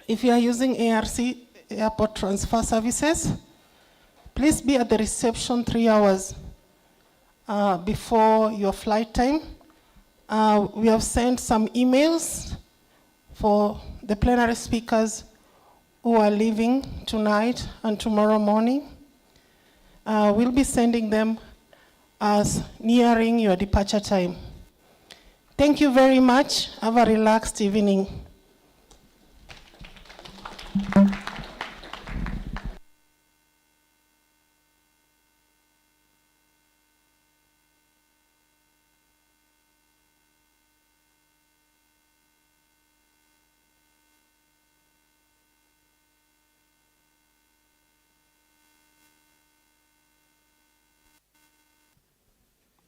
if you are using Aerc airport transfer services, please be at the reception 3 hours before your flight time. We have sent some emails for the plenary speakers who are leaving tonight and tomorrow morning. We'll be sending them as nearing your departure time. Thank you very much. Have a relaxed evening.